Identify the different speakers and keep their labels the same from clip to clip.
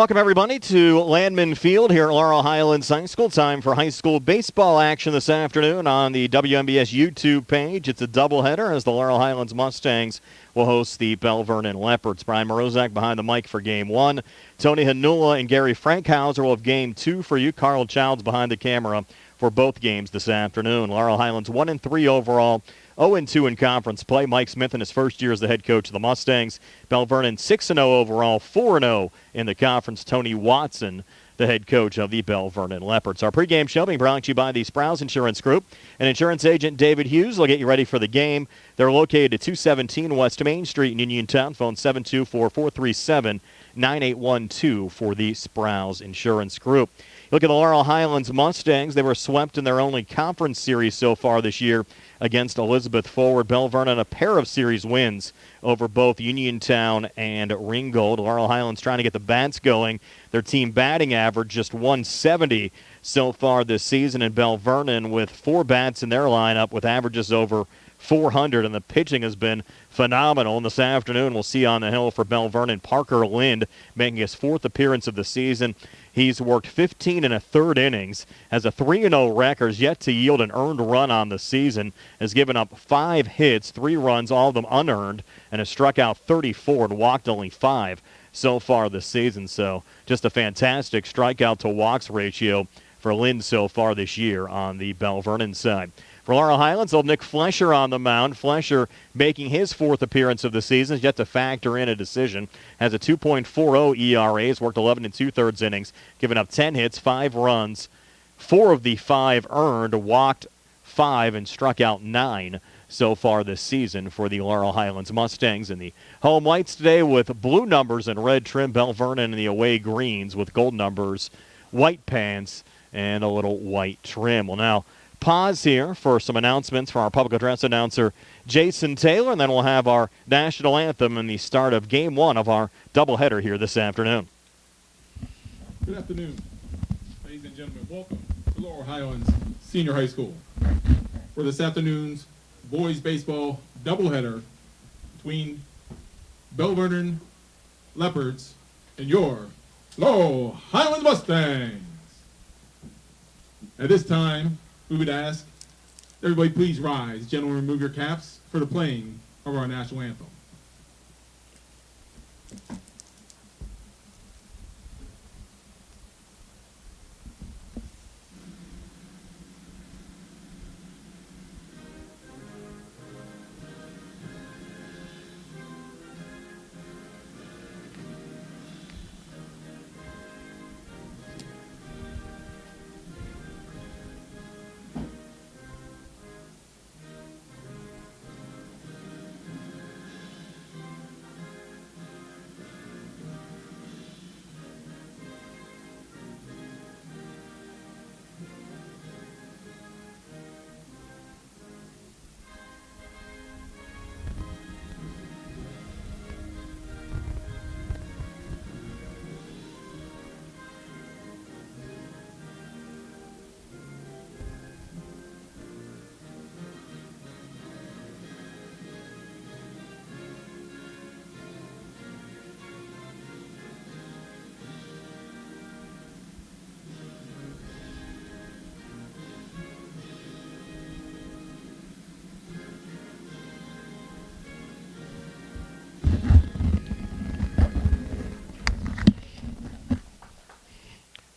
Speaker 1: Welcome, everybody, to Landman Field here at Laurel Highlands High School. Time for high school baseball action this afternoon on the WMBS YouTube page. It's a doubleheader as the Laurel Highlands Mustangs will host the Belle Vernon Leopards. Brian Morozak behind the mic for Game 1. Tony Hanula and Gary Frankhauser will have Game 2 for you. Carl Childs behind the camera for both games this afternoon. Laurel Highlands 1-3 overall. 0-2 in conference play. Mike Smith in his first year as the head coach of the Mustangs. Belle Vernon 6-0 overall, 4-0 in the conference. Tony Watson, the head coach of the Belle Vernon Leopards. Our pregame show being brought to you by the Sprouse Insurance Group and insurance agent David Hughes will get you ready for the game. They're located at 217 West Main Street in Uniontown. Phone 724-437-9812 for the Sprouse Insurance Group. Look at the Laurel Highlands Mustangs. They were swept in their only conference series so far this year against Elizabeth Forward. Belle Vernon, a pair of series wins over both Uniontown and Ringgold. Laurel Highlands trying to get the bats going. Their team batting average just 170 so far this season. And Belle Vernon with 4 bats in their lineup with averages over 400, and the pitching has been phenomenal. And this afternoon we'll see on the hill for Belle Vernon Parker Lind making his 4th appearance of the season. He's worked 15 1/3 innings, has a 3-0 record, yet to yield an earned run on the season, has given up 5 hits, 3 runs, all of them unearned, and has struck out 34 and walked only 5 so far this season. So just a fantastic strikeout to walks ratio for Lind so far this year on the Belle Vernon side. For Laurel Highlands, old Nick Flesher on the mound. Flesher making his 4th appearance of the season, has yet to factor in a decision. Has a 2.40 ERA, has worked 11 2/3 innings, given up 10 hits, 5 runs, 4 of the 5 earned, walked 5, and struck out 9 so far this season for the Laurel Highlands Mustangs. And the home whites today with blue numbers and red trim. Belle Vernon in the away greens with gold numbers, white pants, and a little white trim. Well, now pause here for some announcements from our public address announcer, Jason Taylor, and then we'll have our national anthem and the start of Game 1 of our doubleheader here this afternoon.
Speaker 2: Good afternoon, ladies and gentlemen. Welcome to Laurel Highlands Senior High School for this afternoon's boys baseball doubleheader between Belle Vernon Leopards and your Laurel Highlands Mustangs. At this time, we would ask everybody please rise. Gentlemen, remove your caps for the playing of our national anthem.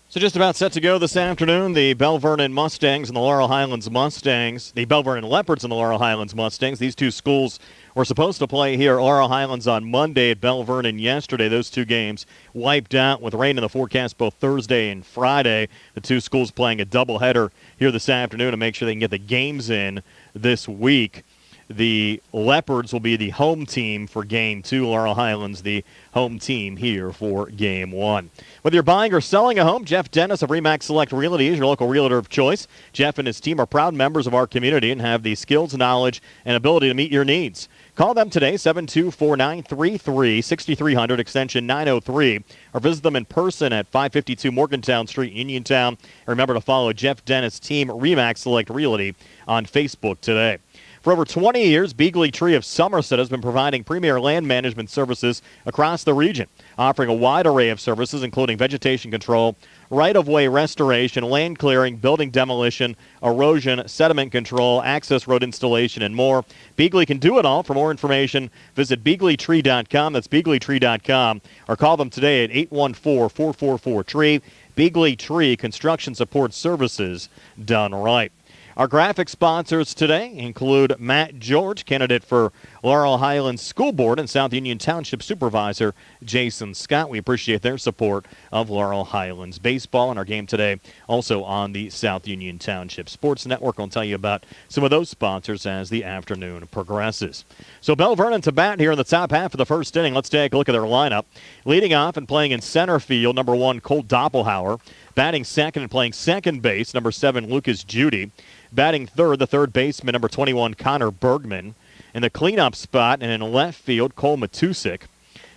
Speaker 1: So just about set to go this afternoon, the Belle Vernon Mustangs and the Laurel Highlands Mustangs, the Belle Vernon Leopards and the Laurel Highlands Mustangs. These two schools were supposed to play here at Laurel Highlands on Monday, at Belle Vernon yesterday. Those two games wiped out with rain in the forecast both Thursday and Friday. The two schools playing a doubleheader here this afternoon to make sure they can get the games in this week. The Leopards will be the home team for Game 2. Laurel Highlands, the home team here for Game 1. Whether you're buying or selling a home, Jeff Dennis of RE/MAX Select Realty is your local realtor of choice. Jeff and his team are proud members of our community and have the skills, knowledge, and ability to meet your needs. Call them today, 724-933-6300, extension 903, or visit them in person at 552 Morgantown Street, Uniontown. And remember to follow Jeff Dennis' team, RE/MAX Select Realty, on Facebook today. For over 20 years, Beagley Tree of Somerset has been providing premier land management services across the region, offering a wide array of services including vegetation control, right-of-way restoration, land clearing, building demolition, erosion, sediment control, access road installation, and more. Beagley can do it all. For more information, visit BeagleyTree.com. That's BeagleyTree.com. Or call them today at 814-444-TREE. Beagley Tree Construction Support Services done right. Our graphic sponsors today include Matt George, candidate for Laurel Highlands School Board, and South Union Township Supervisor Jason Scott. We appreciate their support of Laurel Highlands baseball. And our game today also on the South Union Township Sports Network. I'll tell you about some of those sponsors as the afternoon progresses. So Belle Vernon to bat here in the top half of the first inning. Let's take a look at their lineup. Leading off and playing in center field, number 1, Colt Doppelhauer. Batting second and playing second base, number 7, Lucas Judy. Batting third, the third baseman, number 21, Connor Bergman. In the cleanup spot and in left field, Cole Matusik.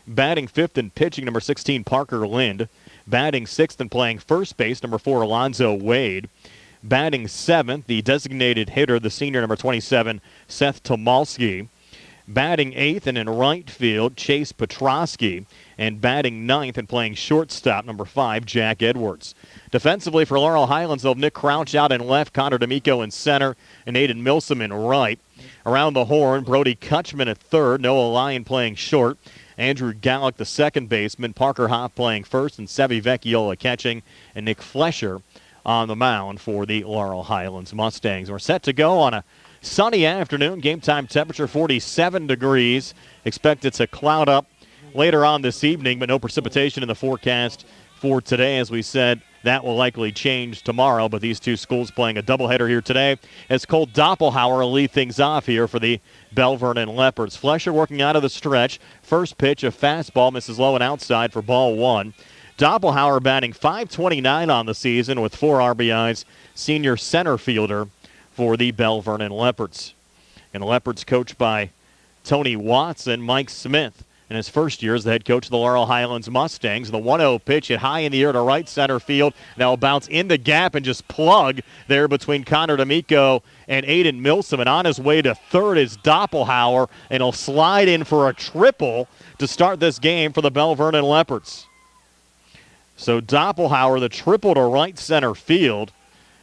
Speaker 1: Batting fifth and pitching, number 16, Parker Lind. Batting sixth and playing first base, number 4, Alonzo Wade. Batting seventh, the designated hitter, the senior, number 27, Seth Tomalski. Batting eighth and in right field, Chase Petrosky. And batting ninth and playing shortstop, number 5, Jack Edwards. Defensively for Laurel Highlands, they'll have Nick Crouch out in left, Connor D'Amico in center, and Aiden Milsom in right. Around the horn, Brody Kutchman at third, Noah Lyon playing short, Andrew Gallick, the second baseman, Parker Hoff playing first, and Sevi Vecchiola catching, and Nick Flesher on the mound for the Laurel Highlands Mustangs. We're set to go on a sunny afternoon. Game time temperature 47 degrees. Expected to cloud up later on this evening, but no precipitation in the forecast for today. As we said, that will likely change tomorrow, but these two schools playing a doubleheader here today as Colt Doppelhauer will lead things off here for the Belle Vernon Leopards. Flesher working out of the stretch. First pitch, a fastball, misses low and outside for ball 1. Doppelhauer batting .529 on the season with 4 RBIs, senior center fielder for the Belle Vernon Leopards. And the Leopards coached by Tony Watson, Mike Smith in his first year as the head coach of the Laurel Highlands Mustangs. The 1-0 pitch hit high in the air to right center field. Now a bounce in the gap and just plug there between Connor D'Amico and Aiden Milsom. And on his way to third is Doppelhauer, and he'll slide in for a triple to start this game for the Belle Vernon Leopards. So Doppelhauer, the triple to right center field.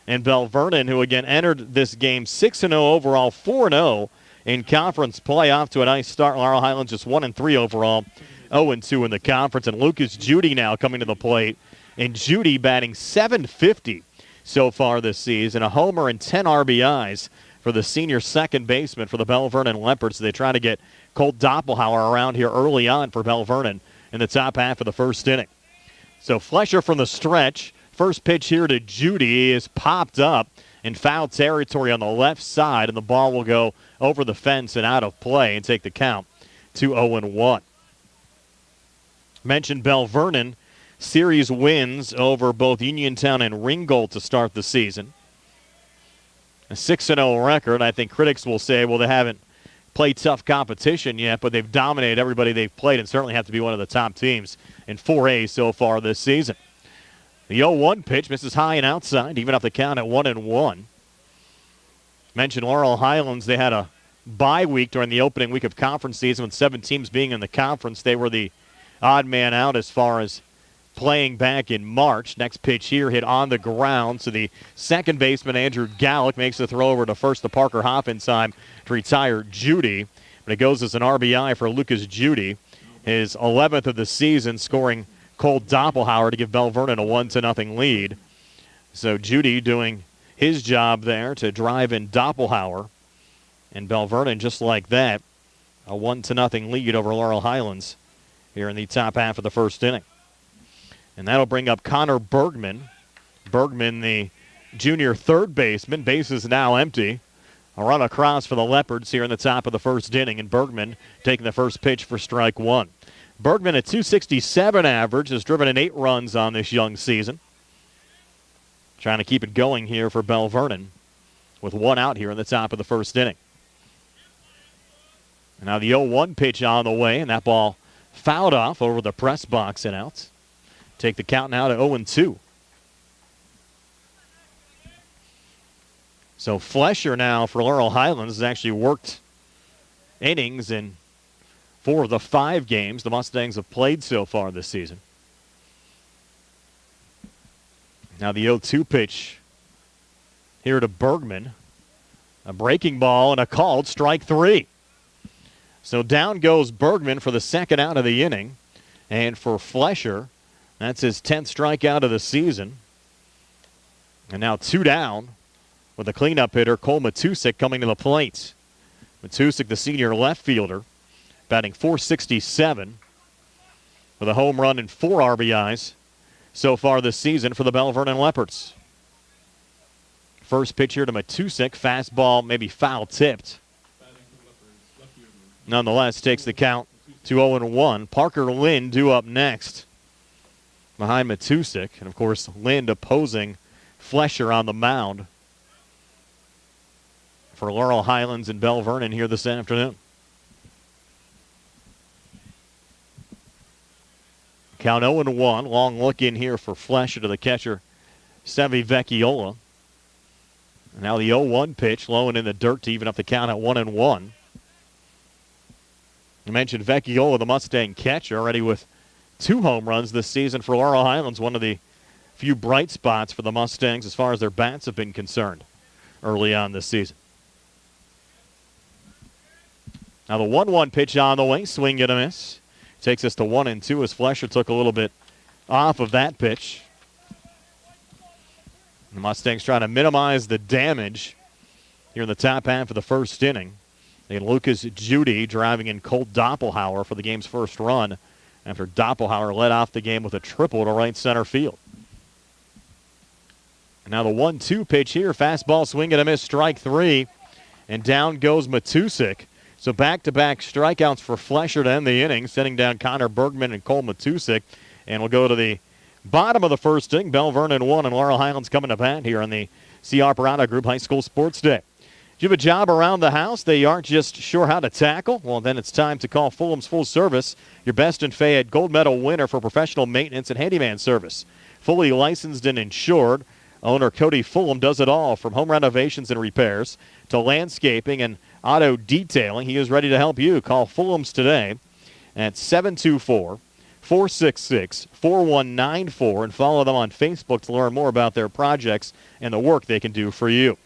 Speaker 1: And Belle Vernon, who again entered this game 6-0 overall, 4-0 in conference play, off to a nice start. Laurel Highlands just 1-3 overall, 0-2 in the conference. And Lucas Judy now coming to the plate. And Judy batting .750 so far this season. A homer and 10 RBIs for the senior second baseman for the Belle Vernon Leopards. They try to get Colt Doppelhauer around here early on for Belle Vernon in the top half of the first inning. So Flesher from the stretch. First pitch here to Judy is popped up in foul territory on the left side, and the ball will go over the fence and out of play and take the count to 0-1. Mentioned Belle Vernon, series wins over both Uniontown and Ringgold to start the season. A 6-0 record. I think critics will say, well, they haven't played tough competition yet, but they've dominated everybody they've played and certainly have to be one of the top teams in 4A so far this season. The 0-1 pitch misses high and outside, even off the count at 1-1. Mentioned Laurel Highlands, they had a bye week during the opening week of conference season with 7 teams being in the conference. They were the odd man out as far as playing back in March. Next pitch here hit on the ground. So the second baseman, Andrew Gallick, makes the throw over to first to Parker Hoff in time to retire Judy. But it goes as an RBI for Lucas Judy, his 11th of the season, scoring Colt Doppelhauer to give Belle Vernon a 1-0 lead. So Judy doing his job there to drive in Doppelhauer. And Belle Vernon, just like that, a 1-0 lead over Laurel Highlands here in the top half of the first inning. And that'll bring up Connor Bergman. Bergman, the junior third baseman. Base is now empty. A run across for the Leopards here in the top of the first inning, and Bergman taking the first pitch for strike 1. Bergman, at .267 average, has driven in 8 runs on this young season. Trying to keep it going here for Belle Vernon with 1 out here in the top of the first inning. And now the 0-1 pitch on the way, and that ball fouled off over the press box and out. Take the count now to 0-2. So Flesher now for Laurel Highlands has actually worked innings in 4 of the 5 games the Mustangs have played so far this season. Now the 0-2 pitch here to Bergman. A breaking ball and a called strike 3. So down goes Bergman for the second out of the inning. And for Flesher, that's his 10th strikeout of the season. And now 2 down with a cleanup hitter, Cole Matusik, coming to the plate. Matusik, the senior left fielder, batting .467 with a home run and 4 RBIs so far this season for the Belle Vernon Leopards. First pitch here to Matusik, fastball maybe foul tipped. Nonetheless, takes the count to 0-1. Parker Lind due up next behind Matusik. And, of course, Lind opposing Flesher on the mound for Laurel Highlands and Belle Vernon here this afternoon. Count 0-1. Long look in here for Flesher to the catcher, Sevi Vecchiola. Now the 0-1 pitch, low and in the dirt to even up the count at 1-1. I mentioned Vecchiola, the Mustang catcher, already with 2 home runs this season for Laurel Highlands. One of the few bright spots for the Mustangs as far as their bats have been concerned early on this season. Now the 1-1 pitch on the way, swing and a miss. Takes us to 1-2 as Flesher took a little bit off of that pitch. The Mustangs trying to minimize the damage here in the top half of the first inning. And Lucas Judy driving in Colt Doppelhauer for the game's first run after Doppelhauer led off the game with a triple to right center field. And now the 1-2 pitch here, fastball, swing and a miss, strike 3. And down goes Matusik. So back-to-back strikeouts for Flesher to end the inning, sending down Connor Bergman and Cole Matusik. And we'll go to the bottom of the first inning. Belle Vernon 1 and Laurel Highlands coming to bat here on the C.R. Parada Group High School Sports Day. Do you have a job around the house they aren't just sure how to tackle? Well, then it's time to call Fulham's Full Service, your best in Fayette gold medal winner for professional maintenance and handyman service. Fully licensed and insured, owner Cody Fulham does it all from home renovations and repairs to landscaping and auto detailing. He is ready to help you. Call Fulham's today at 724-466-4194 and follow them on Facebook to learn more about their projects and the work they can do for you.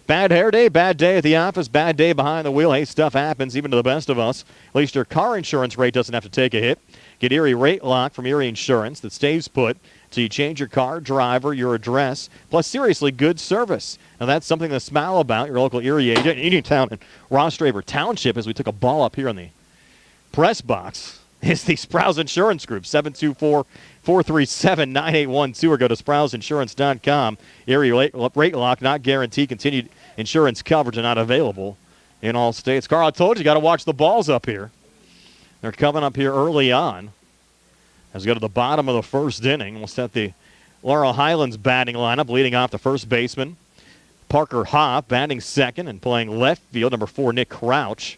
Speaker 1: Bad hair day, bad day at the office, bad day behind the wheel. Hey, stuff happens even to the best of us. At least your car insurance rate doesn't have to take a hit. Get Erie Rate Lock from Erie Insurance that stays put till you change your car, driver, your address, plus seriously good service. Now that's something to smile about. Your local Erie agent, Uniontown and Ross Draper Township, as we took a ball up here in the press box, is the Sprouse Insurance Group, 724-437-9812, or go to SprouseInsurance.com. Erie Rate Lock, not guaranteed continued insurance coverage and not available in all states. Carl, I told you got to watch the balls up here. They're coming up here early on. As we go to the bottom of the first inning, we'll set the Laurel Highlands batting lineup, leading off the first baseman, Parker Hoff, batting second and playing left field, number 4, Nick Crouch.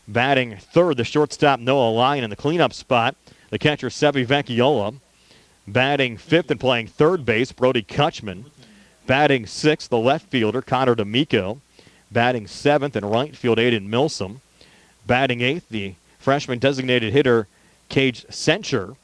Speaker 1: Batting third, the shortstop, Noah Lyon, in the cleanup spot, the catcher, Sevi Vecchiola. Batting fifth and playing third base, Brody Kutchman. Batting sixth, the left fielder, Connor D'Amico. Batting seventh in right field, Aiden Milsom. Batting eighth, the freshman designated hitter, Cage Sencher.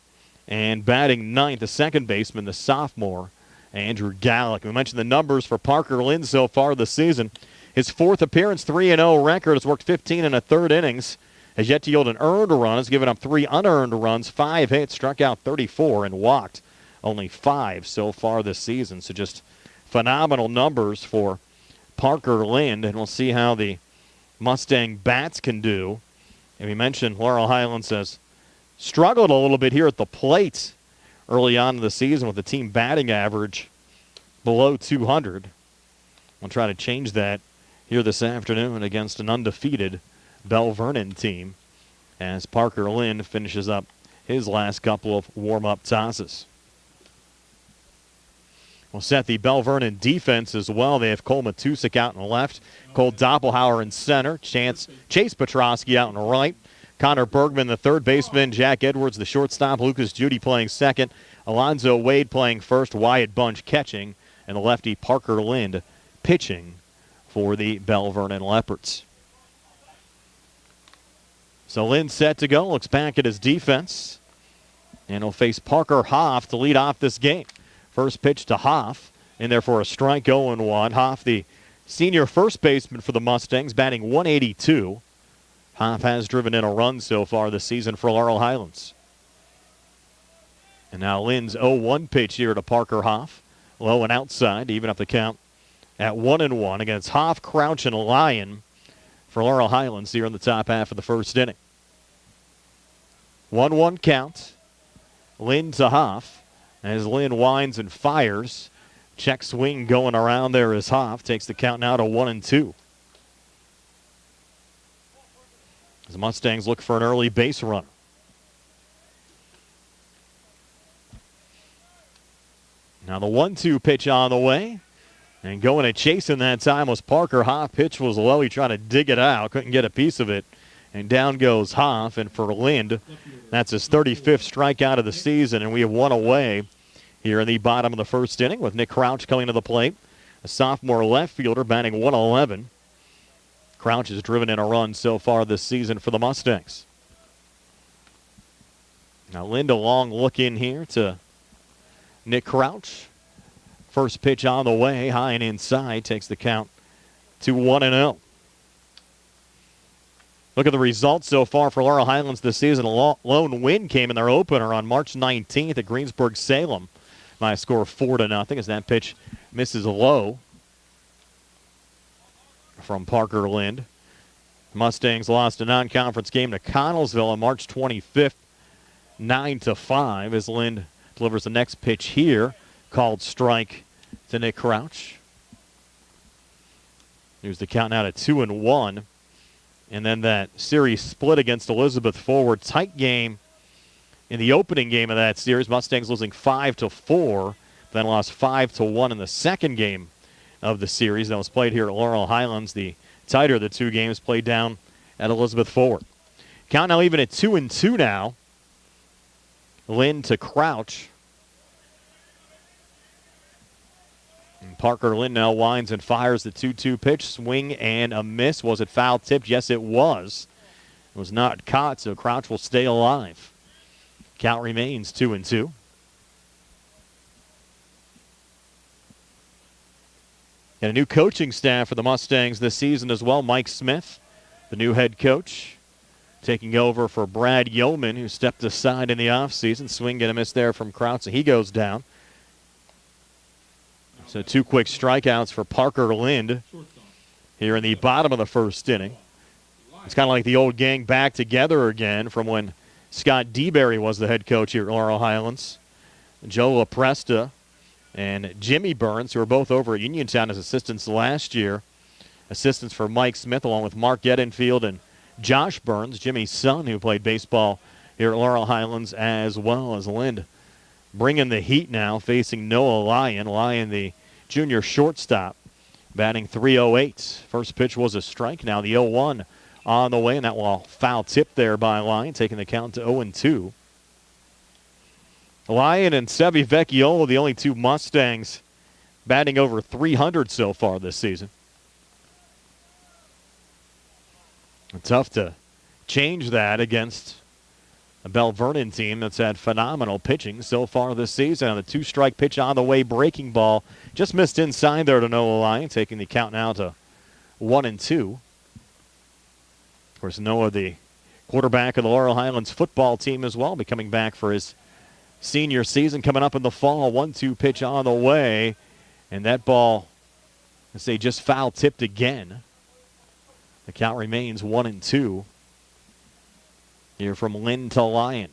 Speaker 1: And batting ninth, the second baseman, the sophomore, Andrew Gallick. We mentioned the numbers for Parker Lind so far this season. His 4th appearance, 3-0 record, has worked 15 1/3 innings, has yet to yield an earned run, has given up 3 unearned runs, 5 hits, struck out 34, and walked only 5 so far this season. So just phenomenal numbers for Parker Lind, and we'll see how the Mustang bats can do. And we mentioned Laurel Highlands has struggled a little bit here at the plate early on in the season with the team batting average below 200. We'll try to change that here this afternoon against an undefeated Belle Vernon team as Parker Lind finishes up his last couple of warm-up tosses. We'll set the Belle Vernon defense as well. They have Cole Matusik out in the left, Cole Doppelhauer in center, Chase Petrosky out in the right, Connor Bergman, the third baseman, Jack Edwards, the shortstop, Lucas Judy playing second, Alonzo Wade playing first, Wyatt Bunch catching, and the lefty Parker Lind pitching for the Belle Vernon Leopards. So Lynn set to go, looks back at his defense, and he'll face Parker Hoff to lead off this game. First pitch to Hoff, in there for a strike, 0-1. Hoff, the senior first baseman for the Mustangs, batting 182. Hoff has driven in a run so far this season for Laurel Highlands. And now Lynn's 0-1 pitch here to Parker Hoff. Low and outside to even up the count at 1-1 against Hoff, Crouch, and Lyon for Laurel Highlands here in the top half of the first inning. 1-1 count. Lynn to Hoff. As Lynn winds and fires. Check swing going around there as Hoff takes the count now to 1-2. As the Mustangs look for an early base runner. Now the 1-2 pitch on the way. And going and chasing that time was Parker Hoff. Pitch was low. He tried to dig it out. Couldn't get a piece of it. And down goes Hoff. And for Lind, that's his 35th strikeout of the season. And we have one away here in the bottom of the first inning with Nick Crouch coming to the plate. A sophomore left fielder batting 111. Crouch has driven in a run so far this season for the Mustangs. Now Lind, a long look in here to Nick Crouch. First pitch on the way, high and inside, takes the count to 1-0. Look at the results so far for Laurel Highlands this season. A lone win came in their opener on March 19th at Greensburg-Salem by a score of 4-0 as that pitch misses low from Parker Lind. Mustangs lost a non-conference game to Connellsville on March 25th, 9-5 as Lind delivers the next pitch here, called strike to Nick Crouch. Here's the count now to 2-1. And then that series split against Elizabeth Forward. Tight game in the opening game of that series. Mustangs losing 5-4, then lost 5-1 in the second game of the series that was played here at Laurel Highlands. The tighter of the two games played down at Elizabeth Forward. Count now even at 2-2 now. Lind to Crouch. And Parker Lind now winds and fires the 2-2 pitch. Swing and a miss. Was it foul tipped? Yes, it was. It was not caught, so Crouch will stay alive. Count remains 2-2. And a new coaching staff for the Mustangs this season as well. Mike Smith, the new head coach, taking over for Brad Yeoman, who stepped aside in the offseason. Swing and a miss there from Crouch, so he goes down. So two quick strikeouts for Parker Lind here in the bottom of the first inning. It's kind of like the old gang back together again from when Scott DeBerry was the head coach here at Laurel Highlands. Joe LaPresta and Jimmy Burns, who were both over at Uniontown as assistants last year. Assistants for Mike Smith, along with Mark Edenfield and Josh Burns, Jimmy's son, who played baseball here at Laurel Highlands, as well as Lind. Bringing the heat now, facing Noah Lyon. Lyon, the junior shortstop, batting .308. First pitch was a strike. Now the 0-1 on the way, and that will foul tip there by Lyon, taking the count to 0-2. Lyon and Sevi Vecchiola, the only two Mustangs batting over .300 so far this season. Tough to change that against a Belle Vernon team that's had phenomenal pitching so far this season. The two-strike pitch on the way, breaking ball. Just missed inside there to Noah Lyon, taking the count now to 1-2. Of course, Noah, the quarterback of the Laurel Highlands football team as well, be coming back for his senior season coming up in the fall. 1-2 pitch on the way. And that ball, I say, just foul-tipped again. The count remains 1-2. Here from Lind to Lyon.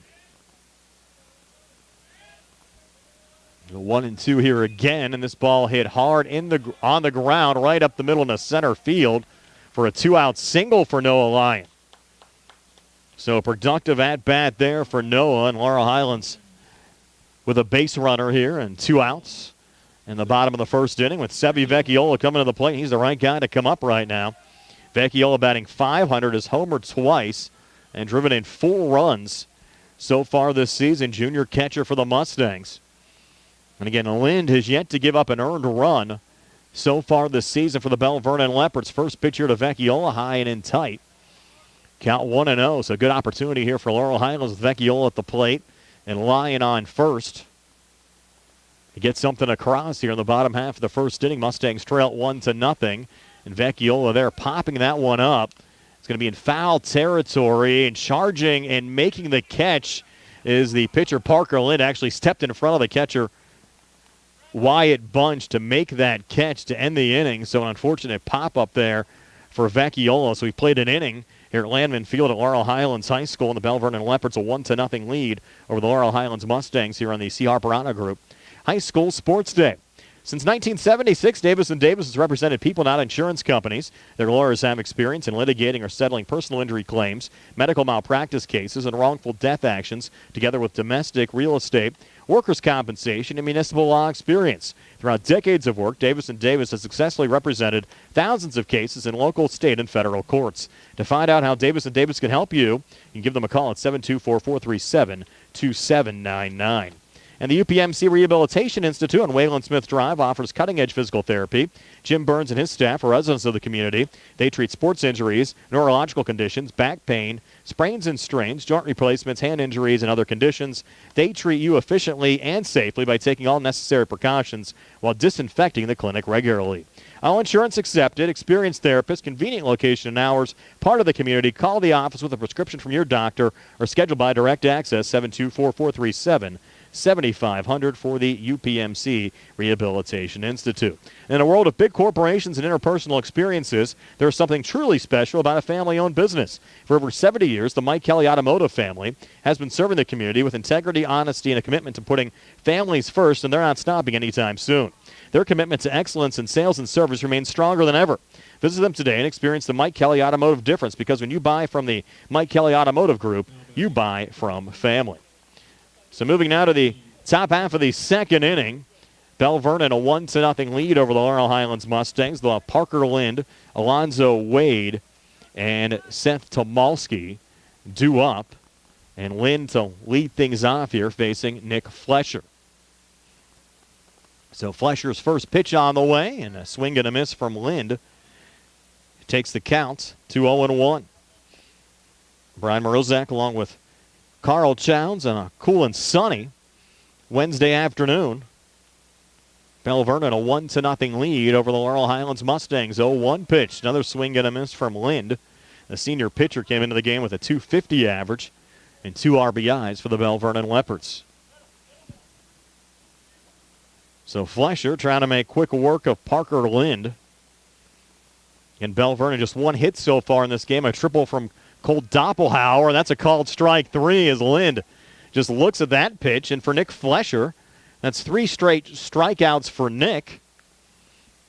Speaker 1: The 1-2 here again, and this ball hit hard on the ground, right up the middle into center field for a two-out single for Noah Lyon. So a productive at-bat there for Noah, and Laurel Highlands with a base runner here and 2 outs in the bottom of the first inning with Sevi Vecchiola coming to the plate. He's the right guy to come up right now. Vecchiola batting .500, has homered twice and driven in 4 runs so far this season. Junior catcher for the Mustangs. And again, Lind has yet to give up an earned run so far this season for the Belle Vernon Leopards. First pitch here to Vecchiola, high and in tight. Count 1-0, so good opportunity here for Laurel Highlands with Vecchiola at the plate and Lyon on first. To get something across here in the bottom half of the first inning. Mustangs trail 1-0, and Vecchiola there popping that one up. It's going to be in foul territory, and charging and making the catch is the pitcher Parker Lind. Actually stepped in front of the catcher Wyatt Bunch to make that catch to end the inning. So an unfortunate pop-up there for Vecchiola. So we played an inning here at Landman Field at Laurel Highlands High School, and the Belle Vernon Leopards a 1-0 lead over the Laurel Highlands Mustangs here on the C. Harper Honor Group High School Sports Day. Since 1976, Davis & Davis has represented people, not insurance companies. Their lawyers have experience in litigating or settling personal injury claims, medical malpractice cases, and wrongful death actions, together with domestic, real estate, workers' compensation, and municipal law experience. Throughout decades of work, Davis & Davis has successfully represented thousands of cases in local, state, and federal courts. To find out how Davis & Davis can help you, you can give them a call at 724-437-2799. And the UPMC Rehabilitation Institute on Wayland Smith Drive offers cutting-edge physical therapy. Jim Burns and his staff are residents of the community. They treat sports injuries, neurological conditions, back pain, sprains and strains, joint replacements, hand injuries, and other conditions. They treat you efficiently and safely by taking all necessary precautions while disinfecting the clinic regularly. All insurance accepted, experienced therapist, convenient location and hours, part of the community. Call the office with a prescription from your doctor or schedule by direct access 724-437-7500 for the UPMC Rehabilitation Institute. In a world of big corporations and interpersonal experiences, there's something truly special about a family-owned business. For over 70 years, the Mike Kelly Automotive family has been serving the community with integrity, honesty, and a commitment to putting families first, and they're not stopping anytime soon. Their commitment to excellence in sales and service remains stronger than ever. Visit them today and experience the Mike Kelly Automotive difference, because when you buy from the Mike Kelly Automotive Group, you buy from family. So moving now to the top half of the second inning, Belle Vernon a 1-0 lead over the Laurel Highlands Mustangs. They'll have Parker Lind, Alonzo Wade, and Seth Tomalski due up. And Lind to lead things off here facing Nick Flesher. So Flesher's first pitch on the way, and a swing and a miss from Lind. Takes the count to 0-1. Brian Morozak along with Carl Chowns on a cool and sunny Wednesday afternoon. Belle Vernon a 1-0 lead over the Laurel Highlands Mustangs. 0-1 pitch. Another swing and a miss from Lind. The senior pitcher came into the game with a .250 average and 2 RBIs for the Belle Vernon Leopards. So Flesher trying to make quick work of Parker Lind. And Belle Vernon just one hit so far in this game. A triple from Cole Doppelhauer. That's a called strike 3 as Lind just looks at that pitch. And for Nick Flesher, that's 3 straight strikeouts for Nick.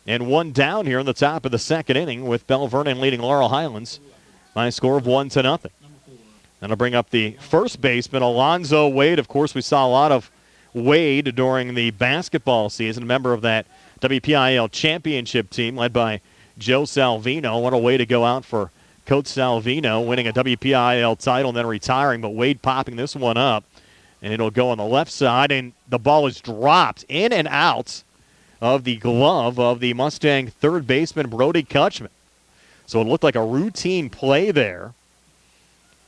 Speaker 1: And 1 down here in the top of the second inning with Belle Vernon leading Laurel Highlands by a score of 1-0. That'll bring up the first baseman, Alonzo Wade. Of course, we saw a lot of Wade during the basketball season, a member of that WPIAL championship team led by Joe Salvino. What a way to go out for Coach Salvino, winning a WPIAL title and then retiring, but Wade popping this one up, and it'll go on the left side, and the ball is dropped in and out of the glove of the Mustang third baseman, Brody Kutchman. So it looked like a routine play there.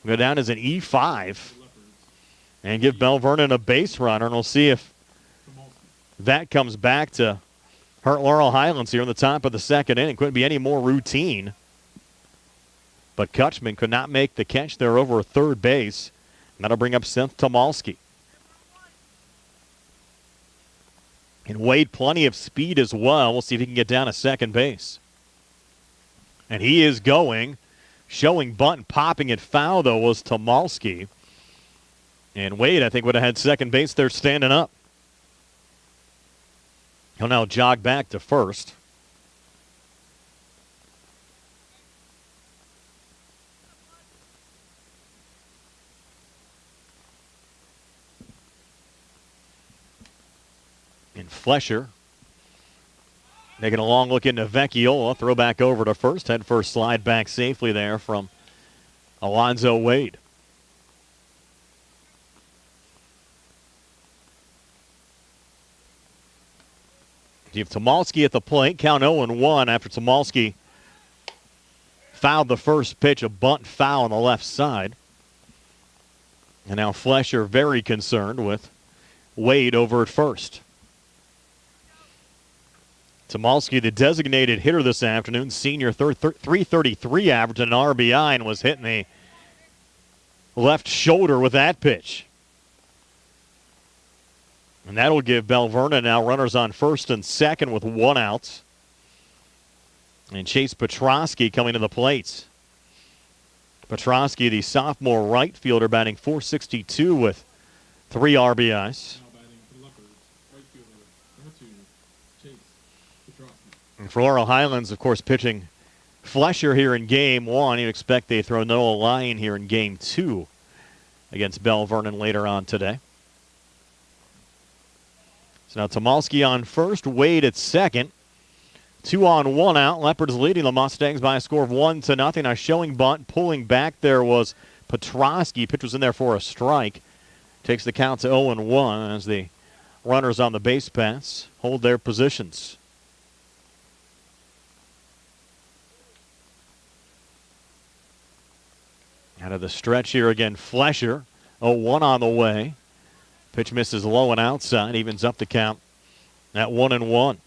Speaker 1: Go down as an E5 and give Belle Vernon a base runner, and we'll see if that comes back to hurt Laurel Highlands here in the top of the second inning. Couldn't be any more routine. But Kutchman could not make the catch there over third base. And that'll bring up Seth Tomalski. And Wade, plenty of speed as well. We'll see if he can get down to second base. And he is going. Showing bunt and popping it foul, though, was Tomalski. And Wade, I think, would have had second base there standing up. He'll now jog back to first. And Flesher taking a long look into Vecchiola. Throw back over to first. Head first slide back safely there from Alonzo Wade. You have Tomalski at the plate, count 0-1 after Tomalski fouled the first pitch, a bunt foul on the left side. And now Flesher very concerned with Wade over at first. Tomalski, the designated hitter this afternoon, senior 333 average and an RBI, and was hitting the left shoulder with that pitch. And that'll give Belle Vernon now runners on first and second with one out. And Chase Petrosky coming to the plate. Petrosky, the sophomore right fielder, batting .462 with 3 RBIs. And for Laurel Highlands, of course, pitching Flesher here in Game 1. You'd expect they throw Noah Lyon here in Game 2 against Belle Vernon later on today. So now Tomalski on first, Wade at second. 2 on, 1 out. Leopards leading the Mustangs by a score of 1-0. Now showing bunt, pulling back there was Petrosky. Pitch was in there for a strike. Takes the count to 0-1 as the runners on the base paths hold their positions. Out of the stretch here again, Flesher. 0-1 on the way. Pitch misses low and outside, evens up the count at 1-1.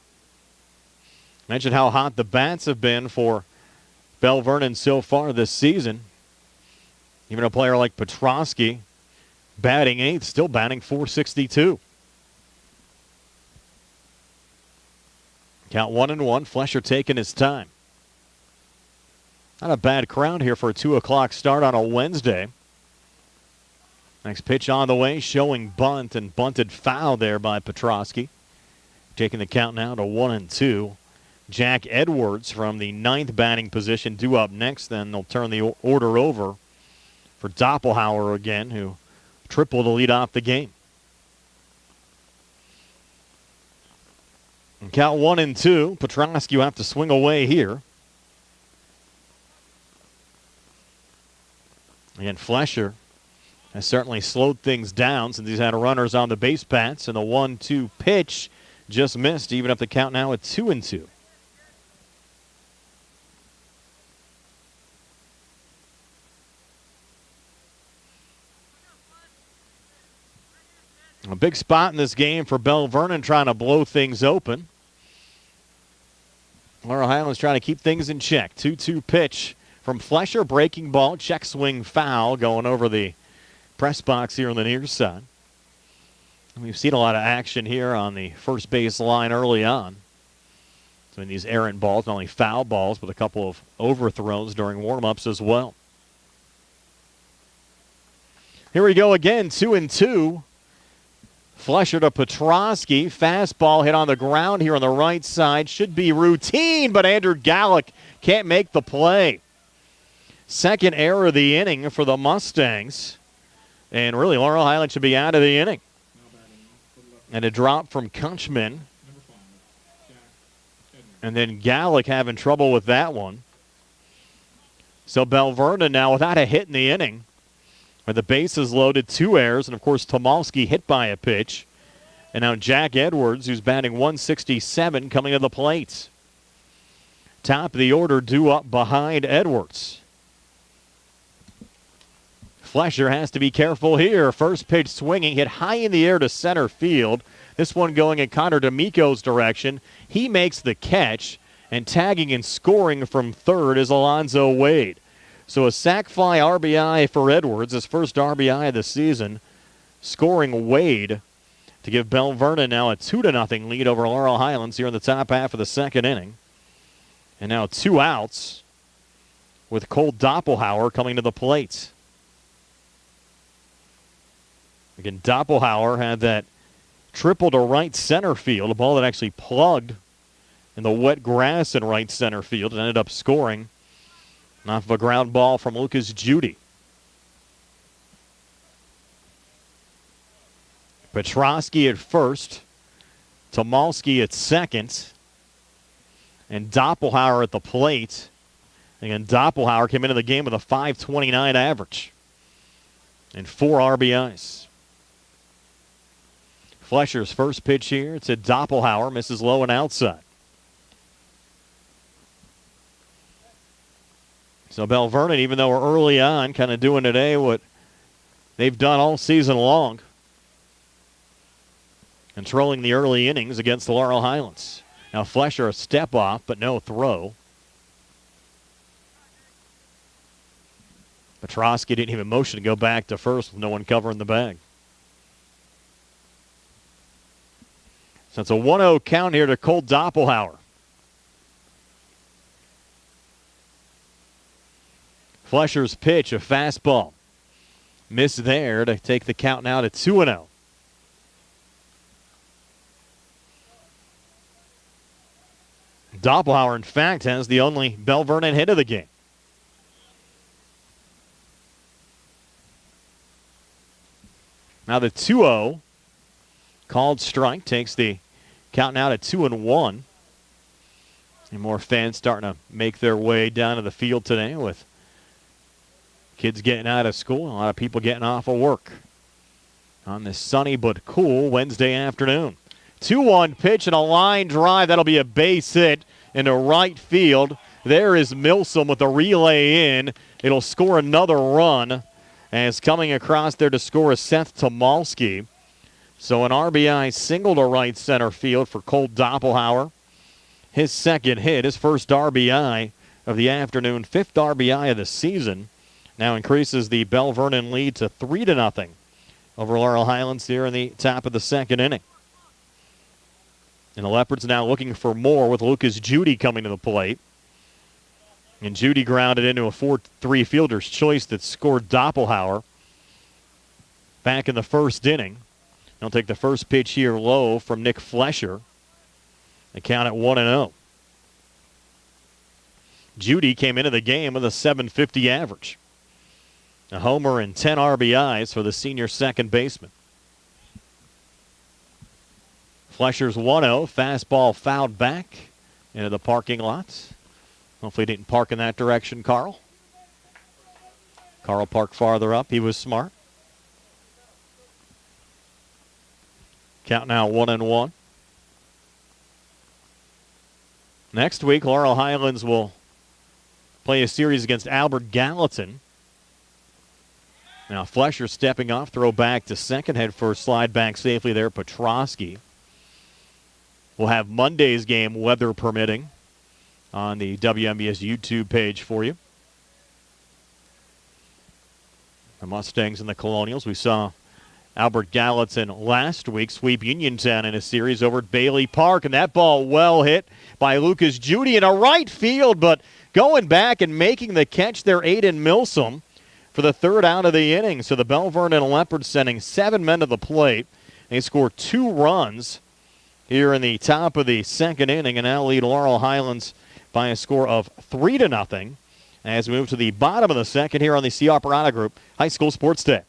Speaker 1: Mentioned how hot the bats have been for Belle Vernon so far this season. Even a player like Petrosky batting 8th, still batting .462. Count 1-1, Flesher taking his time. Not a bad crowd here for a 2 o'clock start on a Wednesday. Next pitch on the way, showing bunt and bunted foul there by Petrosky. Taking the count now to 1-2. Jack Edwards from the 9th batting position due up next. Then they'll turn the order over for Doppelhauer again, who tripled to lead off the game. And count 1-2. Petrosky will have to swing away here. Again, Flesher has certainly slowed things down since he's had runners on the base paths, and the 1-2 pitch just missed, even up the count now at 2-2. A big spot in this game for Belle Vernon trying to blow things open. Laurel Highlands trying to keep things in check. 2-2 pitch from Flesher, breaking ball, check swing foul going over the press box here on the near side. We've seen a lot of action here on the first base line early on. So in these errant balls, not only foul balls, but a couple of overthrows during warm-ups as well. Here we go again, 2-2. Flesher to Petrosky. Fastball hit on the ground here on the right side. Should be routine, but Andrew Gallick can't make the play. Second error of the inning for the Mustangs. And really, Laurel Highlands should be out of the inning. And a drop from Kunchman. And then Gallick having trouble with that one. So Belle Vernon now without a hit in the inning. With the bases loaded, 2 errors, and of course Tomalski hit by a pitch. And now Jack Edwards, who's batting .167, coming to the plate. Top of the order due up behind Edwards. Flesher has to be careful here. First pitch swinging, hit high in the air to center field. This one going in Connor D'Amico's direction. He makes the catch, and tagging and scoring from third is Alonzo Wade. So a sac fly RBI for Edwards, his first RBI of the season. Scoring Wade to give Belle Vernon now a 2-0 lead over Laurel Highlands here in the top half of the second inning. And now 2 outs with Cole Doppelhauer coming to the plate. Again, Doppelhauer had that triple to right center field, a ball that actually plugged in the wet grass in right center field and ended up scoring off of a ground ball from Lucas Judy. Petrosky at first, Tomalski at second, and Doppelhauer at the plate. Again, Doppelhauer came into the game with a .529 average and 4 RBIs. Flesher's first pitch here. It's a Doppelhauer, misses low and outside. So Belle Vernon, even though we're early on, kind of doing today what they've done all season long, controlling the early innings against the Laurel Highlands. Now Flesher a step off, but no throw. Petrosky didn't even motion to go back to first with no one covering the bag. So it's a 1-0 count here to Cole Doppelhauer. Flesher's pitch, a fastball. Miss there to take the count now to 2-0. Doppelhauer, in fact, has the only Belle Vernon hit of the game. Now the 2-0 called strike takes the count now to 2-1. And more fans starting to make their way down to the field today with kids getting out of school, a lot of people getting off of work on this sunny but cool Wednesday afternoon. 2-1 pitch and a line drive. That'll be a base hit into right field. There is Milsom with a relay in. It'll score another run. As coming across there to score is Seth Tomalski. So an RBI single to right center field for Cole Doppelhauer. His second hit, his first RBI of the afternoon, fifth RBI of the season. Now increases the Belle Vernon lead to 3-0 over Laurel Highlands here in the top of the second inning. And the Leopards now looking for more with Lucas Judy coming to the plate. And Judy grounded into a 4-3 fielder's choice that scored Doppelhauer back in the first inning. They'll take the first pitch here low from Nick Flesher. They count at 1-0. Judy came into the game with a .750 average. A homer and 10 RBIs for the senior second baseman. Flesher's 1-0. Fastball fouled back into the parking lot. Hopefully didn't park in that direction, Carl. Carl parked farther up. He was smart. Count now 1-1. Next week, Laurel Highlands will play a series against Albert Gallatin. Now Flesher stepping off, throw back to second, head first, slide back safely there, Petrosky. We'll have Monday's game, weather permitting, on the WMBS YouTube page for you. The Mustangs and the Colonials. We saw Albert Gallatin last week sweep Uniontown in a series over at Bailey Park, and that ball well hit by Lucas Judy in a right field, but going back and making the catch there, Aiden Milsom, for the third out of the inning. So the Belle Vernon Leopards sending 7 men to the plate. They score 2 runs here in the top of the second inning and now lead Laurel Highlands by a score of 3-0 as we move to the bottom of the second here on the C. Operato Group High School Sports Day.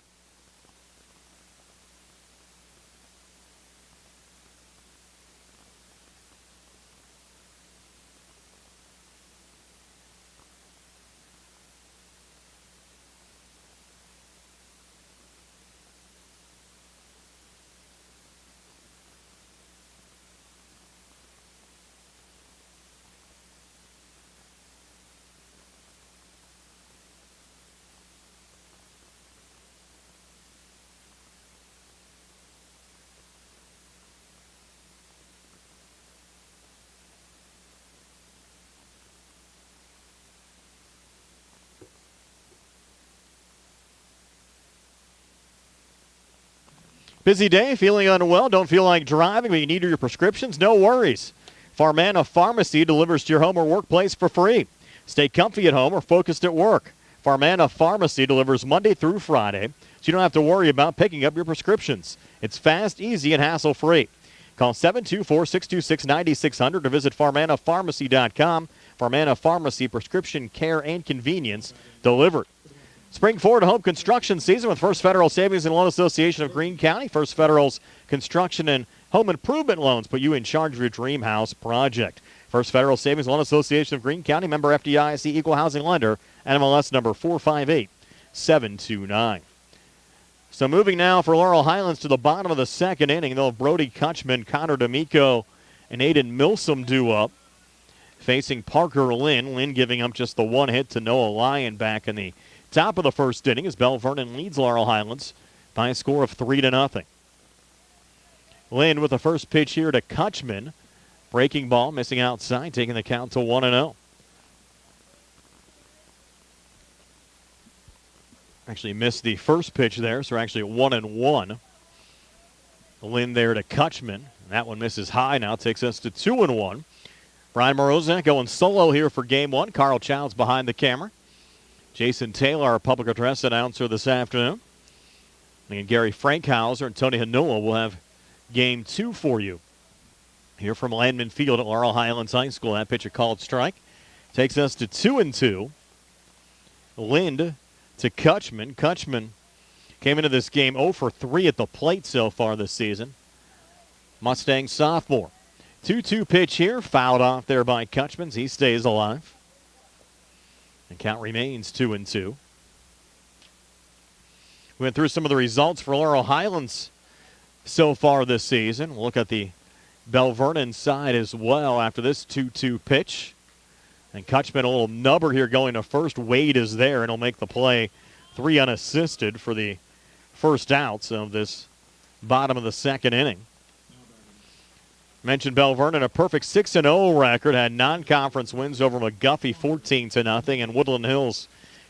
Speaker 1: Busy day, feeling unwell, don't feel like driving, but you need your prescriptions? No worries. Farmana Pharmacy delivers to your home or workplace for free. Stay comfy at home or focused at work. Farmana Pharmacy delivers Monday through Friday, so you don't have to worry about picking up your prescriptions. It's fast, easy, and hassle-free. Call 724-626-9600 or visit farmanapharmacy.com. Farmana Pharmacy, prescription care and convenience delivered. Spring forward home construction season with First Federal Savings and Loan Association of Greene County. First Federal's construction and home improvement loans put you in charge of your dream house project. First Federal Savings and Loan Association of Greene County, member FDIC, equal housing lender, NMLS number 458729. So moving now for Laurel Highlands to the bottom of the second inning. They'll have Brody Kutchman, Connor D'Amico, and Aiden Milsom due up. Facing Parker Lynn. Lynn giving up just the one hit to Noah Lyon back in the top of the first inning as Belle Vernon leads Laurel Highlands by a score of 3-0. Lynn with the first pitch here to Kutchman. Breaking ball, missing outside, taking the count to 1-0. Actually missed the first pitch there, so we're actually at 1-1. Lynn there to Kutchman. That one misses high now, takes us to 2-1. Brian Moroza going solo here for game one. Carl Childs behind the camera. Jason Taylor, our public address announcer this afternoon. And Gary Frankhauser and Tony Hanula will have game two for you. Here from Landman Field at Laurel Highlands High School. That pitch a called strike. Takes us to 2-2. Lind to Kutchman. Kutchman came into this game 0 for 3 at the plate so far this season. Mustang sophomore. 2-2 pitch here, fouled off there by Kutchman. He stays alive. And count remains 2-2. We went through some of the results for Laurel Highlands so far this season. We'll look at the Belle Vernon side as well after this 2-2 pitch. And Kutchman a little nubber here going to first. Wade is there and he'll make the play. 3 unassisted for the first outs of this bottom of the second inning. Mentioned Belle Vernon, a perfect 6-0 record, had non-conference wins over McGuffey 14-0 and Woodland Hills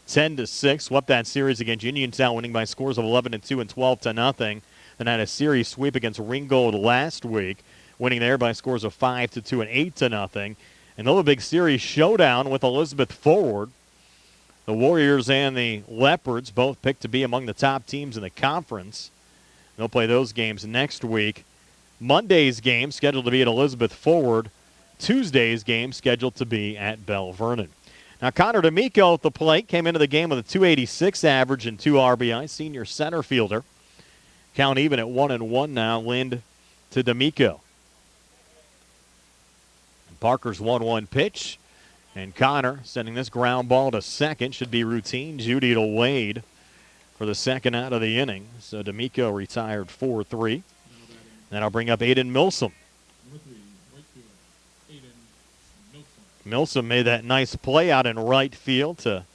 Speaker 1: 10-6. Swept that series against Uniontown, winning by scores of 11-2 and 12-0. Then had a series sweep against Ringgold last week, winning there by scores of 5-2 and 8-0. And another big series showdown with Elizabeth Forward. The Warriors and the Leopards both picked to be among the top teams in the conference. They'll play those games next week. Monday's game scheduled to be at Elizabeth Forward. Tuesday's game scheduled to be at Belle Vernon. Now Connor D'Amico at the plate came into the game with a .286 average and 2 RBI. Senior center fielder. Count even at 1-1 now. Lind to D'Amico. Parker's 1-1 pitch. And Connor sending this ground ball to second. Should be routine. Judy to Wade for the second out of the inning. So D'Amico retired 4-3. Then I'll bring up Aiden Milsom. Milsom made that nice play out in right field to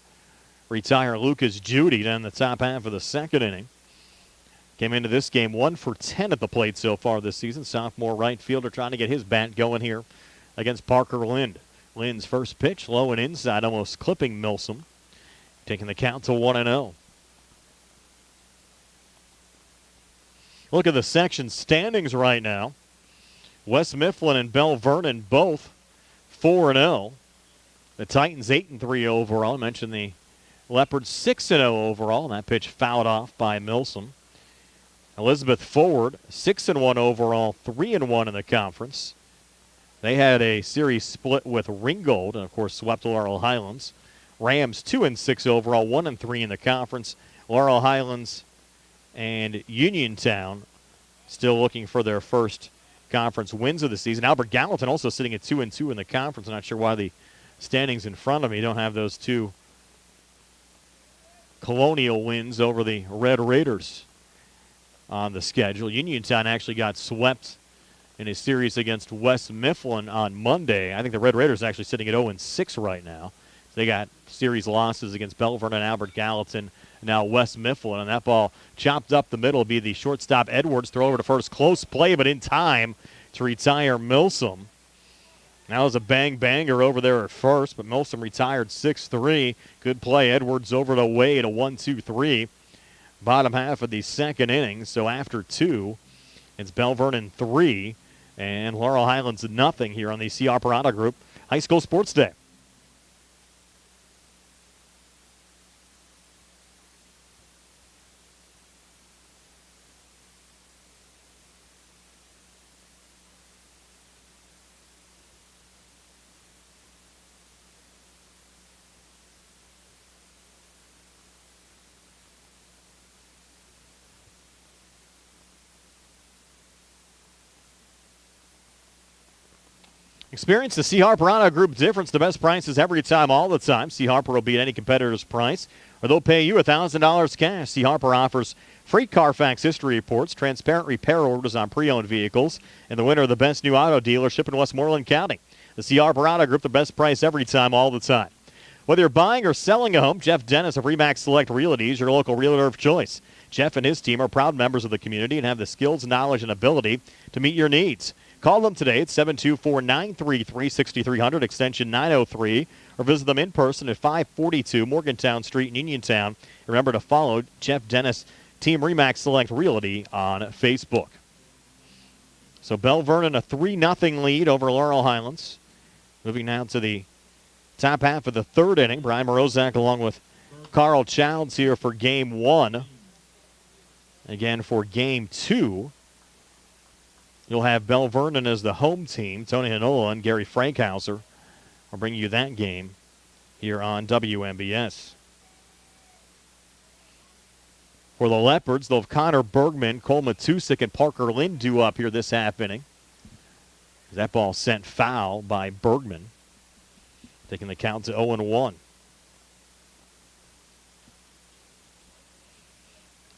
Speaker 1: retire Lucas Judy down the top half of the second inning. Came into this game 1 for 10 at the plate so far this season. Sophomore right fielder trying to get his bat going here against Parker Lind. Lind's first pitch, low and inside, almost clipping Milsom. Taking the count to 1-0. Look at the section standings right now. West Mifflin and Belle Vernon both 4-0. The Titans 8-3 overall. I mentioned the Leopards 6-0 overall. And that pitch fouled off by Milsom. Elizabeth Forward 6-1 overall, 3-1 in the conference. They had a series split with Ringgold and, of course, swept Laurel Highlands. Rams 2-6 overall, 1-3 in the conference. Laurel Highlands and Uniontown still looking for their first conference wins of the season. Albert Gallatin also sitting at 2-2 in the conference. I'm not sure why the standings in front of me don't have those two Colonial wins over the Red Raiders on the schedule. Uniontown actually got swept in a series against West Mifflin on Monday. I think the Red Raiders are actually sitting at 0-6 right now. They got series losses against Belle Vernon, Albert Gallatin, now West Mifflin, and that ball chopped up the middle will be the shortstop Edwards. Throw over to first. Close play, but in time to retire Milsom. That was a bang-banger over there at first, but Milsom retired 6-3. Good play. Edwards over to Wade, a 1-2-3. Bottom half of the second inning. So after 2, it's Belle Vernon 3 and Laurel Highlands nothing here on the C.R. Parada Group High School Sports Day. Experience the C. Harper Auto Group difference. The best prices every time, all the time. C. Harper will beat any competitor's price, or they'll pay you $1,000 cash. C. Harper offers Free Carfax history reports, transparent repair orders on pre-owned vehicles, and the winner of the best new auto dealership in Westmoreland County. The CR Barada Group, the best price every time, all the time. Whether you're buying or selling a home, Jeff Dennis of Remax Select Realty is your local realtor of choice. Jeff and his team are proud members of the community and have the skills, knowledge, and ability to meet your needs. Call them today at 724-933-6300, extension 903, or visit them in person at 542 Morgantown Street in Uniontown. Remember to follow Jeff Dennis, Team Remax Select Realty on Facebook. So Belle Vernon a 3-0 lead over Laurel Highlands. Moving now to the top half of the third inning. Brian Morozak along with Carl Childs here for game one. Again, for game two, you'll have Belle Vernon as the home team. Tony Hanola and Gary Frankhauser will bring you that game here on WMBS. For the Leopards, they'll have Connor Bergman, Cole Matusik, and Parker Lynn due up here this half inning. That ball sent foul by Bergman, taking the count to 0-1.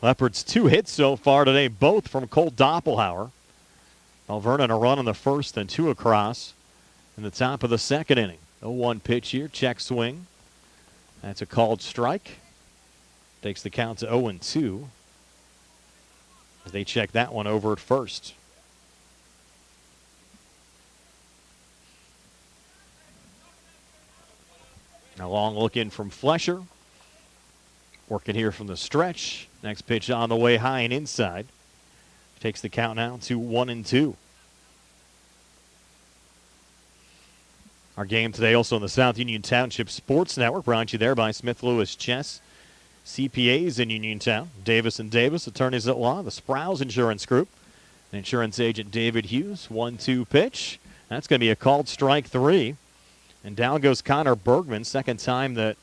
Speaker 1: Leopards 2 hits so far today, both from Cole Doppelhauer. Belle Vernon a run in the first and 2 across in the top of the second inning. 0-1 pitch here, check swing. That's a called strike. Takes the count to 0-2 as they check that one over at first. A long look in from Flesher. Working here from the stretch. Next pitch on the way high and inside. Takes the count now to 1-2. Our game today also on the South Union Township Sports Network, brought to you there by Smith Lewis Chess, CPAs in Uniontown, Davis & Davis, attorneys at law, the Sprouse Insurance Group, and insurance agent David Hughes. 1-2 pitch. That's going to be a called strike 3. And down goes Connor Bergman, second time that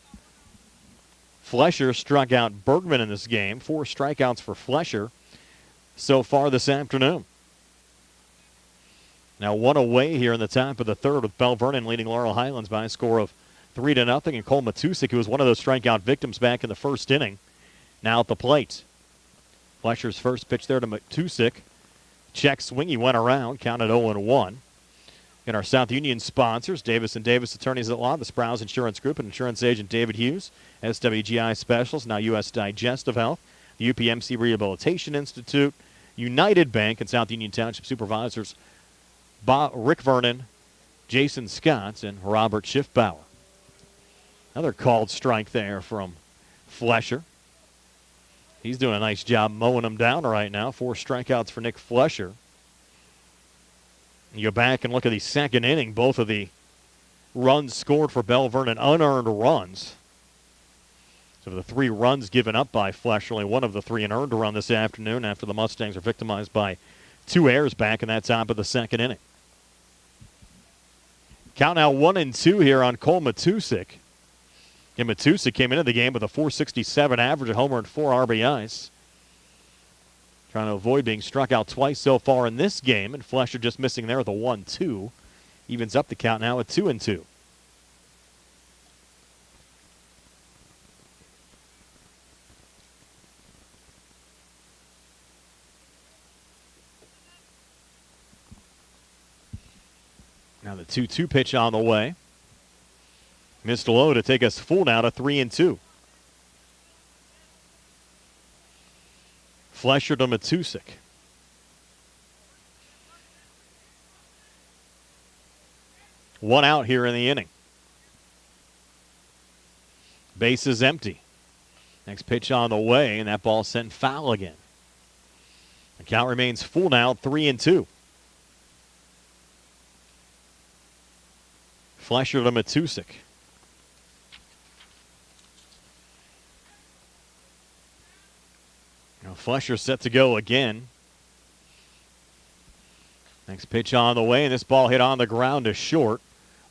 Speaker 1: Flesher struck out Bergman in this game. 4 strikeouts for Flesher so far this afternoon. Now 1 away here in the top of the third with Belle Vernon leading Laurel Highlands by a score of 3-0. And Cole Matusik, who was one of those strikeout victims back in the first inning, now at the plate. Flesher's first pitch there to Matusik. Check swing, he went around, counted 0-1. And our South Union sponsors, Davis & Davis Attorneys at Law, the Sprouse Insurance Group, and insurance agent David Hughes, SWGI Specials, now U.S. Digestive Health, the UPMC Rehabilitation Institute, United Bank, and South Union Township Supervisors Rick Vernon, Jason Scott, and Robert Schiffbauer. Another called strike there from Flesher. He's doing a nice job mowing them down right now. 4 strikeouts for Nick Flesher. You go back and look at the second inning. Both of the runs scored for Belle Vernon, unearned runs. So the 3 runs given up by Flesher, only one of the 3 an earned run this afternoon after the Mustangs are victimized by 2 errors back in that top of the second inning. Count now 1-2 here on Cole Matusik. And Matusik came into the game with a .467 average, a homer and 4 RBIs. Trying to avoid being struck out twice so far in this game, and Flesher just missing there with a 1-2. Evens up the count now at 2-2. Now the 2-2 pitch on the way. Missed low to take us full now to 3-2. Flesher to Matusik. One out here in the inning. Base is empty. Next pitch on the way, and that ball sent foul again. The count remains full now, 3-2. Flesher to Matusik. Now Flesher set to go again. Next pitch on the way, and this ball hit on the ground to short.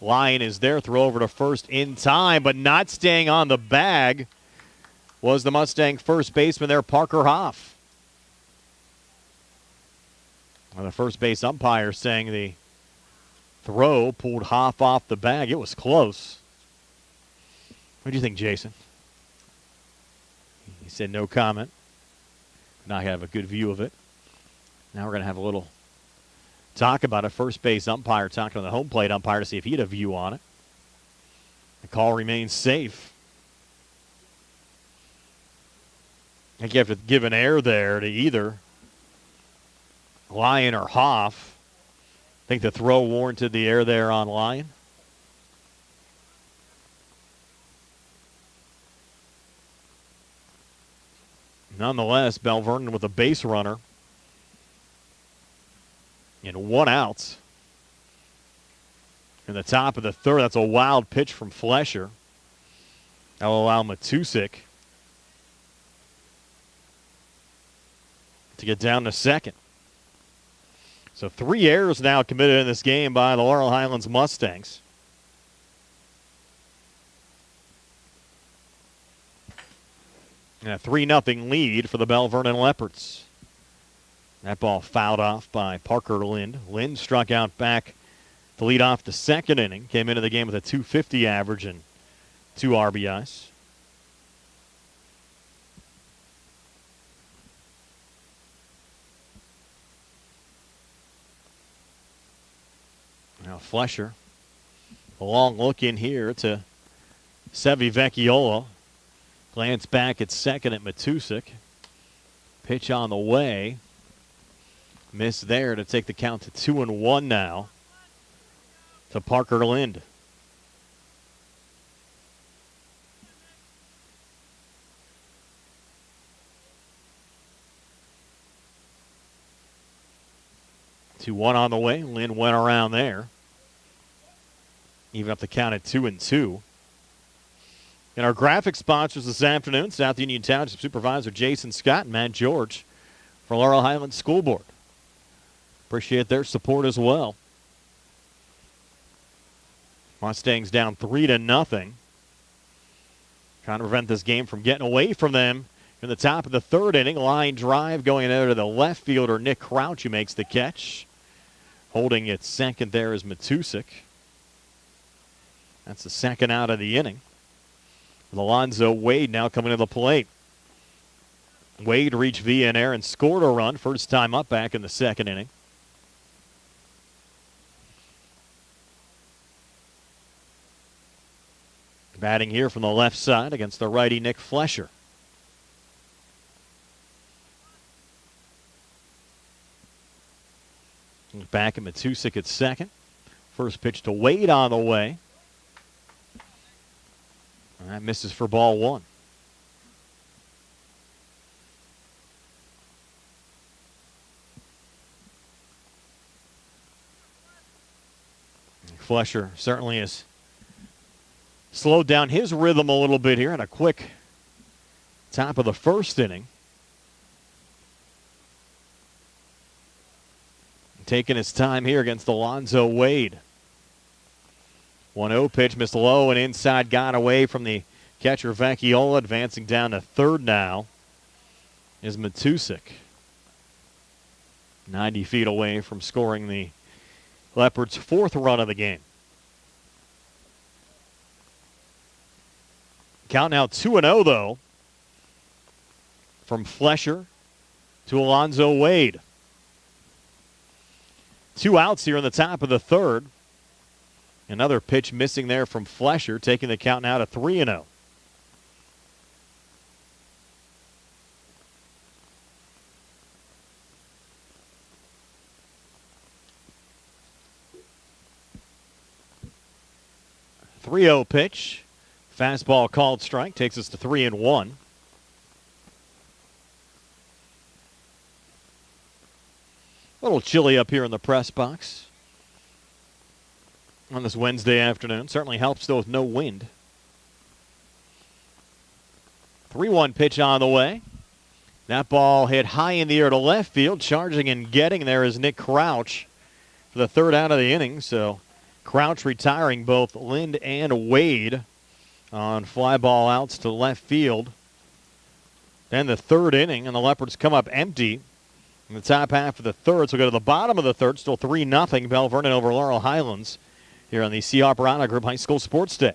Speaker 1: Lyon is there, throw over to first in time, but not staying on the bag was the Mustang first baseman there, Parker Hoff. Well, the first base umpire saying the throw pulled Hoff off the bag. It was close. What do you think, Jason? He said no comment. Now I have a good view of it. Now we're going to have a little talk about it. First base umpire talking to the home plate umpire to see if he had a view on it. The call remains safe. I think you have to give an error there to either Lyon or Hoff. I think the throw warranted the error there on Lyon. Nonetheless, Belle Vernon with a base runner and 1 out. In the top of the third, that's a wild pitch from Flesher. That'll allow Matusik to get down to second. So 3 errors now committed in this game by the Laurel Highlands Mustangs. And a 3-0 lead for the Belle Vernon Leopards. That ball fouled off by Parker Lind. Lind struck out back to lead off the second inning. Came into the game with a .250 average and 2 RBIs. Now Flesher, a long look in here to Sevi Vecchiola. Glance back at second at Matusik. Pitch on the way. Miss there to take the count to 2-1 now to Parker Lind. Two one on the way. Lind went around there. Even up the count at 2-2. And our graphic sponsors this afternoon, South Union Township Supervisor Jason Scott and Matt George for Laurel Highlands School Board. Appreciate their support as well. Mustangs down 3-0. Trying to prevent this game from getting away from them. In the top of the third inning, line drive going over to the left fielder, Nick Crouch, who makes the catch. Holding at second there is Matusik. That's the second out of the inning. Alonzo Wade now coming to the plate. Wade reached via an error and scored a run. First time up back in the second inning. Batting here from the left side against the righty Nick Flesher. Back at Matusik at second. First pitch to Wade on the way. And that misses for ball one. Flesher certainly has slowed down his rhythm a little bit here in a quick top of the first inning. Taking his time here against Alonzo Wade. 1-0 pitch, missed low and inside, got away from the catcher Vecchiola. Advancing down to third now is Matusik. 90 feet away from scoring the Leopards' fourth run of the game. Count now 2-0 though from Flesher to Alonzo Wade. 2 outs here in the top of the third. Another pitch missing there from Flesher, taking the count now to 3-0. .30 pitch. Fastball called strike, takes us to 3-1. A little chilly up here in the press box on this Wednesday afternoon. Certainly helps though with no wind. 3-1 pitch on the way. That ball hit high in the air to left field. Charging and getting there is Nick Crouch for the third out of the inning. So Crouch retiring both Lind and Wade on fly ball outs to left field. Then the third inning, and the Leopards come up empty in the top half of the third. So we go to the bottom of the third, still 3-0 Belle Vernon over Laurel Highlands here on the C. Harper Group High School Sports Day.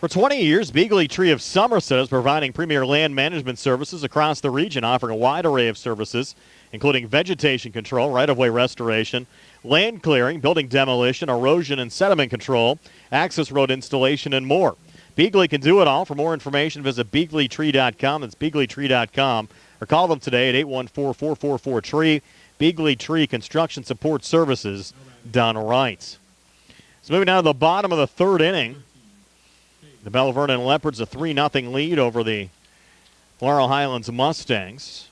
Speaker 1: For 20 years, Beagley Tree of Somerset is providing premier land management services across the region, offering a wide array of services, including vegetation control, right-of-way restoration, land clearing, building demolition, erosion and sediment control, access road installation, and more. Beagley can do it all. For more information, visit BeagleyTree.com. That's BeagleyTree.com. Or call them today at 814-444-TREE. Beagley Tree Construction Support Services done right. So moving down to the bottom of the third inning. The Belle Vernon Leopards a 3-0 lead over the Laurel Highlands Mustangs.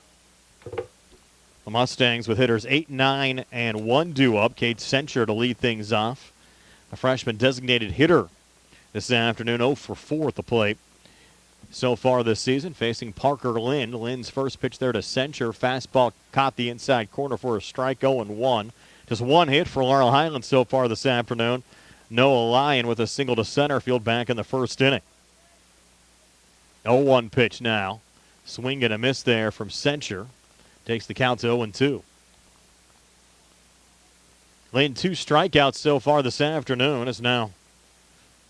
Speaker 1: The Mustangs with hitters 8, 9, and 1 due up. Kate Sencher to lead things off. A freshman designated hitter this afternoon, 0 for 4 at the plate so far this season, facing Parker Lynn. Lynn's first pitch there to Sencher. Fastball caught the inside corner for a strike, 0-1. Just one hit for Laurel Highlands so far this afternoon. Noah Lyon with a single to center field back in the first inning. 0-1 pitch now. Swing and a miss there from Sencher. Takes the count to 0-2. Lane 2 strikeouts so far this afternoon. Has now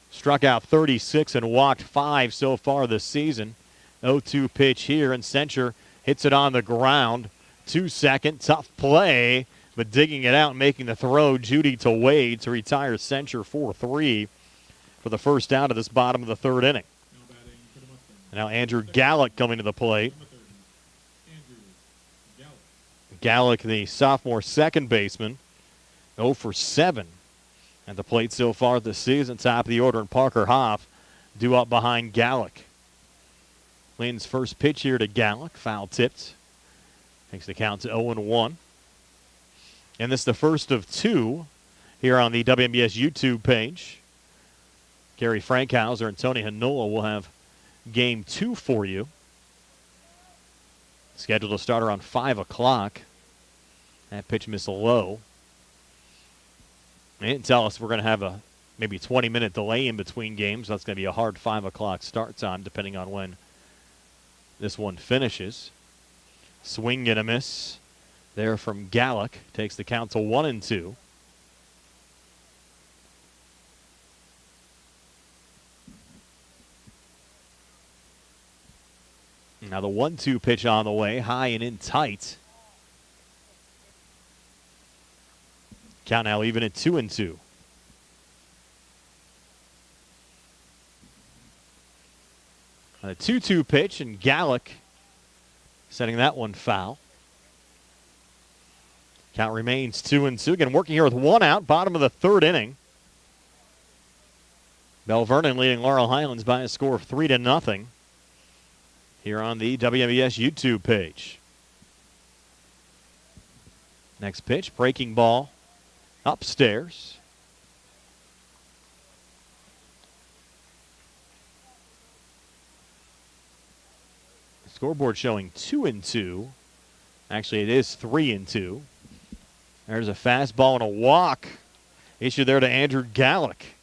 Speaker 1: struck out 36 and walked 5 so far this season. 0-2 pitch here, and Sencher hits it on the ground. 2-2, tough play, but digging it out and making the throw. Judy to Wade to retire Sencher 4-3 for the first out of this bottom of the third inning. And now Andrew Gallick coming to the plate. Gallick, the sophomore second baseman, 0 for 7 at the plate so far this season. Top of the order, and Parker Hoff due up behind Gallick. Lynn's first pitch here to Gallick, foul tipped. Takes the count to 0-1. And this is the first of 2 here on the WMBS YouTube page. Gary Frankhauser and Tony Hanola will have game 2 for you. Scheduled to start around 5 o'clock. That pitch missed low. They didn't tell us we're going to have a maybe 20-minute delay in between games. That's going to be a hard 5 o'clock start time depending on when this one finishes. Swing and a miss there from Gallick. Takes the count to 1-2. Now the 1-2 pitch on the way, high and in tight. Count now even at 2-2. A 2-2 pitch, and Gallick setting that one foul. Count remains 2-2. Again, working here with 1 out, bottom of the third inning. Belle Vernon leading Laurel Highlands by a score of 3-0 here on the WMBS YouTube page. Next pitch, breaking ball upstairs. Scoreboard showing 2-2. Actually, it is 3-2. There's a fastball and a walk issued there to Andrew Gallick.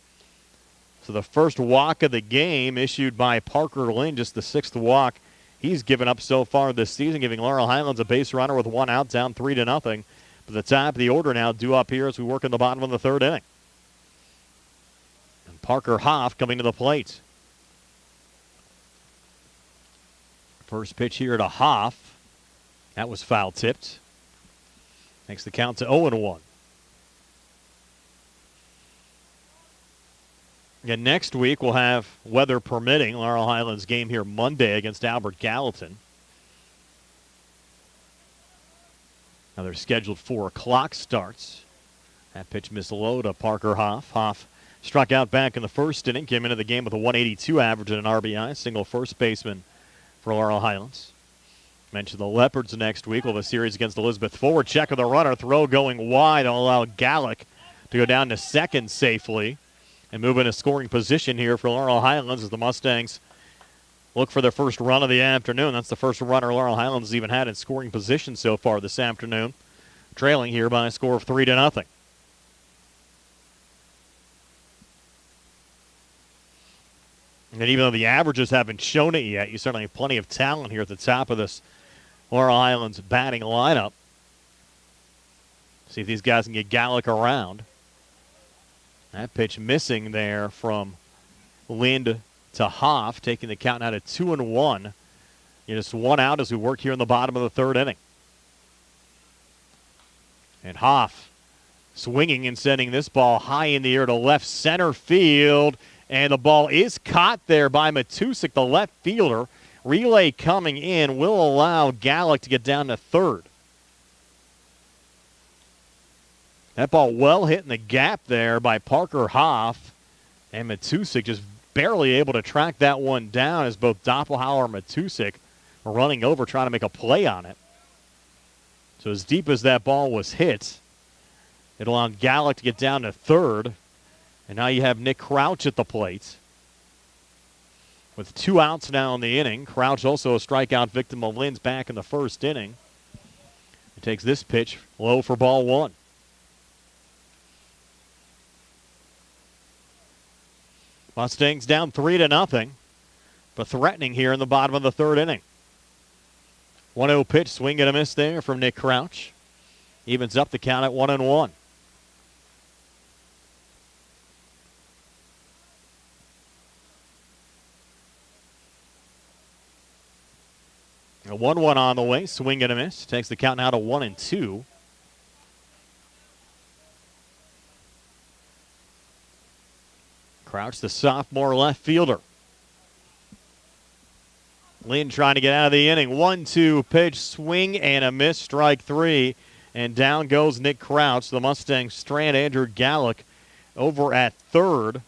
Speaker 1: So the first walk of the game issued by Parker Lynn, just the 6th walk he's given up so far this season, giving Laurel Highlands a base runner with 1 out, down 3-0. But the top of the order now due up here as we work in the bottom of the third inning. And Parker Hoff coming to the plate. First pitch here to Hoff. That was foul tipped. Makes the count to 0-1. Again, next week we'll have, weather permitting, Laurel Highlands game here Monday against Albert Gallatin. Now they're scheduled 4 o'clock starts. That pitch missed low to Parker Hoff. Hoff struck out back in the first inning, came into the game with a 182 average and an RBI, single first baseman for Laurel Highlands. Mentioned the Leopards next week. We'll have a series against Elizabeth Forward. Check of the runner, throw going wide. Will allow Gallick to go down to second safely and move in a scoring position here for Laurel Highlands as the Mustangs look for their first run of the afternoon. That's the first runner Laurel Highlands has even had in scoring position so far this afternoon. Trailing here by a score of 3-0. And even though the averages haven't shown it yet, you certainly have plenty of talent here at the top of this Laurel Highlands batting lineup. See if these guys can get Gallick around. That pitch missing there from Lind to Hoff, taking the count now to 2-1. Just one out as we work here in the bottom of the third inning. And Hoff swinging and sending this ball high in the air to left center field. And the ball is caught there by Matusik, the left fielder. Relay coming in will allow Gallick to get down to third. That ball well hit in the gap there by Parker Hoff. And Matusik just barely able to track that one down as both Doppelhauer and Matusik were running over trying to make a play on it. So as deep as that ball was hit, it allowed Gallick to get down to third. And now you have Nick Crouch at the plate. With 2 outs now in the inning. Crouch also a strikeout victim of Lynn's back in the first inning. He takes this pitch low for ball 1. Mustangs down 3-0, but threatening here in the bottom of the third inning. 1-0 pitch, swing and a miss there from Nick Crouch. Evens up the count at 1-1. A 1-1 on the way, swing and a miss. Takes the count now to 1-2. Crouch, the sophomore left fielder. Lynn trying to get out of the inning. 1-2 pitch, swing and a miss, strike 3. And down goes Nick Crouch. The Mustangs strand Andrew Gallick over at third.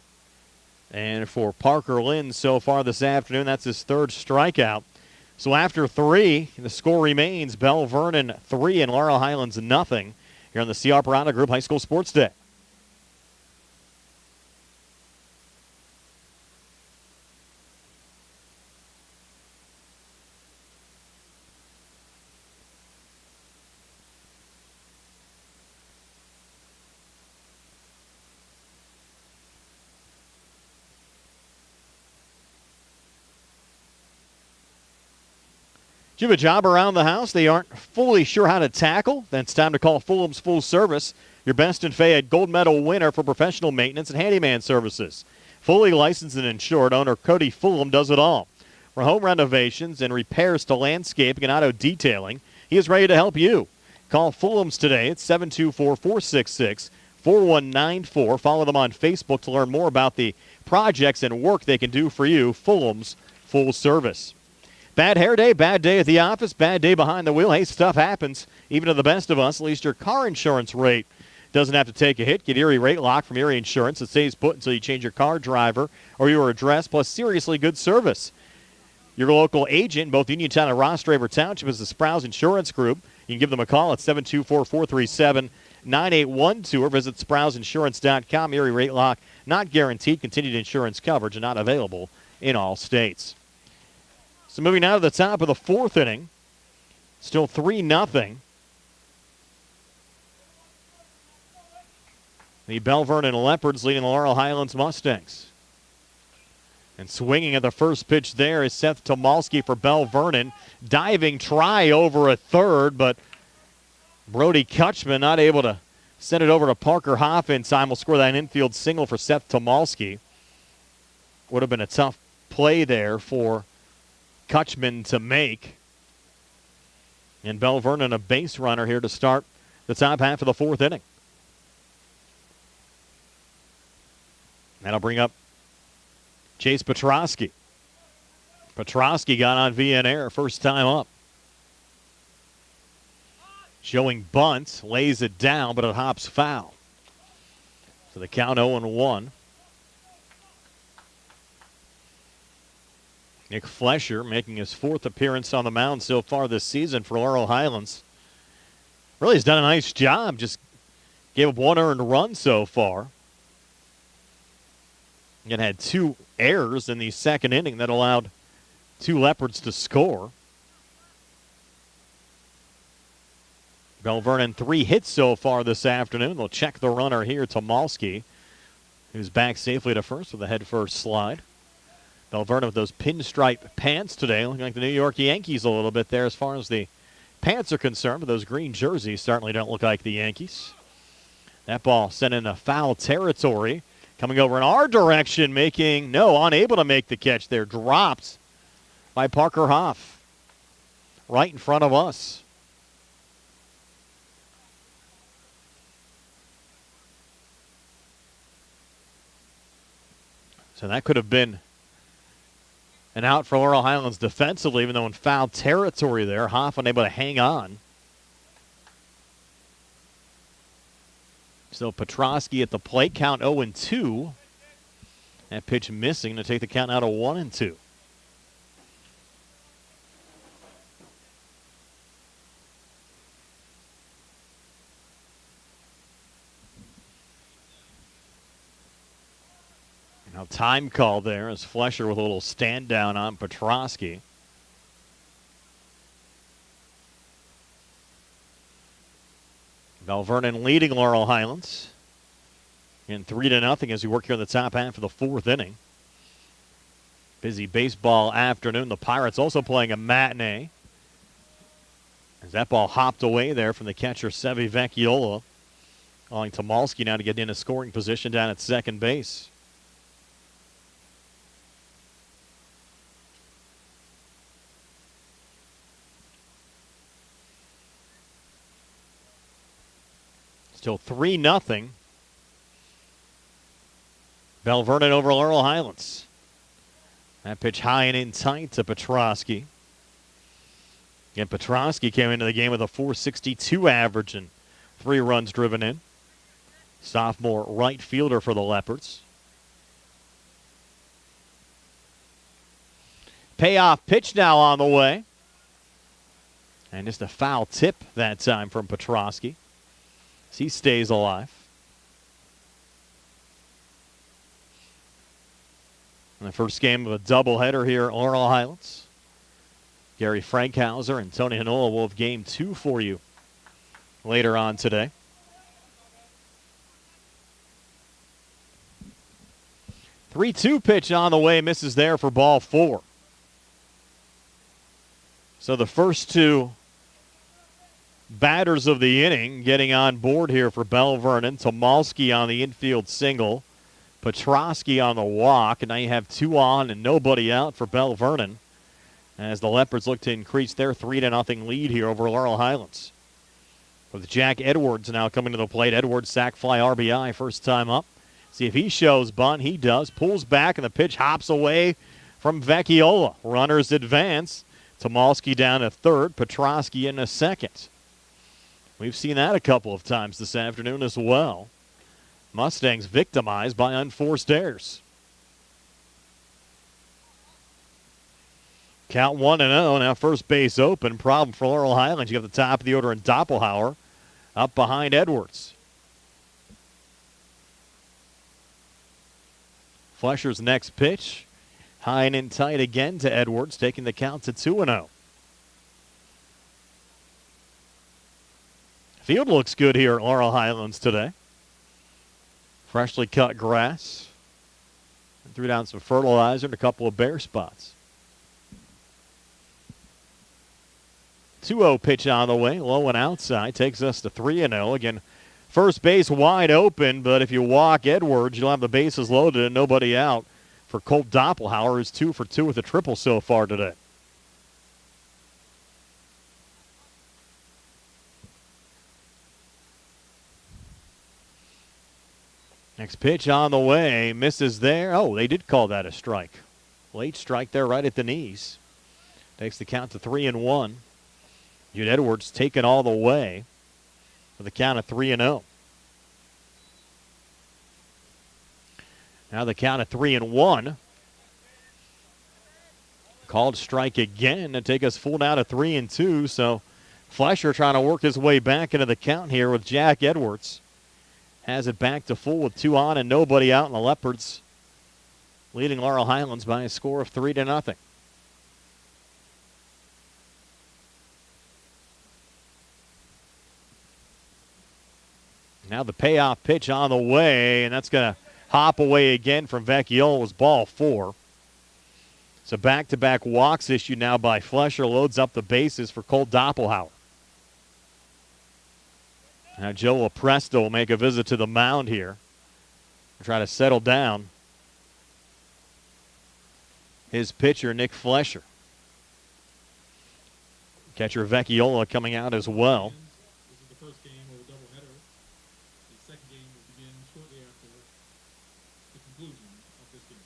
Speaker 1: And for Parker Lynn so far this afternoon, that's his third strikeout. So after 3, the score remains Belle Vernon 3 and Laurel Highlands nothing here on the C.R. Parada Group High School Sports Day. Do you have a job around the house they aren't fully sure how to tackle? Then it's time to call Fulham's Full Service, your best in Fayette gold medal winner for professional maintenance and handyman services. Fully licensed and insured, owner Cody Fulham does it all. From home renovations and repairs to landscaping and auto detailing, he is ready to help you. Call Fulham's today at 724-466-4194. Follow them on Facebook to learn more about the projects and work they can do for you. Fulham's Full Service. Bad hair day, bad day at the office, bad day behind the wheel. Hey, stuff happens, even to the best of us. At least your car insurance rate doesn't have to take a hit. Get Erie Rate Lock from Erie Insurance. It stays put until you change your car driver or your address, plus seriously good service. Your local agent in both Uniontown and Ross Draver Township is the Sprouse Insurance Group. You can give them a call at 724-437-9812 or visit SprouseInsurance.com. Erie Rate Lock, not guaranteed continued insurance coverage and not available in all states. So moving now to the top of the fourth inning. Still 3-0. The Belle Vernon Leopards leading the Laurel Highlands Mustangs. And swinging at the first pitch there is Seth Tomalski for Belle Vernon. Diving try over at third, but Brody Kutchman not able to send it over to Parker Hoff in time. Will score that infield single for Seth Tomalski. Would have been a tough play there for Kutchman to make. And Belle Vernon a base runner here to start the top half of the fourth inning. That'll bring up Chase Petrosky. Petrosky got on via an error first time up. Showing bunt, lays it down, but it hops foul. So the count 0-1. Nick Flesher making his fourth appearance on the mound so far this season for Laurel Highlands. Really has done a nice job. Just gave up 1 earned run so far. And had 2 errors in the second inning that allowed 2 Leopards to score. Belle Vernon 3 hits so far this afternoon. They'll check the runner here, Tomalski, who's back safely to first with a head-first slide. Belle Vernon with those pinstripe pants today, looking like the New York Yankees a little bit there as far as the pants are concerned, but those green jerseys certainly don't look like the Yankees. That ball sent into foul territory. Coming over in our direction, unable to make the catch there. Dropped by Parker Hoff. Right in front of us. So that could have been an out for Laurel Highlands defensively, even though in foul territory there. Hoff unable to hang on. So Petrosky at the plate, count 0-2. That pitch missing to take the count out of 1-2. Now time call there as Flesher with a little stand down on Petrosky. Belle Vernon leading Laurel Highlands in 3-0 as we work here in the top half of the fourth inning. Busy baseball afternoon. The Pirates also playing a matinee. As that ball hopped away there from the catcher, Sevi Vecchiola. Allowing Tomalski now to get in a scoring position down at second base. Still 3-0. Belle Vernon over Laurel Highlands. That pitch high and in tight to Petrosky. Again, Petrosky came into the game with a .462 average and 3 runs driven in. Sophomore right fielder for the Leopards. Payoff pitch now on the way. And just a foul tip that time from Petrosky. He stays alive. In the first game of a doubleheader here at Laurel Highlands. Gary Frankhauser and Tony Hanola will have game 2 for you later on today. Three-2 pitch on the way, misses there for ball 4. So the first 2 batters of the inning getting on board here for Belle Vernon. Tomalski on the infield single. Petrosky on the walk. And now you have 2 on and nobody out for Belle Vernon as the Leopards look to increase their 3-0 lead here over Laurel Highlands. With Jack Edwards now coming to the plate. Edwards sac fly RBI first time up. See if he shows bunt. He does. Pulls back and the pitch hops away from Vecchiola. Runners advance. Tomalski down to third. Petrosky in a second. We've seen that a couple of times this afternoon as well. Mustangs victimized by unforced errors. Count 1-0. Now first base open. Problem for Laurel Highlands. You have the top of the order in Doppelhauer up behind Edwards. Flesher's next pitch. High and in tight again to Edwards, taking the count to 2-0. Field looks good here at Laurel Highlands today. Freshly cut grass. And threw down some fertilizer and a couple of bare spots. 2-0 pitch on the way, low and outside, takes us to 3-0. Again, first base wide open, but if you walk Edwards, you'll have the bases loaded and nobody out for Colt Doppelhauer, who's 2 for 2 with a triple so far today. Next pitch on the way, misses there. Oh, they did call that a strike. Late strike there right at the knees. Takes the count to 3-1. Jude Edwards taken all the way for the count of 3-0. Now the count of 3-1. Called strike again to take us full down to 3-2. So Flesher trying to work his way back into the count here with Jack Edwards. Has it back to full with 2 on and nobody out, and the Leopards leading Laurel Highlands by a score of 3-0. Now the payoff pitch on the way, and that's going to hop away again from Vecchiola. Was ball 4. So back-to-back walks issued now by Flesher. Loads up the bases for Colt Doppelhauer. Now Joe Lepresto will make a visit to the mound here Try to settle down his pitcher, Nick Flesher. Catcher Vecchiola coming out as well.
Speaker 2: This is the first game of a doubleheader. The second game will begin shortly after the conclusion of this game.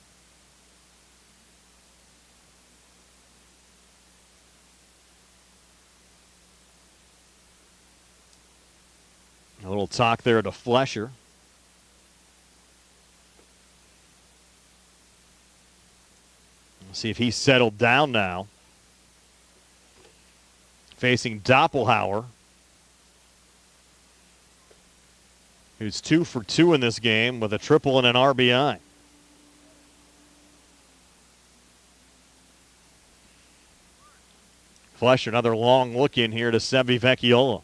Speaker 1: A little talk there to Flesher. Let's see if he's settled down now. Facing Doppelhauer, who's 2 for 2 in this game with a triple and an RBI. Flesher, another long look in here to Sevi Vecchiola.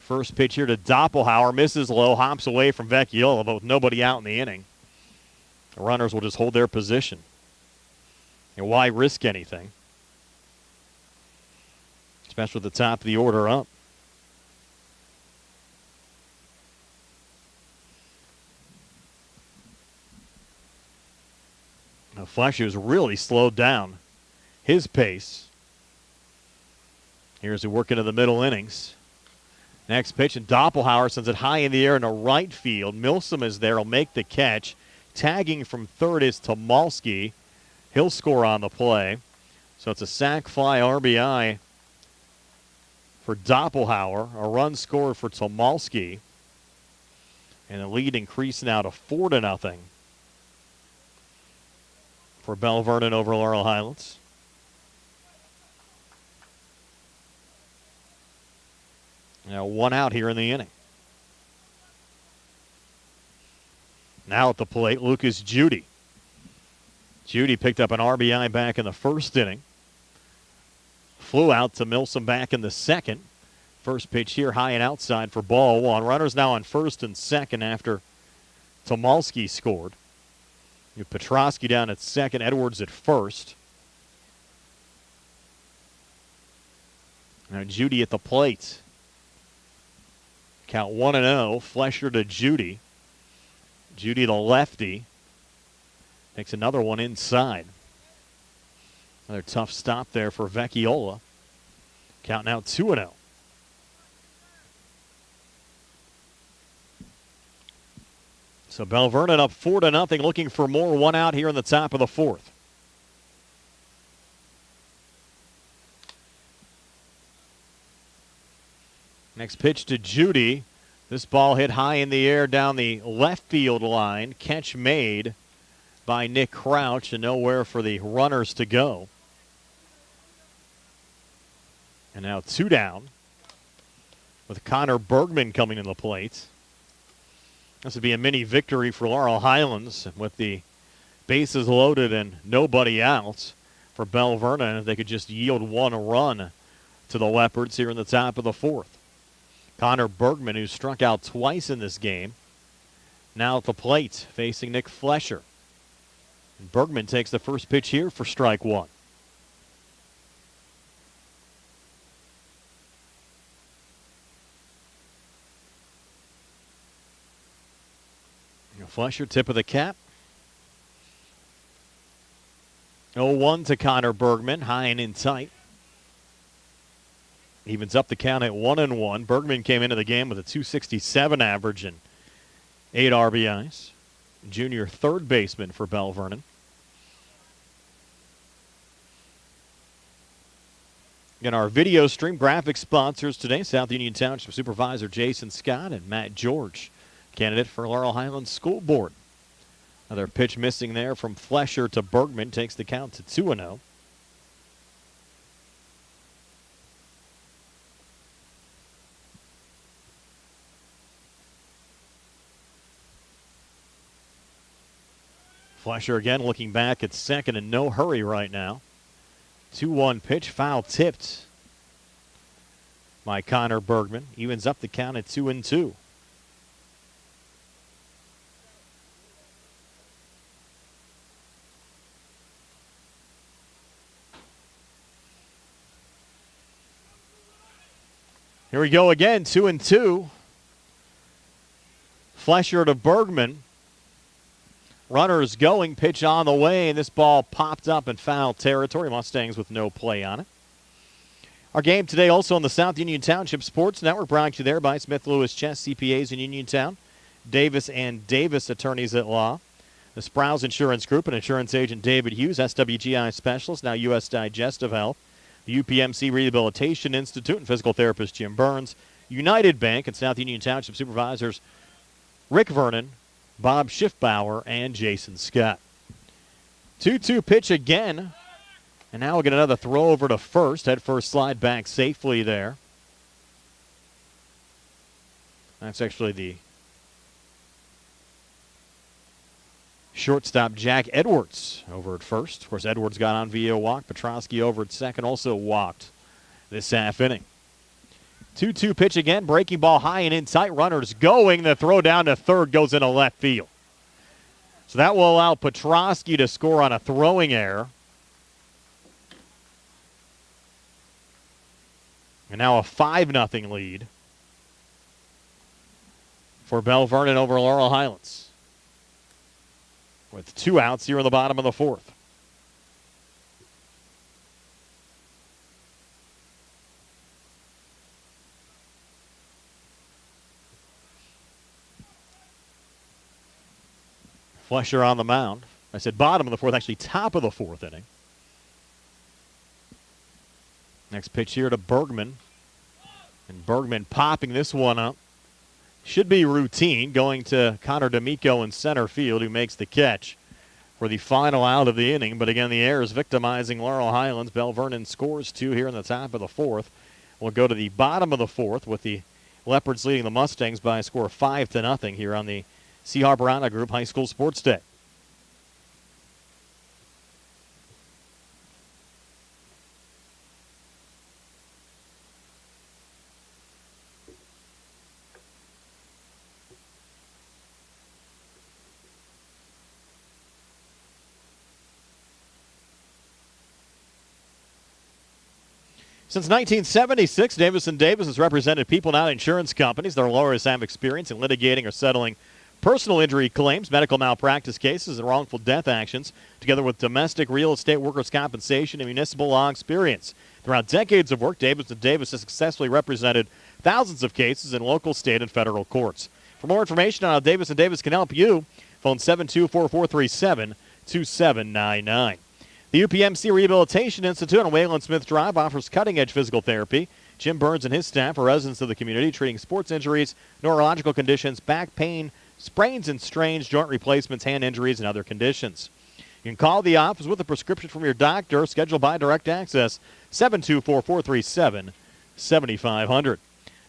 Speaker 1: First pitch here to Doppelhauer, misses low, hops away from Vecchiola, but with nobody out in the inning. The runners will just hold their position. And why risk anything? Especially at the top of the order up. Now Flesher's really slowed down his pace. Here's he working in the middle innings. Next pitch, and Doppelhauer sends it high in the air into right field. Milsom is there, will make the catch. Tagging from third is Tomalski. He'll score on the play. So it's a sac fly RBI for Doppelhauer. A run scored for Tomalski. And the lead increased now to 4-0 for Belle Vernon over Laurel Highlands. Now 1 out here in the inning. Now at the plate, Lucas Judy. Judy picked up an RBI back in the first inning. Flew out to Milsom back in the second. First pitch here, high and outside for ball 1. Runners now on first and second after Tomalski scored. Petrosky down at second, Edwards at first. Now Judy at the plate. Count 1-0. Flesher to Judy. Judy the lefty. Makes another one inside. Another tough stop there for Vecchiola. Count now 2-0. So Belle Vernon up 4-0, looking for more. 1 out here in the top of the fourth. Next pitch to Judy. This ball hit high in the air down the left field line. Catch made by Nick Crouch, and nowhere for the runners to go. And now 2 down with Connor Bergman coming in the plate. This would be a mini victory for Laurel Highlands with the bases loaded and nobody out for Belle Vernon if they could just yield 1 run to the Leopards here in the top of the fourth. Connor Bergman, who struck out twice in this game, now at the plate facing Nick Flesher. And Bergman takes the first pitch here for strike 1. Flesher, tip of the cap. 0-1 to Connor Bergman, high and in tight. Evens up the count at 1-1. Bergman came into the game with a .267 average and 8 RBIs. Junior third baseman for Belle Vernon. Again, our video stream graphic sponsors today, South Union Township Supervisor Jason Scott and Matt George, candidate for Laurel Highlands School Board. Another pitch missing there from Flesher to Bergman takes the count to 2-0. Flesher again looking back at second, in no hurry right now. 2-1 pitch, foul tipped by Connor Bergman. Evens up the count at 2-2. Here we go again, 2-2. Flesher to Bergman. Runners going, pitch on the way, and this ball popped up in foul territory. Mustangs with no play on it. Our game today also on the South Union Township Sports Network, brought to you there by Smith Lewis Chess CPAs in Uniontown, Davis and Davis Attorneys at Law, the Sprouse Insurance Group and insurance agent David Hughes, SWGI Specialist, now U.S. Digestive Health, the UPMC Rehabilitation Institute and physical therapist Jim Burns, United Bank and South Union Township Supervisors Rick Vernon, Bob Schiffbauer, and Jason Scott. 2-2 pitch again. And now we'll get another throw over to first. Head first slide back safely there. That's actually the shortstop, Jack Edwards, over at first. Of course, Edwards got on via walk. Petrosky over at second, also walked this half inning. 2-2 pitch again. Breaking ball high and in tight. Runners going. The throw down to third goes into left field. So that will allow Petrosky to score on a throwing error. And now a 5-0 lead for Belle Vernon over Laurel Highlands, with 2 outs here in the bottom of the 4th. Flesher on the mound. I said bottom of the 4th, actually top of the 4th inning. Next pitch here to Bergman. And Bergman popping this one up. Should be routine, going to Connor D'Amico in center field, who makes the catch for the final out of the inning. But again, the error is victimizing Laurel Highlands. Belle Vernon scores 2 here in the top of the 4th. We'll go to the bottom of the 4th with the Leopards leading the Mustangs by a score of 5-0 here on the C. Harper Honda Group High School Sports Day. Since 1976, Davis & Davis has represented people, not insurance companies. Their lawyers have experience in litigating or settling personal injury claims, medical malpractice cases, and wrongful death actions, together with domestic, real estate, workers' compensation, and municipal law experience. Throughout decades of work, Davis & Davis has successfully represented thousands of cases in local, state, and federal courts. For more information on how Davis & Davis can help you, phone 724-437-2799. The UPMC Rehabilitation Institute on Wayland Smith Drive offers cutting-edge physical therapy. Jim Burns and his staff are residents of the community treating sports injuries, neurological conditions, back pain, sprains and strains, joint replacements, hand injuries, and other conditions. You can call the office with a prescription from your doctor, scheduled by direct access, 724-437-7500.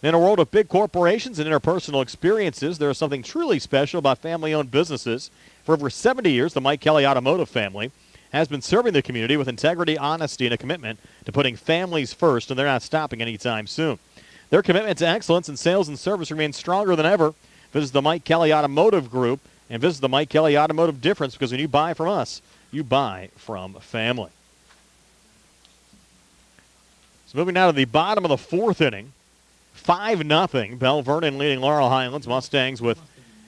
Speaker 1: In a world of big corporations and interpersonal experiences, there is something truly special about family-owned businesses. For over 70 years, the Mike Kelly Automotive family has been serving the community with integrity, honesty, and a commitment to putting families first, and they're not stopping anytime soon. Their commitment to excellence in sales and service remains stronger than ever. Visit the Mike Kelly Automotive Group and visit the Mike Kelly Automotive difference, because when you buy from us, you buy from family. So moving now to the bottom of the 4th inning, 5-0. Belle Vernon leading Laurel Highlands. Mustangs with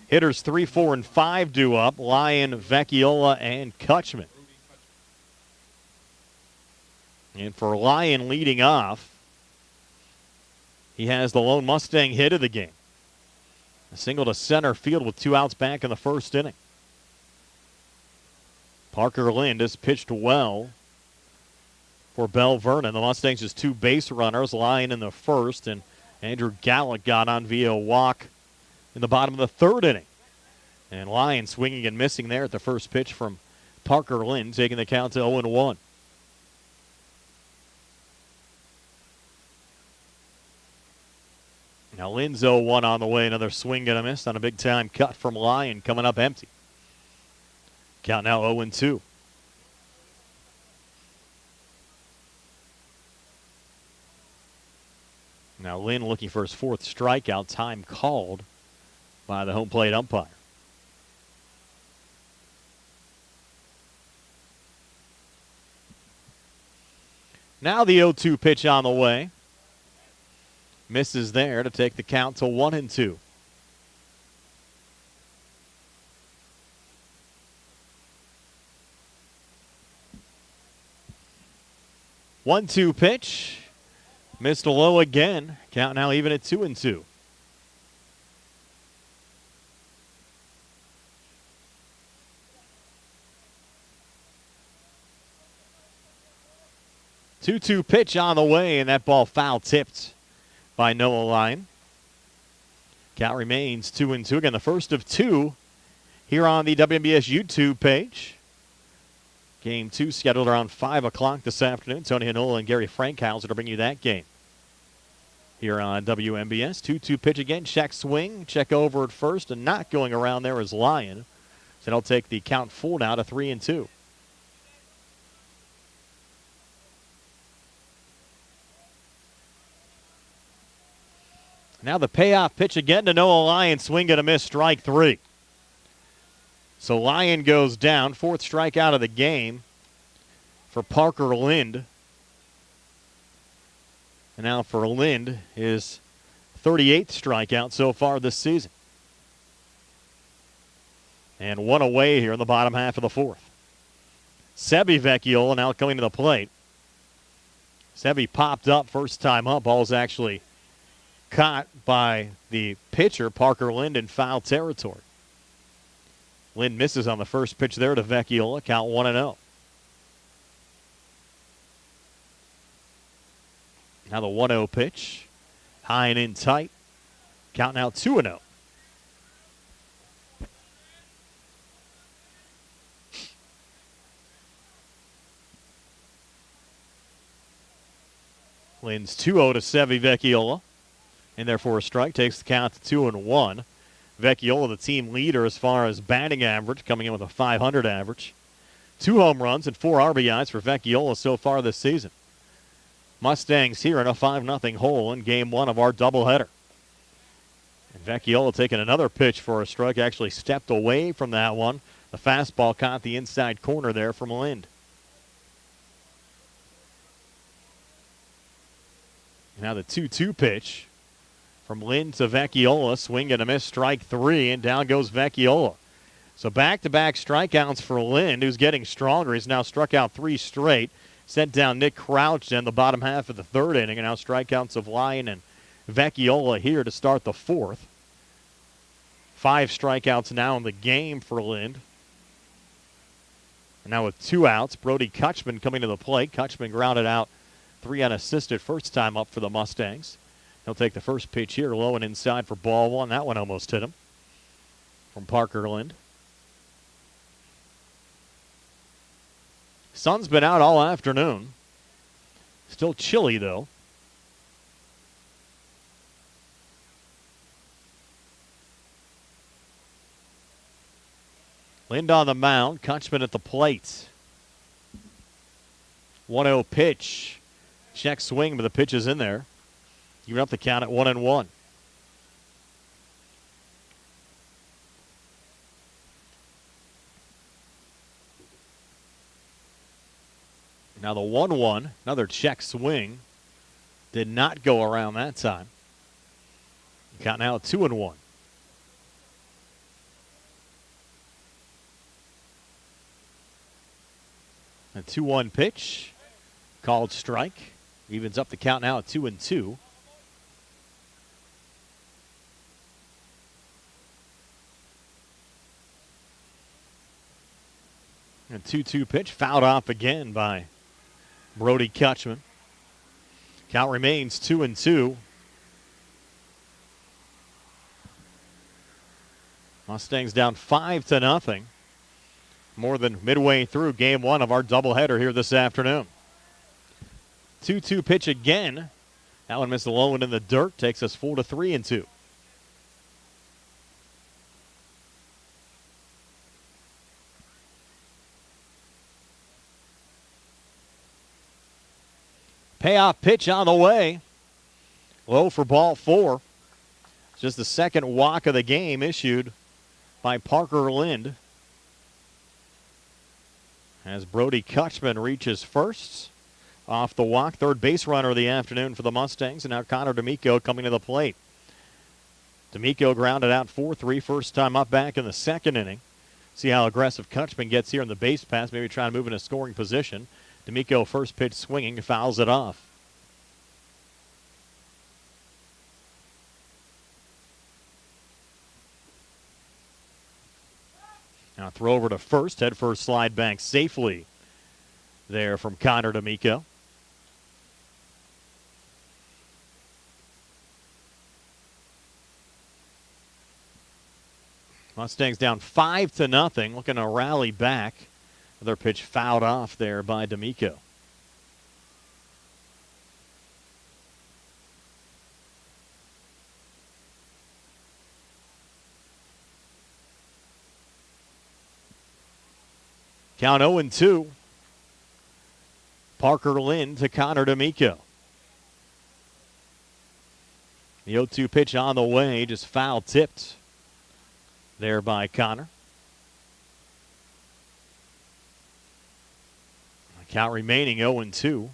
Speaker 1: hitters 3, 4, and 5 due up. Lyon, Vecchiola, and Kutchman. And for Lyon leading off, he has the lone Mustang hit of the game. A single to center field with 2 outs back in the 1st inning. Parker Lind has pitched well for Belle Vernon. The Mustangs just 2 base runners, Lyon in the 1st, and Andrew Gallick got on via walk in the bottom of the 3rd inning. And Lyon swinging and missing there at the first pitch from Parker Lind, taking the count to 0-1. Now Lynn's 0-1 on the way. Another swing and a miss on a big-time cut from Lyon, coming up empty. Count now 0-2. Now Lynn looking for his 4th strikeout, time called by the home plate umpire. Now the 0-2 pitch on the way. Misses there to take the count to 1-2. 1-2 pitch. Missed low again. Count now even at 2-2. Two-two pitch on the way, and that ball foul tipped by Noah Lyon. Count remains 2-2. Again, the first of two here on the WMBS YouTube page. Game 2 scheduled around 5 o'clock this afternoon. Tony Hanola and Gary Frankhauser to bring you that game here on WMBS. 2-2 pitch again. Check swing. Check over at first, and not going around there is Lyon. So they'll take the count full now to 3-2. Now the payoff pitch again to Noah Lyon. Swing and a miss, strike 3. So Lyon goes down. 4th strikeout of the game for Parker Lind. And now for Lind, his 38th strikeout so far this season. And one away here in the bottom half of the 4th. Sevi Vecchiola now coming to the plate. Sevi popped up first time up. Ball's actually caught by the pitcher, Parker Lind, in foul territory. Lind misses on the first pitch there to Vecchiola. Count 1-0. Now the 1-0 pitch. High and in tight. Count now 2-0. Lind's 2-0 to Sevi Vecchiola. And therefore a strike, takes the count to 2-1. Vecchiola, the team leader as far as batting average, coming in with a .500 average. 2 home runs and 4 RBIs for Vecchiola so far this season. Mustangs here in a 5-0 hole in game 1 of our doubleheader. And Vecchiola taking another pitch for a strike, actually stepped away from that one. The fastball caught the inside corner there from Lind. Now the 2-2 pitch. From Lind to Vecchiola, swing and a miss, strike 3, and down goes Vecchiola. So back-to-back strikeouts for Lind, who's getting stronger. He's now struck out 3 straight, sent down Nick Crouch in the bottom half of the 3rd inning, and now strikeouts of Lyon and Vecchiola here to start the 4th. 5 strikeouts now in the game for Lind. And now with 2 outs, Brody Kutchman coming to the plate. Kutchman grounded out 3 unassisted first time up for the Mustangs. He'll take the first pitch here, low and inside for ball 1. That one almost hit him from Parker Lind. Sun's been out all afternoon. Still chilly, though. Lind on the mound, Kutchman at the plate. 1-0 pitch. Check swing, but the pitch is in there. Even up the count at 1-1. Now the 1-1, another check swing. Did not go around that time. Count now at 2-1. A 2-1 pitch. Called strike. Evens up the count now at 2-2. And 2-2 pitch, fouled off again by Brody Kutchman. Count remains 2-2. Mustangs down 5-0. More than midway through game 1 of our doubleheader here this afternoon. 2-2 pitch again. That one missed the low and in the dirt. Takes us 4-3-2. Payoff pitch on the way. Low for ball 4. Just the second walk of the game issued by Parker Lind. As Brody Kutchman reaches first. Off the walk, third base runner of the afternoon for the Mustangs. And now Connor D'Amico coming to the plate. D'Amico grounded out 4-3, first time up back in the 2nd inning. See how aggressive Kutchman gets here in the base pass, maybe trying to move in a scoring position. D'Amico first pitch swinging, fouls it off. Now throw over to first, head first slide back safely there from Connor D'Amico. Mustangs down 5-0, looking to rally back. Another pitch fouled off there by D'Amico. Count 0-2. Parker Lynn to Connor D'Amico. The 0-2 pitch on the way, just foul tipped there by Connor. Count remaining 0-2.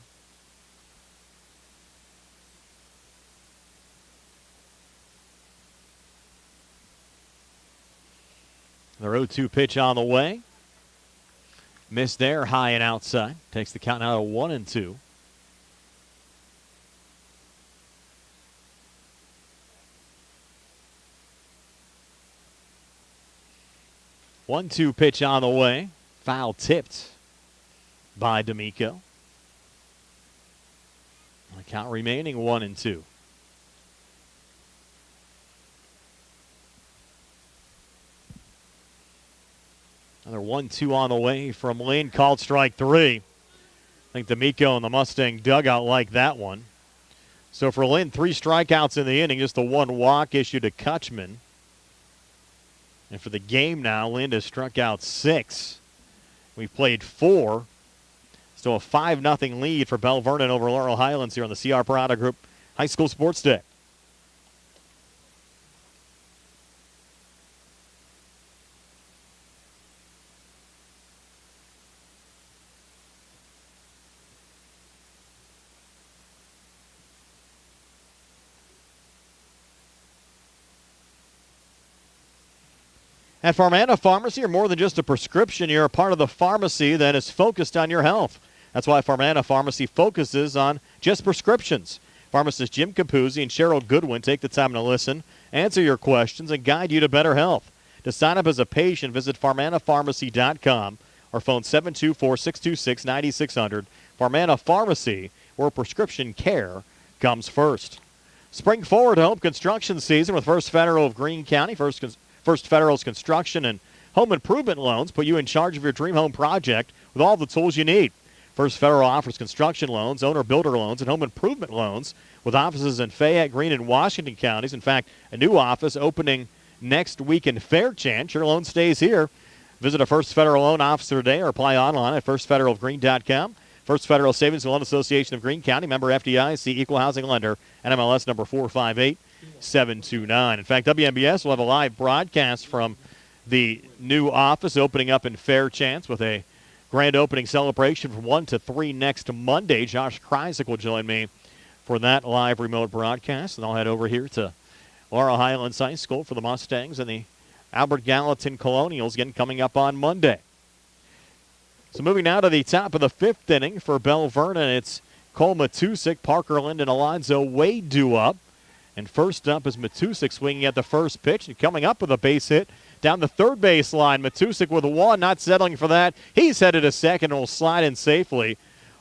Speaker 1: The 0-2 pitch on the way. Missed there, high and outside. Takes the count out of 1-2. One-two pitch on the way. Foul tipped by D'Amico. The count remaining 1-2. Another 1-2 on the way from Lynn, called strike 3. I think D'Amico and the Mustang dugout like that one. So for Lynn, 3 strikeouts in the inning, just the 1 walk issued to Kutchman. And for the game now, Lynn has struck out 6. We've played 4. So a 5-0 lead for Belle Vernon over Laurel Highlands here on the CR Parada Group High School Sports Day. At Farmana Pharmacy, you're more than just a prescription. You're a part of the pharmacy that is focused on your health. That's why Farmana Pharmacy focuses on just prescriptions. Pharmacists Jim Capuzzi and Cheryl Goodwin take the time to listen, answer your questions, and guide you to better health. To sign up as a patient, visit farmanapharmacy.com or phone 724-626-9600. Farmana Pharmacy, where prescription care comes first. Spring forward home construction season with First Federal of Greene County. First Federal's construction and home improvement loans put you in charge of your dream home project with all the tools you need. First Federal offers construction loans, owner-builder loans, and home improvement loans with offices in Fayette, Greene, and Washington counties. In fact, a new office opening next week in Fairchance. Your loan stays here. Visit a First Federal loan officer today or apply online at firstfederalofgreene.com. First Federal Savings and Loan Association of Greene County, member FDIC, equal housing lender, NMLS number 458729. In fact, WMBS will have a live broadcast from the new office opening up in Fairchance with a grand opening celebration from 1 to 3 next Monday. Josh Kreisig will join me for that live remote broadcast. And I'll head over here to Laurel Highlands High School for the Mustangs and the Albert Gallatin Colonials again coming up on Monday. So moving now to the top of the 5th inning for Belle Vernon, it's Cole Matusik, Parker Linden, Alonzo Wade due up. And first up is Matusik swinging at the first pitch and coming up with a base hit down the third base line. Matusik with a 1, not settling for that. He's headed to second and will slide in safely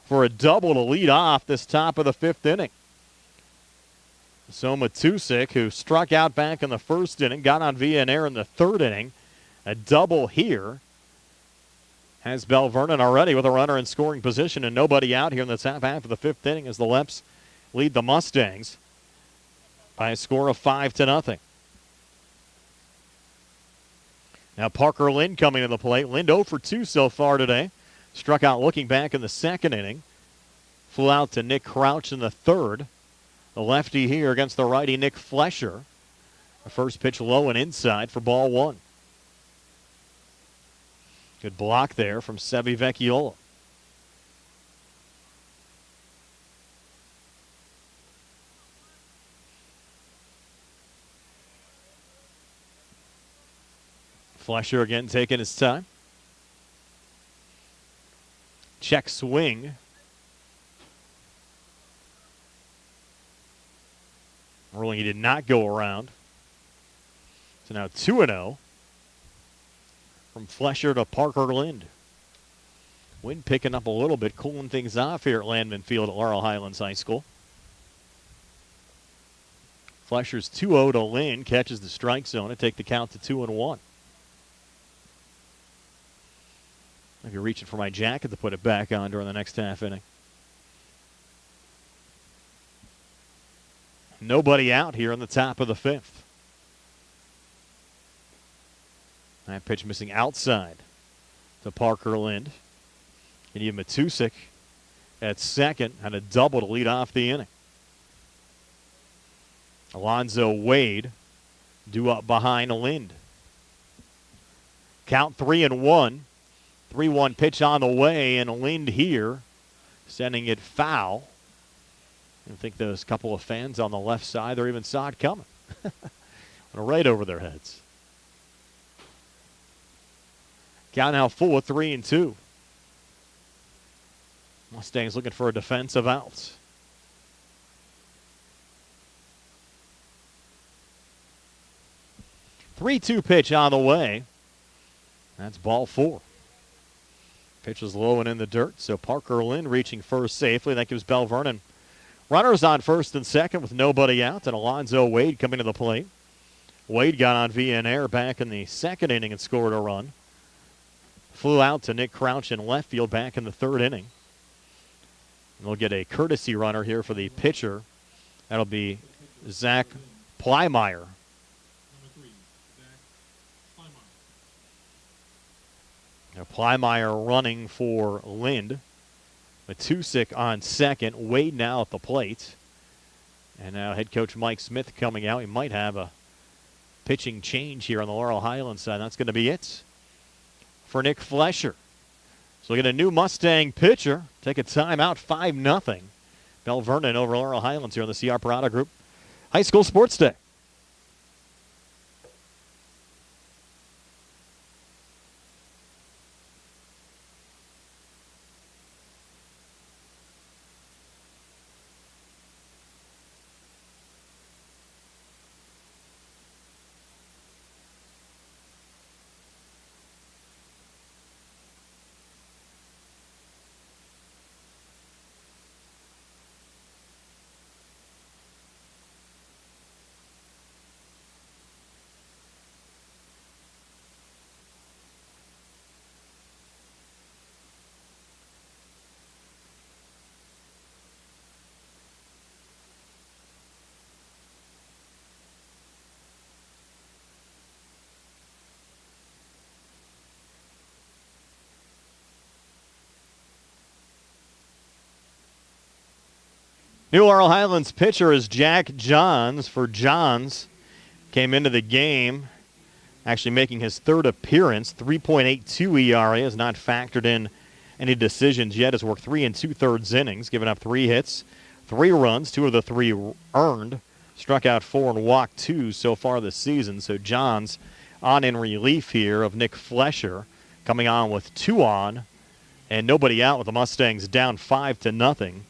Speaker 1: for a double to lead off this top of the 5th inning. So Matusik, who struck out back in the first inning, got on via an error in the 3rd inning. A double here has Belle Vernon already with a runner in scoring position and nobody out here in the top half of the 5th inning as the Leps lead the Mustangs by a score of 5-0. Now Parker Lind coming to the plate. Lind 0 for 2 so far today. Struck out looking back in the 2nd inning. Flew out to Nick Crouch in the 3rd. The lefty here against the righty Nick Flesher. The first pitch low and inside for ball 1. Good block there from Sevi Vecchiola. Flesher again taking his time. Check swing Ruling he did not go around. So now 2-0 from Flesher to Parker Lind. Wind picking up a little bit, cooling things off here at Landman Field at Laurel Highlands High School. Flesher's 2-0 to Lind, catches the strike zone to take the count to 2-1. I'll be reaching for my jacket to put it back on during the next half inning. Nobody out here in the top of the fifth. That pitch missing outside to Parker Lind. And even Matusik at second had a double to lead off the inning. Alonzo Wade due up behind Lind. Count 3-1. 3-1 pitch on the way, and Lind here sending it foul. I think those couple of fans on the left side, they even saw it coming. Right over their heads. Count now full of 3-2. Mustangs looking for a defensive out. Three-two pitch on the way. That's ball four. Pitch was low and in the dirt, so Parker Lind reaching first safely. That gives Belle Vernon runners on first and second with nobody out, and Alonzo Wade coming to the plate. Wade got on via an error back in the second inning and scored a run. Flew out to Nick Crouch in left field back in the third inning. And we'll get a courtesy runner here for the pitcher. That'll be Zach Plymeyer. Now Plymeyer running for Lind. Matusik on second. Wade now at the plate. And now head coach Mike Smith coming out. He might have a pitching change here on the Laurel Highlands side. That's going to be it for Nick Flesher. So we get a new Mustang pitcher. Take a timeout, 5-0. Belle Vernon over Laurel Highlands here on the CR Parada Group High School Sports Day. New Laurel Highlands pitcher is Jack Johns. For Johns, came into the game actually making his third appearance. 3.82 ERA, has not factored in any decisions yet. Has worked 3 2/3 innings, given up 3 hits, 3 runs, 2 of the 3 earned. Struck out 4 and walked 2 so far this season. So Johns on in relief here of Nick Flesher, coming on with 2 on and nobody out with the Mustangs down 5-0.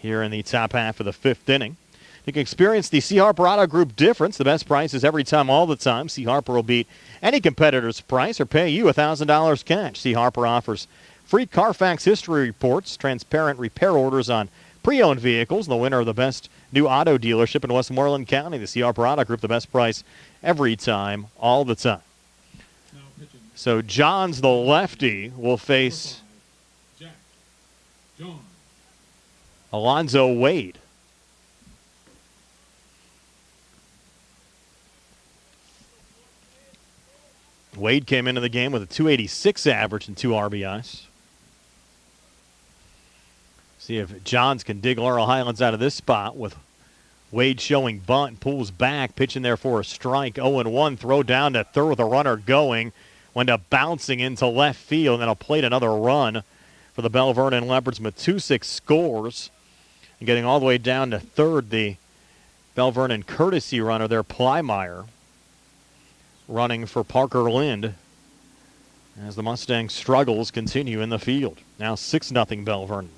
Speaker 1: Here in the top half of the 5th inning. You can experience the C. Harper Auto Group difference. The best prices every time, all the time. C. Harper will beat any competitor's price or pay you $1,000 cash. C. Harper offers free Carfax history reports, transparent repair orders on pre-owned vehicles, and the winner of the best new auto dealership in Westmoreland County. The C. Harper Auto Group, the best price every time, all the time. So Johns, the lefty, will face
Speaker 2: Jack John.
Speaker 1: Alonzo Wade. Wade came into the game with a .286 average and 2 RBIs. See if Johns can dig Laurel Highlands out of this spot with Wade showing bunt, pulls back, pitching there for a strike. 0-1, throw down to third with a runner going. Wound up bouncing into left field, and then played another run for the Belle Vernon Leopards. Matusik scores. And getting all the way down to third, the Belle Vernon courtesy runner there, Plymeyer, running for Parker Lind as the Mustang struggles continue in the field. Now 6-0 Belle Vernon.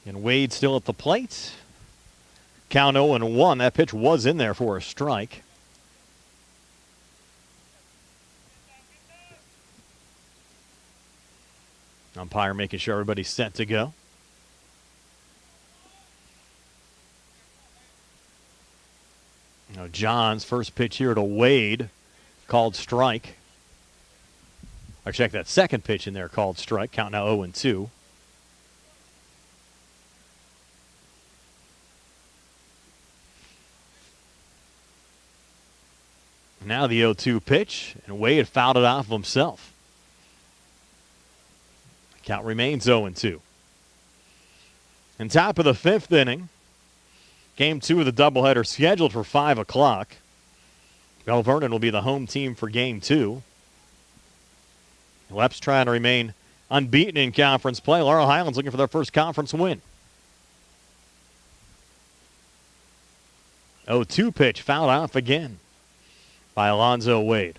Speaker 1: And Wade still at the plate. Count 0-1. That pitch was in there for a strike. Umpire making sure everybody's set to go. Now John's first pitch here to Wade, called strike. Or check that second pitch in there, called strike. Count now 0-2. Now the 0-2 pitch, and Wade fouled it off of himself. Count remains 0-2. And top of the fifth inning, Game 2 of the doubleheader scheduled for 5 o'clock. Belle Vernon will be the home team for Game 2. Leps trying to remain unbeaten in conference play. Laurel Highlands looking for their first conference win. 0-2 pitch fouled off again by Alonzo Wade.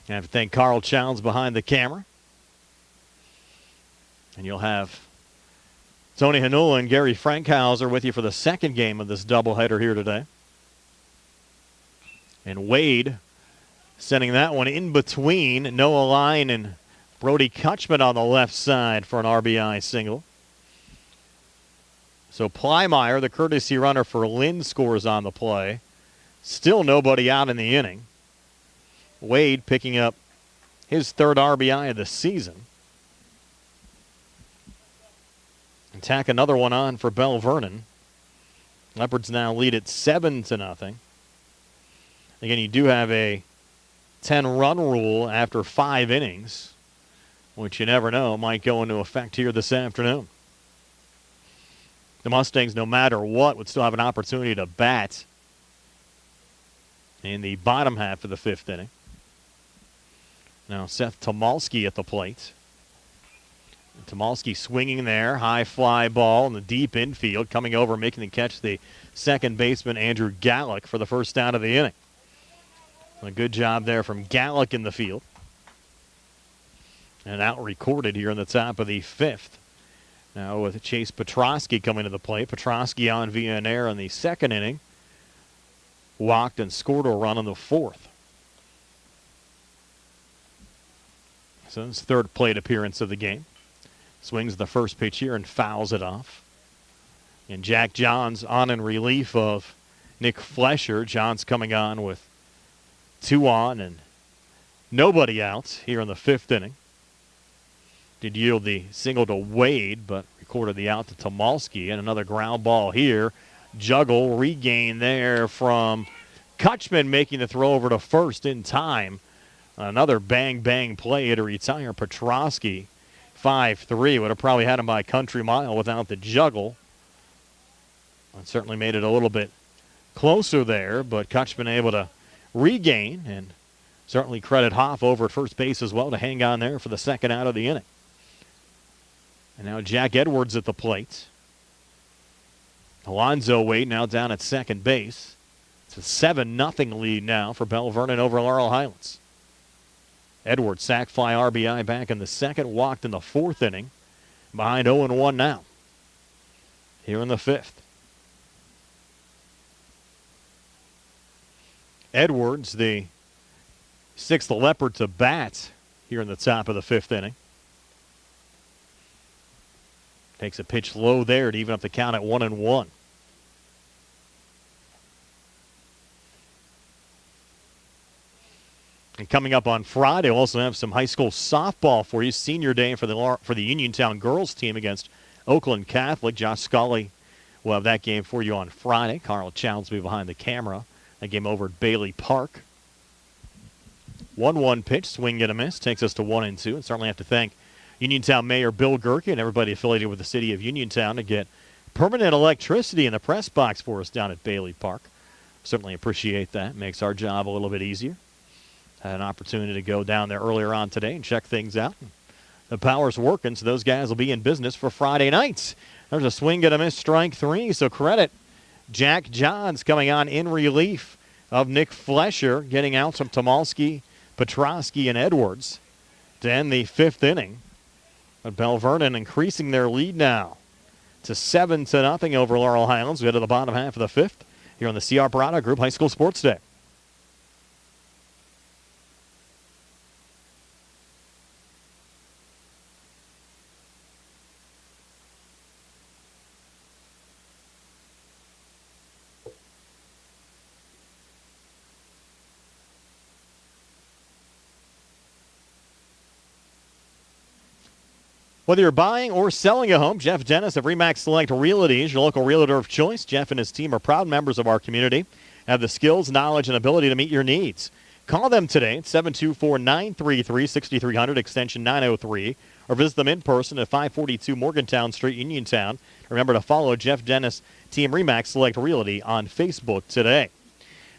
Speaker 1: I have to thank Carl Childs behind the camera. And you'll have Tony Hanula and Gary Frankhauser with you for the second game of this doubleheader here today. And Wade sending that one in between Noah Line and Brody Kutchman on the left side for an RBI single. So Plymeyer, the courtesy runner for Lynn, scores on the play. Still nobody out in the inning. Wade picking up his third RBI of the season. And tack another one on for Belle Vernon. Leopards now lead at 7-0. Again, you do have a 10-run rule after 5 innings, which you never know might go into effect here this afternoon. The Mustangs, no matter what, would still have an opportunity to bat in the bottom half of the fifth inning. Now Seth Tomalski at the plate. Tomalski swinging there, high fly ball in the deep infield, coming over, making the catch, the second baseman Andrew Gallick for the first out of the inning. A good job there from Gallick in the field. And out recorded here in the top of the fifth. Now with Chase Petrosky coming to the plate. Petrosky on via an error in the second inning. Walked and scored a run in the fourth. So his third plate appearance of the game. Swings the first pitch here and fouls it off. And Jack Johns on in relief of Nick Flesher. Johns coming on with 2 on and nobody out here in the fifth inning. Did yield the single to Wade, but recorded the out to Tomalski. And another ground ball here. Juggle, regain there from Kutchman, making the throw over to first in time. Another bang-bang play to retire Petrosky. 5-3. Would have probably had him by a country mile without the juggle. It certainly made it a little bit closer there, but Kutchman able to regain, and certainly credit Hoff over at first base as well to hang on there for the second out of the inning. And now Jack Edwards at the plate. Alonzo Wade now down at second base. It's a 7-0 lead now for Belle Vernon over Laurel Highlands. Edwards, sac fly RBI back in the second, walked in the fourth inning. Behind 0-1 now. Here in the fifth. Edwards, the sixth Leopard to bat here in the top of the fifth inning. Takes a pitch low there to even up the count at 1-1. And coming up on Friday, we'll also have some high school softball for you. Senior day for the Uniontown girls team against Oakland Catholic. Josh Scully will have that game for you on Friday. Carl Childs will be behind the camera. That game over at Bailey Park. 1-1 pitch, swing and a miss, takes us to 1-2. And certainly have to thank Uniontown Mayor Bill Gerke and everybody affiliated with the city of Uniontown to get permanent electricity in the press box for us down at Bailey Park. Certainly appreciate that. Makes our job a little bit easier. Had an opportunity to go down there earlier on today and check things out. The power's working, so those guys will be in business for Friday nights. There's a swing and a miss, strike 3, so credit Jack Johns coming on in relief of Nick Flesher, getting out from Tomalski Petrosky and Edwards to end the 5th inning. But Belle Vernon increasing their lead now to 7-0 over Laurel Highlands. We head to the bottom half of the 5th here on the C.R. Parada Group High School Sports Day. Whether you're buying or selling a home, Jeff Dennis of RE/MAX Select Realty is your local realtor of choice. Jeff and his team are proud members of our community, have the skills, knowledge, and ability to meet your needs. Call them today at 724-933-6300, extension 903, or visit them in person at 542 Morgantown Street, Uniontown. Remember to follow Jeff Dennis, Team RE/MAX Select Realty on Facebook today.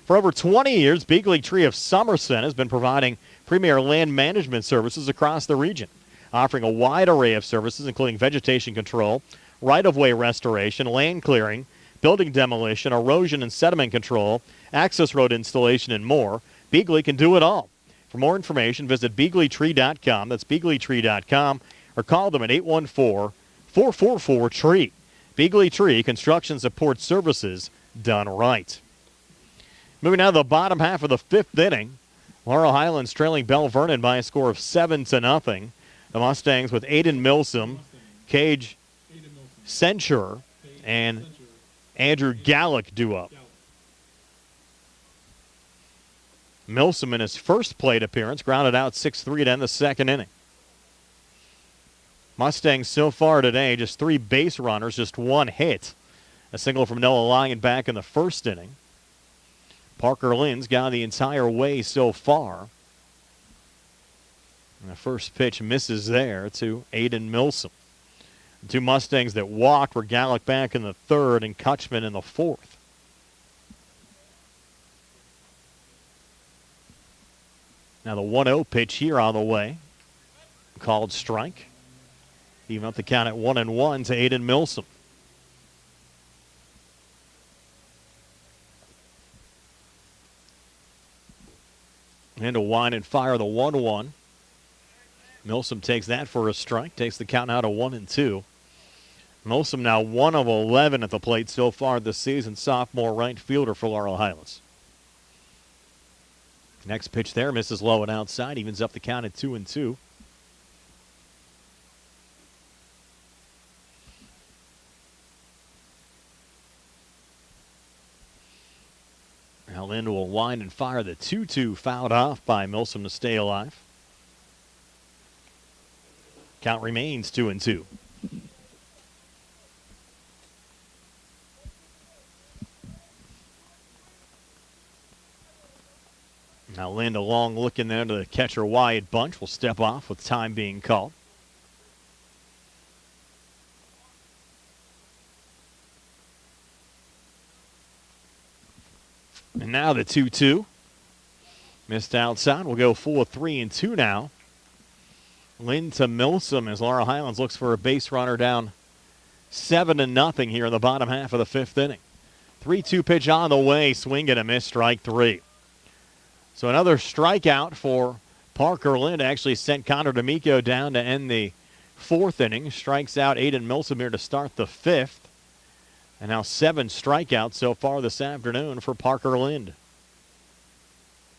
Speaker 1: For over 20 years, Big League Tree of Somerset has been providing premier land management services across the region, offering a wide array of services including vegetation control, right-of-way restoration, land clearing, building demolition, erosion and sediment control, access road installation, and more. Beagley can do it all. For more information, visit BeagleyTree.com. That's BeagleyTree.com, or call them at 814-444-TREE. Beagley Tree, construction support services done right. Moving now to the bottom half of the 5th inning. Laurel Highlands trailing Belle Vernon by a score of 7-0. The Mustangs with Aiden Milsom, Cage Censure, and Andrew Gallick due up. Milsom in his first plate appearance grounded out 6-3 to end the 2nd inning. Mustangs so far today, just 3 base runners, just 1 hit. A single from Noah Lyon back in the 1st inning. Parker Lynn's gone the entire way so far. And the first pitch misses there to Aiden Milsom. The 2 Mustangs that walked were Gallick back in the 3rd and Kutchman in the 4th. Now the 1-0 pitch here on the way. Called strike. Even up the count at 1-1 to Aiden Milsom. And to wind and fire the 1-1. Milsom takes that for a strike. Takes the count now to 1-2. Milsom now 1 of 11 at the plate so far this season. Sophomore right fielder for Laurel Highlands. Next pitch there misses low and outside. Evens up the count at 2-2. Now Lind will wind and fire the 2-2, fouled off by Milsom to stay alive. Count remains 2-2. Now Lind, a long look in there to the catcher Wyatt Bunch, will step off with time being called. And now the 2-2. Missed outside. We'll go full of 3-2 now. Lind to Milsom as Laurel Highlands looks for a base runner down 7-0 here in the bottom half of the 5th inning. 3-2 pitch on the way. Swing and a miss, strike 3. So another strikeout for Parker Lind. Actually sent Connor D'Amico down to end the 4th inning. Strikes out Aiden Milsom here to start the 5th. And now 7 strikeouts so far this afternoon for Parker Lind.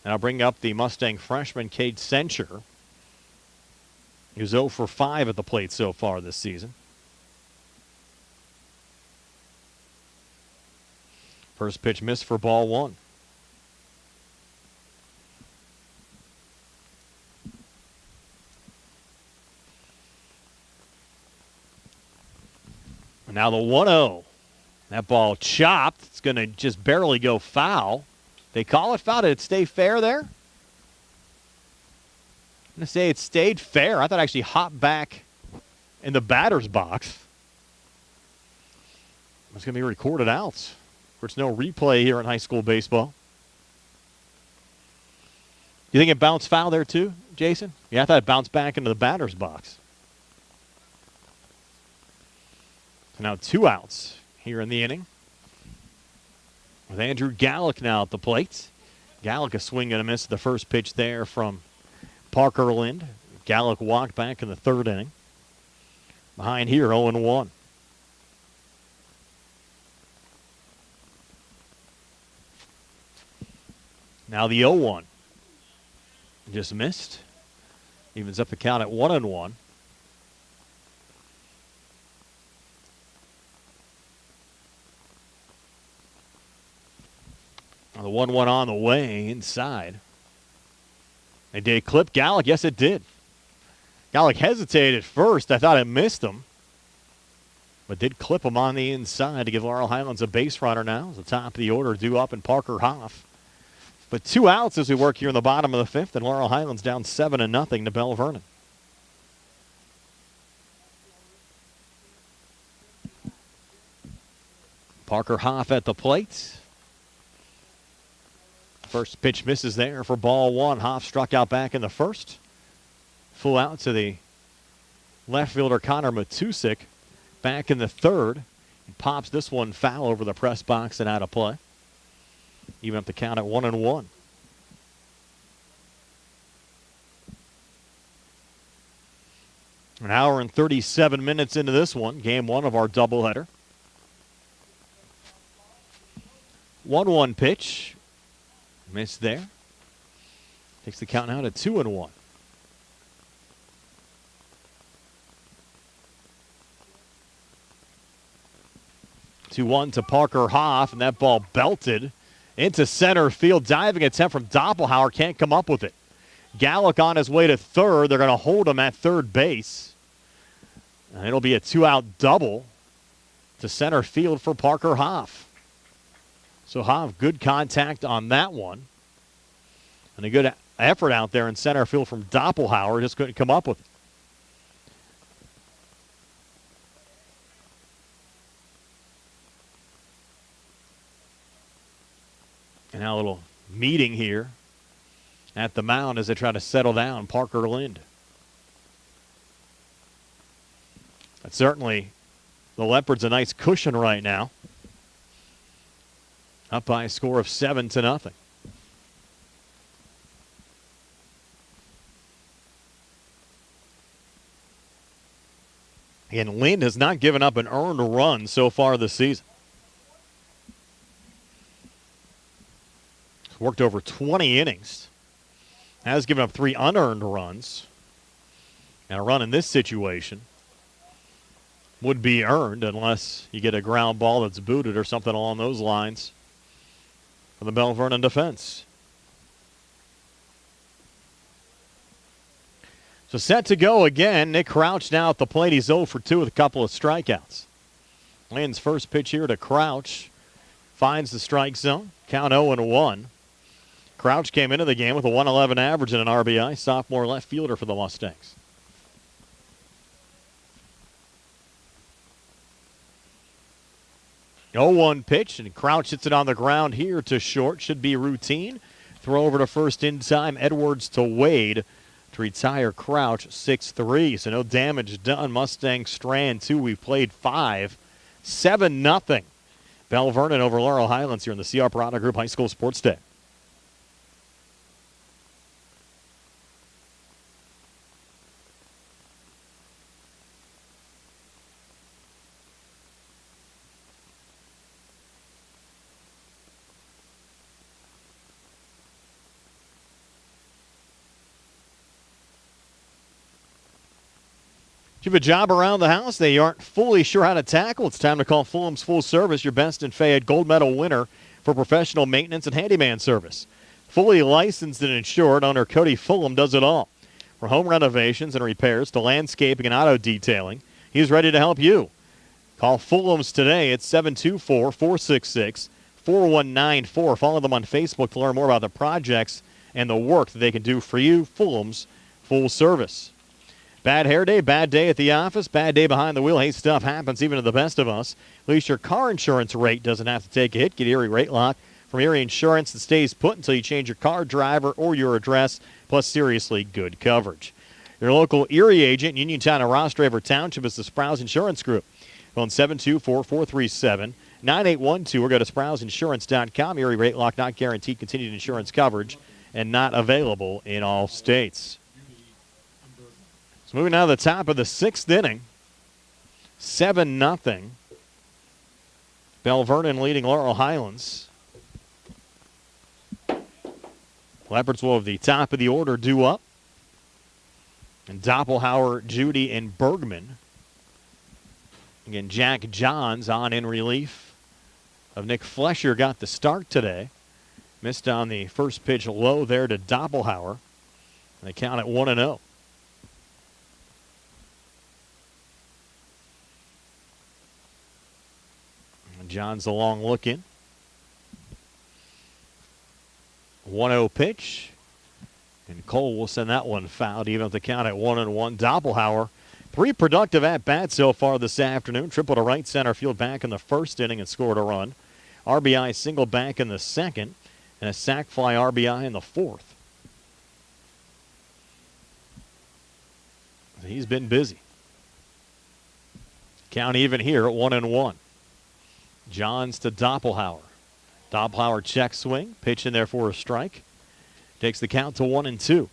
Speaker 1: And I'll bring up the Mustang freshman Cade Censure, who's 0 for 5 at the plate so far this season. First pitch missed for ball 1. And now the 1-0. That ball chopped. It's going to just barely go foul. They call it foul. Did it stay fair there? I'm going to say it stayed fair. I thought it actually hopped back in the batter's box. It's going to be recorded out. There's no replay here in high school baseball. You think it bounced foul there too, Jason? Yeah, I thought it bounced back into the batter's box. So now 2 outs here in the inning, with Andrew Gallick now at the plate. Gallick a swing and a miss at the first pitch there from Parker Lind. Gallick walked back in the third inning. Behind here, 0-1. Now the 0-1. Just missed. Evens up the count at 1-1. The 1-1 on the way inside. And did it clip Gallick? Yes, it did. Gallick hesitated at first. I thought it missed him. But did clip him on the inside to give Laurel Highlands a base runner now. The top of the order due up in Parker Hoff. But 2 outs as we work here in the bottom of the 5th, and Laurel Highlands down 7-0 to Belle Vernon. Parker Hoff at the plate. First pitch misses there for ball 1. Hoff struck out back in the first. Full out to the left fielder Connor Matusik back in the third. He pops this one foul over the press box and out of play. Even up the count at 1-1. An hour and 37 minutes into this one, game 1 of our doubleheader. 1-1 pitch. Missed there. Takes the count now to 2-1. Two one to Parker Hoff, and that ball belted into center field. Diving attempt from Doppelhauer, can't come up with it. Gallick on his way to third. They're going to hold him at third base. And it'll be a 2-out double to center field for Parker Hoff. So Hoff, good contact on that one. And a good effort out there in center field from Doppelhauer. Just couldn't come up with it. And now a little meeting here at the mound as they try to settle down Parker Lind. But certainly the Leopards a nice cushion right now. Up by a score of 7-0. And Lind has not given up an earned run so far this season. Worked over 20 innings. Has given up 3 unearned runs. And a run in this situation would be earned unless you get a ground ball that's booted or something along those lines for the Belle Vernon defense. So set to go again. Nick Crouch now at the plate. He's 0 for 2 with a couple of strikeouts. Land's first pitch here to Crouch. Finds the strike zone. Count 0-1. Crouch came into the game with a 111 average and an RBI. Sophomore left fielder for the Mustangs. No 0-1 pitch, and Crouch hits it on the ground here to short. Should be routine. Throw over to first in time. Edwards to Wade to retire Crouch 6-3. So no damage done. Mustangs strand 2. We've played 5. 7-0. Belle Vernon over Laurel Highlands here in the CR Parada Group High School Sports Day. If you have a job around the house they aren't fully sure how to tackle, it's time to call Fulham's Full Service, your best in Fayette gold medal winner for professional maintenance and handyman service. Fully licensed and insured, owner Cody Fulham does it all. From home renovations and repairs to landscaping and auto detailing, he's ready to help you. Call Fulham's today at 724-466-4194. Follow them on Facebook to learn more about the projects and the work that they can do for you. Fulham's Full Service. Bad hair day, bad day at the office, bad day behind the wheel. Hey, stuff happens even to the best of us. At least your car insurance rate doesn't have to take a hit. Get Erie Rate Lock from Erie Insurance that stays put until you change your car, driver, or your address, plus seriously good coverage. Your local Erie agent in Uniontown and Ross Draver Township is the Sprouse Insurance Group. Phone 724-437-9999. 9812 or go to SprousInsurance.com. Erie rate lock not guaranteed continued insurance coverage and not available in all states. So moving now to the top of the 6th inning. 7-0. Belle Vernon leading Laurel Highlands. Leopards will have the top of the order due up. And Doppelhauer, Judy, and Bergman. Again, Jack Johns on in relief of Nick Flesher got the start today. Missed on the first pitch low there to Doppelhauer. They count at 1-0. Johns the long look in. 1-0 pitch. And Cole will send that one fouled, even at the count at 1-1. Doppelhauer, 3 productive at-bats so far this afternoon. Triple to right center field back in the first inning and scored a run. RBI single back in the second. And a sac fly RBI in the fourth. He's been busy. Count even here at 1-1. Johns to Doppelhauer. Doppelhauer check swing. Pitch in there for a strike. Takes the count to 1-2.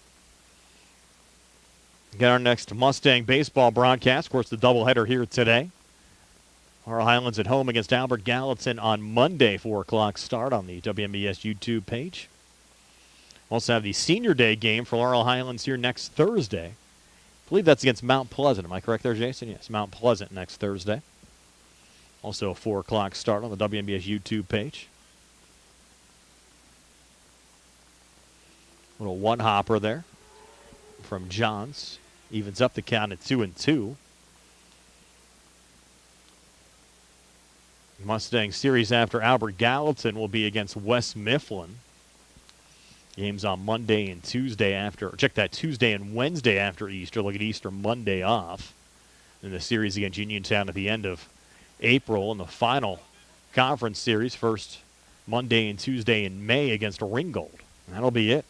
Speaker 1: Get our next Mustang baseball broadcast. Of course, the doubleheader here today. Laurel Highlands at home against Albert Gallatin on Monday, 4 o'clock start on the WMBS YouTube page. Also have the Senior Day game for Laurel Highlands here next Thursday. I believe that's against Mount Pleasant. Am I correct there, Jason? Yes, Mount Pleasant next Thursday. Also a 4 o'clock start on the WMBS YouTube page. Little one-hopper there from Johns. Evens up the count at 2-2. Mustang series after Albert Gallatin will be against West Mifflin. Games on Monday and Tuesday after. Check that, Tuesday and Wednesday after Easter. Look at Easter Monday off. And the series against Uniontown at the end of April. And the final conference series, first Monday and Tuesday in May against Ringgold. And that'll be it.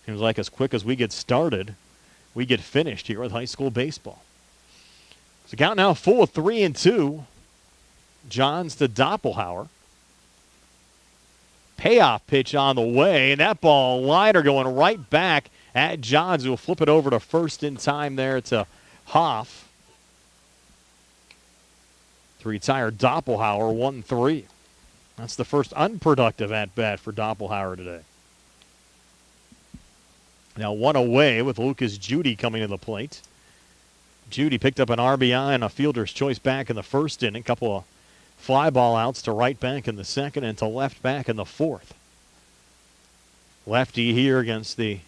Speaker 1: Seems like as quick as we get started, we get finished here with high school baseball. So count now full of 3-2. Johns to Doppelhauer. Payoff pitch on the way, and that ball liner going right back at Johns, who will flip it over to first in time there to Hoff. To retire Doppelhauer 1-3. That's the first unproductive at-bat for Doppelhauer today. Now one away with Lucas Judy coming to the plate. Judy picked up an RBI and a fielder's choice back in the first inning. Couple of fly ball outs to right back in the second and to left back in the fourth. Lefty here against the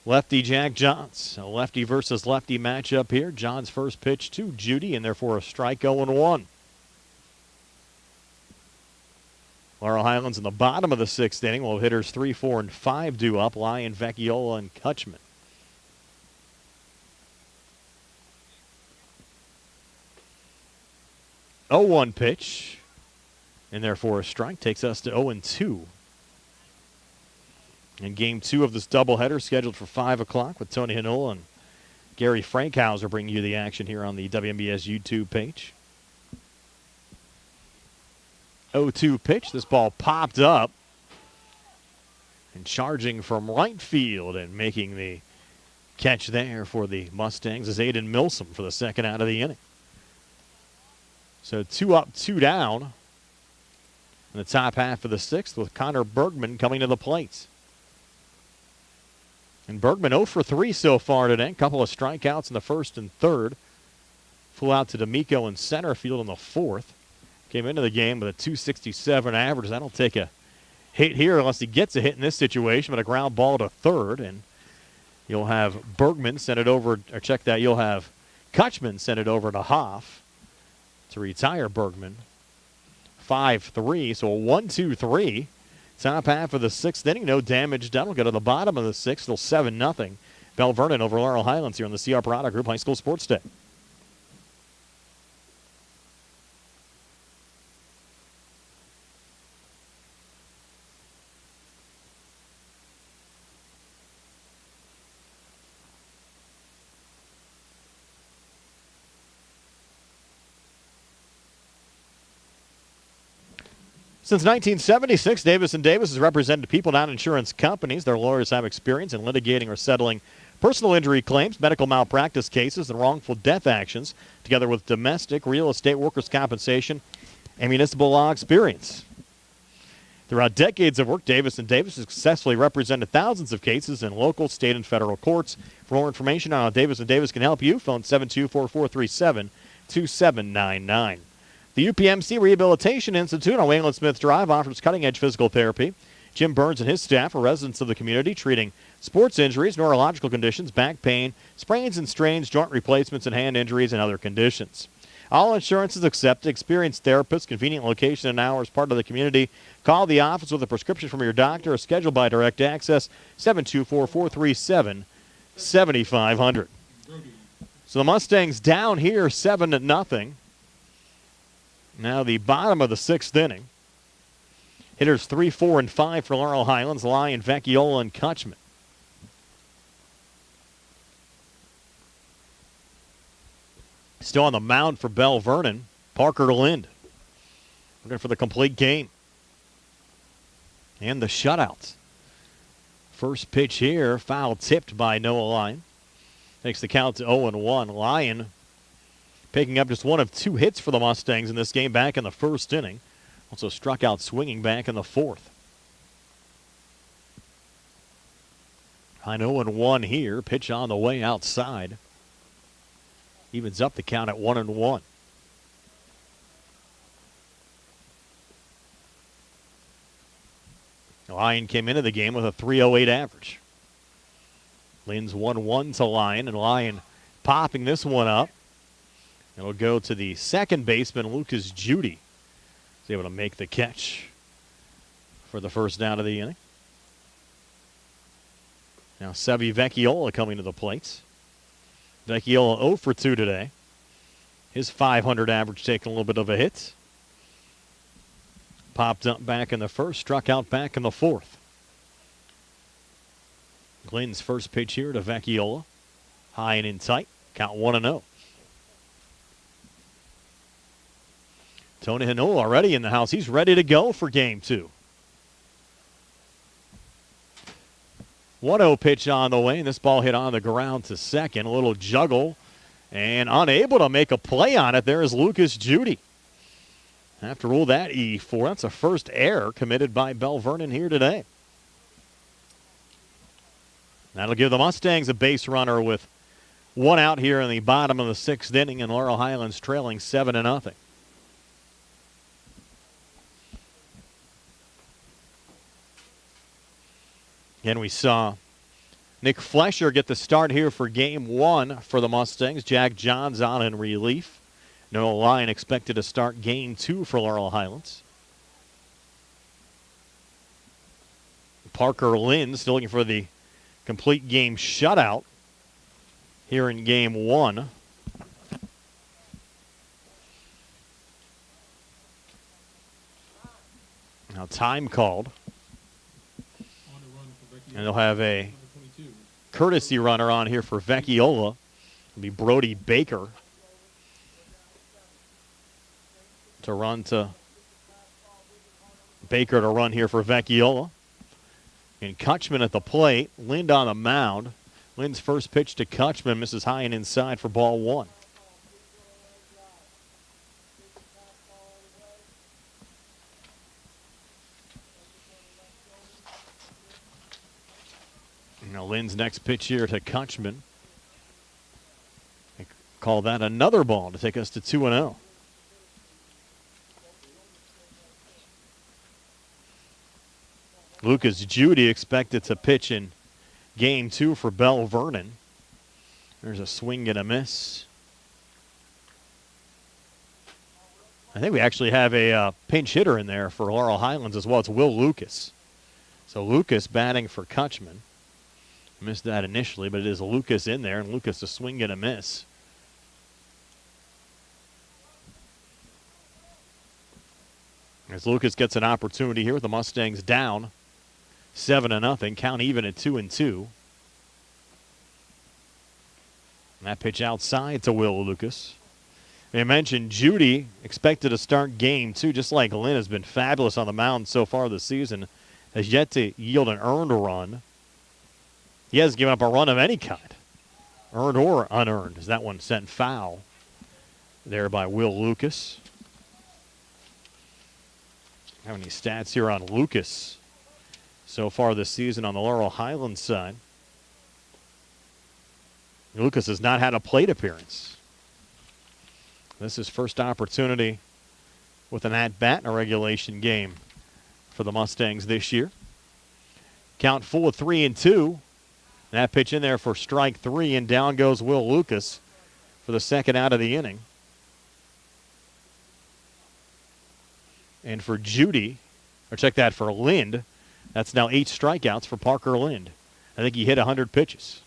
Speaker 1: lefty Jack Johns. A lefty versus lefty matchup here. Johns' first pitch to Judy, and therefore a strike 0-1. Laurel Highlands in the bottom of the 6th inning will have hitters 3, 4, and 5 due up. Lyon, Vecchiola, and Kutchman. 0-1 pitch, and therefore a strike, takes us to 0-2. And game 2 of this doubleheader scheduled for 5 o'clock with Tony Hanola and Gary Frankhauser bringing you the action here on the WMBS YouTube page. 0-2 pitch. This ball popped up. And charging from right field and making the catch there for the Mustangs is Aiden Milsom for the second out of the inning. So 2 up, 2 down in the top half of the 6th with Connor Bergman coming to the plate. And Bergman 0 for 3 so far today. A couple of strikeouts in the first and third. Flew out to D'Amico in center field in the fourth. Came into the game with a .267 average. That'll take a hit here unless he gets a hit in this situation, but a ground ball to third. And you'll have Bergman send it over, or check that, you'll have Kutchman send it over to Hoff to retire Bergman. 5-3, so a 1-2-3. Top half of the 6th inning, no damage done. We'll go to the bottom of the 6th, still 7-0. Belle Vernon over Laurel Highlands here on the CR Product Group High School Sports Day. Since 1976, Davis & Davis has represented people, not insurance companies. Their lawyers have experience in litigating or settling personal injury claims, medical malpractice cases, and wrongful death actions, together with domestic, real estate, workers' compensation, and municipal law experience. Throughout decades of work, Davis & Davis has successfully represented thousands of cases in local, state, and federal courts. For more information on how Davis & Davis can help you, phone 724-437-2799. The UPMC Rehabilitation Institute on Wayland Smith Drive offers cutting-edge physical therapy. Jim Burns and his staff are residents of the community treating sports injuries, neurological conditions, back pain, sprains and strains, joint replacements, and hand injuries and other conditions. All insurance is accepted. Experienced therapists, convenient location and hours, part of the community. Call the office with a prescription from your doctor or scheduled by direct access, 724-437-7500. So the Mustangs down here 7-0. Now the bottom of the 6th inning. Hitters 3, 4, and 5 for Laurel Highlands, Lyon, Vecchiola, and Kutchman. Still on the mound for Belle Vernon, Parker Lind. Looking for the complete game. And the shutouts. First pitch here, foul tipped by Noah Lyon. Takes the count to 0-1. Lyon picking up just one of 2 hits for the Mustangs in this game back in the first inning. Also struck out swinging back in the 4th. I 0-1 here. Pitch on the way outside. Evens up the count at 1-1. Lyon came into the game with a .308 average. Lynn's 1-1 to Lyon, and Lyon popping this one up. It'll go to the second baseman, Lucas Judy. He's able to make the catch for the first down of the inning. Now Sevi Vecchiola coming to the plate. Vecchiola 0 for 2 today. His .500 average taking a little bit of a hit. Popped up back in the first, struck out back in the 4th. Glenn's first pitch here to Vecchiola. High and in tight. Count 1-0. Tony Hanoa already in the house. He's ready to go for game 2. 1-0 pitch on the way, and this ball hit on the ground to second. A little juggle, and unable to make a play on it. There is Lucas Judy. Have to rule that E4. That's a first error committed by Belle Vernon here today. That'll give the Mustangs a base runner with 1 out here in the bottom of the 6th inning, and Laurel Highlands trailing 7-0. And we saw Nick Flesher get the start here for game 1 for the Mustangs. Jack Johns on in relief. Noah Lyon expected to start game 2 for Laurel Highlands. Parker Lind still looking for the complete game shutout here in game 1. Now time called. And they'll have a courtesy runner on here for Vecchiola. It'll be Brody Baker to run to Baker to run here for Vecchiola. And Kutchman at the plate. Lind on the mound. Lind's first pitch to Kutchman misses high and inside for ball 1. Now Lynn's next pitch here to Kutchman. They call that another ball to take us to 2-0. Lucas Judy expected to pitch in game 2 for Belle Vernon. There's a swing and a miss. I think we actually have a pinch hitter in there for Laurel Highlands as well. It's Will Lucas. So Lucas batting for Kutchman. Missed that initially, but it is Lucas in there, and Lucas a swing and a miss. As Lucas gets an opportunity here with the Mustangs down 7-0, count even at 2-2. And that pitch outside to Will Lucas. They mentioned Judy expected to start game two, just like Lynn has been fabulous on the mound so far this season, has yet to yield an earned run. He hasn't given up a run of any kind, earned or unearned, as that one sent foul there by Will Lucas. How many stats here on Lucas so far this season on the Laurel Highlands side? Lucas has not had a plate appearance. This is first opportunity with an at-bat in a regulation game for the Mustangs this year. Count full of 3-2. That pitch in there for strike three, and down goes Will Lucas for the second out of the inning. And for Judy, or check that, for Lind, that's now 8 strikeouts for Parker Lind. I think he hit 100 pitches.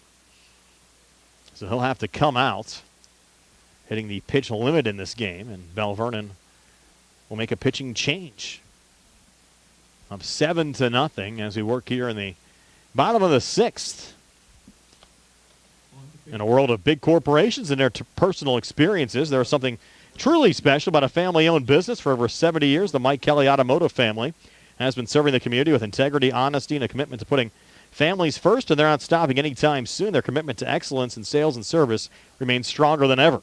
Speaker 1: So he'll have to come out, hitting the pitch limit in this game, and Belle Vernon will make a pitching change. Up 7-0 as we work here in the bottom of the 6th. In a world of big corporations and their personal experiences, there is something truly special about a family-owned business for over 70 years. The Mike Kelly Automotive family has been serving the community with integrity, honesty, and a commitment to putting families first, and they're not stopping anytime soon. Their commitment to excellence in sales and service remains stronger than ever.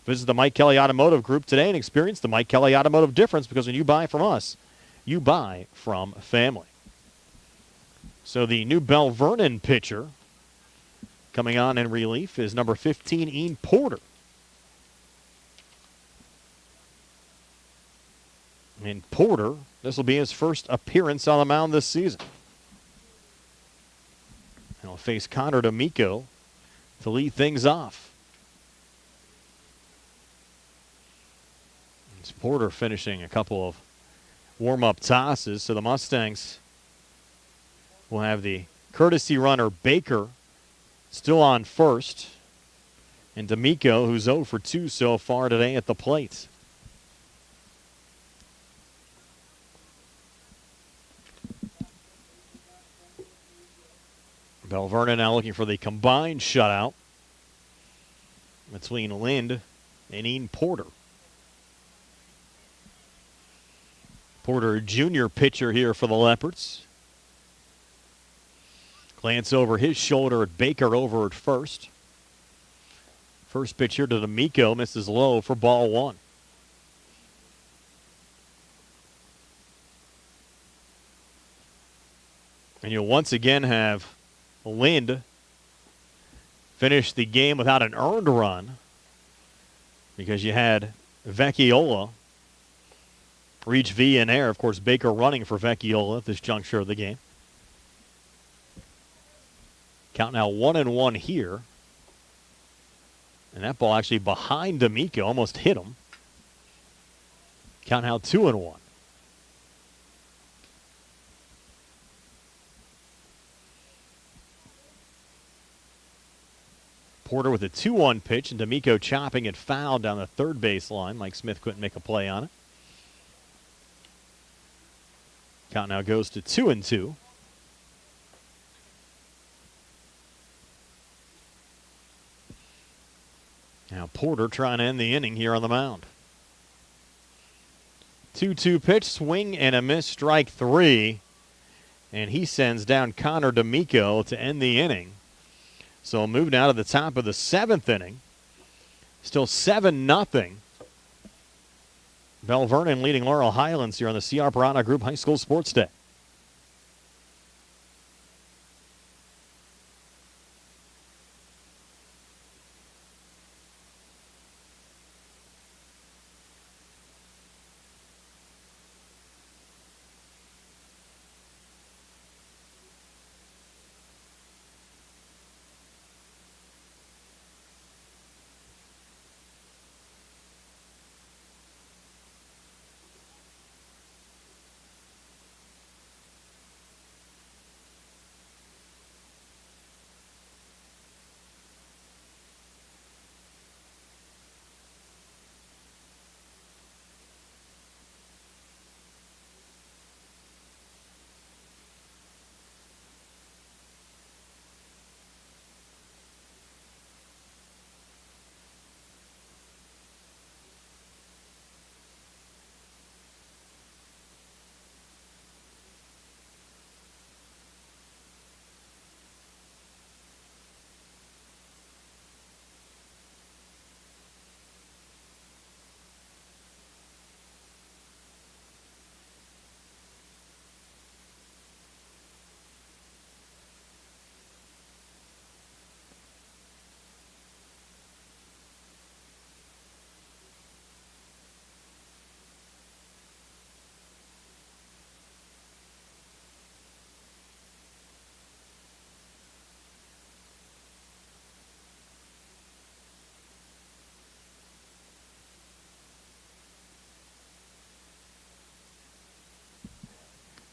Speaker 1: Visit the Mike Kelly Automotive Group today and experience the Mike Kelly Automotive difference, because when you buy from us, you buy from family. So the new Belle Vernon pitcher coming on in relief is number 15, Ian Porter. And Porter, this will be his first appearance on the mound this season. And he'll face Connor D'Amico to lead things off. It's Porter finishing a couple of warm-up tosses, so the Mustangs will have the courtesy runner Baker still on first, and D'Amico, who's 0 for 2 so far today at the plate. Belle Vernon now looking for the combined shutout between Lind and Ian Porter. Porter, a junior pitcher here for the Leopards. Glance over his shoulder at Baker over at first. First pitch here to D'Amico, misses low for ball one. And you'll once again have Lind finish the game without an earned run, because you had Vecchiola reach V in air. Of course, Baker running for Vecchiola at this juncture of the game. Count now 1-1 here. And that ball actually behind D'Amico, almost hit him. Count now 2-1. Porter with a 2-1 pitch, and D'Amico chopping it foul down the third base line. Mike Smith couldn't make a play on it. Count now goes to 2-2. Now Porter trying to end the inning here on the mound. 2-2 pitch, swing and a miss, strike three. And he sends down Connor D'Amico to end the inning. So we'll move now to the top of the 7th inning. Still 7-0. Belle Vernon leading Laurel Highlands here on the C.R. Parana Group High School Sports Day.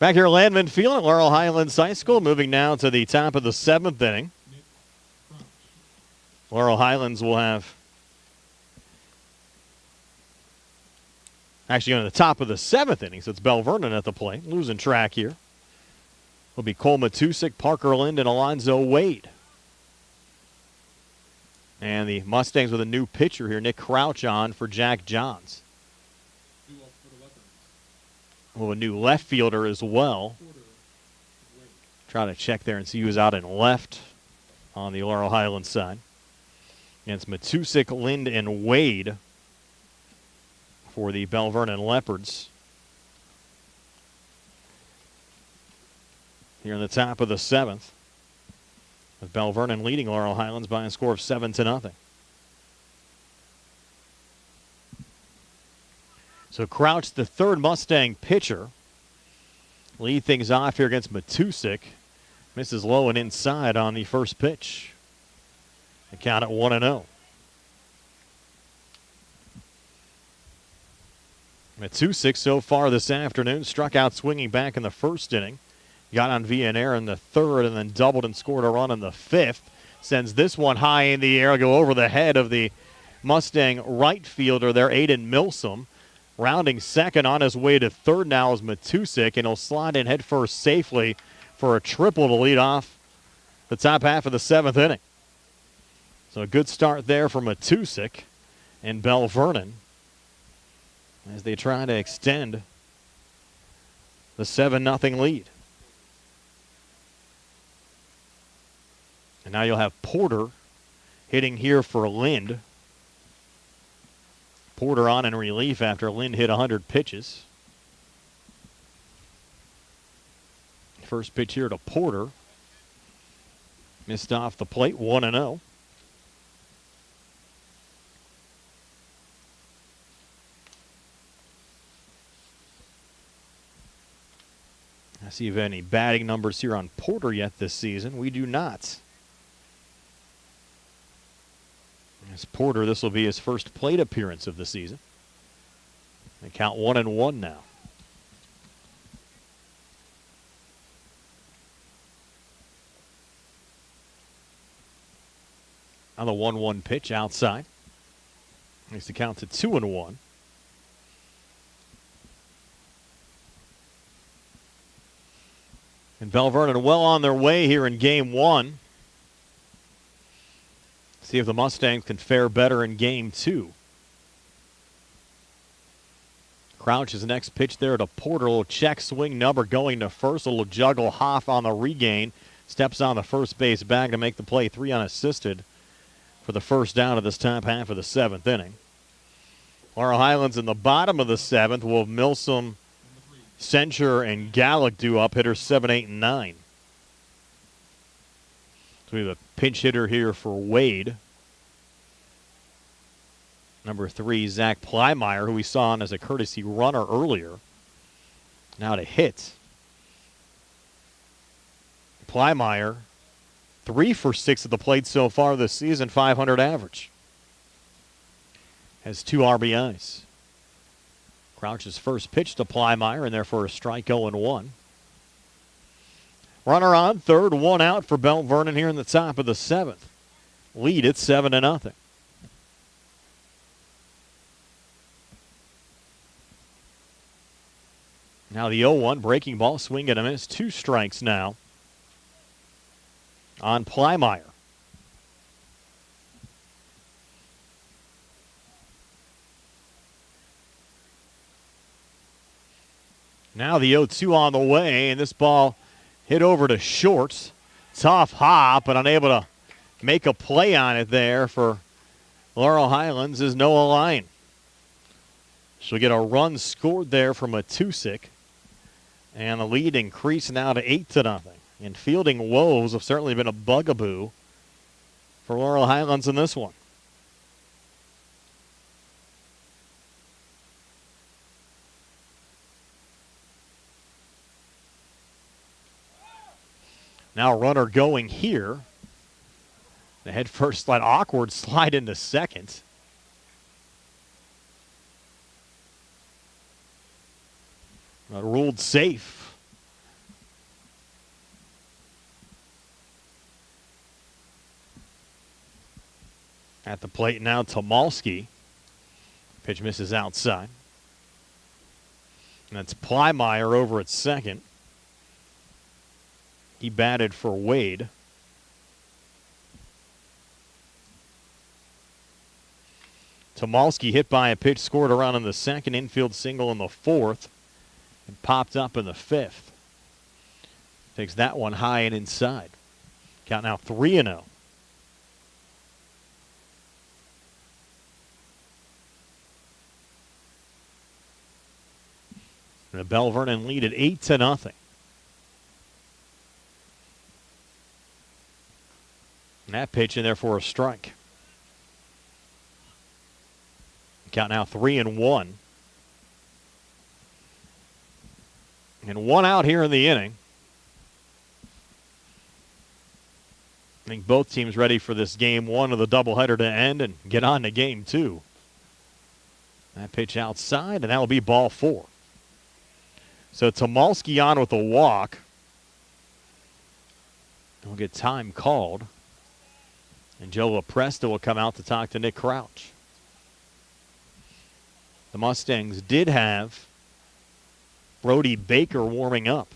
Speaker 1: Back here at Landman Field at Laurel Highlands High School, moving now to the top of the 7th inning. Laurel Highlands will have, actually on the top of the 7th inning, so it's Belle Vernon at the plate. Losing track here will be Cole Matusik, Parker Lind, and Alonzo Wade. And the Mustangs with a new pitcher here, Nick Crouch, on for Jack Johns. Well, a new left fielder as well. Try to check there and see who's out in left on the Laurel Highlands side. And it's Matusik, Lind, and Wade for the Belle Vernon Leopards. Here in the top of the 7th, with Belle Vernon leading Laurel Highlands by a score of 7-0. So Crouch, the third Mustang pitcher, lead things off here against Matusik. Misses low and inside on the first pitch. The count at 1-0. Matusik so far this afternoon struck out swinging back in the first inning. Got on via an error in the third and then doubled and scored a run in the 5th. Sends this one high in the air, go over the head of the Mustang right fielder there, Aiden Milsom. Rounding second, on his way to third now is Matusik, and he'll slide in headfirst safely for a triple to lead off the top half of the 7th inning. So a good start there for Matusik and Belle Vernon as they try to extend the 7-0 lead. And now you'll have Porter hitting here for Lind. Porter on in relief after Lind hit 100 pitches. First pitch here to Porter. Missed off the plate, 1-0. I see if any batting numbers here on Porter yet this season. We do not. As Porter, this will be his first plate appearance of the season. They count 1-1 now. On the 1-1 pitch outside. Makes the count to 2-1. And Belle Vernon well on their way here in game 1. See if the Mustangs can fare better in game 2. Crouch's next pitch there to Porter. A little check swing number going to first. A little juggle. Hoff on the regain. Steps on the first base bag to make the play. 3 unassisted for the first down of this top half of the 7th inning. Laurel Highlands in the bottom of the 7th will have Milsom, Sencher, and Gallick due up. Hitters 7, 8, and 9. So we have a pinch hitter here for Wade. Number 3, Zach Plymeyer, who we saw on as a courtesy runner earlier. Now to hit. Plymeyer, 3 for 6 at the plate so far this season, 500 average. Has 2 RBIs. Crouch's first pitch to Plymeyer, and therefore a strike 0-1. Runner on third, 1 out for Belle Vernon here in the top of the 7th. Lead at 7-0. Now the 0-1 breaking ball, swing and a miss. 2 strikes now on Plymeyer. Now the 0-2 on the way, and this ball hit over to short. Tough hop, but unable to make a play on it there for Laurel Highlands is Noah Lyon. She'll get a run scored there from Matusik. And the lead increased now to 8-0. And fielding woes have certainly been a bugaboo for Laurel Highlands in this one. Now runner going here. The head first slide, awkward slide into second. Ruled safe At the plate now, Tomalski. Pitch misses outside. And that's Plymeyer over at second. He batted for Wade. Tomalski hit by a pitch, scored a run in the second, infield single in the fourth, and popped up in the fifth. Takes that one high and inside. Count now 3-0. And the Belle Vernon lead at 8-0. And that pitch in there for a strike. Count now 3-1. And one out here in the inning. I think both teams ready for this game one of the doubleheader to end and get on to game two. That pitch outside, and that will be ball four. So Tomalski on with a walk. We'll get time called. And Joe LaPresta will come out to talk to Nick Crouch. The Mustangs did have Brody Baker warming up.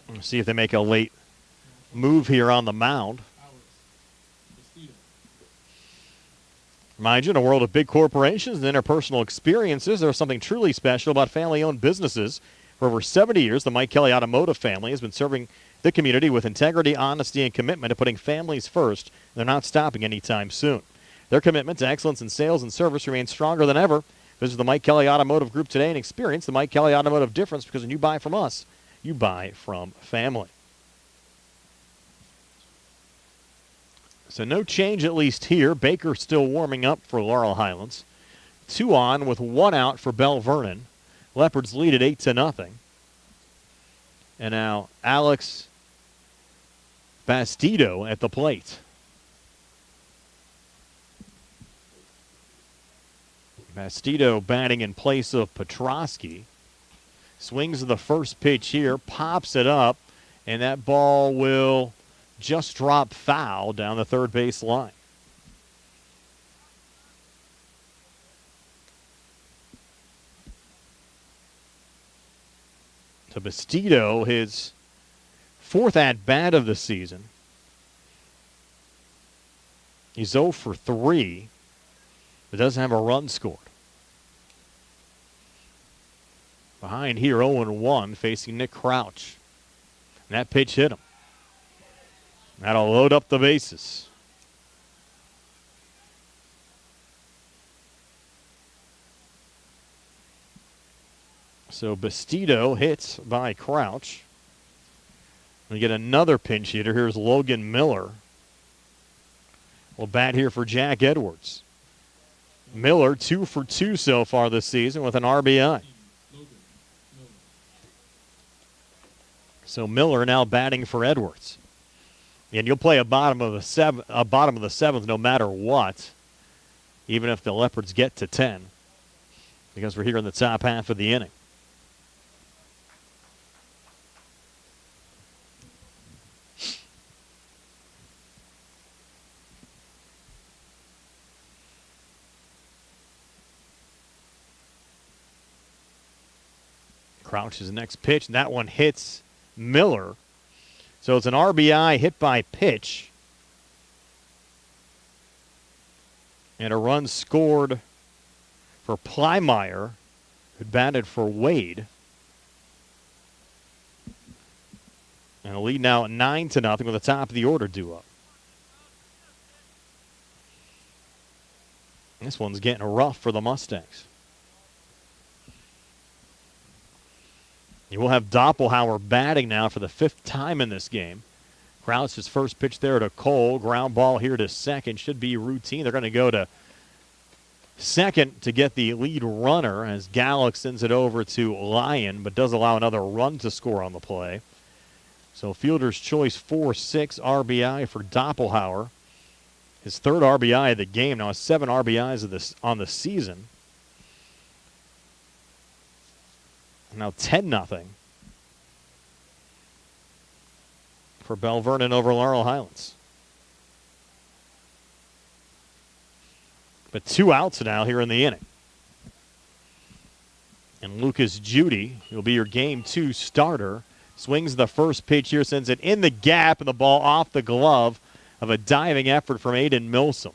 Speaker 1: Let's see if they make a late move here on the mound. Remind you, in a world of big corporations and interpersonal experiences, there's something truly special about family-owned businesses. For over 70 years, the Mike Kelly Automotive family has been serving the community with integrity, honesty, and commitment to putting families first. They're not stopping anytime soon. Their commitment to excellence in sales and service remains stronger than ever. Visit the Mike Kelly Automotive Group today and experience the Mike Kelly Automotive difference, because when you buy from us, you buy from family. So no change at least here. Baker still warming up for Laurel Highlands. 2 on with 1 out for Belle Vernon. Leopards lead at 8-0. And now Alex Bastido at the plate. Bastido batting in place of Petrosky. Swings the first pitch here, pops it up, and that ball will just drop foul down the third base line. To Bastido, his 4th at-bat of the season. He's 0 for 3, but doesn't have a run scored. Behind here, 0-1, facing Nick Crouch. And that pitch hit him. That'll load up the bases. So Bastido hits by Crouch. We get another pinch hitter. Here's Logan Miller. Will bat here for Jack Edwards. Miller 2 for 2 so far this season with an RBI. So Miller now batting for Edwards. And you'll play a bottom of the seventh no matter what, even if the Leopards get to 10, because we're here in the top half of the inning. Crouch's next pitch, and that one hits Miller. So it's an RBI hit by pitch. And a run scored for Plymeyer, who batted for Wade. And a lead now at 9-0 with the top of the order due up. This one's getting rough for the Mustangs. You will have Doppelhauer batting now for the 5th time in this game. Crouch's first pitch there to Cole. Ground ball here to second. Should be routine. They're going to go to second to get the lead runner as Gallick sends it over to Lyon, but does allow another run to score on the play. So fielder's choice 4-6 RBI for Doppelhauer. His 3rd RBI of the game. Now 7 RBIs on the season. Now 10-0. for Belle Vernon over Laurel Highlands. But 2 outs now here in the inning. And Lucas Judy, who'll be your Game 2 starter, swings the first pitch here, sends it in the gap, and the ball off the glove of a diving effort from Aiden Milsom.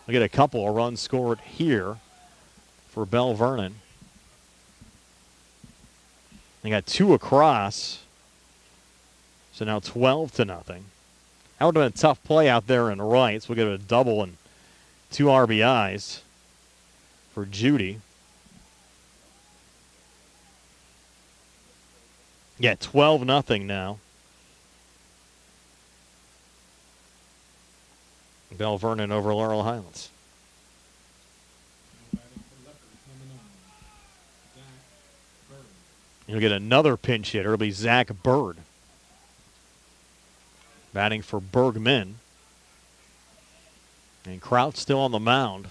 Speaker 1: We'll get a couple of runs scored here for Belle Vernon. They got 2 across, so now 12-0. That would have been a tough play out there in right, so we'll get a double and 2 RBIs for Judy. Yeah, 12-0 now. Belle Vernon over Laurel Highlands. You'll get another pinch hitter. It'll be Zach Bird. Batting for Bergman. And Kraut still on the mound.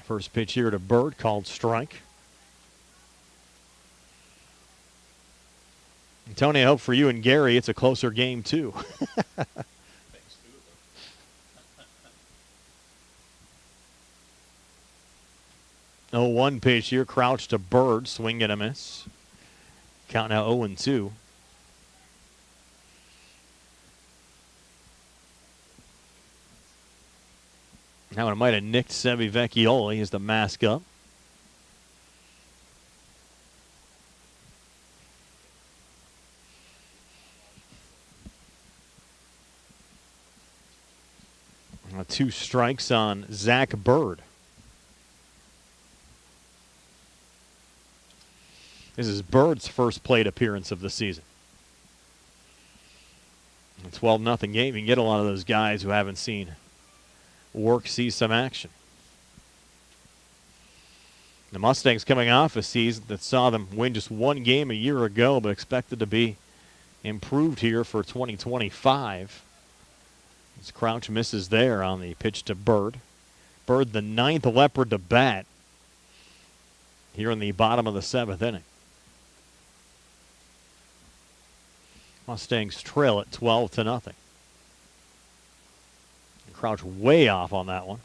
Speaker 1: First pitch here to Bird, called strike. And Tony, I hope for you and Gary it's a closer game, too.
Speaker 3: Thanks to them.
Speaker 1: 0-1 pitch here. Crouch to Bird. Swing and a miss. Count now 0-2. Now it might have nicked Sevi Vecchioli as the mask up. Now 2 strikes on Zach Bird. This is Bird's first plate appearance of the season. A 12-0 game. You can get a lot of those guys who haven't seen work see some action. The Mustangs coming off a season that saw them win just 1 game a year ago, but expected to be improved here for 2025. As Crouch misses there on the pitch to Bird. Bird, the 9th Leopard to bat here in the bottom of the 7th inning. Mustangs trail at 12-0. Crouch way off on that one.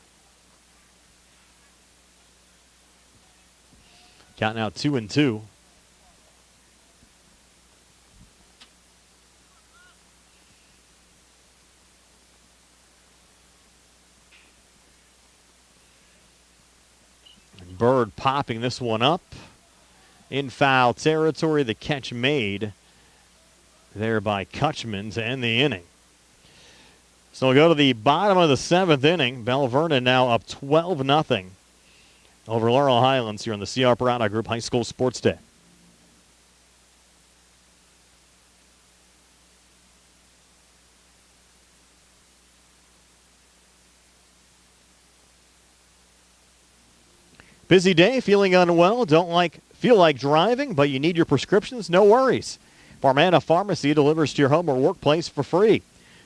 Speaker 1: Count now 2-2. Bird popping this one up in foul territory. The catch made there by Kutchman to end the inning. So we'll go to the bottom of the 7th inning. Belle Vernon now up 12-0 over Laurel Highlands here on the C.R. Parada Group High School Sports Day. Busy day, feeling unwell, feel like driving, but you need your prescriptions? No worries. Farmana Pharmacy delivers to your home or workplace for free.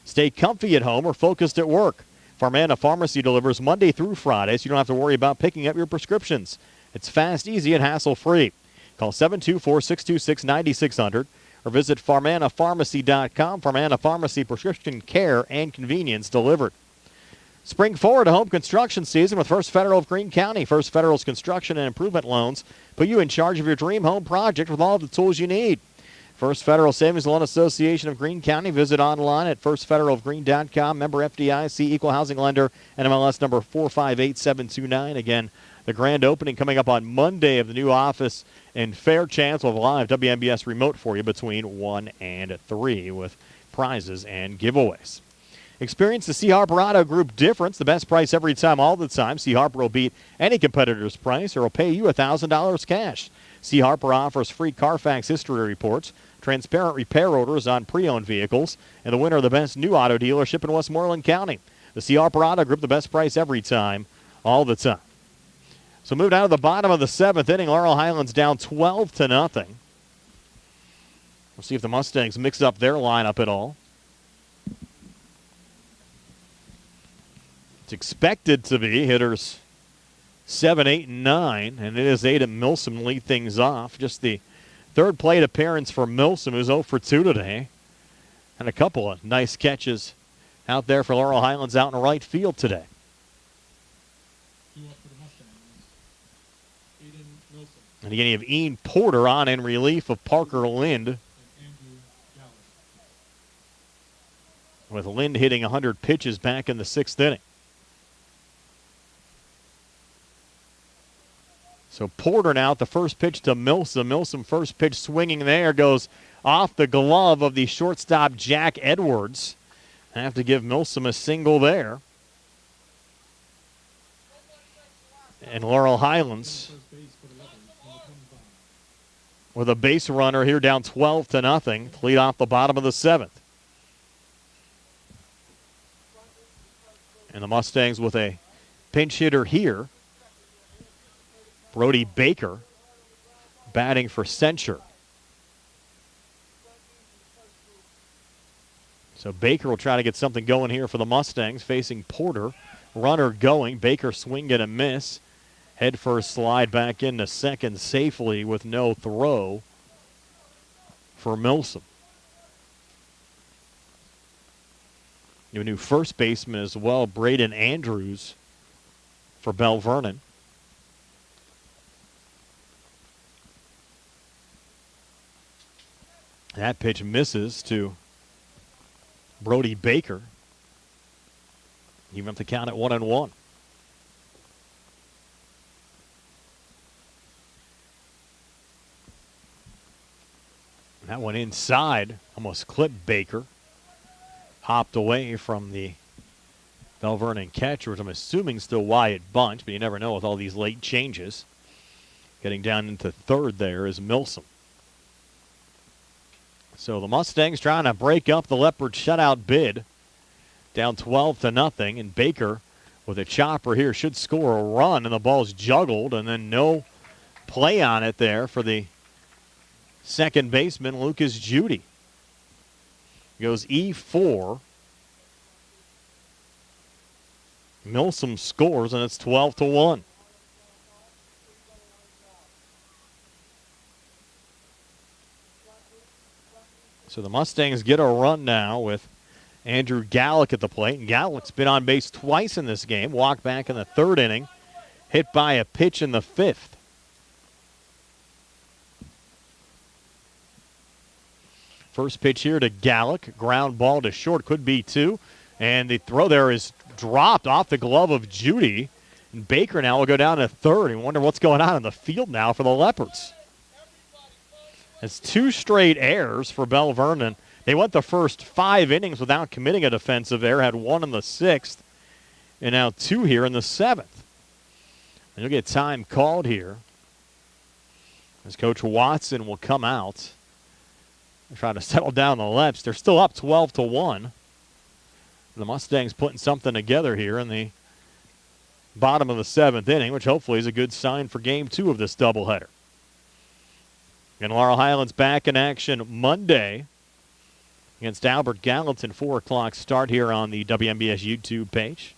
Speaker 1: Stay comfy at home or focused at work. Farmana Pharmacy delivers Monday through Friday, so you don't have to worry about picking up your prescriptions. It's fast, easy, and hassle-free. Call 724-626-9600 or visit farmanapharmacy.com. Farmana Pharmacy, prescription care and convenience delivered. Spring forward to home construction season with First Federal of Greene County. First Federal's construction and improvement loans put you in charge of your dream home project with all the tools you need. First Federal Savings Loan Association of Greene County. Visit online at firstfederalofgreene.com. Member FDIC, equal housing lender, NMLS number 458729. Again, the grand opening coming up on Monday of the new office in Fairchance. We'll have live WMBS remote for you between 1 and 3 with prizes and giveaways. Experience the C. Harper Auto Group difference. The best price every time, all the time. C. Harper will beat any competitor's price or will pay you $1,000 cash. C. Harper offers free Carfax history reports, transparent repair orders on pre-owned vehicles, and the winner of the best new auto dealership in Westmoreland County. The C. Harper Auto Group, the best price every time, all the time. So moved out of the bottom of the 7th inning. Laurel Highlands down 12-0. We'll see if the Mustangs mix up their lineup at all. It's expected to be hitters 7, 8, and 9, and it is Aiden Milsom lead things off. Just the Third plate appearance for Milsom, who's 0 for 2 today. And a couple of nice catches out there for Laurel Highlands out in right field today.
Speaker 2: 2 up for the Mustangs. Aiden Wilson
Speaker 1: And again, you have Ian Porter on in relief of Parker Lind,
Speaker 2: and Andrew Gallagher.
Speaker 1: with Lind hitting 100 pitches back in the 6th inning. So Porter now at the first pitch to Milsom. Milsom first pitch swinging there, goes off the glove of the shortstop Jack Edwards. I have to give Milsom a single there. And Laurel Highlands
Speaker 2: First base for the Leopards, number 25.
Speaker 1: with a base runner here down 12-0 to lead off the bottom of the 7th. And the Mustangs with a pinch hitter here. Brody Baker batting for censure. So Baker will try to get something going here for the Mustangs, facing Porter. Runner going. Baker swing and a miss. Head first slide back into second safely with no throw for Milsom. You have a new first baseman as well, Braden Andrews for Belle Vernon. That pitch misses to Brody Baker. Even up the count at 1-1. That one inside, almost clipped Baker. Hopped away from the Belle Vernon catcher, which I'm assuming still Wyatt Bunch, but you never know with all these late changes. Getting down into third there is Milsom. So the Mustangs trying to break up the Leopard shutout bid. Down 12-0, and Baker with a chopper here should score a run, and the ball's juggled, and then no play on it there for the second baseman, Lucas Judy. Goes E4. Milsom scores, and it's 12-1. So the Mustangs get a run now with Andrew Gallick at the plate. And Gallick's been on base twice in this game. Walked back in the 3rd inning. Hit by a pitch in the 5th. First pitch here to Gallick. Ground ball to short. Could be 2. And the throw there is dropped off the glove of Judy. And Baker now will go down to 3rd. And wonder what's going on in the field now for the Leopards. It's 2 straight errors for Belle Vernon. They went the first 5 innings without committing a defensive error. Had 1 in the 6th. And now 2 here in the 7th. And you'll get time called here as Coach Watson will come out and try to settle down the Leps. They're still up 12-1. The Mustangs putting something together here in the bottom of the 7th inning, which hopefully is a good sign for Game 2 of this doubleheader. And Laurel Highlands back in action Monday against Albert Gallatin. 4 o'clock start here on the WMBS YouTube page.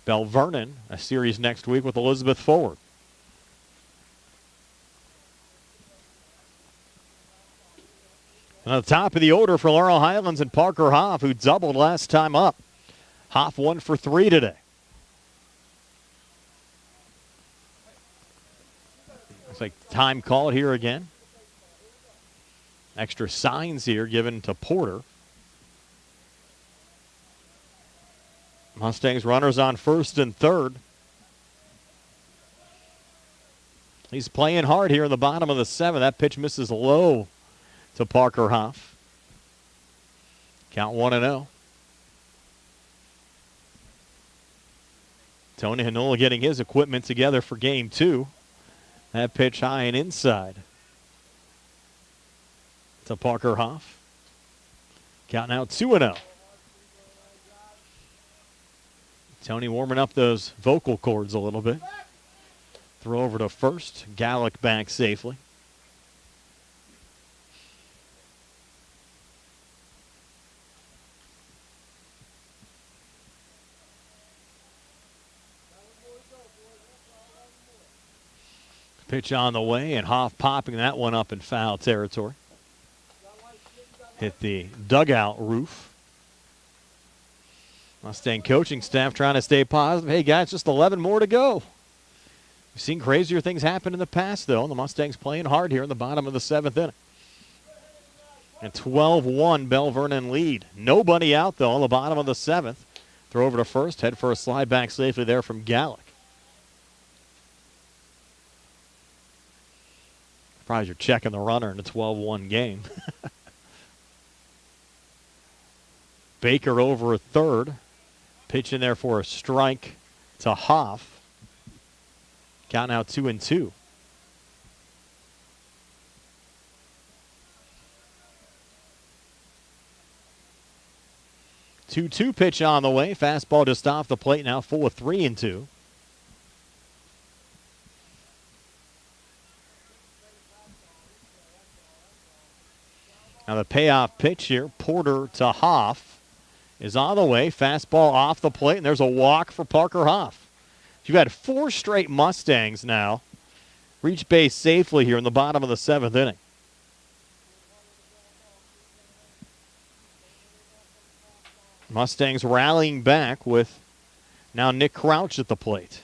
Speaker 1: Belle Vernon, a series next week with Elizabeth Forward. And at the top of the order for Laurel Highlands and Parker Hoff, who doubled last time up. Hoff 1 for 3 today. Looks like time called here again. Extra signs here given to Porter. Mustangs runners on 1st and 3rd. He's playing hard here in the bottom of the 7th. That pitch misses low to Parker Hoff. Count 1-0. Tony Hanola getting his equipment together for Game 2. That pitch high and inside to Parker Hoff. Count now 2-0. Tony warming up those vocal cords a little bit. Throw over to first. Gallick back safely. Pitch on the way, and Hoff popping that one up in foul territory. Hit the dugout roof. Mustang coaching staff trying to stay positive. Hey, guys, just 11 more to go. We've seen crazier things happen in the past, though. The Mustangs playing hard here in the bottom of the 7th inning. And 12-1 Belle Vernon lead. Nobody out, though, on the bottom of the 7th. Throw over to first. Head for a slide back safely there from Gallick. Surprised you're checking the runner in a 12-1 game. Baker over a third. Pitch in there for a strike to Hoff. Count now 2-2. Two pitch on the way. Fastball just off the plate now, full of 3-2. Now the payoff pitch here, Porter to Hoff, is on the way. Fastball off the plate, and there's a walk for Parker Hoff. You've had 4 straight Mustangs now reach base safely here in the bottom of the 7th inning. Mustangs rallying back with now Nick Crouch at the plate.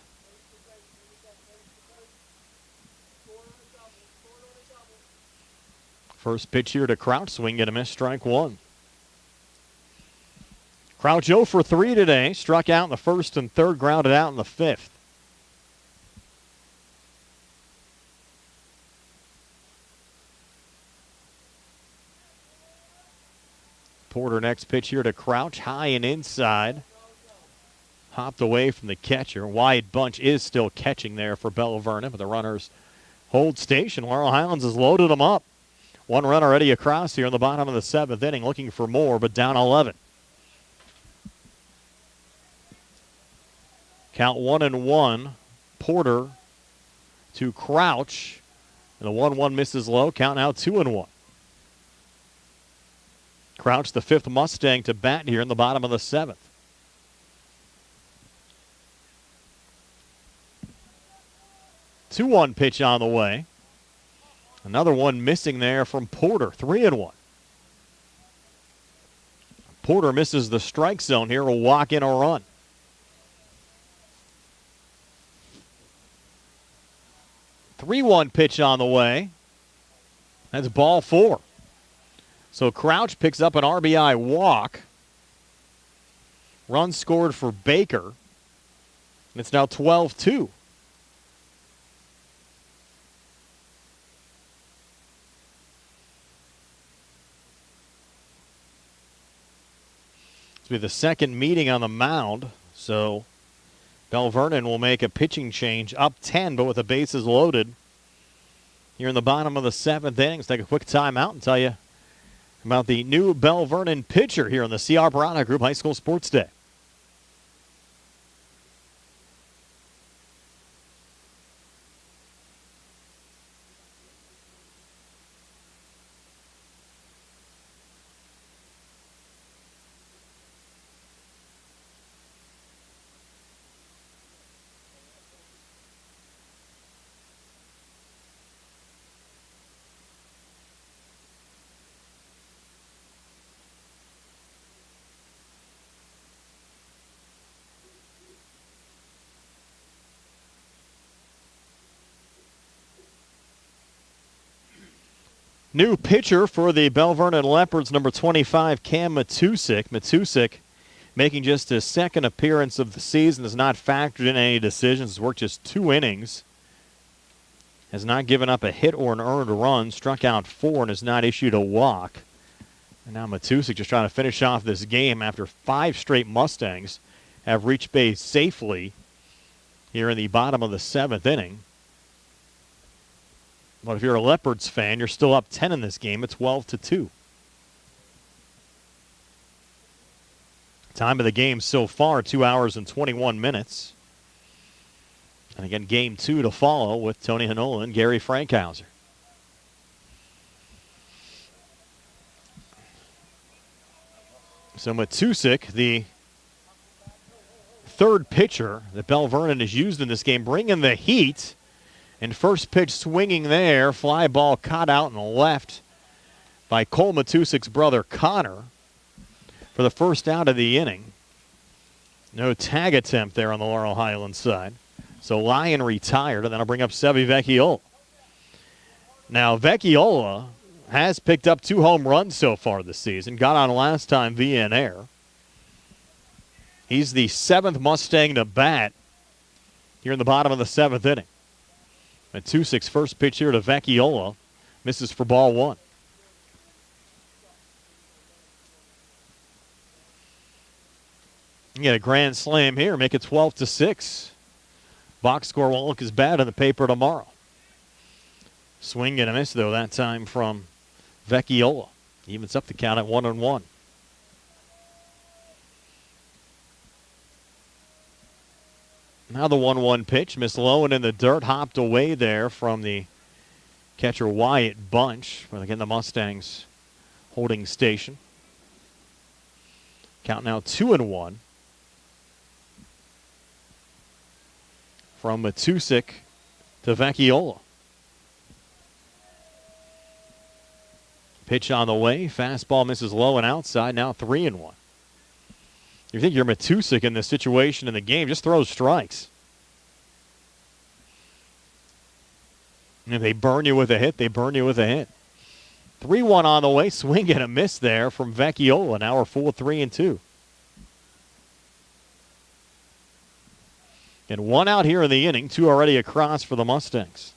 Speaker 1: First pitch here to Crouch, swing and a miss, strike 1. Crouch 0 for 3 today, struck out in the 1st and 3rd, grounded out in the 5th. Porter next pitch here to Crouch, high and inside. Hopped away from the catcher. Wyatt Bunch is still catching there for Belle Vernon, but the runners hold station. Laurel Highlands has loaded them up. 1 run already across here in the bottom of the 7th inning, looking for more, but down 11. Count 1-1. Porter to Crouch. And the 1-1 misses low. Count now 2-1. Crouch, the 5th Mustang to bat here in the bottom of the 7th. Two 2-1 pitch on the way. Another one missing there from Porter. 3-1. Porter misses the strike zone here. Will walk in a run. Three 3-1 pitch on the way. That's ball 4. So Crouch picks up an RBI walk. Run scored for Baker. And it's now 12-2. This will be the second meeting on the mound. So Belle Vernon will make a pitching change, up 10, but with the bases loaded. Here in the bottom of the 7th inning, let's take a quick timeout and tell you about the new Belle Vernon pitcher here on the C.R. Barana Group High School Sports Day. New pitcher for the Belle Vernon Leopards, number 25, Cam Matusik. Matusik making just his second appearance of the season, has not factored in any decisions, has worked just 2 innings. Has not given up a hit or an earned run, struck out 4 and has not issued a walk. And now Matusik just trying to finish off this game after 5 straight Mustangs have reached base safely here in the bottom of the 7th inning. But if you're a Leopards fan, you're still up 10 in this game. It's 12-2. Time of the game so far, 2 hours and 21 minutes. And again, game 2 to follow with Tony Hanola and Gary Frankhauser. So Matusik, the third pitcher that Belle Vernon has used in this game, bringing the heat. And first pitch swinging there. Fly ball caught out and left by Cole Matusik's brother Connor for the first out of the inning. No tag attempt there on the Laurel Highlands side. So Lyon retired, and that'll bring up Sevi Vecchiola. Now, Vecchiola has picked up 2 home runs so far this season. Got on last time via an error. He's the 7th Mustang to bat here in the bottom of the 7th inning. A 2-6 first pitch here to Vecchiola. Misses for ball 1. You get a grand slam here, make it 12-6. Box score won't look as bad in the paper tomorrow. Swing and a miss, though, that time from Vecchiola. Evens up the count at 1-1. Now the 1-1 pitch. Miss low and in the dirt. Hopped away there from the catcher Wyatt Bunch. But again, the Mustangs holding station. Count now 2-1. From Matusik to Vecchiola. Pitch on the way. Fastball misses low and outside. Now 3-1. You think you're Matusik in this situation in the game, just throw strikes. And if they burn you with a hit, they burn you with a hit. 3-1 on the way. Swing and a miss there from Vecchiola. Now we're full 3-2. And 1 out here in the inning. 2 already across for the Mustangs.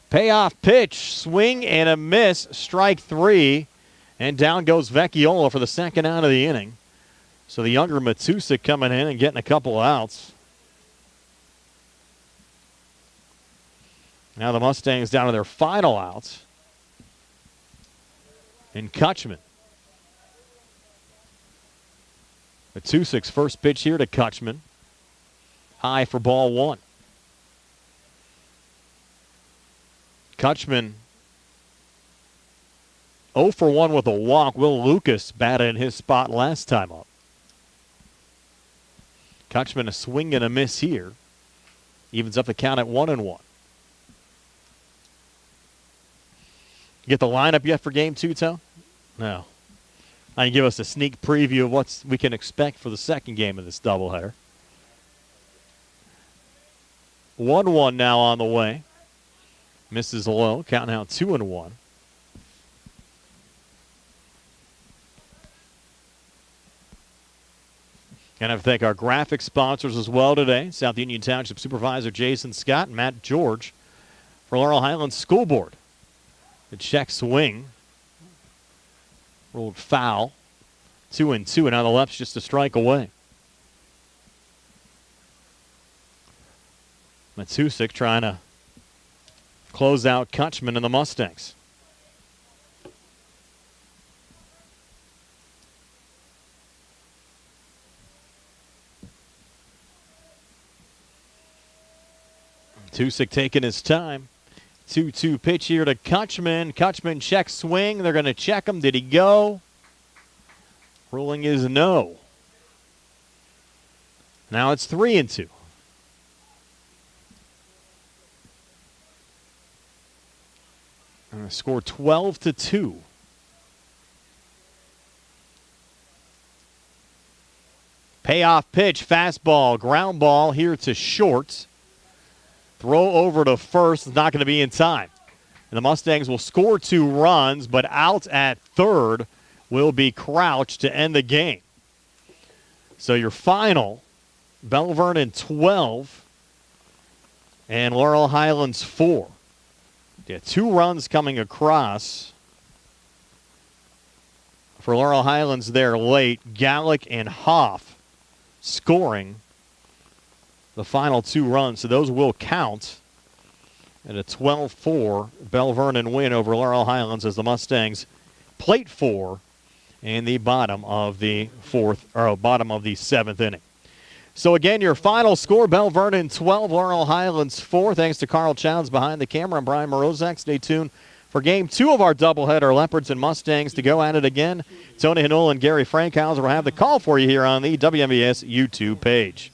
Speaker 1: Payoff pitch. Swing and a miss. Strike 3. And down goes Vecchiola for the 2nd out of the inning. So the younger Matusik coming in and getting a couple of outs. Now the Mustangs down to their final outs. And Kutchman. Matusik first pitch here to Kutchman. High for ball 1. Kutchman 0 for 1 with a walk. Will Lucas batted in his spot last time up. Kutchman a swing and a miss here. Evens up the count at 1-1. Get the lineup yet for game 2, Tone? No. I can give us a sneak preview of what we can expect for the second game of this doubleheader. 1-1 now on the way. Misses low. Count now 2-1. And I thank our graphic sponsors as well today. South Union Township Supervisor Jason Scott and Matt George for Laurel Highlands School Board. The check swing. Rolled foul. 2-2, and now the left's just a strike away. Matusik trying to close out Kutchman and the Mustangs. Matusik taking his time. 2-2 pitch here to Kutchman. Kutchman check swing. They're going to check him. Did he go? Ruling is no. Now it's 3-2. And the score 12-2. Payoff pitch, fastball, ground ball here to short. Throw over to first is not going to be in time. And the Mustangs will score 2 runs, but out at third will be Crouch to end the game. So your final, Belle Vernon 12 and Laurel Highlands 4. Yeah, 2 runs coming across for Laurel Highlands there late. Gallick and Hoff scoring the final 2 runs, so those will count. And a 12-4 Belle Vernon win over Laurel Highlands as the Mustangs plate 4 in the bottom of the 7th inning. So again, your final score, Belle Vernon 12, Laurel Highlands 4. Thanks to Carl Childs behind the camera. I'm Brian Morozak. Stay tuned for game 2 of our doubleheader, Leopards and Mustangs, to go at it again. Tony Hanoul and Gary Frankhauser will have the call for you here on the WMBS YouTube page.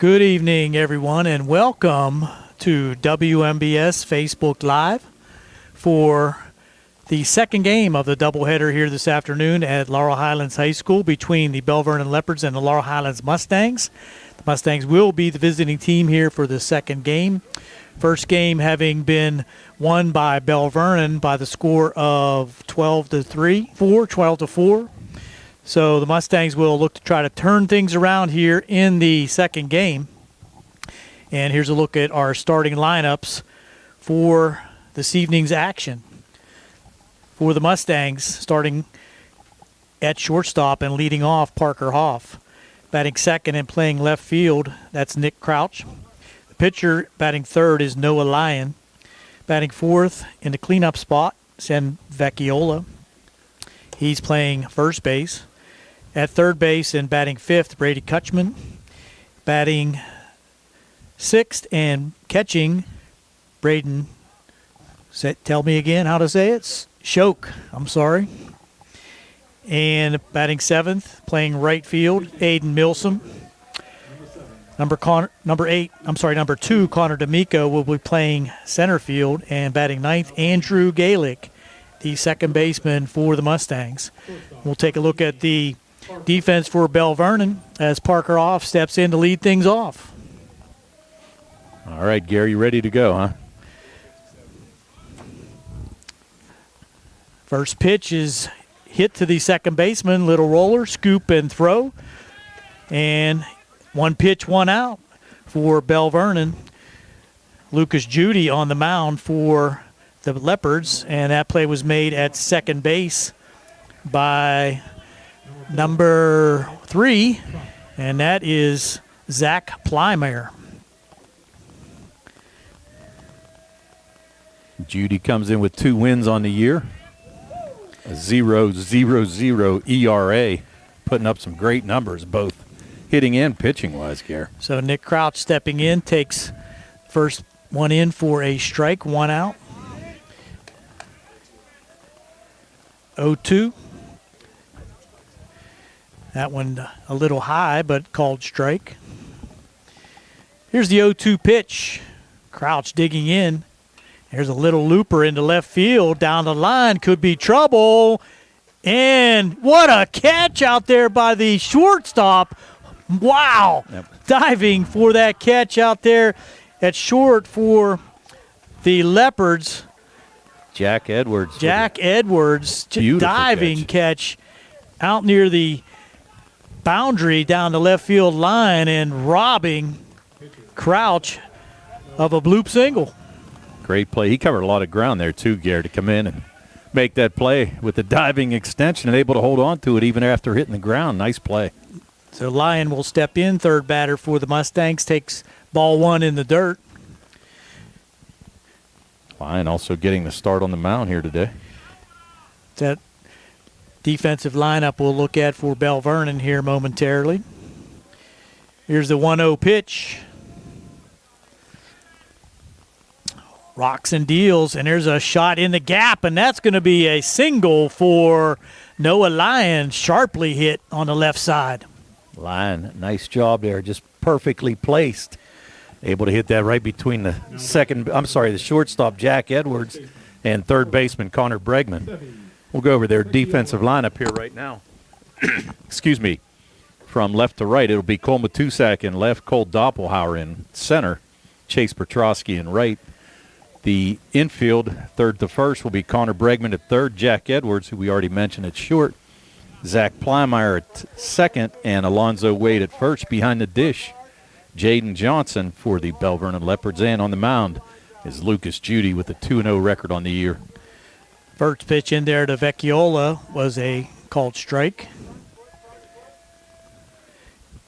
Speaker 4: Good evening, everyone, and welcome to WMBS Facebook Live for the second game of the doubleheader here this afternoon at Laurel Highlands High School between the Belle Vernon Leopards and the Laurel Highlands Mustangs. The Mustangs will be the visiting team here for the second game. First game having been won by Belle Vernon by the score of 12-4. So the Mustangs will look to try to turn things around here in the second game. And here's a look at our starting lineups for this evening's action. For the Mustangs, starting at shortstop and leading off, Parker Hoff. Batting second and playing left field, that's Nick Crouch. The pitcher batting third is Noah Lyon. Batting fourth in the cleanup spot, San Vecchiola. He's playing first base. At third base and batting fifth, Brady Kutchman. Batting sixth and catching, Braden, tell me again how to say it, Shoke, I'm sorry. And batting seventh, playing right field, Aiden Milsom. Number two, Connor D'Amico will be playing center field, and batting ninth, Andrew Galick, the second baseman for the Mustangs. We'll take a look at the defense for Belle Vernon as Parker Hoff steps in to lead things off.
Speaker 3: All right, Gary, you ready to go, huh?
Speaker 4: First pitch is hit to the second baseman, little roller, scoop and throw. And one pitch, one out for Belle Vernon. Lucas Judy on the mound for the Leopards, and that play was made at second base by number 3, and that is Zach Plymeyer.
Speaker 3: Judy comes in with 2 wins on the year. A 0.00 ERA, putting up some great numbers, both hitting and pitching-wise, Gare.
Speaker 4: So Nick Crouch stepping in, takes first one in for a strike, one out. 0-2. That one a little high, but called strike. Here's the 0-2 pitch. Crouch digging in. There's a little looper into left field. Down the line, could be trouble. And what a catch out there by the shortstop. Wow. Yep. Diving for that catch out there at short for the Leopards.
Speaker 3: Jack Edwards.
Speaker 4: Diving catch out near the boundary down the left field line and robbing Crouch of a bloop single.
Speaker 3: Great play. He covered a lot of ground there too, Gare, to come in and make that play with the diving extension and able to hold on to it even after hitting the ground. Nice play.
Speaker 4: So Lyon will step in, third batter for the Mustangs, takes ball one in the dirt.
Speaker 3: Lyon also getting the start on the mound here today.
Speaker 4: That defensive lineup we'll look at for Belle Vernon here momentarily. Here's the 1-0 pitch. Rocks and deals, and there's a shot in the gap, and that's going to be a single for Noah Lyon, sharply hit on the left side.
Speaker 3: Lyon, nice job there, just perfectly placed. Able to hit that right between the shortstop, Jack Edwards, and third baseman, Connor Bregman. We'll go over their defensive lineup here right now. Excuse me. From left to right, it'll be Cole Matusak in left, Cole Doppelhauer in center, Chase Petrosky in right. The infield, third to first, will be Connor Bregman at third, Jack Edwards, who we already mentioned, at short, Zach Plymeyer at second, and Alonzo Wade at first. Behind the dish, Jaden Johnson for the Belle Vernon Leopards, and on the mound is Lucas Judy with a 2-0 record on the year.
Speaker 4: First pitch in there to Vecchiola was a called strike.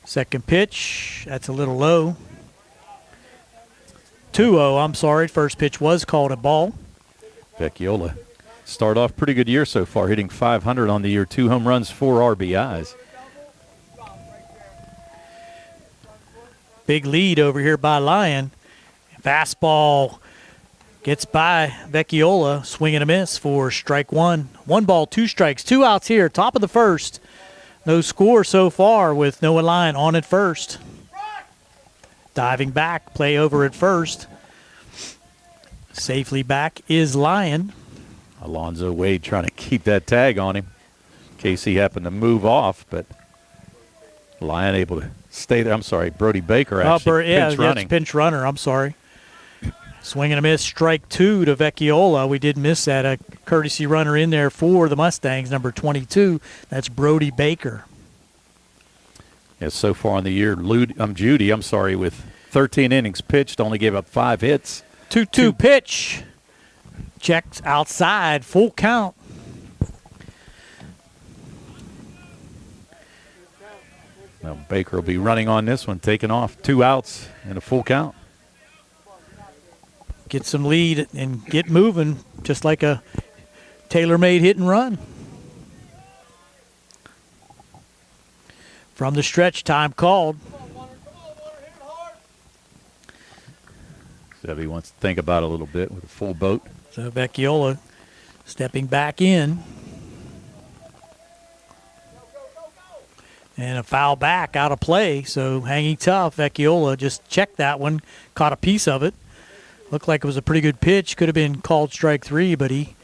Speaker 4: Second pitch, that's a little low. 2-0, I'm sorry. First pitch was called a ball.
Speaker 3: Vecchiola start off pretty good year so far, hitting .500 on the year, 2 home runs, 4 RBIs.
Speaker 4: Big lead over here by Lyon. Fastball gets by Vecchiola, swing and a miss for strike one. 1 ball, 2 strikes, 2 outs here, top of the first. No score so far with Noah Lyon on at first. Diving back, play over at first. Safely back is Lyon.
Speaker 3: Alonzo Wade trying to keep that tag on him in case he happened to move off, but Lyon able to stay there. I'm sorry, Brody Baker actually pinch running.
Speaker 4: Pinch runner. I'm sorry. Swing and a miss, strike 2 to Vecchiola. We did miss that. A courtesy runner in there for the Mustangs, number 22. That's Brody Baker.
Speaker 3: Yeah, so far in the year, Judy, with 13 innings pitched, only gave up 5 hits.
Speaker 4: 2-2 pitch. Checks outside, full count.
Speaker 3: Now Baker will be running on this one, taking off 2 outs and a full count.
Speaker 4: Get some lead and get moving, just like a tailor-made hit and run. From the stretch, time called.
Speaker 3: Sevy wants to think about it a little bit with a full boat.
Speaker 4: So Vecchiola stepping back in. And a foul back out of play, so hanging tough. Vecchiola just checked that one, caught a piece of it. Looked like it was a pretty good pitch. Could have been called strike 3, but he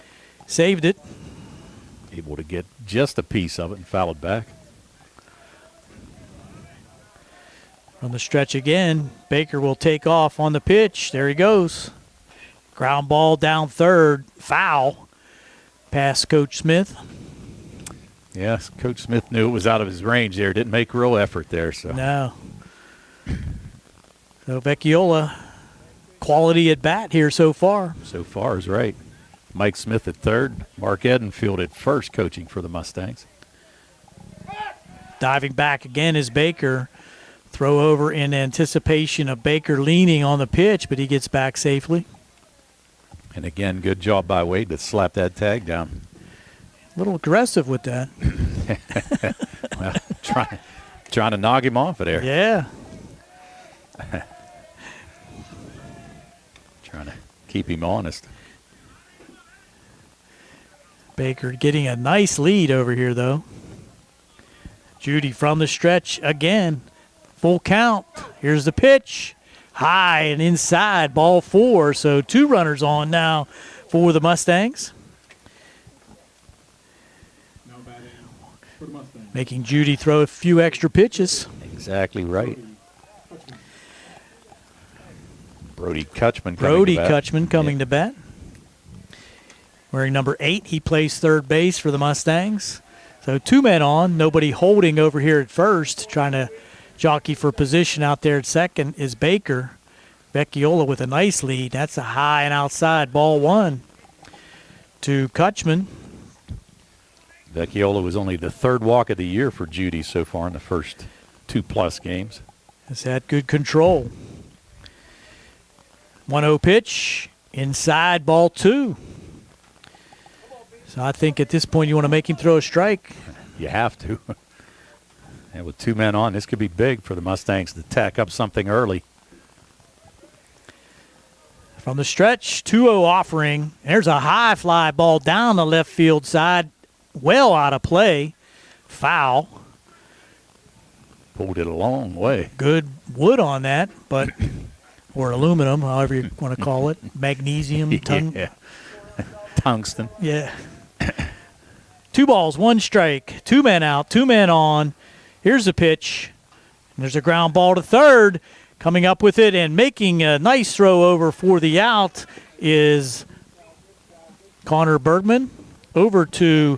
Speaker 4: saved it.
Speaker 3: Able to get just a piece of it and foul it back.
Speaker 4: From the stretch again, Baker will take off on the pitch. There he goes. Ground ball down third, foul. Past Coach Smith.
Speaker 3: Yes, Coach Smith knew it was out of his range there. Didn't make real effort there. So
Speaker 4: No. So Vecchiola, quality at bat here so far.
Speaker 3: So far is right. Mike Smith at third. Mark Edenfield at first, coaching for the Mustangs.
Speaker 4: Diving back again is Baker. Throw over in anticipation of Baker leaning on the pitch, but he gets back safely.
Speaker 3: And again, good job by Wade to slap that tag down.
Speaker 4: A little aggressive with that.
Speaker 3: Well, trying to knock him off of there.
Speaker 4: Yeah.
Speaker 3: Trying to keep him honest.
Speaker 4: Baker getting a nice lead over here, though. Judy from the stretch again. Full count. Here's the pitch. High and inside, ball 4. So 2 runners on now for the Mustangs.
Speaker 2: Now batting for the Mustangs.
Speaker 4: Making Judy throw a few extra pitches.
Speaker 3: Exactly right. Brody Kutchman
Speaker 4: coming to bat. Wearing number 8, he plays third base for the Mustangs. So 2 men on, nobody holding over here at first, trying to jockey for position out there at second is Baker. Vecchiola with a nice lead. That's a high and outside, ball 1 to Kutchman.
Speaker 3: Vecchiola was only the 3rd walk of the year for Judy so far in the first 2+ games.
Speaker 4: Has had good control. 1-0 pitch, inside, ball 2. So I think at this point you want to make him throw a strike.
Speaker 3: You have to. And with 2 men on, this could be big for the Mustangs to tack up something early.
Speaker 4: From the stretch, 2-0 offering. There's a high fly ball down the left field side. Well out of play. Foul.
Speaker 3: Pulled it a long way.
Speaker 4: Good wood on that, but or aluminum, however you want to call it. Magnesium.
Speaker 3: Yeah. Tungsten.
Speaker 4: Yeah. 2 balls, 1 strike. 2 men out, 2 men on. Here's the pitch. And there's a ground ball to third. Coming up with it and making a nice throw over for the out is Connor Bergman. Over to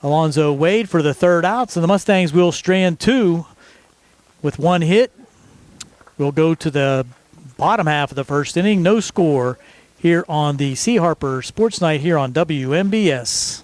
Speaker 4: Alonzo Wade for the 3rd out. So the Mustangs will strand 2 with 1 hit. We'll go to the bottom half of the first inning. No score here on the C. Harper Sports Night here on WMBS.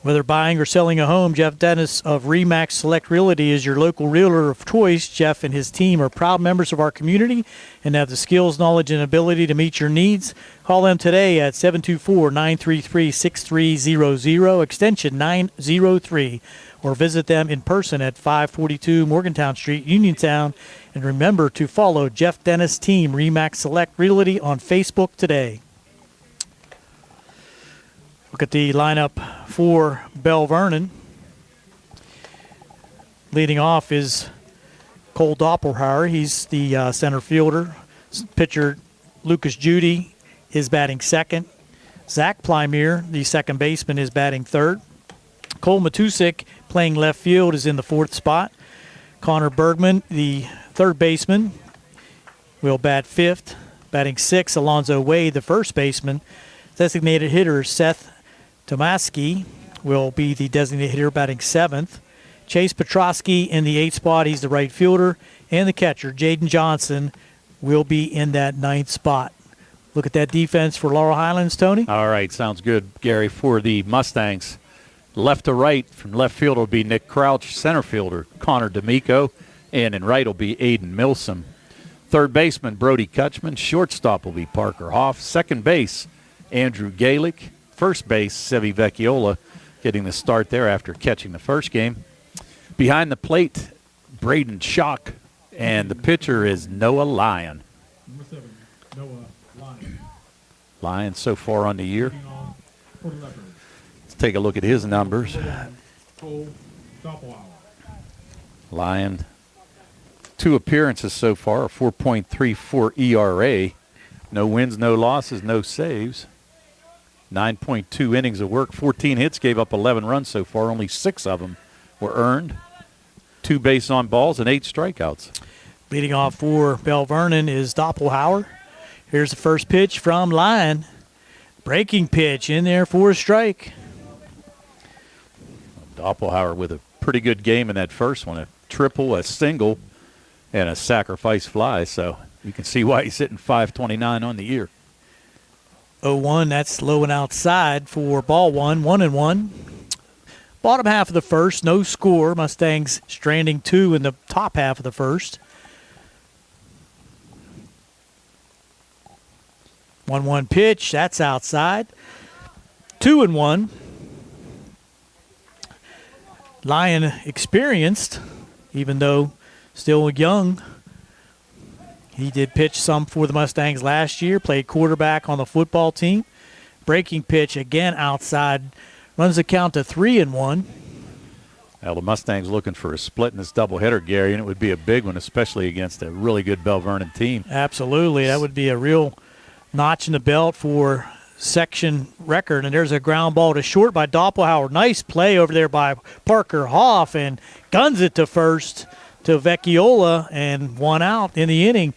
Speaker 4: Whether buying or selling a home, Jeff Dennis of RE/MAX Select Realty is your local realtor of choice. Jeff and his team are proud members of our community and have the skills, knowledge, and ability to meet your needs. Call them today at 724-933-6300, extension 903, or visit them in person at 542 Morgantown Street, Uniontown. And remember to follow Jeff Dennis' team, RE/MAX Select Realty, on Facebook today. Look at the lineup for Belle Vernon. Leading off is Cole Doppelhauer. He's the center fielder. Pitcher Lucas Judy is batting second. Zach Plymere, the second baseman, is batting third. Cole Matusik, playing left field, is in the fourth spot. Connor Bergman, the third baseman, will bat fifth. Batting sixth, Alonzo Wade, the first baseman. Designated hitter Seth Tomaski will be the designated hitter, batting seventh. Chase Petrosky in the eighth spot. He's the right fielder. And the catcher, Jaden Johnson, will be in that ninth spot. Look at that defense for Laurel Highlands, Tony.
Speaker 3: All right, sounds good, Gary. For the Mustangs, left to right from left field will be Nick Crouch, center fielder Connor D'Amico, and in right will be Aiden Milsom. Third baseman Brody Kutchman, shortstop will be Parker Hoff, second base Andrew Galick, first base Sevi Vecchiola, getting the start there after catching the first game. Behind the plate, Braden Schock, and the pitcher is Noah Lyon.
Speaker 2: Number 7, Noah Lyon.
Speaker 3: Lyon so far on the year.
Speaker 2: Leading on for the Leopards.
Speaker 3: Let's take a look at his numbers.
Speaker 2: Cole Doppelhauer.
Speaker 3: Lyon, 2 appearances so far, a 4.34 ERA. No wins, no losses, no saves. 9.2 innings of work, 14 hits, gave up 11 runs so far. Only 6 of them were earned. 2 base on balls and 8 strikeouts.
Speaker 4: Leading off for Belle Vernon is Doppelhauer. Here's the first pitch from Lyon. Breaking pitch in there for a strike.
Speaker 3: Doppelhauer with a pretty good game in that first one. A triple, a single, and a sacrifice fly. So you can see why he's hitting .529 on the year.
Speaker 4: 0-1, that's low and outside for ball one, 1-1. Bottom half of the first, no score. Mustangs stranding 2 in the top half of the first. 1-1 pitch, that's outside. 2-1. Lyon experienced, even though still young. He did pitch some for the Mustangs last year, played quarterback on the football team. Breaking pitch again outside, runs the count to 3-1.
Speaker 3: Well, the Mustangs looking for a split in this doubleheader, Gary, and it would be a big one, especially against a really good Belle Vernon team.
Speaker 4: Absolutely, that would be a real notch in the belt for section record. And there's a ground ball to short by Doppelhauer. Nice play over there by Parker Hoff, and guns it to first to Vecchiola, and 1 out in the inning.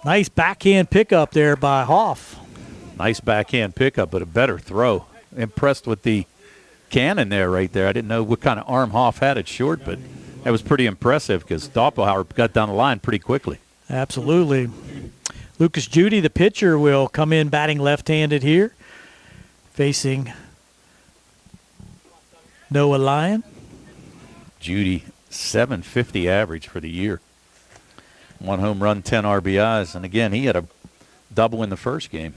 Speaker 4: Nice backhand pickup there by Hoff.
Speaker 3: Nice backhand pickup, but a better throw. Impressed with the cannon there right there. I didn't know what kind of arm Hoff had at short, but that was pretty impressive because Doppelhauer got down the line pretty quickly.
Speaker 4: Absolutely. Lucas Judy, the pitcher, will come in batting left-handed here, facing Noah Lyon.
Speaker 3: Judy, .750 average for the year. 1 home run, 10 RBIs. And again, he had a double in the first game.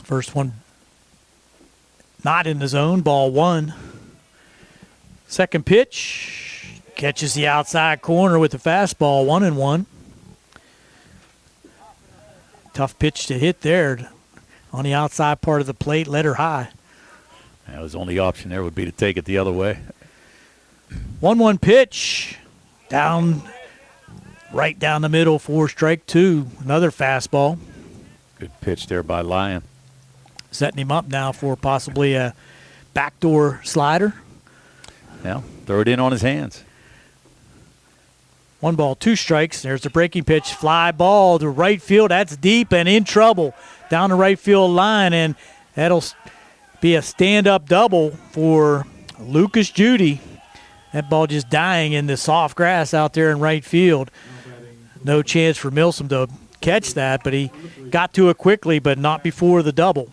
Speaker 4: First one not in the zone, ball 1. Second pitch, catches the outside corner with the fastball, 1-1. Tough pitch to hit there on the outside part of the plate, let her high.
Speaker 3: That was the only option there would be to take it the other way.
Speaker 4: 1-1 pitch, down, right down the middle for strike 2. Another fastball.
Speaker 3: Good pitch there by Lyon.
Speaker 4: Setting him up now for possibly a backdoor slider.
Speaker 3: Yeah, throw it in on his hands.
Speaker 4: 1 ball, 2 strikes. There's the breaking pitch, fly ball to right field. That's deep and in trouble down the right field line, and that'll be a stand-up double for Lucas Judy. That ball just dying in the soft grass out there in right field. No chance for Milsom to catch that, but he got to it quickly, but not before the double.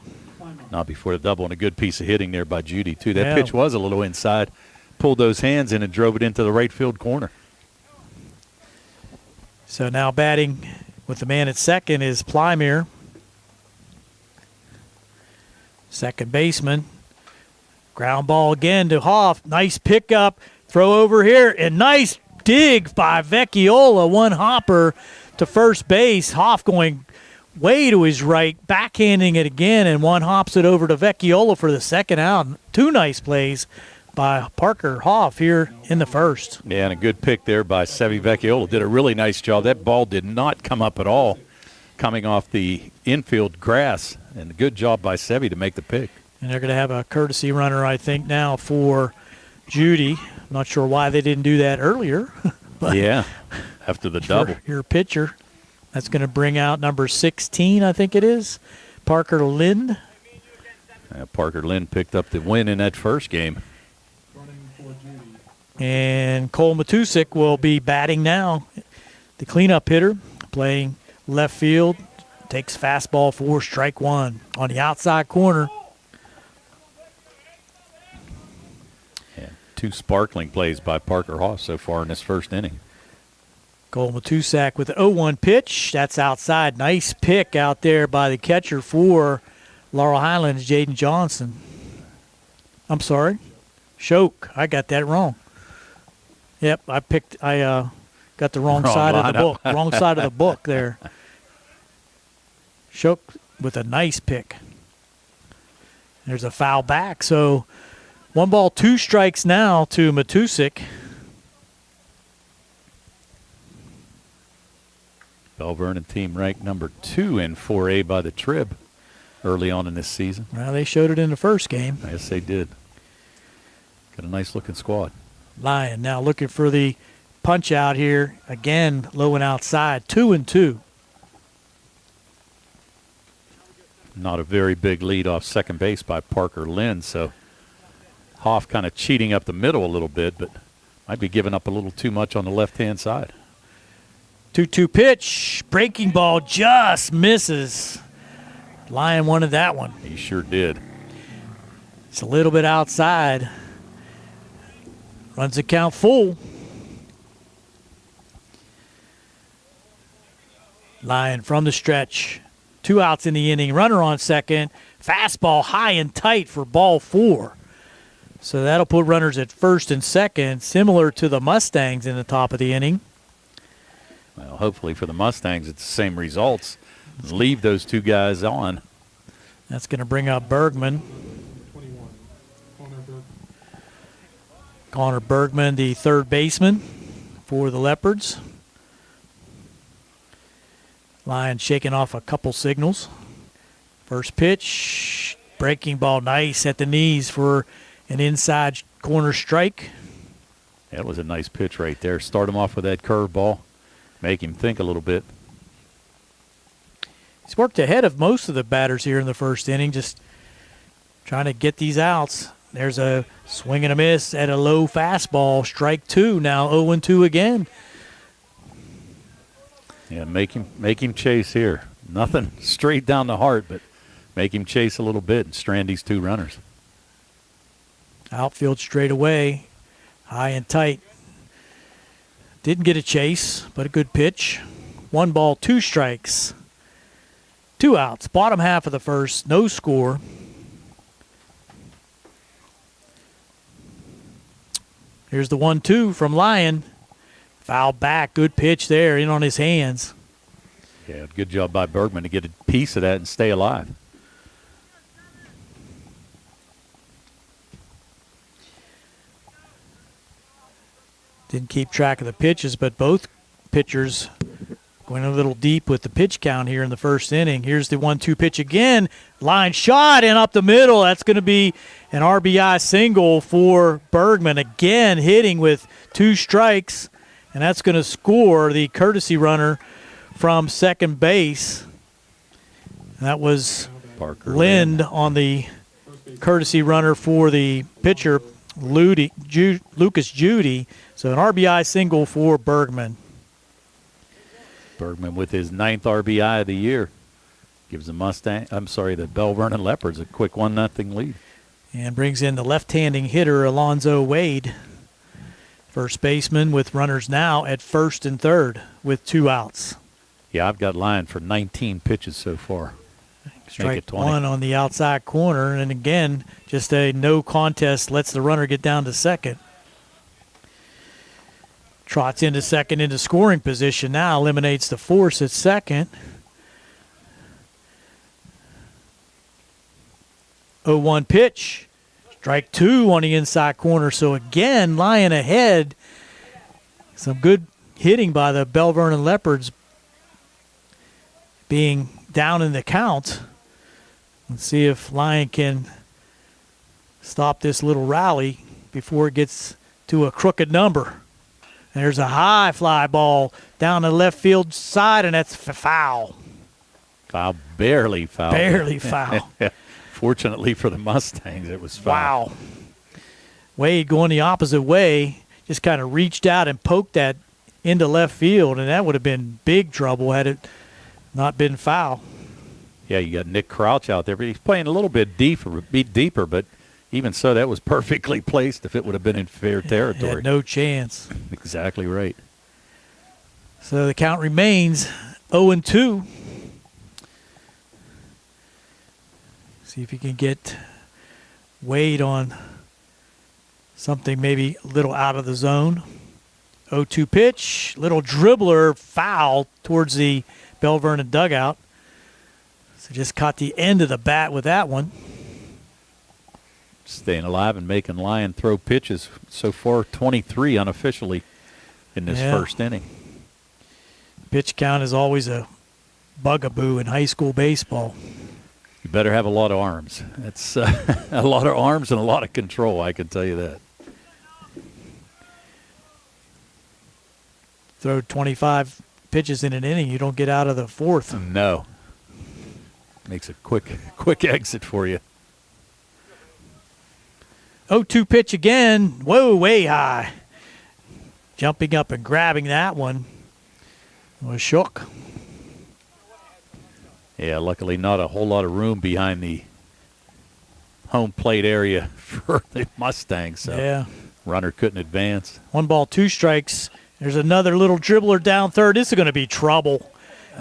Speaker 3: Not before the double, and a good piece of hitting there by Judy, too. That
Speaker 4: Yeah.
Speaker 3: pitch was a little inside. Pulled those hands in and drove it into the right field corner.
Speaker 4: So now batting with the man at second is Plymere. Second baseman. Ground ball again to Hoff. Nice pickup. Throw over here. And nice dig by Vecchiola. 1 hopper to first base. Hoff going way to his right, backhanding it again, and one hops it over to Vecchiola for the second out. Two nice plays by Parker Hoff here in the first.
Speaker 3: Yeah, and a good pick there by Sevi Vecchiola. Did a really nice job. That ball did not come up at all coming off the infield grass, and a good job by Sevi to make the pick.
Speaker 4: And they're going to have a courtesy runner, I think, now for Judy. I'm not sure why they didn't do that earlier. But
Speaker 3: yeah, after the double.
Speaker 4: Your pitcher. That's going to bring out number 16, I think it is, Parker Lind.
Speaker 3: Parker Lind picked up the win in that first game.
Speaker 4: And Cole Matusik will be batting now. The cleanup hitter playing left field. Takes fastball for strike one on the outside corner.
Speaker 3: Yeah, two sparkling plays by Parker Hoff so far in this first inning.
Speaker 4: Cole Matusak with the 0-1 pitch. That's outside. Nice pick out there by the catcher for Laurel Highlands, Jaden Johnson. I'm sorry. Shoke. I got that wrong. Yep, I got the wrong side of the book. Wrong side of the book there. Shoke with a nice pick. There's a foul back. So 1 ball, 2 strikes now to Matusik.
Speaker 3: Belle Vernon team ranked number 2 in 4A by the Trib early on in this season.
Speaker 4: Well, they showed it in the first game.
Speaker 3: Yes, they did. Got a nice-looking squad.
Speaker 4: Lyon now looking for the punch out here. Again, low and outside. 2-2.
Speaker 3: Not a very big lead off second base by Parker Lind, so Hoff kind of cheating up the middle a little bit, but might be giving up a little too much on the left-hand side.
Speaker 4: 2-2 pitch. Breaking ball just misses. Lyon wanted that one.
Speaker 3: He sure did.
Speaker 4: It's a little bit outside. Runs the count full. Lyon from the stretch. 2 outs in the inning. Runner on second. Fastball high and tight for ball 4. So that'll put runners at first and second, similar to the Mustangs in the top of the inning.
Speaker 3: Well, hopefully for the Mustangs, it's the same results. Leave those 2 guys on.
Speaker 4: That's going to bring up Bergman.
Speaker 2: 21,
Speaker 4: Connor Bergman, the third baseman for the Leopards. Lyon shaking off a couple signals. First pitch, breaking ball, nice at the knees for an inside corner strike.
Speaker 3: That was a nice pitch right there. Start him off with that curveball. Make him think a little bit.
Speaker 4: He's worked ahead of most of the batters here in the first inning, just trying to get these outs. There's a swing and a miss at a low fastball. Strike 2, now 0-2 again.
Speaker 3: Yeah, make him chase here. Nothing straight down the heart, but make him chase a little bit and strand these 2 runners.
Speaker 4: Outfield straight away, high and tight. Didn't get a chase, but a good pitch. 1 ball, 2 strikes. 2 outs. Bottom half of the first, no score. Here's the 1-2 from Lyon. Foul back, good pitch there, in on his hands.
Speaker 3: Yeah, good job by Bergman to get a piece of that and stay alive.
Speaker 4: Didn't keep track of the pitches, but both pitchers going a little deep with the pitch count here in the first inning. Here's the 1-2 pitch again. Line shot and up the middle. That's going to be an RBI single for Bergman. Again, hitting with 2 strikes, and that's going to score the courtesy runner from second base. That was
Speaker 3: Parker
Speaker 4: Lind on the courtesy runner for the pitcher, Lucas Judy. So an RBI single for Bergman.
Speaker 3: Bergman with his 9th RBI of the year gives the Belle Vernon Leopards a quick 1-0 lead.
Speaker 4: And brings in the left-handing hitter, Alonzo Wade. First baseman with runners now at first and third with 2 outs.
Speaker 3: Yeah, I've got Lyon for 19 pitches so far.
Speaker 4: Strike 1 on the outside corner. And again, just a no contest, lets the runner get down to second. Trots into second into scoring position now, eliminates the force at second. 0-1 pitch. Strike 2 on the inside corner. So again, lying ahead. Some good hitting by the Belle Vernon Leopards, being down in the count. Let's see if Lyon can stop this little rally before it gets to a crooked number. There's a high fly ball down the left field side, and that's foul.
Speaker 3: Foul, barely foul.
Speaker 4: Barely foul.
Speaker 3: Fortunately for the Mustangs, it was foul.
Speaker 4: Wow. Wade going the opposite way, just kind of reached out and poked that into left field, and that would have been big trouble had it not been foul.
Speaker 3: Yeah, you got Nick Crouch out there, but he's playing a little bit deeper, but even so, that was perfectly placed if it would have been in fair territory.
Speaker 4: Had no chance.
Speaker 3: Exactly right.
Speaker 4: So the count remains 0-2. See if you can get Wade on something maybe a little out of the zone. 0-2 pitch, little dribbler foul towards the Belle Vernon dugout. So just caught the end of the bat with that one.
Speaker 3: Staying alive and making Lyon throw pitches. So far, 23 unofficially in this first inning.
Speaker 4: Pitch count is always a bugaboo in high school baseball.
Speaker 3: You better have a lot of arms. That's a lot of arms and a lot of control, I can tell you that.
Speaker 4: Throw 25 pitches in an inning, you don't get out of the fourth.
Speaker 3: No. Makes a quick exit for you.
Speaker 4: 0-2 pitch again. Whoa, way high. Jumping up and grabbing that one was shook.
Speaker 3: Yeah, luckily not a whole lot of room behind the home plate area for the Mustangs. So
Speaker 4: Yeah.
Speaker 3: runner couldn't advance.
Speaker 4: 1 ball, 2 strikes. There's another little dribbler down third. This is going to be trouble.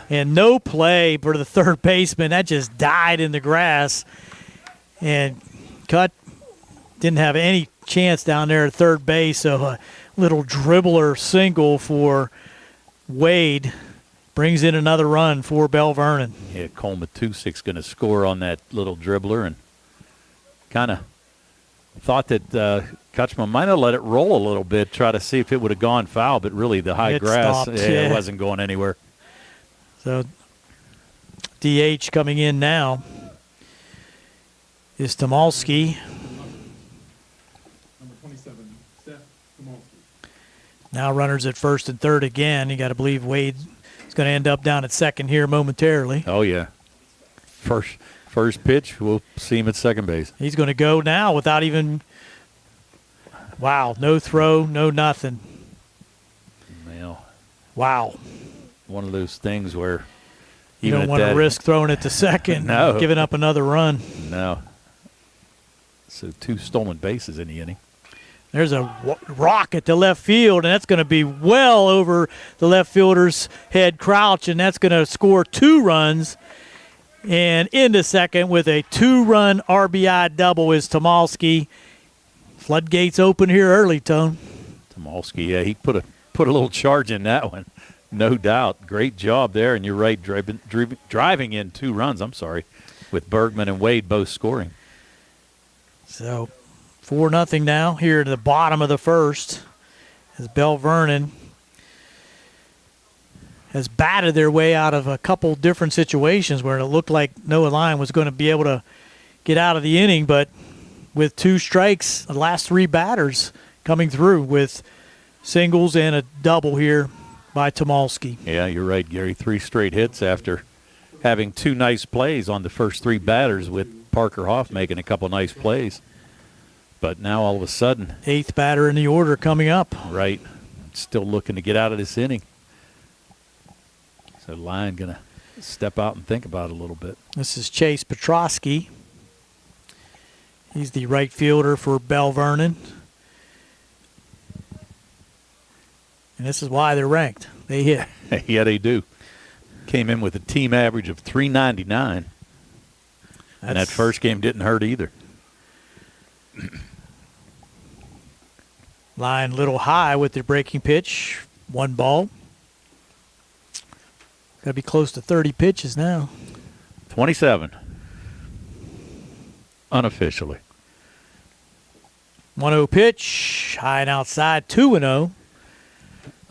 Speaker 4: And no play for the third baseman. That just died in the grass. And Cut didn't have any chance down there at third base. So a little dribbler single for Wade brings in another run for Belle Vernon.
Speaker 3: Yeah, Cole Matusic's going to score on that little dribbler, and kind of thought that Kutchman might have let it roll a little bit, try to see if it would have gone foul, but really the high
Speaker 4: It
Speaker 3: grass,
Speaker 4: stopped,
Speaker 3: it wasn't going anywhere.
Speaker 4: So DH coming in now is Tomalski.
Speaker 2: Number 27, Seth Tomalski.
Speaker 4: Now runners at first and third again. You got to believe Wade is going to end up down at second here momentarily.
Speaker 3: Oh, yeah. First pitch, we'll see him at second base.
Speaker 4: He's going to go now without even – wow, no throw, no nothing.
Speaker 3: Well,
Speaker 4: Wow.
Speaker 3: one of those things where
Speaker 4: You
Speaker 3: even
Speaker 4: don't
Speaker 3: at
Speaker 4: want to
Speaker 3: that,
Speaker 4: risk throwing it to second,
Speaker 3: No.
Speaker 4: giving up another run.
Speaker 3: No. So 2 stolen bases in the inning.
Speaker 4: There's a rock at the left field, and that's going to be well over the left fielder's head, Crouch, and that's going to score 2 runs. And into second with a 2-run RBI double is Tomalski. Floodgates open here early, Tone.
Speaker 3: Tomalski, yeah, he put a little charge in that one, no doubt. Great job there, and you're right, driving in 2 runs, with Bergman and Wade both scoring.
Speaker 4: So 4-0 now here at the bottom of the first as Belle Vernon has batted their way out of a couple different situations where it looked like Noah Lyon was going to be able to get out of the inning, but with 2 strikes, the last 3 batters coming through with singles and a double here by Tomalski.
Speaker 3: Yeah, you're right, Gary. 3 straight hits after having 2 nice plays on the first 3 batters with Parker Hoff making a couple nice plays. But now all of a sudden,
Speaker 4: 8th batter in the order coming up.
Speaker 3: right, still looking to get out of this inning. So Lyon going to step out and think about it a little bit.
Speaker 4: This is Chase Petrosky. He's the right fielder for Belle Vernon. And this is why they're ranked. They hit.
Speaker 3: Yeah, they do. Came in with a team average of .399. And that first game didn't hurt either.
Speaker 4: Line a little high with their breaking pitch. 1 ball. Got to be close to 30 pitches now.
Speaker 3: 27. unofficially.
Speaker 4: 1-0 pitch, high and outside, 2-0.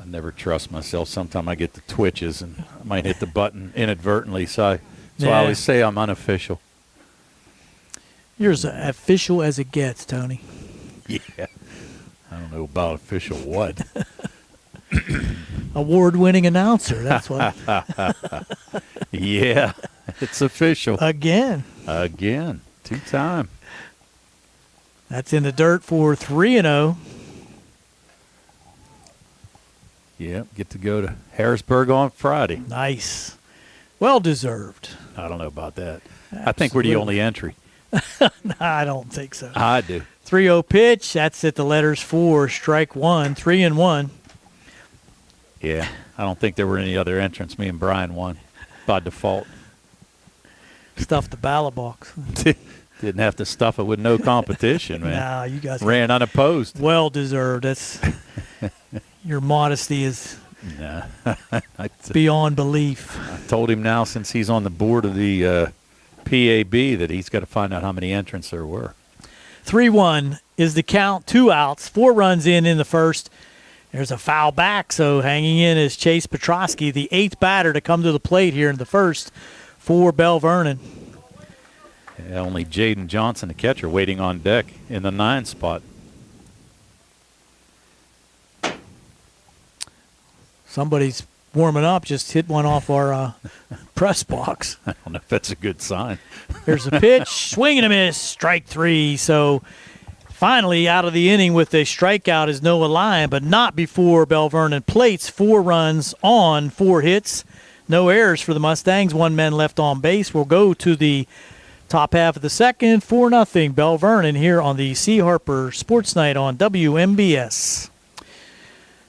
Speaker 3: I never trust myself. Sometimes I get the twitches and I might hit the button inadvertently. So I always say I'm unofficial.
Speaker 4: You're as official as it gets, Tony.
Speaker 3: Yeah. I don't know about official what.
Speaker 4: Award-winning announcer, that's what.
Speaker 3: Yeah, it's official.
Speaker 4: Again.
Speaker 3: 2-time.
Speaker 4: That's in the dirt for 3-0.
Speaker 3: Yeah, get to go to Harrisburg on Friday.
Speaker 4: Nice. Well-deserved.
Speaker 3: I don't know about that. I think we're the only entry.
Speaker 4: I don't think so.
Speaker 3: I do.
Speaker 4: 3-0 pitch. That's at the letters for strike one. 3-1.
Speaker 3: Yeah, I don't think there were any other entrants. Me and Brian won by default.
Speaker 4: Stuffed the ballot box.
Speaker 3: Didn't have to stuff it with no competition, man.
Speaker 4: Nah, you guys
Speaker 3: ran unopposed.
Speaker 4: Well-deserved. That's your modesty is
Speaker 3: Nah.
Speaker 4: beyond belief.
Speaker 3: I told him now, since he's on the board of the PAB, that he's got to find out how many entrants there were.
Speaker 4: 3-1 is the count. 2 outs. 4 runs in the first. There's a foul back, so hanging in is Chase Petrosky, the 8th batter to come to the plate here in the first for Belle Vernon.
Speaker 3: Yeah, only Jaden Johnson, the catcher, waiting on deck in the 9 spot.
Speaker 4: Somebody's warming up, just hit one off our press box.
Speaker 3: I don't know if that's a good sign.
Speaker 4: There's a pitch, swing and a miss, strike 3. So finally out of the inning with a strikeout is Noah Lyon, but not before Belle Vernon plates 4 runs on 4 hits. No errors for the Mustangs. 1 man left on base. We'll go to the top half of the second. 4-0 Belle Vernon here on the C. Harper Sports Night on WMBS.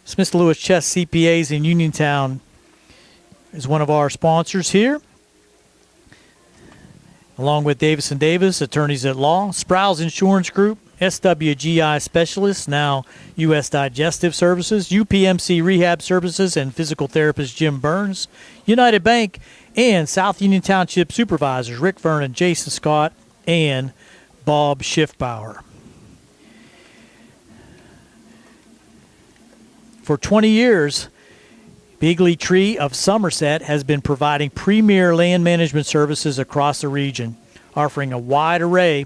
Speaker 4: Smith Lewis Chess CPAs in Uniontown is one of our sponsors here, along with Davis & Davis, attorneys at law, Sprouse Insurance Group, SWGI Specialists, now U.S. Digestive Services, UPMC Rehab Services and physical therapist Jim Burns, United Bank, and South Union Township Supervisors Rick Vernon, Jason Scott, and Bob Schiffbauer. For 20 years, Beagley Tree of Somerset has been providing premier land management services across the region, offering a wide array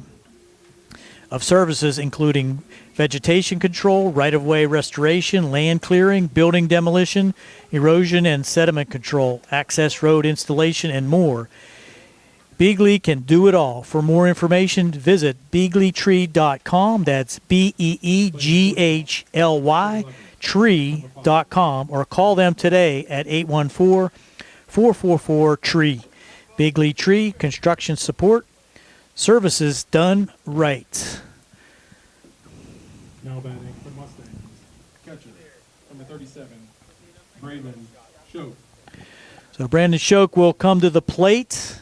Speaker 4: of services including vegetation control, right-of-way restoration, land clearing, building demolition, erosion and sediment control, access road installation, and more. Beagley can do it all. For more information, visit beagleytree.com. That's BEEGHLY tree.com, or call them today at 814-444-TREE. Beagley Tree Construction Support, services done right.
Speaker 2: Now batting for Mustangs, catcher, number 37, Brandon Shope.
Speaker 4: So Brandon Shoke will come to the plate.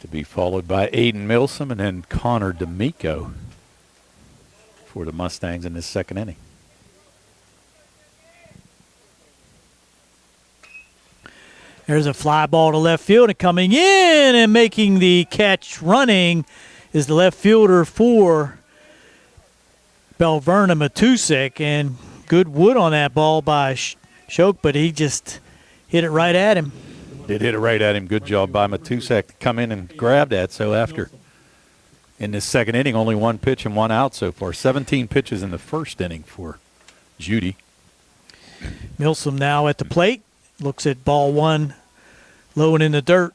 Speaker 3: To be followed by Aiden Milsom and then Connor D'Amico for the Mustangs in this second inning.
Speaker 4: There's a fly ball to left field, and coming in and making the catch running is the left fielder for Belle Vernon, Matusik, and good wood on that ball by Shoke, but he just hit it right at him.
Speaker 3: Did hit it right at him. Good job by Matusek to come in and grab that. So after, in this second inning, only 1 pitch and 1 out so far. 17 pitches in the first inning for Judy.
Speaker 4: Milsom now at the plate. Looks at ball 1, low and in the dirt.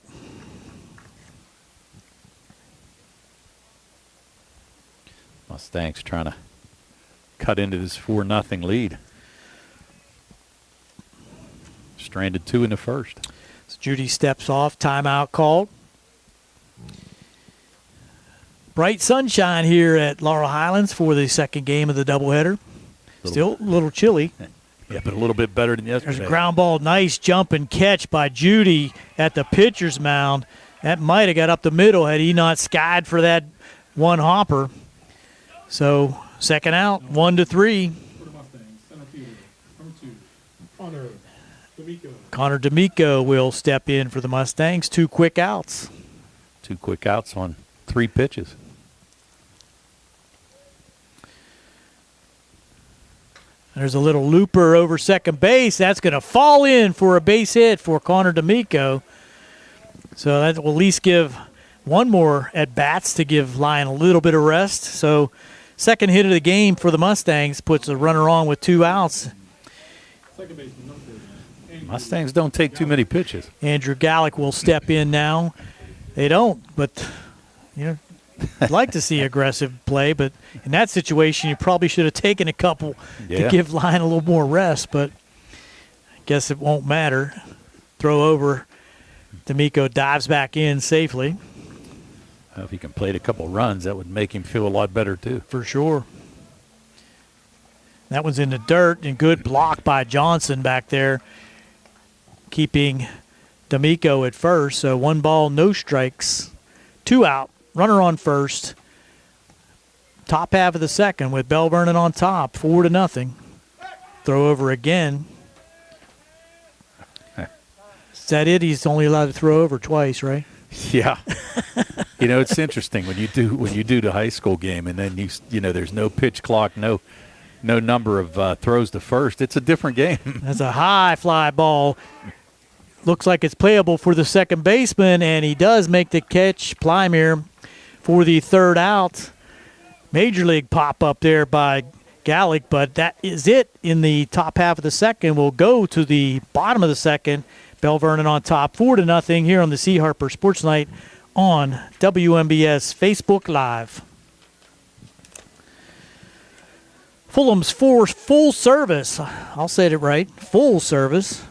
Speaker 3: Mustangs trying to cut into this 4-0 lead. Stranded 2 in the first.
Speaker 4: So Judy steps off, timeout called. Bright sunshine here at Laurel Highlands for the second game of the doubleheader. Still a little chilly.
Speaker 3: Yeah, but a little bit better than yesterday.
Speaker 4: There's a ground ball, nice jump and catch by Judy at the pitcher's mound. That might have got up the middle had he not skied for that one hopper. So second out, 1-3.
Speaker 2: For the Mustangs, center fielder, number 2, Connor
Speaker 4: Connor D'Amico will step in for the Mustangs. 2 quick outs.
Speaker 3: 2 quick outs on 3 pitches.
Speaker 4: There's a little looper over second base. That's going to fall in for a base hit for Connor D'Amico. So that will at least give one more at-bats to give Lyon a little bit of rest. So second hit of the game for the Mustangs puts a runner on with 2 outs.
Speaker 3: Mustangs don't take too many pitches.
Speaker 4: Andrew Gallick will step in now. They don't, but I'd like to see aggressive play, but in that situation, you probably should have taken a couple to give Lyon a little more rest, but I guess it won't matter. Throw over. D'Amico dives back in safely.
Speaker 3: Well, if he can plate a couple runs, that would make him feel a lot better, too.
Speaker 4: For sure. That one's in the dirt, and good block by Johnson back there, keeping D'Amico at first. So 1 ball, no strikes, 2 out. Runner on first. Top half of the second with Belle Vernon on top, 4-0. Throw over again. Is that it? He's only allowed to throw over twice, right?
Speaker 3: Yeah. It's interesting when you do the high school game, and then there's no pitch clock, no number of throws to first. It's a different game.
Speaker 4: That's a high fly ball. Looks like it's playable for the second baseman, and he does make the catch. Plymere for the 3rd out. Major league pop up there by Gallick, but that is it in the top half of the second. We'll go to the bottom of the second. Belle Vernon on top, 4-0 here on the C. Harper Sports Night on WMBS Facebook Live. Fulham's full service. I'll say it right. Full service.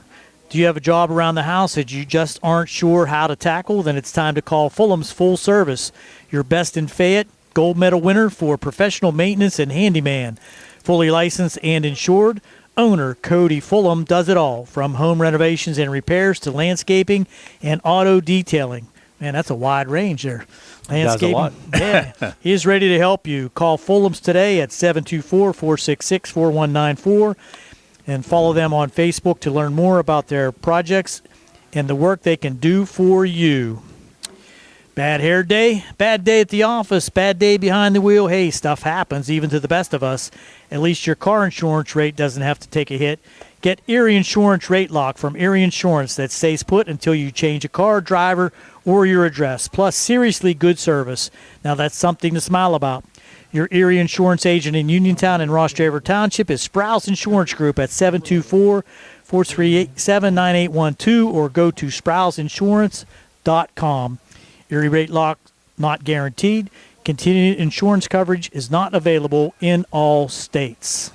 Speaker 4: Do you have a job around the house that you just aren't sure how to tackle? Then it's time to call Fulham's Full Service. Your best in Fayette, gold medal winner for professional maintenance and handyman. Fully licensed and insured. Owner Cody Fulham does it all, from home renovations and repairs to landscaping and auto detailing. Man, that's a wide range there. Landscaping,
Speaker 3: does a lot.
Speaker 4: Yeah, he's ready to help you. Call Fulham's today at 724-466-4194 and follow them on Facebook to learn more about their projects and the work they can do for you. Bad hair day, bad day at the office, bad day behind the wheel. Hey, stuff happens even to the best of us. At least your car insurance rate doesn't have to take a hit. Get Erie Insurance Rate Lock from Erie Insurance that stays put until you change a car, driver, or your address. Plus, seriously good service. Now, that's something to smile about. Your Erie Insurance agent in Uniontown and Ross Draver Township is Sprouse Insurance Group at 724-438-7812 or go to SprouseInsurance.com. Erie Rate Lock not guaranteed. Continued insurance coverage is not available in all states.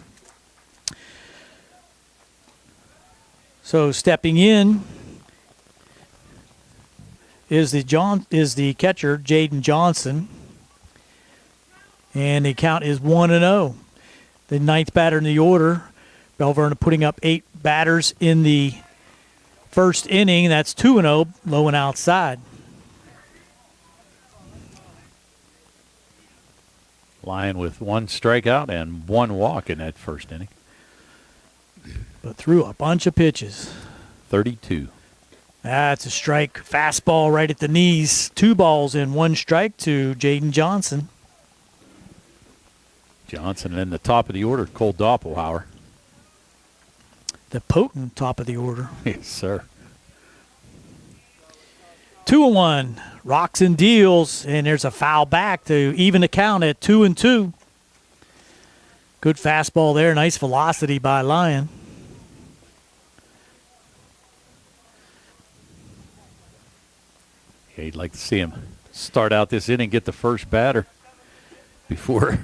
Speaker 4: So stepping in is the catcher, Jaden Johnson. And the count is 1-0. The 9th batter in the order. Belle Vernon putting up 8 batters in the first inning. That's 2-0, low and outside.
Speaker 3: Lyon with 1 strikeout and 1 walk in that first inning.
Speaker 4: But threw a bunch of pitches.
Speaker 3: 32.
Speaker 4: That's a strike. Fastball right at the knees. 2 balls and 1 strike to Jaden Johnson.
Speaker 3: Johnson in the top of the order, Cole Doppelhauer.
Speaker 4: The potent top of the order.
Speaker 3: Yes, sir.
Speaker 4: 2-1. Rocks and deals, and there's a foul back to even the count at 2-2. Good fastball there. Nice velocity by Lyon.
Speaker 3: Yeah, you'd like to see him start out this inning, get the first batter before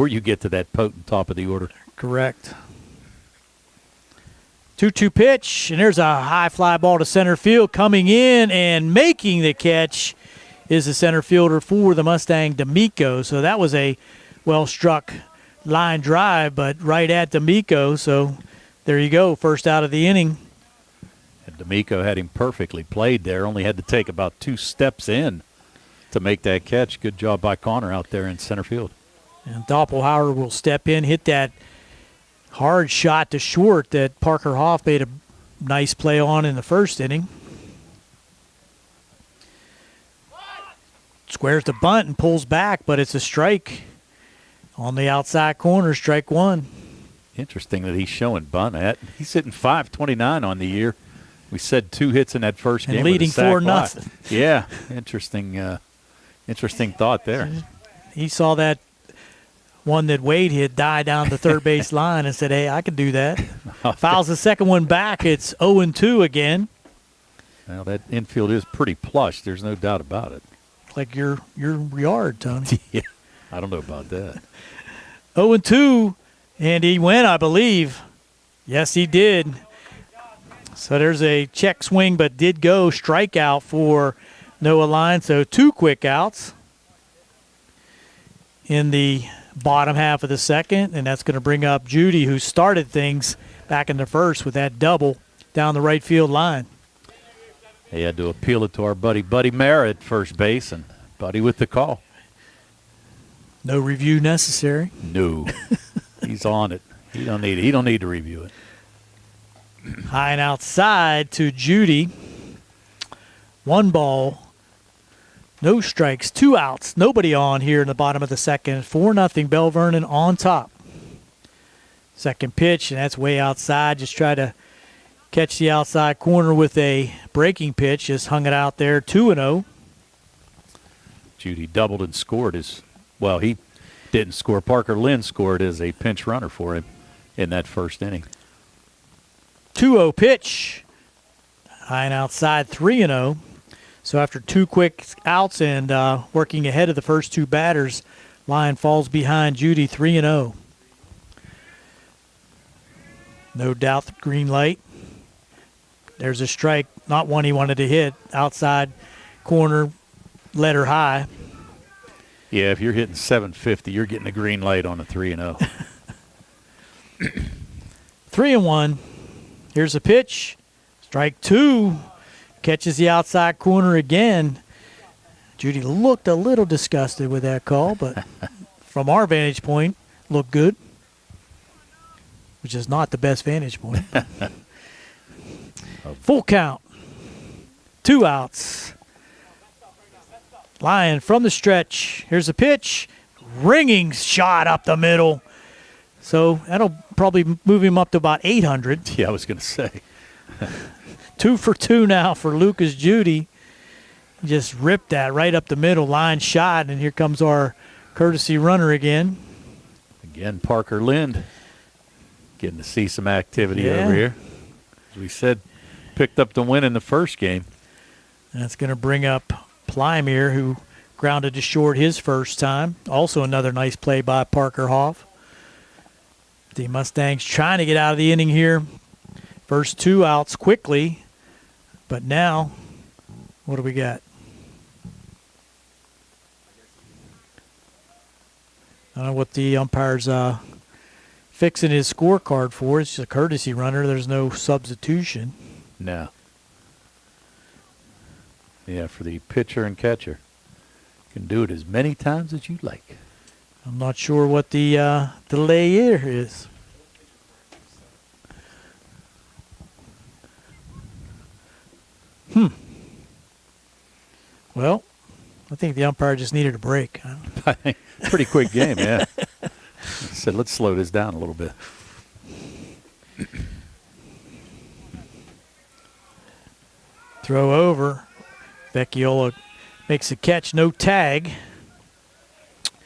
Speaker 3: you get to that potent top of the order.
Speaker 4: Correct. 2-2 pitch, and there's a high fly ball to center field. Coming in and making the catch is the center fielder for the Mustang, D'Amico. So that was a well-struck line drive, but right at D'Amico. So there you go, first out of the inning.
Speaker 3: And D'Amico had him perfectly played there. Only had to take about 2 steps in to make that catch. Good job by Connor out there in center field.
Speaker 4: And Doppelhauer will step in, hit that hard shot to short that Parker Hoff made a nice play on in the first inning. Squares the bunt and pulls back, but it's a strike on the outside corner, strike one.
Speaker 3: Interesting that he's showing bunt at. He's hitting .529 on the year. We said 2 hits in that first game.
Speaker 4: And leading
Speaker 3: with a sac
Speaker 4: 4-0.
Speaker 3: fly. Yeah, interesting thought there.
Speaker 4: He saw that one that Wade hit die down the third base line and said, hey, I can do that. Fouls the second one back. It's 0-2 again.
Speaker 3: Well, that infield is pretty plush. There's no doubt about it.
Speaker 4: Like your yard, Tony.
Speaker 3: Yeah, I don't know about that.
Speaker 4: 0-2, and he went, I believe. Yes, he did. So there's a check swing, but did go strikeout for Noah Line. So 2 quick outs in the bottom half of the second, and that's going to bring up Judy, who started things back in the first with that double down the right field line.
Speaker 3: He had to appeal it to our buddy Mara at first base, and Buddy with the call.
Speaker 4: No review necessary.
Speaker 3: No, he's on it. He don't need to review it.
Speaker 4: High and outside to Judy. 1 ball, no strikes, 2 outs, nobody on here in the bottom of the second. 4-0, Belle Vernon on top. Second pitch, and that's way outside. Just try to catch the outside corner with a breaking pitch. Just hung it out there, 2-0.
Speaker 3: Judy doubled and scored he didn't score. Parker Lynn scored as a pinch runner for him in that first inning.
Speaker 4: 2-0 pitch. High and outside, 3-0. So after 2 quick outs and working ahead of the first 2 batters, Line falls behind Judy, 3-0. No doubt the green light. There's a strike, not one he wanted to hit. Outside corner, letter high.
Speaker 3: Yeah, if you're hitting 750, you're getting a green light on a 3-0.
Speaker 4: 3-1. Here's a pitch. Strike 2. Catches the outside corner again. Judy looked a little disgusted with that call, but from our vantage point, looked good, which is not the best vantage point. Full count. 2 outs. Lyon from the stretch. Here's a pitch. Ringing shot up the middle. So that'll probably move him up to about 800.
Speaker 3: Yeah, I was going to say.
Speaker 4: 2 for 2 now for Lucas Judy. Just ripped that right up the middle. Line shot, and here comes our courtesy runner again.
Speaker 3: Again, Parker Lind getting to see some activity over here. As we said, picked up the win in the first game.
Speaker 4: That's going to bring up Plymere, who grounded to short his first time. Also another nice play by Parker Hoff. The Mustangs trying to get out of the inning here. First 2 outs quickly. But now, what do we got? I don't know what the umpire's fixing his scorecard for. It's just a courtesy runner. There's no substitution.
Speaker 3: No. Yeah, for the pitcher and catcher. You can do it as many times as you like.
Speaker 4: I'm not sure what the delay here is. Well, I think the umpire just needed a break.
Speaker 3: Pretty quick game, yeah. I said, let's slow this down a little bit.
Speaker 4: Throw over. Vecchiola makes a catch, no tag.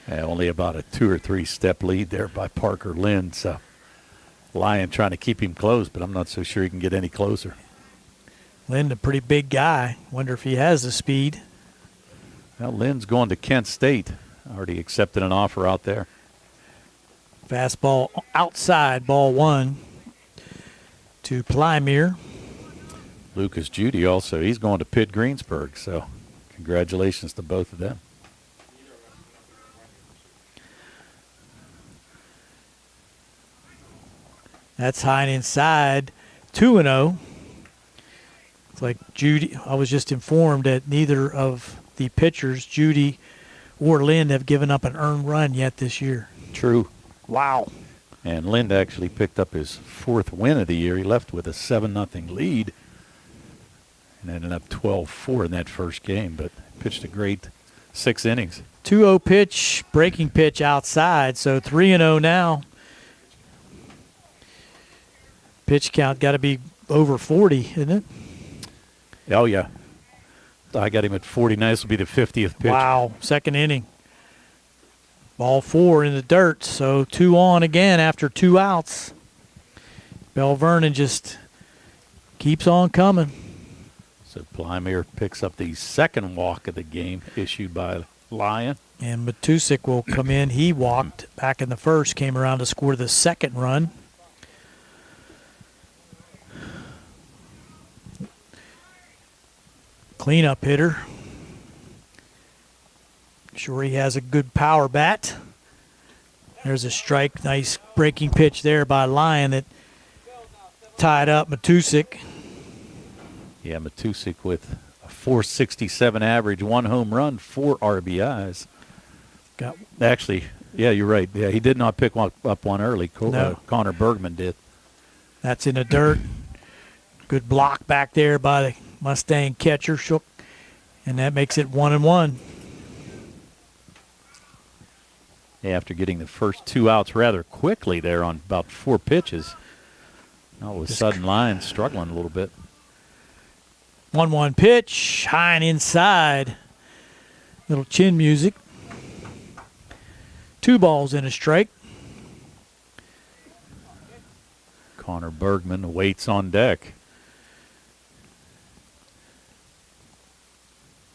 Speaker 3: Yeah, only about a 2 or 3 step lead there by Parker Lind. So Lyon trying to keep him close, but I'm not so sure he can get any closer.
Speaker 4: Lind, a pretty big guy. Wonder if he has the speed.
Speaker 3: Well, Lind's going to Kent State. Already accepted an offer out there.
Speaker 4: Fastball outside, ball 1 to Plymere.
Speaker 3: Lucas Judy also, he's going to Pitt Greensburg, so congratulations to both of them.
Speaker 4: That's high and inside, 2-0. It's like Judy, I was just informed that neither of the pitchers, Judy or Lind, have given up an earned run yet this year.
Speaker 3: True.
Speaker 4: Wow.
Speaker 3: And Lind actually picked up his 4th win of the year. He left with a 7-0 lead and ended up 12-4 in that first game, but pitched a great 6 innings.
Speaker 4: 2-0 pitch, breaking pitch outside, so 3-0 now. Pitch count got to be over 40, isn't it?
Speaker 3: Oh, yeah. I got him at 49. This will be the 50th pitch.
Speaker 4: Wow, second inning. Ball 4 in the dirt, so 2 on again after 2 outs. Belle Vernon just keeps on coming.
Speaker 3: So Plymere picks up the 2nd walk of the game issued by Lyon.
Speaker 4: And Matusik will come in. He walked back in the first, came around to score the 2nd run. Cleanup hitter. Sure he has a good power bat. There's a strike. Nice breaking pitch there by Lyon that tied up Matusik.
Speaker 3: Yeah, Matusik with a .467 average, 1 home run, 4 RBIs. Actually, yeah, you're right. Yeah, he did not pick up one early.
Speaker 4: No.
Speaker 3: Connor Bergman did.
Speaker 4: That's in the dirt. Good block back there by the Mustang catcher, Shook, and that makes it 1-1.
Speaker 3: Yeah, after getting the first 2 outs rather quickly there on about 4 pitches, all of a sudden Lyon struggling a little bit.
Speaker 4: 1-1 pitch, high and inside. Little chin music. 2 balls and a strike.
Speaker 3: Connor Bergman waits on deck.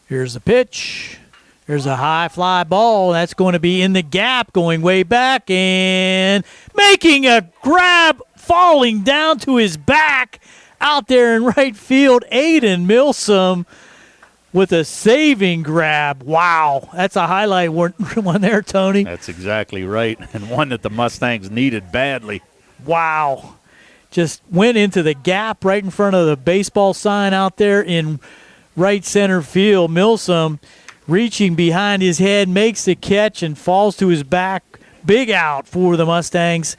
Speaker 4: Here's the pitch. There's a high fly ball. That's going to be in the gap, going way back and making a grab, falling down to his back out there in right field. Aiden Milsom with a saving grab. Wow, that's a highlight one there, Tony.
Speaker 3: That's exactly right, and one that the Mustangs needed badly.
Speaker 4: Wow. Just went into the gap right in front of the baseball sign out there in right center field. Milsom reaching behind his head, makes the catch and falls to his back. Big out for the Mustangs.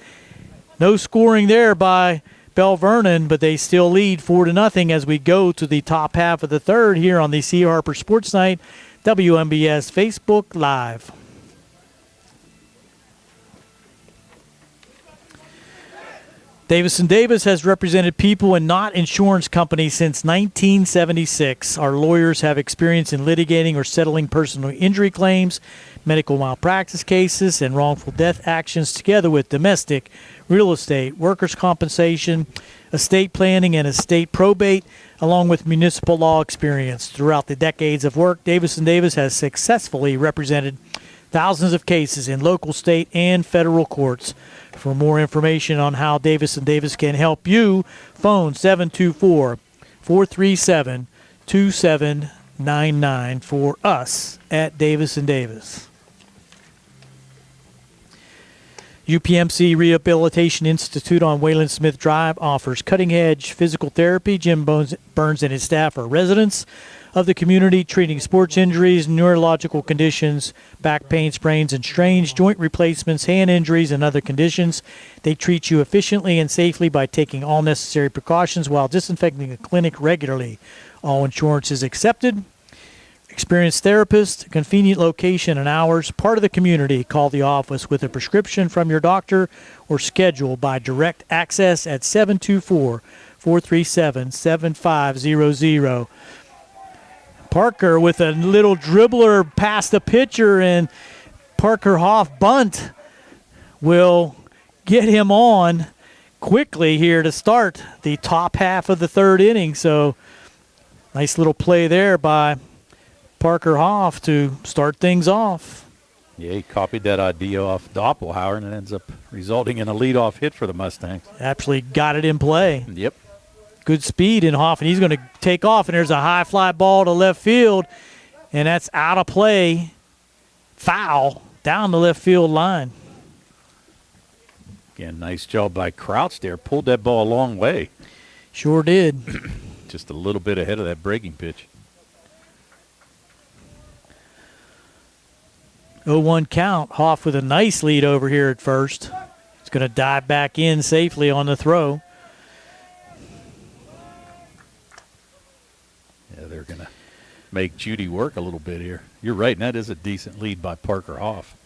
Speaker 4: No scoring there by Belle Vernon, but they still lead 4-0 as we go to the top half of the third here on the C. Harper Sports Night, WMBS Facebook Live. Davis & Davis has represented people and not insurance companies since 1976. Our lawyers have experience in litigating or settling personal injury claims, medical malpractice cases, and wrongful death actions, together with domestic, real estate, workers' compensation, estate planning, and estate probate, along with municipal law experience. Throughout the decades of work, Davis & Davis has successfully represented thousands of cases in local, state, and federal courts. For more information on how Davis & Davis can help you, phone 724-437-2799 for us at Davis & Davis. UPMC Rehabilitation Institute on Wayland Smith Drive offers cutting-edge physical therapy. Jim Burns and his staff are residents of the community, treating sports injuries, neurological conditions, back pain, sprains and strains, joint replacements, hand injuries, and other conditions. They treat you efficiently and safely by taking all necessary precautions while disinfecting the clinic regularly. All insurance is accepted. Experienced therapist, convenient location and hours, part of the community. Call the office with a prescription from your doctor or schedule by direct access at 724-437-7500. Parker with a little dribbler past the pitcher, and Parker Hoff bunt will get him on quickly here to start the top half of the third inning. So nice little play there by Parker Hoff to start things off.
Speaker 3: Yeah, he copied that idea off Doppelhauer, and it ends up resulting in a leadoff hit for the Mustangs.
Speaker 4: Actually got it in play.
Speaker 3: Yep.
Speaker 4: Good speed in Hoff, and he's going to take off, and there's a high fly ball to left field, and that's out of play. Foul down the left field line.
Speaker 3: Again, nice job by Crouch there. Pulled that ball a long way.
Speaker 4: Sure did.
Speaker 3: Just a little bit ahead of that breaking pitch.
Speaker 4: 0-1 count. Hoff with a nice lead over here at first. It's going to dive back in safely on the throw.
Speaker 3: Yeah, they're going to make Judy work a little bit here. You're right, and that is a decent lead by Parker Hoff.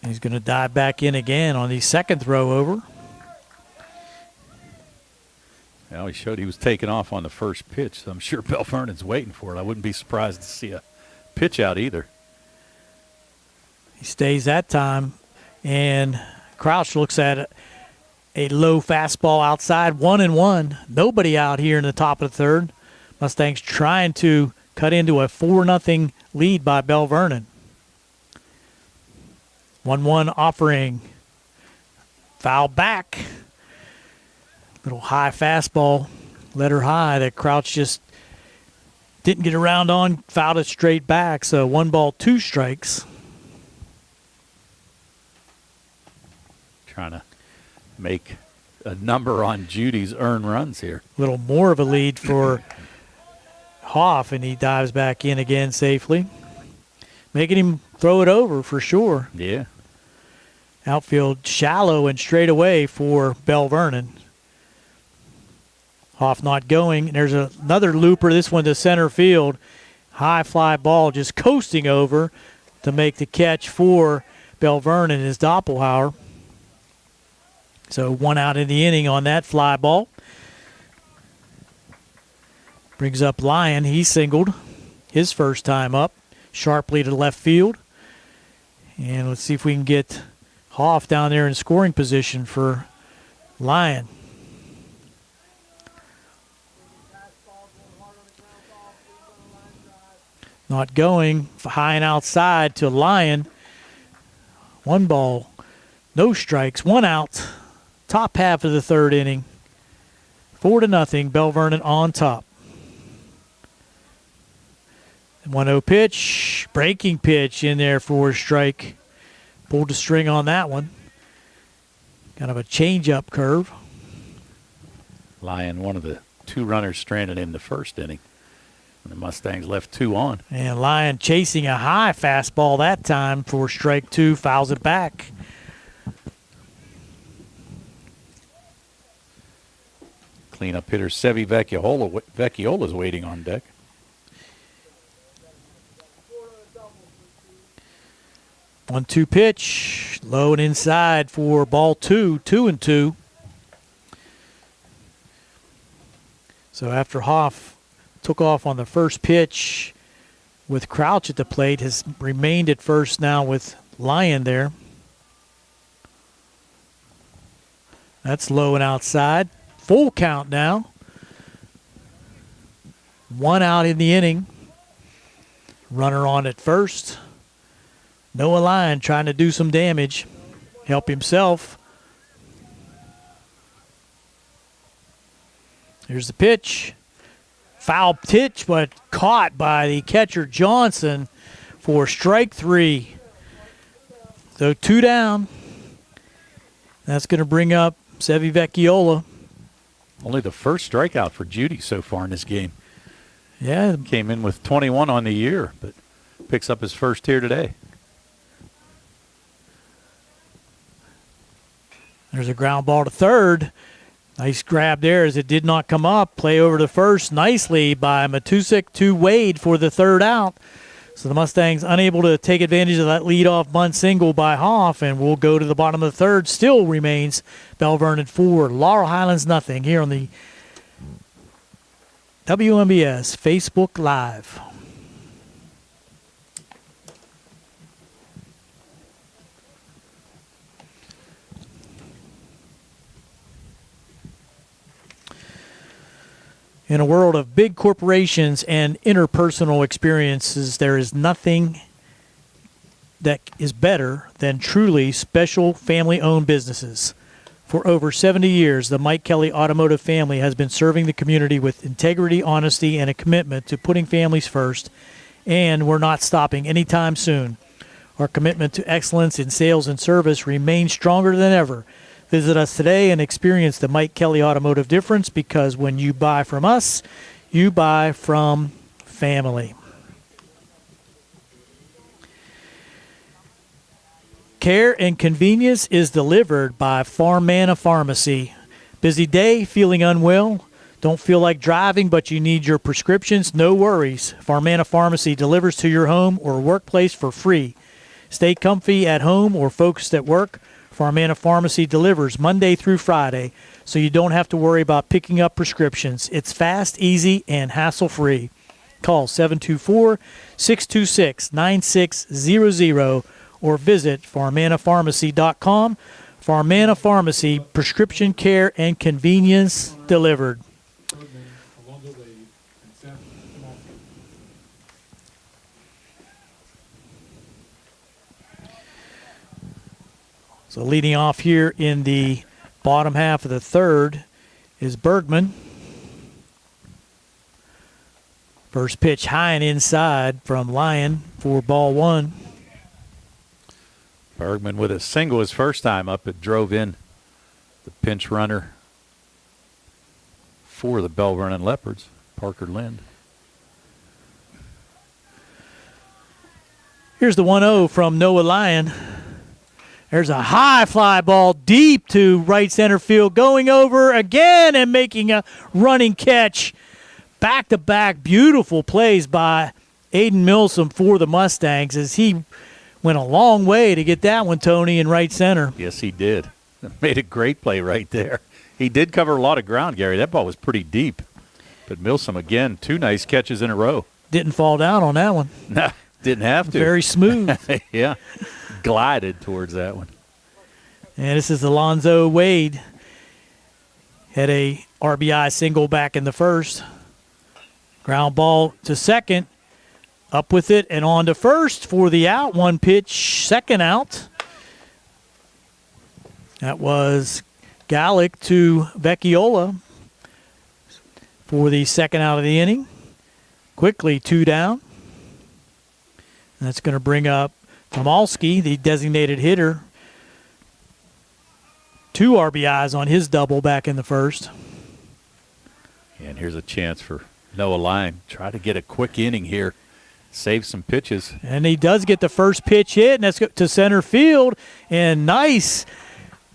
Speaker 4: He's going to dive back in again on the second throw over.
Speaker 3: Well, he showed he was taking off on the first pitch, so I'm sure Belle Vernon's waiting for it. I wouldn't be surprised to see a pitch out either.
Speaker 4: He stays that time, and Crouch looks at a low fastball outside, 1-1. Nobody out here in the top of the third. Mustangs trying to cut into a 4-0 lead by Belle Vernon. 1-1 offering. Foul back. Little high fastball, let her high that Crouch just didn't get around on, fouled it straight back. So 1 ball, 2 strikes.
Speaker 3: Trying to make a number on Judy's earned runs here.
Speaker 4: A little more of a lead for Hoff, and he dives back in again safely. Making him throw it over for sure.
Speaker 3: Yeah.
Speaker 4: Outfield shallow and straight away for Belle Vernon. Hoff not going. There's another looper, this one to center field. High fly ball just coasting over to make the catch for Belle Vernon is Doppelhauer. So 1 out in the inning on that fly ball. Brings up Lyon. He singled his first time up. Sharply to left field. And let's see if we can get Hoff down there in scoring position for Lyon. Not going. High and outside to Lyon. 1 ball, no strikes, 1 out. Top half of the third inning. 4-0, Belle Vernon on top. 1-0 pitch, breaking pitch in there for a strike. Pulled the string on that one. Kind of a change-up curve.
Speaker 3: Lyon, one of the 2 runners stranded in the first inning. And the Mustangs left 2 on.
Speaker 4: And Lyon chasing a high fastball that time for strike 2, fouls it back.
Speaker 3: Cleanup hitter Sevi Vecchiola's waiting on deck.
Speaker 4: One-two pitch, low and inside for ball 2, 2-2. So after Hoff took off on the first pitch with Crouch at the plate, has remained at first now with Lyon there. That's low and outside. Full count now. 1 out in the inning. Runner on at first. Noah Lyon trying to do some damage. Help himself. Here's the pitch. Foul pitch, but caught by the catcher Johnson for strike 3. So 2 down. That's going to bring up Sevi Vecchiola.
Speaker 3: Only the first strikeout for Judy so far in this game.
Speaker 4: Yeah.
Speaker 3: Came in with 21 on the year, but picks up his first here today.
Speaker 4: There's a ground ball to third. Nice grab there as it did not come up. Play over to first nicely by Matusik to Wade for the 3rd out. So the Mustangs unable to take advantage of that leadoff bunt single by Hoff, and we'll go to the bottom of the 3rd. Still remains Belle Vernon 4, Laurel Highlands nothing here on the WMBS Facebook Live. In a world of big corporations and interpersonal experiences, there is nothing that is better than truly special family-owned businesses. For over 70 years, the Mike Kelly Automotive family has been serving the community with integrity, honesty, and a commitment to putting families first, and we're not stopping anytime soon. Our commitment to excellence in sales and service remains stronger than ever. Visit us today and experience the Mike Kelly Automotive difference, because when you buy from us, you buy from family. care and convenience is delivered by Farmana Pharmacy. Busy day, feeling unwell? Don't feel like driving, but you need your prescriptions? No worries. Farmana Pharmacy delivers to your home or workplace for free. Stay comfy at home or focused at work. Farmana Pharmacy delivers Monday through Friday, so you don't have to worry about picking up prescriptions. It's fast, easy, and hassle-free. Call 724-626-9600 or visit farmanapharmacy.com. Farmana Pharmacy, prescription care and convenience delivered. So leading off here in the bottom half of the third is Bergman. First pitch high and inside from Lyon for ball one.
Speaker 3: Bergman with a single his first time up. It drove in the pinch runner for the Belle Vernon Leopards, Parker Lind.
Speaker 4: Here's the 1-0 from Noah Lyon. There's a high fly ball deep to right center field, going over again and making a running catch. Back-to-back beautiful plays by Aiden Milsom for the Mustangs as he went a long way to get that one, Tony, in right center.
Speaker 3: Yes, he did. Made a great play right there. He did cover a lot of ground, Gary. That ball was pretty deep. But Milsom, again, 2 nice catches in a row.
Speaker 4: Didn't fall down on that one.
Speaker 3: No, didn't have to.
Speaker 4: Very smooth.
Speaker 3: Yeah, glided towards that one.
Speaker 4: And this is Alonzo Wade. Had a RBI single back in the first. Ground ball to second. Up with it and on to first for the out. 1 pitch, second out. That was Gallick to Vecchiola for the second out of the inning. Quickly 2 down. And that's going to bring up Tomalski, the designated hitter. 2 RBIs on his double back in the first.
Speaker 3: And here's a chance for Noah Lyon. Try to get a quick inning here. Save some pitches.
Speaker 4: And he does get the first pitch hit, and that's to center field. And nice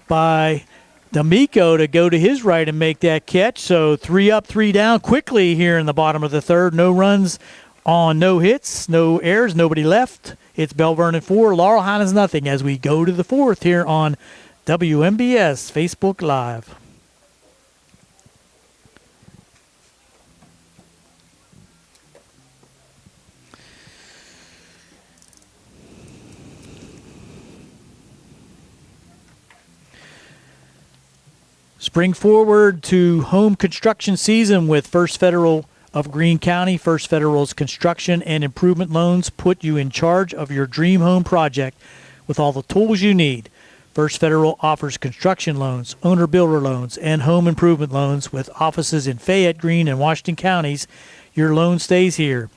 Speaker 4: by D'Amico to go to his right and make that catch. So 3 up, 3 down quickly here in the bottom of the third. No runs on no hits, no errors, nobody left. It's Belle Vernon 4, Laurel Highlands nothing as we go to the fourth here on WMBS Facebook Live. Spring forward to home construction season with First Federal of Greene County. First Federal's construction and improvement loans put you in charge of your dream home project with all the tools you need. First Federal offers construction loans, owner-builder loans, and home improvement loans with offices in Fayette, Greene, and Washington counties. Your loan stays here.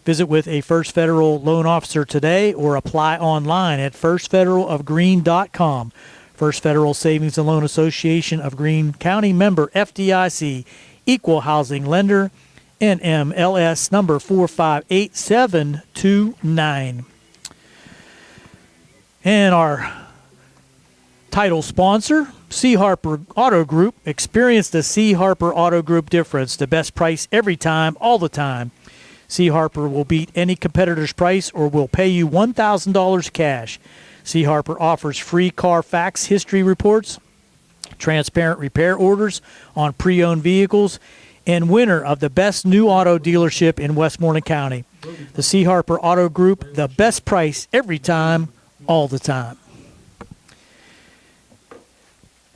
Speaker 4: Visit with a First Federal loan officer today or apply online at firstfederalofgreene.com. First Federal Savings and Loan Association of Greene County, member FDIC, equal housing lender, NMLS number 458729. And our title sponsor, C. Harper Auto Group. Experience the C. Harper Auto Group difference. The best price every time, all the time. C. Harper will beat any competitor's price or will pay you $1,000 cash. C. Harper offers free Carfax history reports, transparent repair orders on pre-owned vehicles, and winner of the best new auto dealership in Westmoreland County. The C. Harper Auto Group, the best price every time, all the time.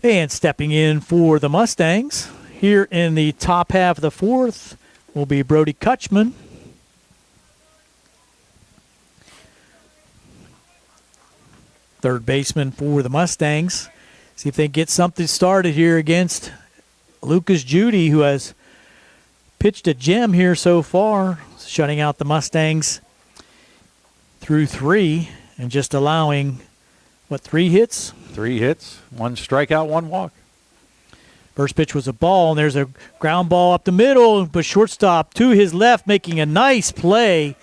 Speaker 4: And stepping in for the Mustangs here in the top half of the fourth will be Brody Kutchman. Third baseman for the Mustangs. See if they get something started here against Lucas Judy, who has pitched a gem here so far, shutting out the Mustangs through 3 and just allowing, 3 hits?
Speaker 3: 3 hits, 1 strikeout, 1 walk.
Speaker 4: First pitch was a ball, and there's a ground ball up the middle, but shortstop to his left making a nice play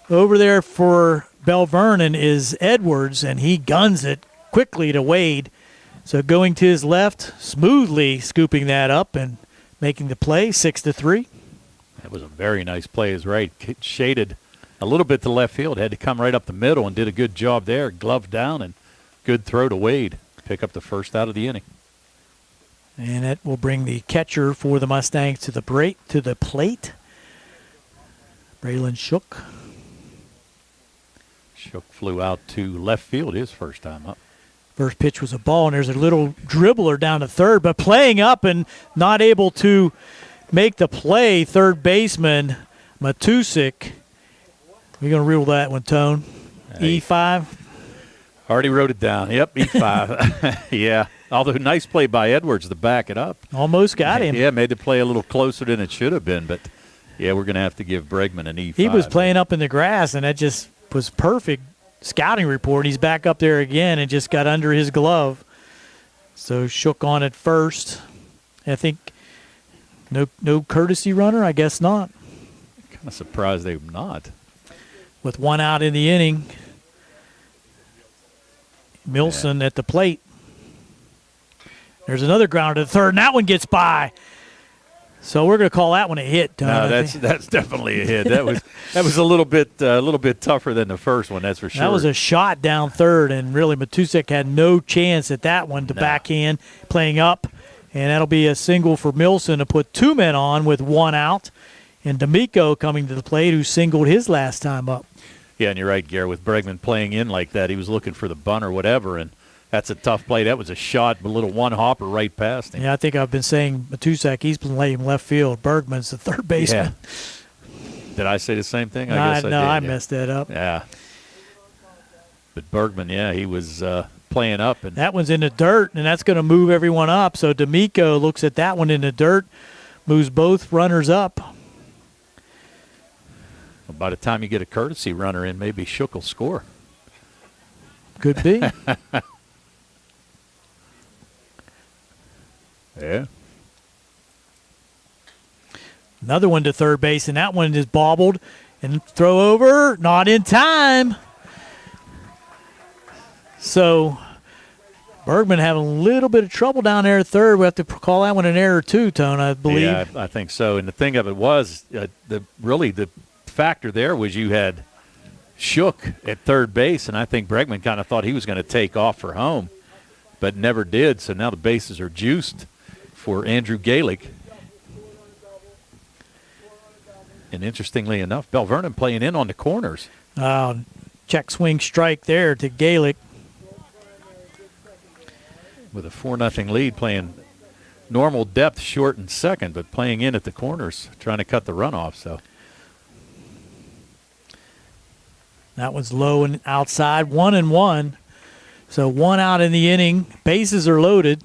Speaker 4: over there for Belle Vernon is Edwards, and he guns it quickly to Wade. So going to his left, smoothly scooping that up and making the play, 6-3.
Speaker 3: That was a very nice play. Is right. Shaded a little bit to left field. Had to come right up the middle and did a good job there. Glove down and good throw to Wade. Pick up the first out of the inning.
Speaker 4: And that will bring the catcher for the Mustangs to the plate. Braylon Shook.
Speaker 3: Shook flew out to left field his first time up.
Speaker 4: First pitch was a ball, and there's a little dribbler down to third, but playing up and not able to make the play, third baseman Matusik. We're going to rule that one, Tone.
Speaker 3: Hey.
Speaker 4: E5.
Speaker 3: Already wrote it down. Yep, E5. Yeah. Although nice play by Edwards to back it up.
Speaker 4: Almost got him.
Speaker 3: Yeah, made the play a little closer than it should have been, but yeah, we're going to have to give Bregman an E5.
Speaker 4: He was playing up in the grass, and that just was perfect scouting report. He's back up there again and just got under his glove. So Shook on at first. I think no courtesy runner, I guess not.
Speaker 3: Kind of surprised they're not.
Speaker 4: With one out in the inning, Milson at the plate. There's another grounder to the third, and that one gets by. So we're going to call that one a hit.
Speaker 3: No, that's definitely a hit. That was a little bit tougher than the first one. That's for sure.
Speaker 4: That was a shot down third, and really Matusik had no chance at that one to backhand, playing up, and that'll be a single for Milson to put two men on with one out, and D'Amico coming to the plate, who singled his last time up.
Speaker 3: Yeah, and you're right, Gary. With Bregman playing in like that, he was looking for the bunt or whatever, and that's a tough play. That was a shot, a little one hopper right past him.
Speaker 4: Yeah, I think I've been saying Matusik, he's been laying left field. Bergman's the third baseman.
Speaker 3: Yeah. Did I say the same thing?
Speaker 4: I
Speaker 3: guess I
Speaker 4: did.
Speaker 3: did.
Speaker 4: I messed that up.
Speaker 3: Yeah. But Bergman, yeah, he was playing up. And
Speaker 4: that one's in the dirt, and that's going to move everyone up. So D'Amico looks at that one in the dirt, moves both runners up.
Speaker 3: By the time you get a courtesy runner in, maybe Shook will score.
Speaker 4: Could be.
Speaker 3: Yeah.
Speaker 4: Another one to third base, and that one is bobbled. And throw over, not in time. So Bergman having a little bit of trouble down there at third. We have to call that one an error too, Tone, I believe.
Speaker 3: Yeah, I think so. And the thing of it was, the factor there was you had Shook at third base, and I think Bregman kind of thought he was going to take off for home, but never did. So now the bases are juiced for Andrew Galick. And interestingly enough, Belle Vernon playing in on the corners.
Speaker 4: Check swing strike there to Galick.
Speaker 3: With a 4-0 lead, playing normal depth short and second, but playing in at the corners, trying to cut the runoff. So
Speaker 4: that one's low and outside, 1-1. So one out in the inning. Bases are loaded.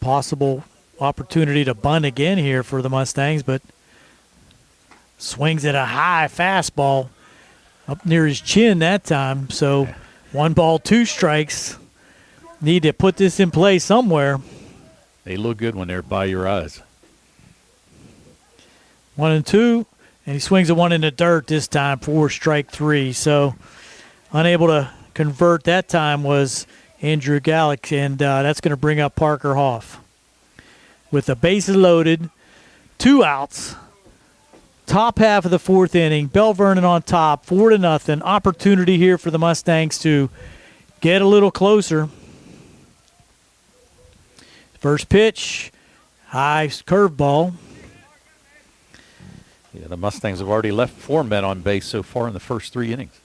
Speaker 4: Possible opportunity to bunt again here for the Mustangs, but swings at a high fastball up near his chin that time. So 1 ball, 2 strikes. Need to put this in play somewhere.
Speaker 3: They look good when they're by your eyes.
Speaker 4: 1-2, and he swings a one in the dirt this time for strike 3. So unable to convert that time was Andrew Galick, and that's going to bring up Parker Hoff. With the bases loaded, 2 outs, top half of the 4th inning, Belle Vernon on top, 4-0. Opportunity here for the Mustangs to get a little closer. First pitch, high curveball.
Speaker 3: Yeah, the Mustangs have already left 4 men on base so far in the first 3 innings.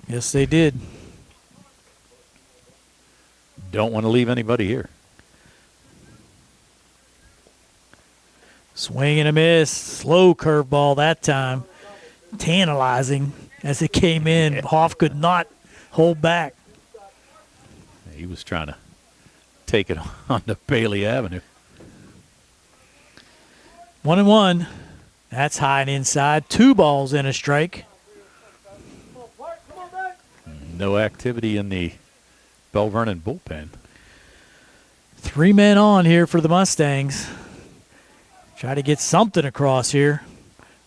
Speaker 4: Yes, they did.
Speaker 3: Don't want to leave anybody here.
Speaker 4: Swing and a miss. Slow curveball that time. Tantalizing as it came in. Hoff could not hold back.
Speaker 3: He was trying to take it on to Bailey Avenue.
Speaker 4: 1-1. That's high and inside. 2 balls and a strike.
Speaker 3: No activity in the Belle Vernon bullpen.
Speaker 4: 3 men on here for the Mustangs. Try to get something across here.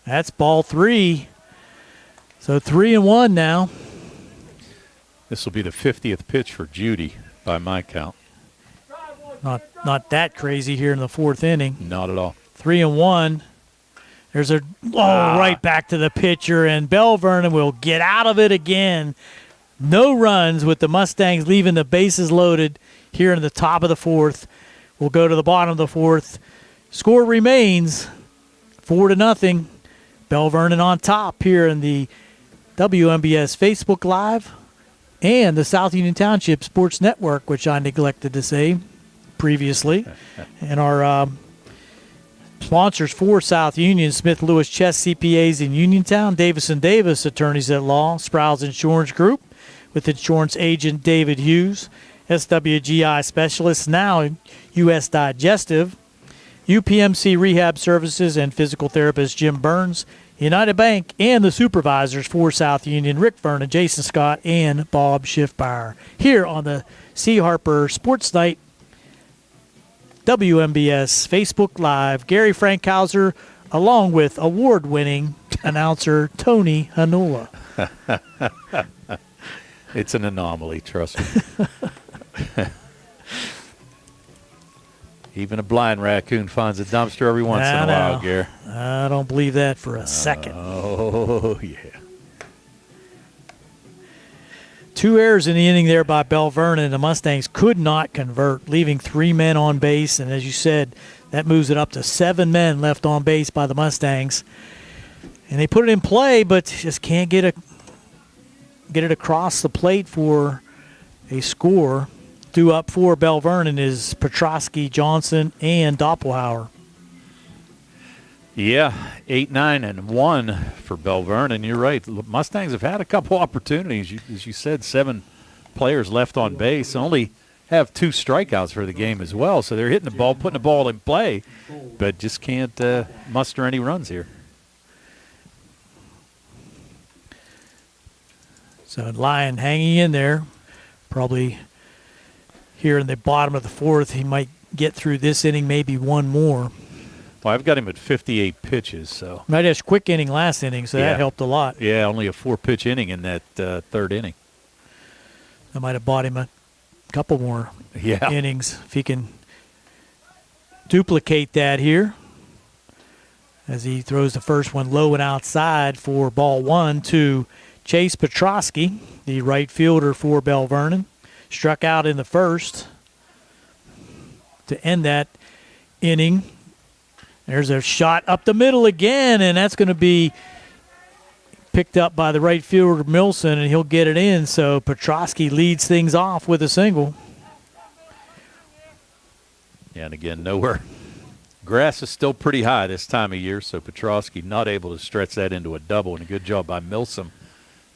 Speaker 4: That's ball 3. So 3-1 now.
Speaker 3: This will be the 50th pitch for Judy by my count.
Speaker 4: Not that crazy here in the fourth inning.
Speaker 3: Not at all.
Speaker 4: 3-1. There's a right back to the pitcher, and Belle Vernon will get out of it again. No runs with the Mustangs leaving the bases loaded here in the top of the fourth. We'll go to the bottom of the fourth. Score remains 4-0. Belle Vernon on top here in the WMBS Facebook Live and the South Union Township Sports Network, which I neglected to say previously. And our sponsors for South Union: Smith Lewis Chess CPAs in Uniontown, Davis & Davis Attorneys at Law, Sproul's Insurance Group with insurance agent David Hughes, SWGI Specialists, now U.S. Digestive, UPMC Rehab Services and physical therapist Jim Burns, United Bank, and the supervisors for South Union, Rick Vernon, Jason Scott, and Bob Schiffbauer. Here on the C. Harper Sports Night WMBS Facebook Live, Gary Frankhauser, along with award-winning announcer Tony Hanula.
Speaker 3: It's an anomaly, trust me. Even a blind raccoon finds a dumpster every once in a while, Gary.
Speaker 4: I don't believe that for a second.
Speaker 3: Oh, yeah.
Speaker 4: 2 errors in the inning there by Belle Vernon. The Mustangs could not convert, leaving 3 men on base. And as you said, that moves it up to 7 men left on base by the Mustangs. And they put it in play, but just can't get it across the plate for a score. Due up for Belle Vernon is Petrosky, Johnson, and Doppelhauer.
Speaker 3: Yeah, 8-9-1 for Belle Vernon. You're right. Mustangs have had a couple opportunities. As you said, 7 players left on base. Only have 2 strikeouts for the game as well. So they're hitting the ball, putting the ball in play, but just can't muster any runs here.
Speaker 4: So Lyon hanging in there. Probably here in the bottom of the fourth, he might get through this inning, maybe one more.
Speaker 3: Well, I've got him at 58 pitches, so.
Speaker 4: Might have a quick inning last inning, so that helped a lot.
Speaker 3: Yeah, only a 4-pitch inning in that third inning.
Speaker 4: I might have bought him a couple more innings if he can duplicate that here. As he throws the first one low and outside for ball 1 to Chase Petrosky, the right fielder for Belle Vernon. Struck out in the first to end that inning. There's a shot up the middle again, and that's going to be picked up by the right fielder Milson, and he'll get it in. So Petrosky leads things off with a single.
Speaker 3: Yeah, and again, nowhere. Grass is still pretty high this time of year, so Petrosky not able to stretch that into a double, and a good job by Milson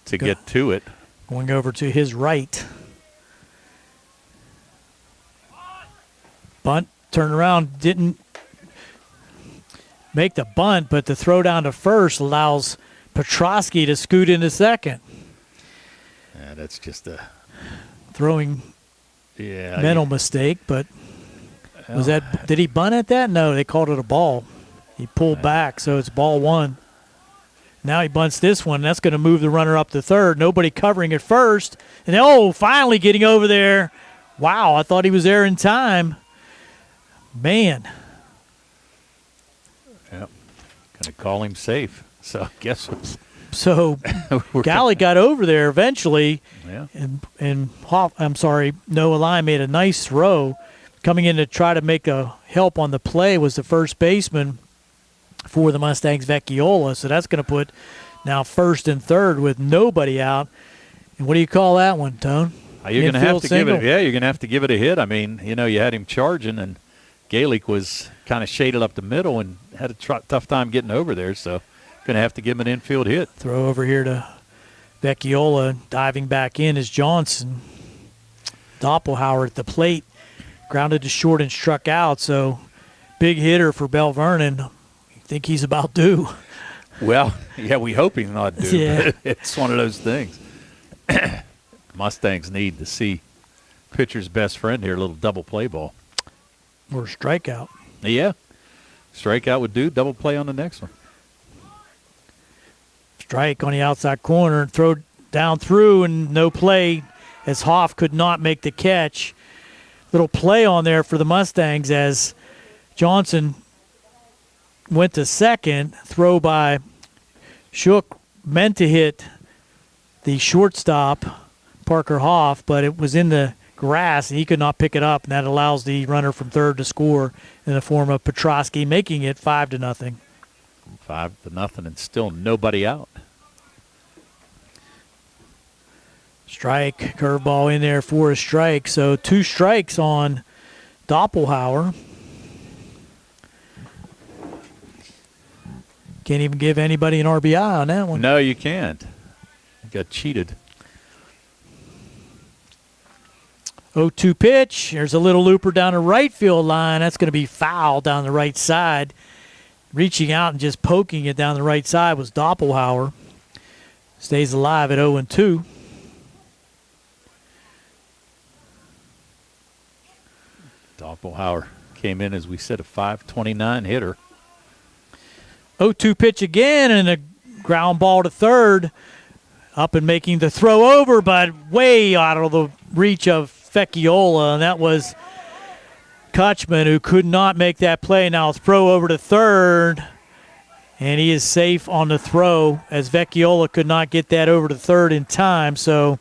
Speaker 3: to get to it.
Speaker 4: Going over to his right. Bunt, turn around, didn't make the bunt, but the throw down to first allows Petrosky to scoot into second.
Speaker 3: Yeah, that's just a
Speaker 4: throwing mental mistake, but was that, did he bunt at that? No, they called it a ball. He pulled back, so it's ball 1. Now he bunts this one. That's going to move the runner up to third. Nobody covering at first. And, finally getting over there. Wow, I thought he was there in time. Man.
Speaker 3: Yep. Going to call him safe. So I guess
Speaker 4: so Galley got over there eventually.
Speaker 3: Yeah.
Speaker 4: And Noah Lyon made a nice throw. Coming in to try to make a help on the play was the first baseman for the Mustangs, Vecchiola. So that's going to put now first and third with nobody out. And what do you call that one, Tone?
Speaker 3: You're going to have to give it. Yeah, you're going to have to give it a hit. I mean, you had him charging, and Gaelic was kind of shaded up the middle and had a tough time getting over there. So going to have to give him an infield hit.
Speaker 4: Throw over here to Vecchiola. Diving back in is Johnson. Doppelhauer at the plate. Grounded to short and struck out. So big hitter for Belle Vernon. I think he's about due.
Speaker 3: Well, yeah, we hope he's not due.
Speaker 4: Yeah.
Speaker 3: But it's one of those things. Mustangs need to see pitcher's best friend here, a little double play ball.
Speaker 4: Or strikeout.
Speaker 3: Yeah. Strikeout would do. Double play on the next one.
Speaker 4: Strike on the outside corner, throw down through, and no play as Hoff could not make the catch. Little play on there for the Mustangs as Johnson went to second. Throw by Shook meant to hit the shortstop, Parker Hoff, but it was in the grass and he could not pick it up, and that allows the runner from third to score in the form of Petrosky, making it 5-0.
Speaker 3: 5-0, and still nobody out.
Speaker 4: Strike, curveball in there for a strike. So 2 strikes on Doppelhauer. Can't even give anybody an RBI on that one.
Speaker 3: No, you can't. Got cheated.
Speaker 4: 0-2 pitch. There's a little looper down the right field line. That's going to be foul down the right side. Reaching out and just poking it down the right side was Doppelhauer. Stays alive at 0-2.
Speaker 3: Doppelhauer came in, as we said, a .529 hitter.
Speaker 4: 0-2 pitch again, and a ground ball to third. Up and making the throw over, but way out of the reach of Vecchiola, and that was Kutchman, who could not make that play. Now throw over to third, and he is safe on the throw as Vecchiola could not get that over to third in time. So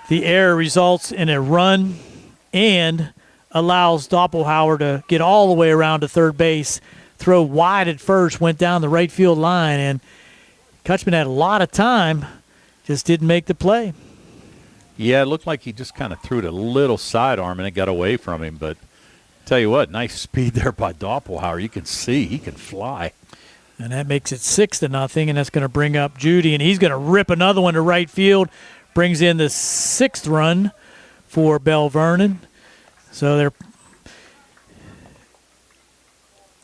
Speaker 4: the error results in a run and allows Doppelhauer to get all the way around to third base. Throw wide at first, went down the right field line, and Kutchman had a lot of time, just didn't make the play.
Speaker 3: Yeah, it looked like he just kind of threw it a little sidearm and it got away from him. But tell you what, nice speed there by Doppelhauer. You can see he can fly.
Speaker 4: And that makes it 6-0, and that's going to bring up Judy, and he's going to rip another one to right field. Brings in the 6th run for Belle Vernon. So they're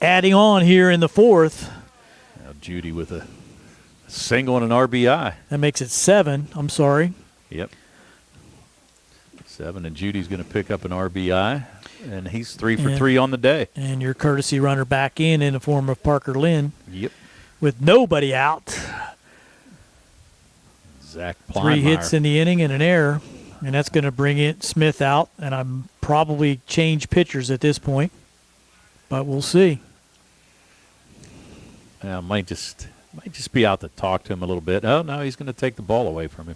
Speaker 4: adding on here in the 4th.
Speaker 3: Now Judy with a single and an RBI.
Speaker 4: That makes it 7. I'm sorry.
Speaker 3: Yep. 7, and Judy's going to pick up an RBI, and he's 3 for 3 on the day.
Speaker 4: And your courtesy runner back in the form of Parker Lynn.
Speaker 3: Yep.
Speaker 4: With nobody out.
Speaker 3: Zach Plymire.
Speaker 4: 3 hits in the inning and an error, and that's going to bring it Smith out, and I'm probably change pitchers at this point, but we'll see.
Speaker 3: Yeah, might just be out to talk to him a little bit. Oh, no, he's going to take the ball away from him.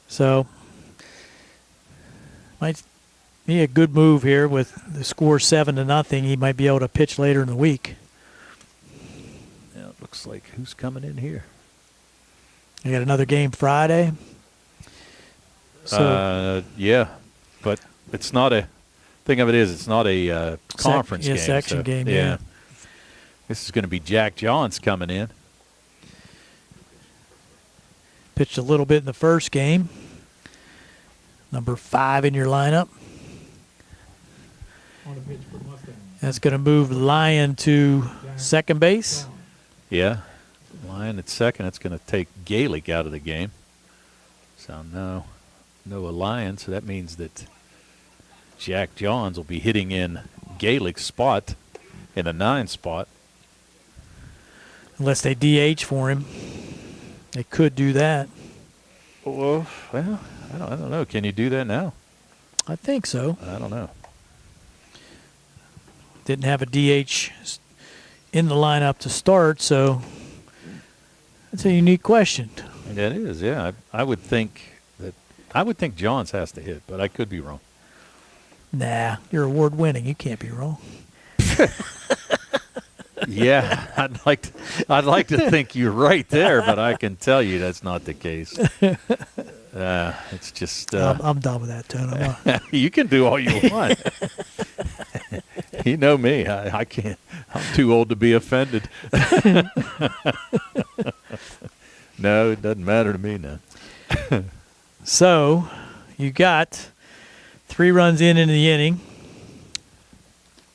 Speaker 4: So might be a good move here with the score 7-0. He might be able to pitch later in the week.
Speaker 3: Yeah, it looks like who's coming in here?
Speaker 4: I got another game Friday. So
Speaker 3: yeah, but it's not a thing of it is it's not a conference game.
Speaker 4: Section game. Yeah.
Speaker 3: This is going to be Jack Johns coming in.
Speaker 4: Pitched a little bit in the first game. Number 5 in your lineup. That's going to move Lyon to second base.
Speaker 3: Yeah. Lyon at second. It's going to take Gaelic out of the game. So no Lyon. So that means that Jack Johns will be hitting in Gaelic's spot in the 9 spot.
Speaker 4: Unless they DH for him. They could do that.
Speaker 3: Well, I don't know. Can you do that now?
Speaker 4: I think so.
Speaker 3: I don't know.
Speaker 4: Didn't have a DH in the lineup to start, so that's a unique question.
Speaker 3: And that is, yeah. I would think Johns has to hit, but I could be wrong.
Speaker 4: Nah, you're award winning. You can't be wrong.
Speaker 3: Yeah, I'd like to think you're right there, but I can tell you that's not the case. It's just
Speaker 4: I'm done with that, Tony.
Speaker 3: You can do all you want. You know me. I can't. I'm too old to be offended. No, it doesn't matter to me now.
Speaker 4: So, you got 3 runs in the inning.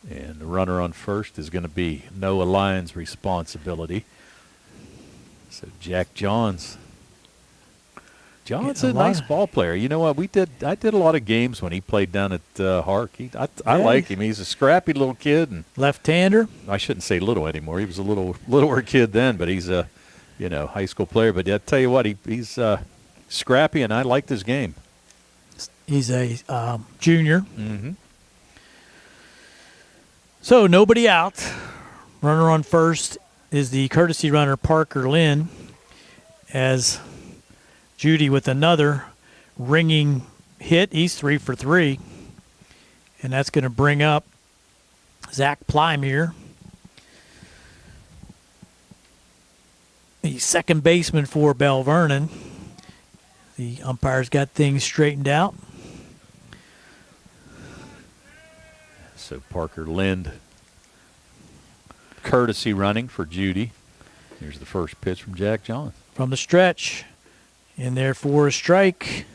Speaker 3: And the runner on first is going to be Noah Lyon's responsibility. So Jack Johns. John's a nice ball player. You know what? I did a lot of games when he played down at Hark. I like him. He's a scrappy little kid. And
Speaker 4: left-hander.
Speaker 3: I shouldn't say little anymore. He was a littler kid then, but he's high school player. But I tell you what, he's scrappy, and I liked his game.
Speaker 4: He's a junior.
Speaker 3: Mm-hmm.
Speaker 4: So nobody out. Runner on first is the courtesy runner, Parker Lynn, as Judy with another ringing hit. He's 3 for 3. And that's going to bring up Zach Plymere, the second baseman for Belle Vernon. The umpires got things straightened out.
Speaker 3: So Parker Lind, courtesy running for Judy. Here's the first pitch from Jack Johns.
Speaker 4: From the stretch, in there for a strike.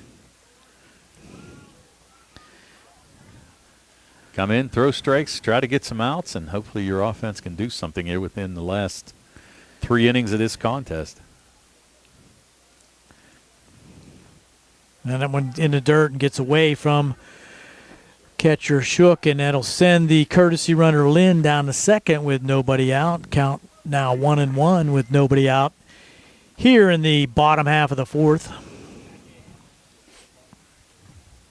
Speaker 3: Come in, throw strikes, try to get some outs, and hopefully your offense can do something here within the last 3 innings of this contest.
Speaker 4: And that one in the dirt and gets away from catcher Shook, and that'll send the courtesy runner Lynn down to second with nobody out. Count now 1-1 with nobody out here in the bottom half of the fourth.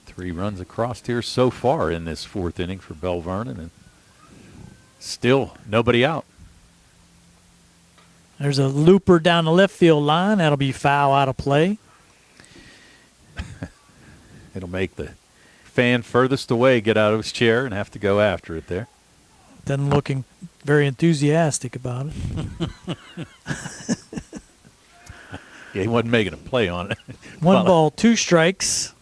Speaker 3: 3 runs across here so far in this fourth inning for Belle Vernon, and still nobody out.
Speaker 4: There's a looper down the left field line. That'll be foul out of play.
Speaker 3: It'll make the fan furthest away get out of his chair and have to go after it there.
Speaker 4: Doesn't looking very enthusiastic about it.
Speaker 3: Yeah, he wasn't making a play on it.
Speaker 4: One ball, 2 strikes.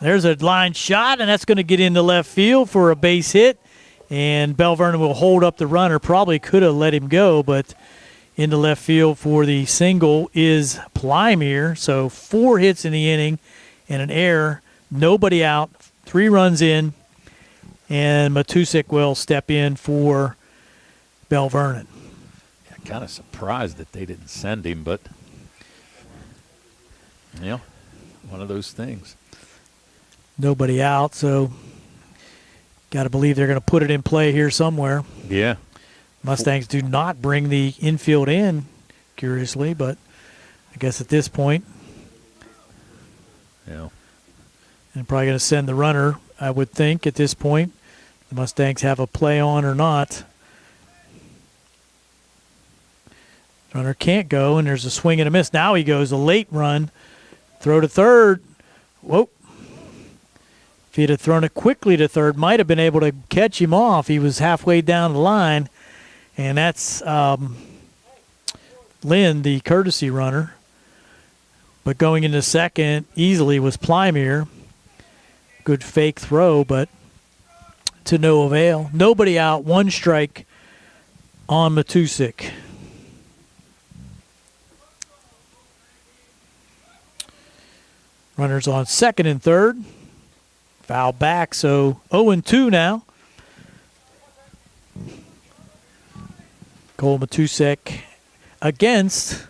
Speaker 4: There's a line shot, and that's going to get into left field for a base hit. And Belle Vernon will hold up the runner. Probably could have let him go, but into left field for the single is Plymere. So 4 hits in the inning and an error. Nobody out. 3 runs in. And Matusik will step in for Belle Vernon.
Speaker 3: Yeah, kind of surprised that they didn't send him, but, one of those things.
Speaker 4: Nobody out, so got to believe they're going to put it in play here somewhere.
Speaker 3: Yeah.
Speaker 4: Mustangs do not bring the infield in, curiously, but I guess at this point,
Speaker 3: Yeah.
Speaker 4: and probably going to send the runner, I would think, at this point. The Mustangs have a play on or not. Runner can't go, and there's a swing and a miss. Now he goes, a late run. Throw to third. Whoa. If he'd have thrown it quickly to third, might have been able to catch him off. He was halfway down the line, and that's Lynn, the courtesy runner. But going into second easily was Plymere. Good fake throw, but to no avail. Nobody out, 1 strike on Matusik. Runners on second and third. Foul back, so 0-2 now. Cole Matusek against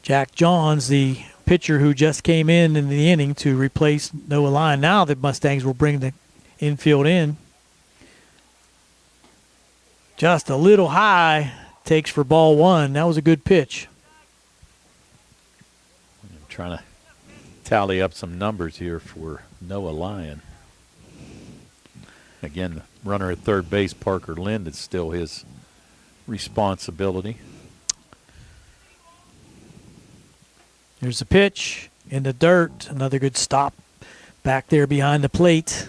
Speaker 4: Jack Johns, the pitcher who just came in the inning to replace Noah Lyon. Now the Mustangs will bring the infield in. Just a little high, takes for ball 1. That was a good pitch.
Speaker 3: I'm trying to tally up some numbers here for Noah Lyon. Again, the runner at third base, Parker Lind, it's still his responsibility.
Speaker 4: Here's the pitch in the dirt. Another good stop back there behind the plate.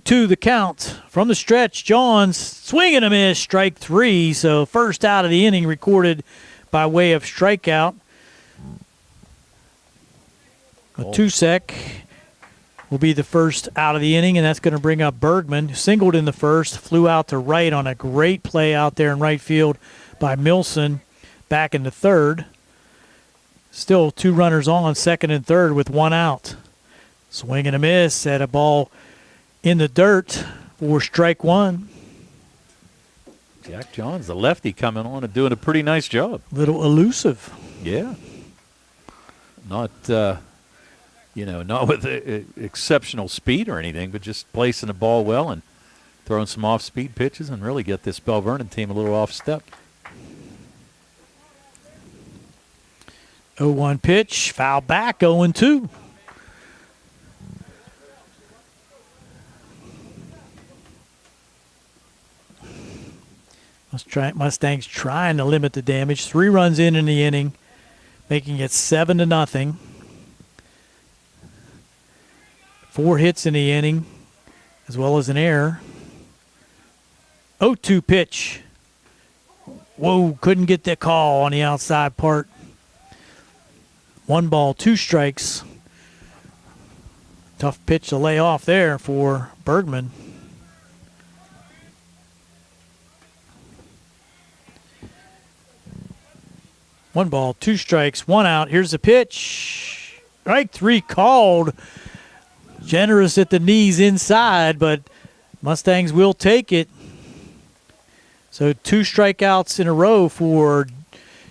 Speaker 4: Two the count from the stretch. Johns swing and a miss, strike 3. So first out of the inning recorded by way of strikeout. Matusek will be the first out of the inning, and that's going to bring up Bergman. Singled in the first, flew out to right on a great play out there in right field by Milson. Back into third. Still 2 runners on, second and third with 1 out. Swing and a miss at a ball in the dirt for strike 1.
Speaker 3: Jack Johns, the lefty, coming on and doing a pretty nice job.
Speaker 4: Little elusive.
Speaker 3: Yeah. Not not with exceptional speed or anything, but just placing the ball well and throwing some off-speed pitches and really get this Belle Vernon team a little off step.
Speaker 4: 0-1 pitch, foul back, 0-2. Mustangs trying to limit the damage. 3 runs in the inning, making it 7-0. 4 hits in the inning, as well as an error. 0-2 pitch. Whoa, couldn't get that call on the outside part. 1 ball, 2 strikes. Tough pitch to lay off there for Bergman. One ball, 2 strikes, 1 out. Here's the pitch. Strike 3 called. Generous at the knees inside, but Mustangs will take it. So 2 strikeouts in a row for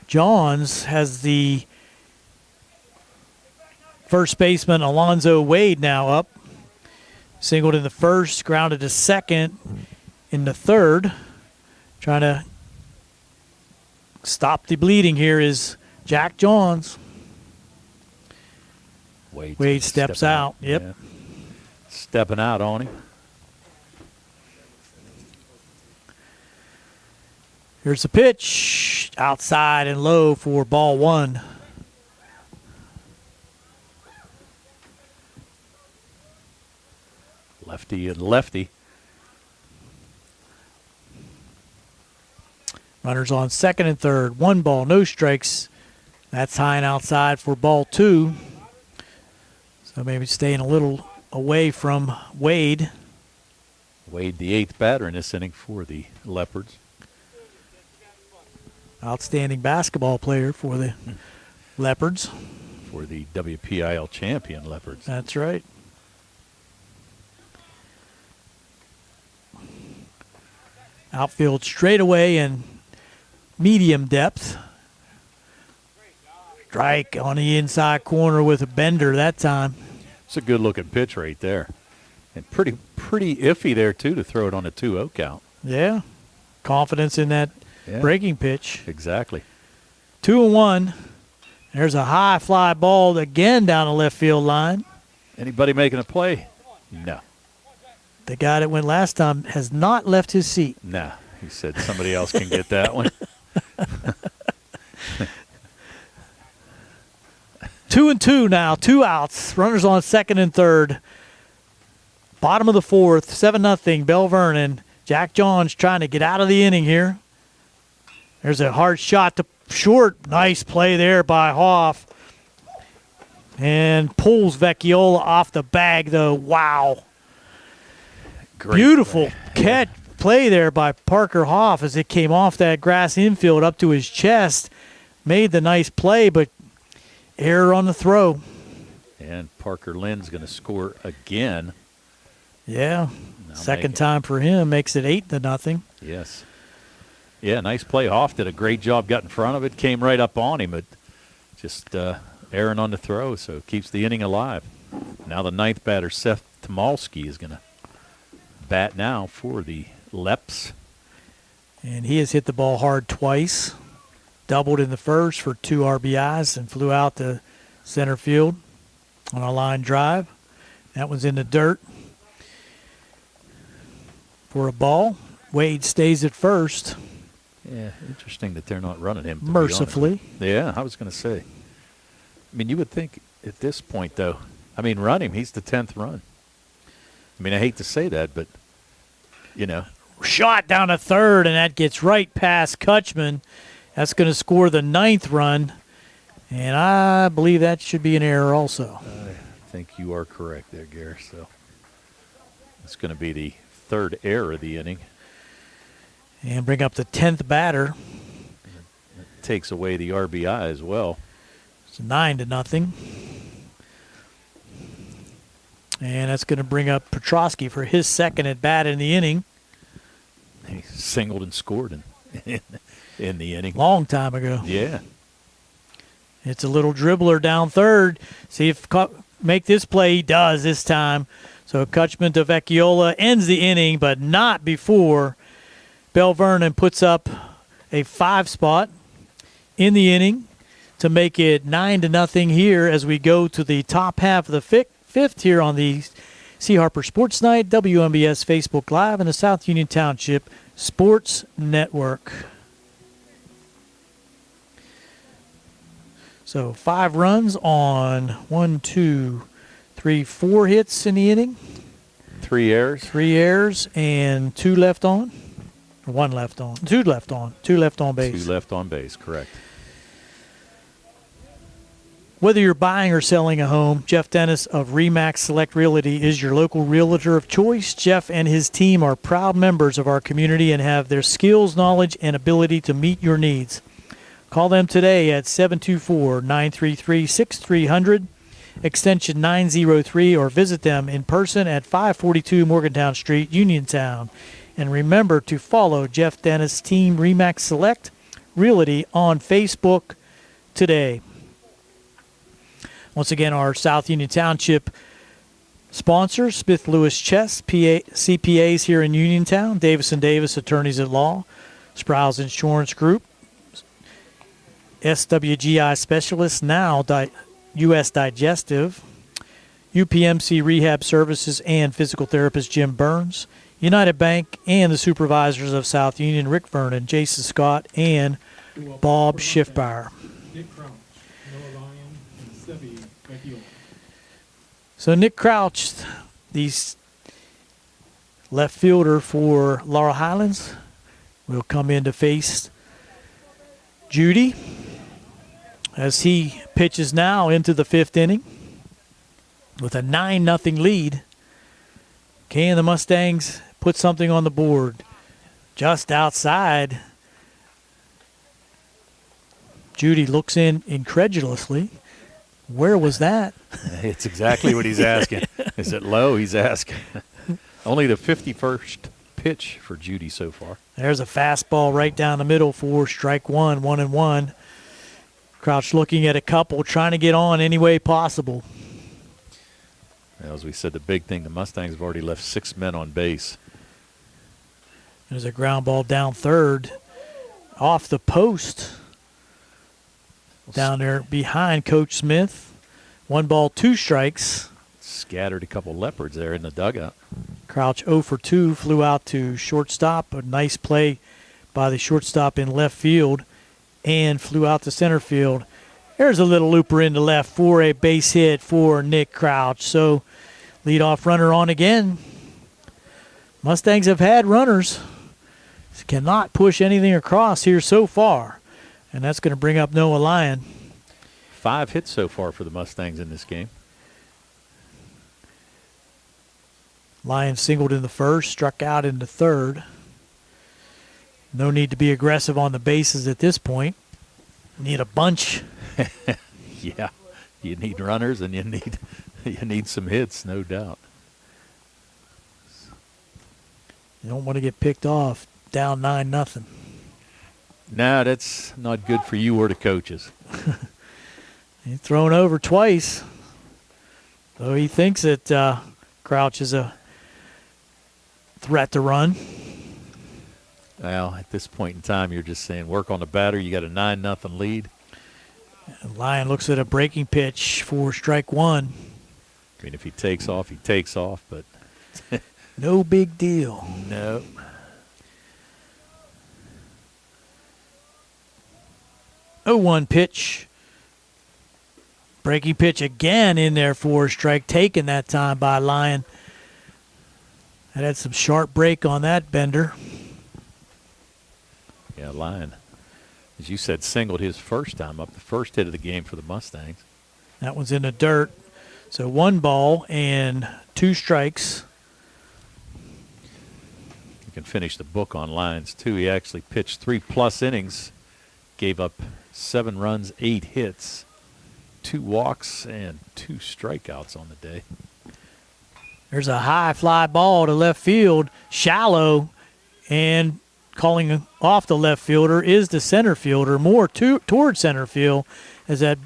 Speaker 4: Johns. Has the first baseman Alonzo Wade now up. Singled in the first, grounded to second in the third. Trying to stop the bleeding here is Jack Johns. Wade steps out. Yep.
Speaker 3: Yeah. Stepping out on him.
Speaker 4: Here's the pitch. Outside and low for ball 1.
Speaker 3: Lefty and lefty.
Speaker 4: Runners on second and third. 1 ball, no strikes. That's high and outside for ball 2. So maybe staying a little away from Wade.
Speaker 3: Wade, the 8th batter in this inning for the Leopards.
Speaker 4: Outstanding basketball player for the Leopards.
Speaker 3: For the WPIAL champion Leopards.
Speaker 4: That's right. Outfield straightaway and medium depth. Strike on the inside corner with a bender that time.
Speaker 3: It's a good-looking pitch right there. And pretty iffy there, too, to throw it on a 2-0 count.
Speaker 4: Yeah. Confidence in that breaking pitch.
Speaker 3: Exactly.
Speaker 4: 2-1. There's a high fly ball again down the left field line.
Speaker 3: Anybody making a play? No.
Speaker 4: The guy that went last time has not left his seat.
Speaker 3: Nah. He said somebody else can get that one.
Speaker 4: 2-2 now, 2 outs. Runners on second and third. Bottom of the 4th, 7-0, Belle Vernon. Jack Johns trying to get out of the inning here. There's a hard shot to short. Nice play there by Hoff. And pulls Vecchiola off the bag, though. Wow.
Speaker 3: Great
Speaker 4: Beautiful
Speaker 3: play.
Speaker 4: play there by Parker Hoff as it came off that grass infield up to his chest. Made the nice play, but error on the throw.
Speaker 3: And Parker Lynn's going to score again.
Speaker 4: Yeah. Second time for him. Makes it 8-0.
Speaker 3: Yes. Yeah, nice play. Hoff did a great job, got in front of it, came right up on him, but just erring on the throw, so keeps the inning alive. Now the 9th batter, Seth Tomalski, is going to bat now for the Leps.
Speaker 4: And he has hit the ball hard twice. Doubled in the first for 2 RBIs and flew out to center field on a line drive. That was in the dirt for a ball. Wade stays at first.
Speaker 3: Yeah, interesting that they're not running him.
Speaker 4: Mercifully.
Speaker 3: Yeah, I was going to say. I mean, you would think at this point, though, run him. He's the 10th run. I hate to say that, but,
Speaker 4: Shot down to third, and that gets right past Kutchman. That's going to score the 9th run, and I believe that should be an error also.
Speaker 3: I think you are correct there, Gary. So it's going to be the 3rd error of the inning.
Speaker 4: And bring up the 10th batter.
Speaker 3: It takes away the RBI as well.
Speaker 4: It's 9-0. And that's going to bring up Petrosky for his 2nd at bat in the inning.
Speaker 3: He singled and scored in the inning.
Speaker 4: Long time ago.
Speaker 3: Yeah.
Speaker 4: It's a little dribbler down third. See if make this play. He does this time. So Kutchman to Vecchiola ends the inning, but not before Belle Vernon puts up a 5 spot in the inning to make it 9-0 here as we go to the top half of the fifth here on the C. Harper Sports Night, WMBS Facebook Live, and the South Union Township Sports Network. So 5 runs on 4 hits in the inning.
Speaker 3: 3 errors.
Speaker 4: 3 errors and 2 left on. Or 1 left on. 2 left on. 2 left on base.
Speaker 3: 2 left on base, correct.
Speaker 4: Whether you're buying or selling a home, Jeff Dennis of RE/MAX Select Realty is your local realtor of choice. Jeff and his team are proud members of our community and have their skills, knowledge, and ability to meet your needs. Call them today at 724-933-6300, extension 903, or visit them in person at 542 Morgantown Street, Uniontown. And remember to follow Jeff Dennis' team RE/MAX Select Realty on Facebook today. Once again, our South Union Township sponsors, Smith Lewis Chess, CPAs here in Uniontown, Davis & Davis Attorneys at Law, Sprouse Insurance Group, SWGI Specialists, now U.S. Digestive, UPMC Rehab Services and physical therapist Jim Burns, United Bank, and the supervisors of South Union, Rick Vernon, Jason Scott, and Bob Schiffbauer.
Speaker 2: Nick Crouch, Noah Lyon, and Sebi Vecchiola.
Speaker 4: So Nick Crouch, the left fielder for Laurel Highlands, will come in to face Judy as he pitches now into the 5th inning with a 9-0 lead. Can the Mustangs put something on the board? Just outside, Judy looks in incredulously. Where was that?
Speaker 3: It's exactly what he's asking. Is it low? He's asking. Only the 51st pitch for Judy so far.
Speaker 4: There's a fastball right down the middle for strike 1, 1-1. Crouch looking at a couple, trying to get on any way possible.
Speaker 3: Well, as we said, the big thing, the Mustangs have already left 6 men on base.
Speaker 4: There's a ground ball down third, off the post, down there behind Coach Smith. 1 ball, 2 strikes.
Speaker 3: Scattered a couple leopards there in the dugout.
Speaker 4: Crouch 0 for 2, flew out to shortstop. A nice play by the shortstop in left field, and flew out to center field. There's a little looper into left for a base hit for Nick Crouch. So leadoff runner on again. Mustangs have had runners. Cannot push anything across here so far. And that's going to bring up Noah Lyon.
Speaker 3: 5 hits so far for the Mustangs in this game.
Speaker 4: Lyon singled in the first, struck out in the third. No need to be aggressive on the bases at this point. Need a bunch.
Speaker 3: Yeah, you need runners and you need some hits, no doubt.
Speaker 4: You don't want to get picked off down 9-0.
Speaker 3: No, that's not good for you or the coaches.
Speaker 4: He's thrown over twice. So he thinks that Crouch is a threat to run.
Speaker 3: Well, at this point in time, you're just saying work on the batter. You got a 9-0 lead.
Speaker 4: And Lyon looks at a breaking pitch for strike 1.
Speaker 3: I mean, if he takes off, he takes off, but
Speaker 4: no big deal.
Speaker 3: no.
Speaker 4: Oh, 1 pitch. Breaking pitch again in there for strike taken that time by Lyon. That had some sharp break on that bender.
Speaker 3: Yeah, Lyon, as you said, singled his first time up, the first hit of the game for the Mustangs.
Speaker 4: That one's in the dirt. So 1 ball and 2 strikes.
Speaker 3: You can finish the book on Lyons, too. He actually pitched 3+ innings, gave up 7 runs, 8 hits, 2 walks, and 2 strikeouts on the day.
Speaker 4: There's a high fly ball to left field, shallow, and calling off the left fielder is the center fielder, more toward center field, as that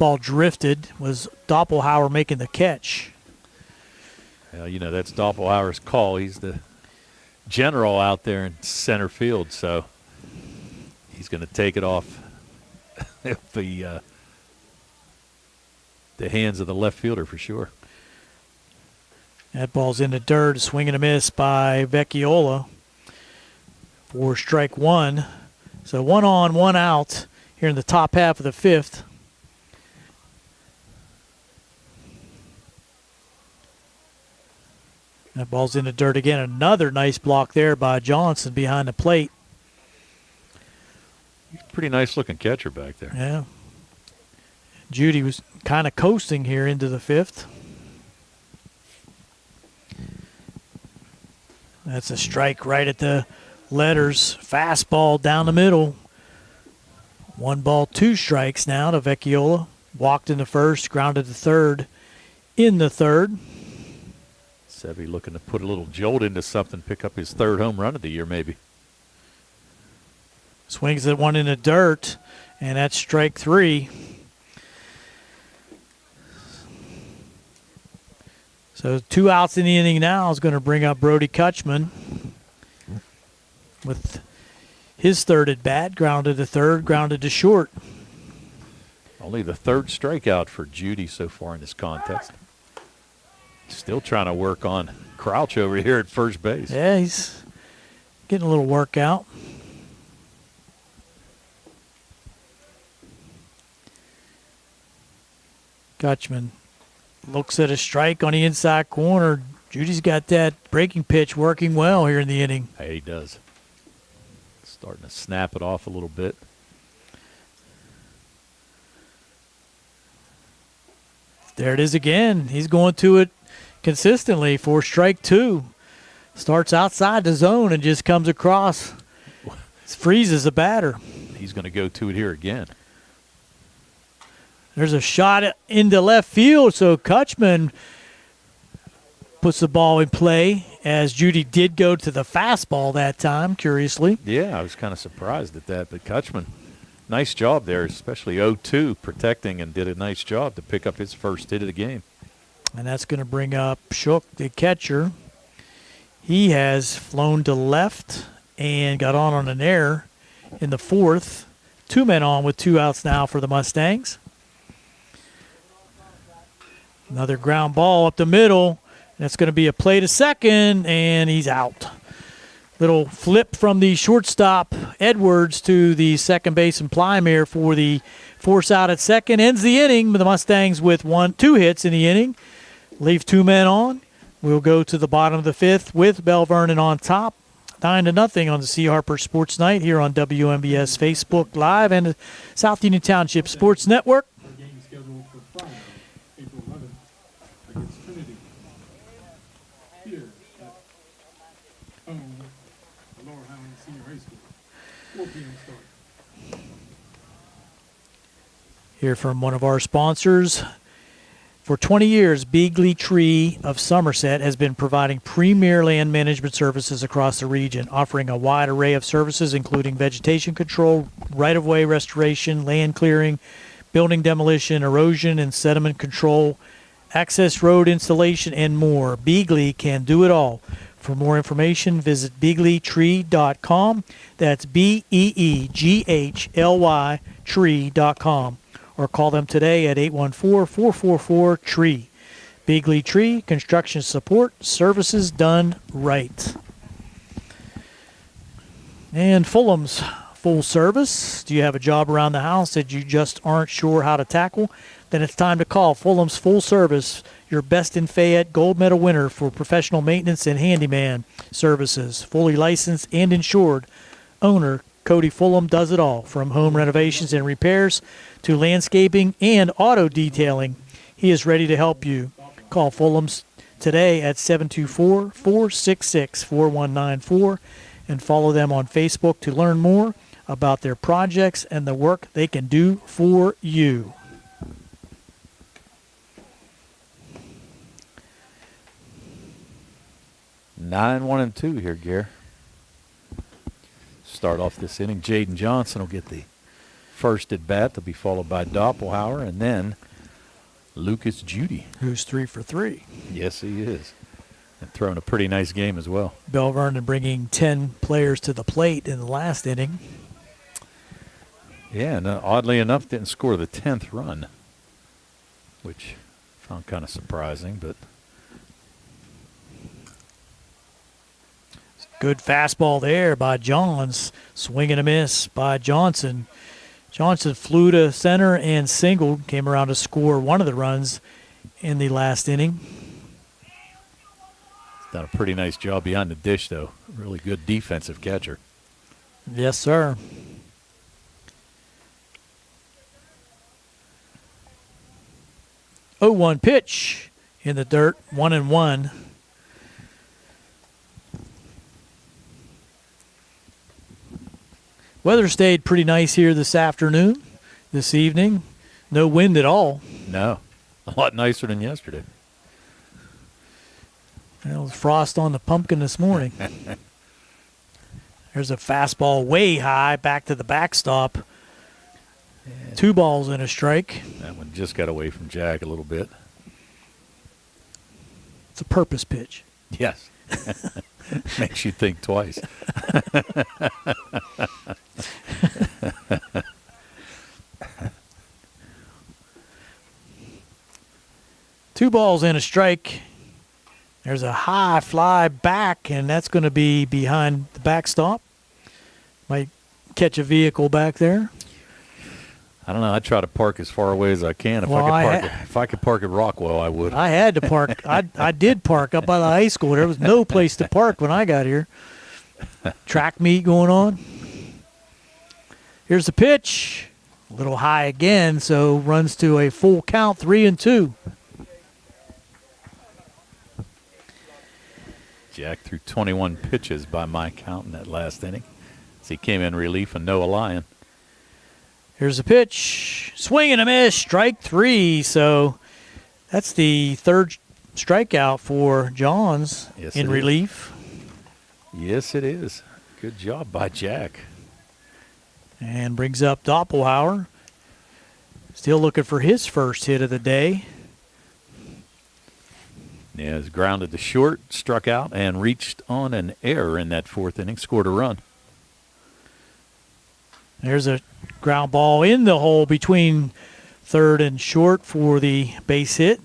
Speaker 4: Ball drifted. Was Doppelhauer making the catch?
Speaker 3: Well, you know, that's Doppelhauer's call. He's the general out there in center field, so he's going to take it off the hands of the left fielder for sure.
Speaker 4: That ball's in the dirt. A swing and a miss by Vecchiola for strike one. So 1 on, 1 out here in the top half of the 5th. That ball's in the dirt again. Another nice block there by Johnson behind the plate.
Speaker 3: Pretty nice looking catcher back there.
Speaker 4: Yeah. Judy was kind of coasting here into the 5th. That's a strike right at the letters. Fastball down the middle. 1 ball, 2 strikes now to Vecchiola. Walked in the first, grounded to third in the 3rd.
Speaker 3: Sevy looking to put a little jolt into something, pick up his 3rd home run of the year maybe.
Speaker 4: Swings at one in the dirt, and that's strike 3. So 2 outs in the inning now is going to bring up Brody Kutchman with his 3rd at bat, grounded to third, grounded to short.
Speaker 3: Only the 3rd strikeout for Judy so far in this contest. Still trying to work on Crouch over here at first base.
Speaker 4: Yeah, he's getting a little workout. Kutchman looks at a strike on the inside corner. Judy's got that breaking pitch working well here in the inning.
Speaker 3: Hey, he does. Starting to snap it off a little bit.
Speaker 4: There it is again. He's going to it consistently for strike 2. Starts outside the zone and just comes across. Freezes the batter.
Speaker 3: He's going to go to it here again.
Speaker 4: There's a shot into left field, so Kutchman puts the ball in play as Judy did go to the fastball that time, curiously.
Speaker 3: Yeah, I was kind of surprised at that, but Kutchman, nice job there, especially 0-2 protecting, and did a nice job to pick up his first hit of the game.
Speaker 4: And that's going to bring up Shook, the catcher. He has flown to left and got on an error in the 4th. 2 men on with 2 outs now for the Mustangs. Another ground ball up the middle. That's going to be a play to second, and he's out. Little flip from the shortstop Edwards to the second baseman Plymere for the force out at second. Ends the inning. The Mustangs with 2 hits in the inning. Leave 2 men on. We'll go to the bottom of the 5th with Belle Vernon on top. 9-0 on the C. Harper Sports Night here on WMBS Facebook Live and the South Union Township Sports Network.
Speaker 2: Our game is scheduled for Friday, April 11th, against Trinity. Here at home, the Laurel Highlands Senior High School. 4 p.m. start.
Speaker 4: Hear from one of our sponsors. For 20 years, Beagley Tree of Somerset has been providing premier land management services across the region, offering a wide array of services including vegetation control, right-of-way restoration, land clearing, building demolition, erosion and sediment control, access road installation, and more. Beagley can do it all. For more information, visit beagleytree.com. That's BEEGHLY tree.com. Or call them today at 814-444-TREE. Beagley Tree, construction support, services done right. And Fulham's full service. Do you have a job around the house that you just aren't sure how to tackle? Then it's time to call Fulham's Full Service, your Best in Fayette gold medal winner for professional maintenance and handyman services. Fully licensed and insured. Owner Cody Fulham does it all, from home renovations and repairs to landscaping and auto detailing. He is ready to help you. Call Fulham's today at 724-466-4194 and follow them on Facebook to learn more about their projects and the work they can do for you.
Speaker 3: Nine, 1-2 here, Gare. Start off this inning. Jaden Johnson will get the first at bat. They'll be followed by Doppelhauer and then Lucas Judy.
Speaker 4: Who's 3 for 3.
Speaker 3: Yes, he is. And throwing a pretty nice game as well.
Speaker 4: Belle Vernon bringing 10 players to the plate in the last inning.
Speaker 3: Yeah, and oddly enough, didn't score the 10th run, which I found kind of surprising, but
Speaker 4: good fastball there by Johns. Swing and a miss by Johnson. Johnson flew to center and singled. Came around to score one of the runs in the last inning.
Speaker 3: done a pretty nice job behind the dish, though. Really good defensive catcher.
Speaker 4: Yes, sir. Oh, 1 pitch in the dirt. 1-1. Weather stayed pretty nice here this afternoon, this evening. No wind at all.
Speaker 3: No, a lot nicer than yesterday.
Speaker 4: There was frost on the pumpkin this morning. There's a fastball way high back to the backstop. 2 balls and a strike.
Speaker 3: That one just got away from Jack a little bit.
Speaker 4: It's a purpose pitch.
Speaker 3: Yes. Makes you think twice.
Speaker 4: 2 balls and a strike. There's a high fly back, and that's going to be behind the backstop. Might catch a vehicle back there.
Speaker 3: I don't know. I try to park as far away as I can. If
Speaker 4: Well,
Speaker 3: if I could park at Rockwell, I would.
Speaker 4: I had to park. I did park up by the high school. There was no place to park when I got here. Track meet going on. Here's the pitch. A little high again, so runs to a full count, 3-2.
Speaker 3: Jack threw 21 pitches by my count in that last inning. As he came in relief and Noah Lyon.
Speaker 4: Here's a pitch. Swing and a miss. Strike 3. So that's the 3rd strikeout for Johns in relief.
Speaker 3: Yes, it is. Good job by Jack.
Speaker 4: And brings up Doppelhauer. Still looking for his first hit of the day.
Speaker 3: Yeah, is grounded to short, struck out, and reached on an error in that 4th inning. Scored a run.
Speaker 4: There's a ground ball in the hole between 3rd and short for the base hit.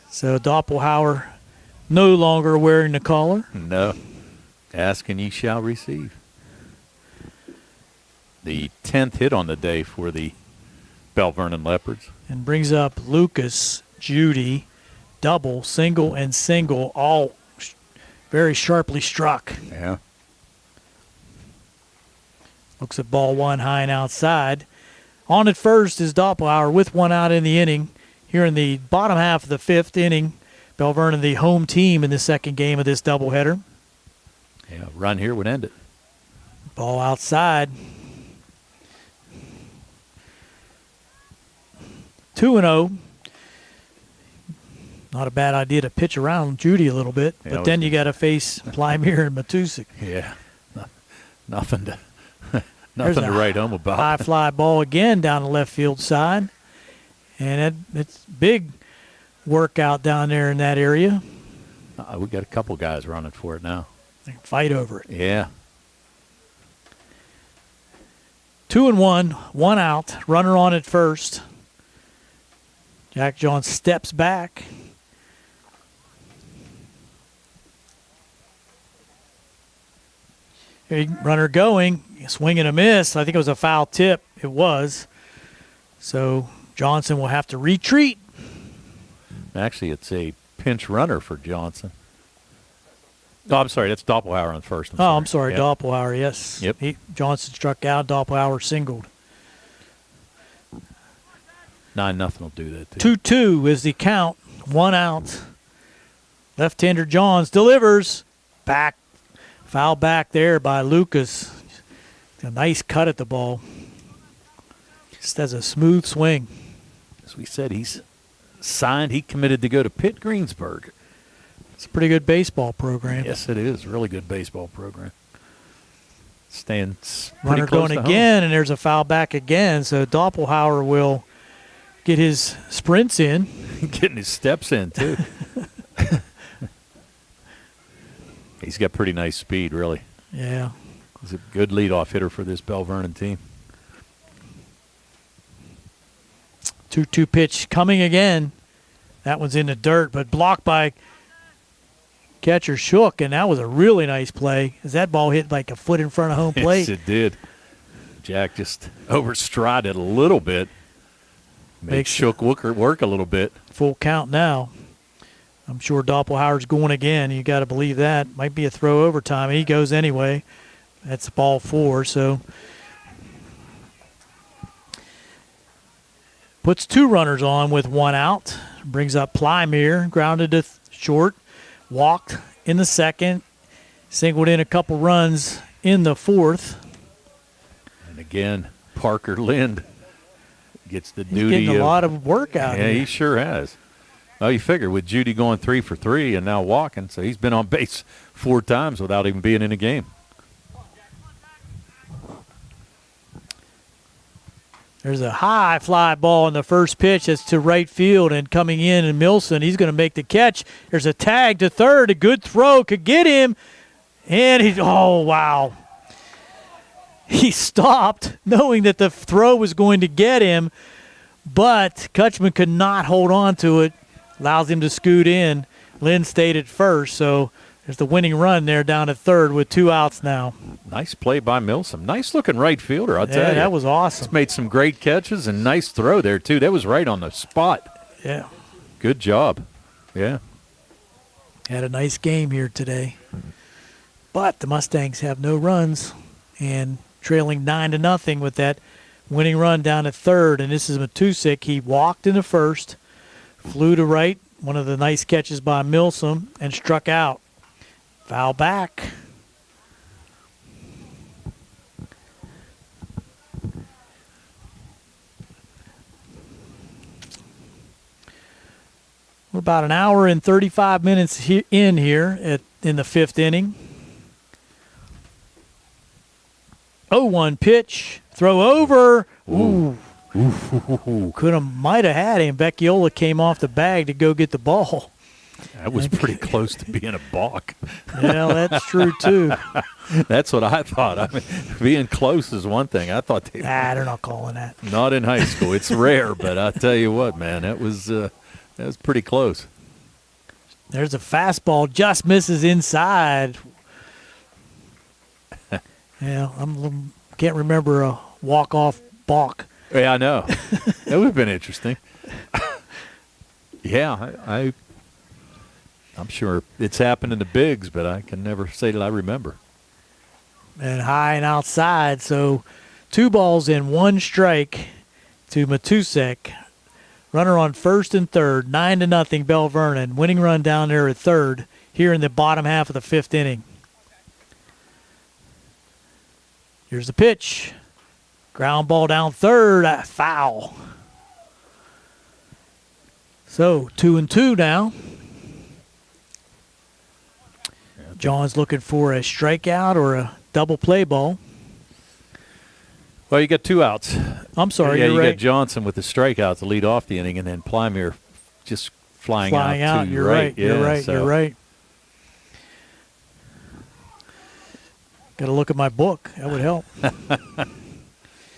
Speaker 4: So Doppelhauer no longer wearing the collar.
Speaker 3: No. Ask and ye shall receive. The 10th hit on the day for the Belle Vernon Leopards.
Speaker 4: And brings up Lucas, Judy, double, single, and single, all very sharply struck.
Speaker 3: Yeah.
Speaker 4: Looks at ball 1 high and outside. On at first is Doppelhauer with 1 out in the inning. Here in the bottom half of the 5th inning, Belle Vernon the home team in the 2nd game of this doubleheader.
Speaker 3: Yeah, run here would end it.
Speaker 4: Ball outside. 2-0. Not a bad idea to pitch around Judy a little bit,
Speaker 3: Yeah,
Speaker 4: but then you got to face Plymere and Matusik.
Speaker 3: Yeah. Nothing to
Speaker 4: There's a
Speaker 3: write home about.
Speaker 4: High fly ball again down the left field side. And it's big workout down there in that area.
Speaker 3: We got a couple guys running for it now.
Speaker 4: They can fight over it.
Speaker 3: Yeah.
Speaker 4: 2-1, 1 out. Runner on at first. Jack Johns steps back. Runner going, swing and a miss. I think it was a foul tip. It was. So Johnson will have to retreat.
Speaker 3: Actually, it's a pinch runner for Johnson. Oh, I'm sorry. That's Doppelhauer on first.
Speaker 4: I'm sorry.
Speaker 3: Yep.
Speaker 4: Doppelhauer, yes.
Speaker 3: Yep.
Speaker 4: Johnson struck out. Doppelhauer singled.
Speaker 3: 9-0 will do that, too.
Speaker 4: 2-2 is the count. 1 out. Left-hander Johns delivers. Back. Foul back there by Lucas. A nice cut at the ball. Just has a smooth swing.
Speaker 3: As we said, he's signed. He committed to go to Pitt Greensburg.
Speaker 4: It's a pretty good baseball program.
Speaker 3: Yes, it is. Really good baseball program. staying pretty
Speaker 4: Runner
Speaker 3: close
Speaker 4: going
Speaker 3: to
Speaker 4: again, and there's a foul back again. So Doppelhauer will get his sprints in.
Speaker 3: home. Getting his steps in, too. He's got pretty nice speed, really.
Speaker 4: Yeah.
Speaker 3: He's a good leadoff hitter for this Belle Vernon team.
Speaker 4: 2-2 pitch coming again. That one's in the dirt, but blocked by catcher Shook, and that was a really nice play as that ball hit like a foot in front of home plate.
Speaker 3: Yes, it did. Jack just overstrided a little bit. Makes Shook work a little bit.
Speaker 4: Full count now. I'm sure Doppelhauer's going again. You got to believe that. Might be a throw overtime. He goes anyway. That's ball 4, so puts 2 runners on with 1 out. Brings up Plymere, grounded to short, walked in the second, singled in a couple runs in the 4th.
Speaker 3: And again, Parker Lind gets the
Speaker 4: He's
Speaker 3: duty.
Speaker 4: getting a lot of work out
Speaker 3: Yeah,
Speaker 4: here.
Speaker 3: he sure has. Well, you figure with Judy going 3 for 3 and now walking, so he's been on base 4 times without even being in a game.
Speaker 4: There's a high fly ball in the first pitch. That's to right field and coming in, and Milson, he's going to make the catch. There's a tag to third. A good throw could get him. And oh, wow. He stopped knowing that the throw was going to get him, but Kutchman could not hold on to it. Allows him to scoot in. Lynn stayed at first, so there's the winning run there down at third with 2 outs now.
Speaker 3: Nice play by Milsom. Nice-looking right fielder, I'll tell you.
Speaker 4: Yeah, that was awesome.
Speaker 3: He's made some great catches and nice throw there, too. That was right on the spot.
Speaker 4: Yeah.
Speaker 3: Good job. Yeah.
Speaker 4: Had a nice game here today. But the Mustangs have no runs and trailing 9-0 with that winning run down at third. And this is Matusik. He walked in the first, flew to right, one of the nice catches by Milsom, and struck out. Foul back. We're about an hour and 35 minutes in here in the 5th inning. 0-1 pitch. Throw over. Ooh. Might have had him. Vecchiola came off the bag to go get the ball.
Speaker 3: That was pretty close to being a balk.
Speaker 4: Yeah, that's true, too.
Speaker 3: That's what I thought. I mean, being close is one thing. I thought
Speaker 4: They're not calling that.
Speaker 3: not in high school. It's rare, but I tell you what, man, that was pretty close.
Speaker 4: There's a fastball, just misses inside. Yeah, can't remember a walk-off balk.
Speaker 3: Yeah, I know. That would have been interesting. Yeah, I'm sure it's happened in the bigs, but I can never say that I remember.
Speaker 4: And high and outside, so 2 balls and 1 strike to Matusek. Runner on first and third, 9-0 Belle Vernon. Winning run down there at third here in the bottom half of the 5th inning. Here's the pitch. Ground ball down third, foul. So 2-2 now. John's looking for a strikeout or a double play ball.
Speaker 3: Well, you got 2 outs.
Speaker 4: I'm sorry,
Speaker 3: yeah,
Speaker 4: you're
Speaker 3: you
Speaker 4: right.
Speaker 3: got Johnson with the strikeout to lead off the inning, and then Plymere just flying out to
Speaker 4: You're
Speaker 3: right.
Speaker 4: right.
Speaker 3: Yeah,
Speaker 4: You're right.
Speaker 3: so.
Speaker 4: You're right. Got to look at my book. That would help.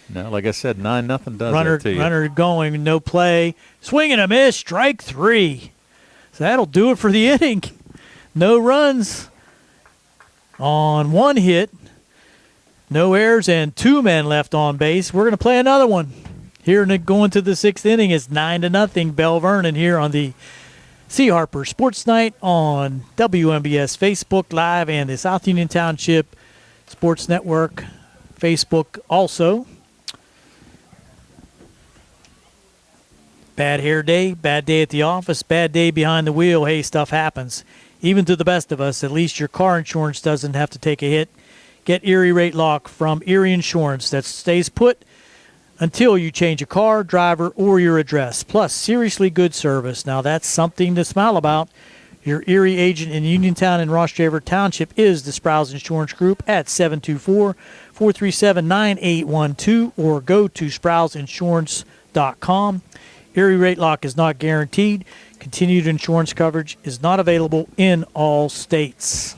Speaker 3: No, like I said, 9-0 does that to you.
Speaker 4: Runner going, no play. Swing and a miss, strike 3. So that'll do it for the inning. No runs on 1 hit. No errors and 2 men left on base. We're going to play another one. Here going to the 6th inning, it's 9-0 Belle Vernon here on the C. Harper Sports Night on WMBS Facebook Live and the South Union Township Sports Network Facebook also. Bad hair day, bad day at the office, bad day behind the wheel. Hey, stuff happens. Even to the best of us, at least your car insurance doesn't have to take a hit. Get Erie Rate Lock from Erie Insurance that stays put until you change a car, driver, or your address. Plus, seriously good service. Now, that's something to smile about. Your Erie agent in Uniontown and Ross Draver Township is the Sprouse Insurance Group at 724-437-9812 or go to Sprouseinsurance.com. Erie rate lock is not guaranteed. Continued insurance coverage is not available in all states.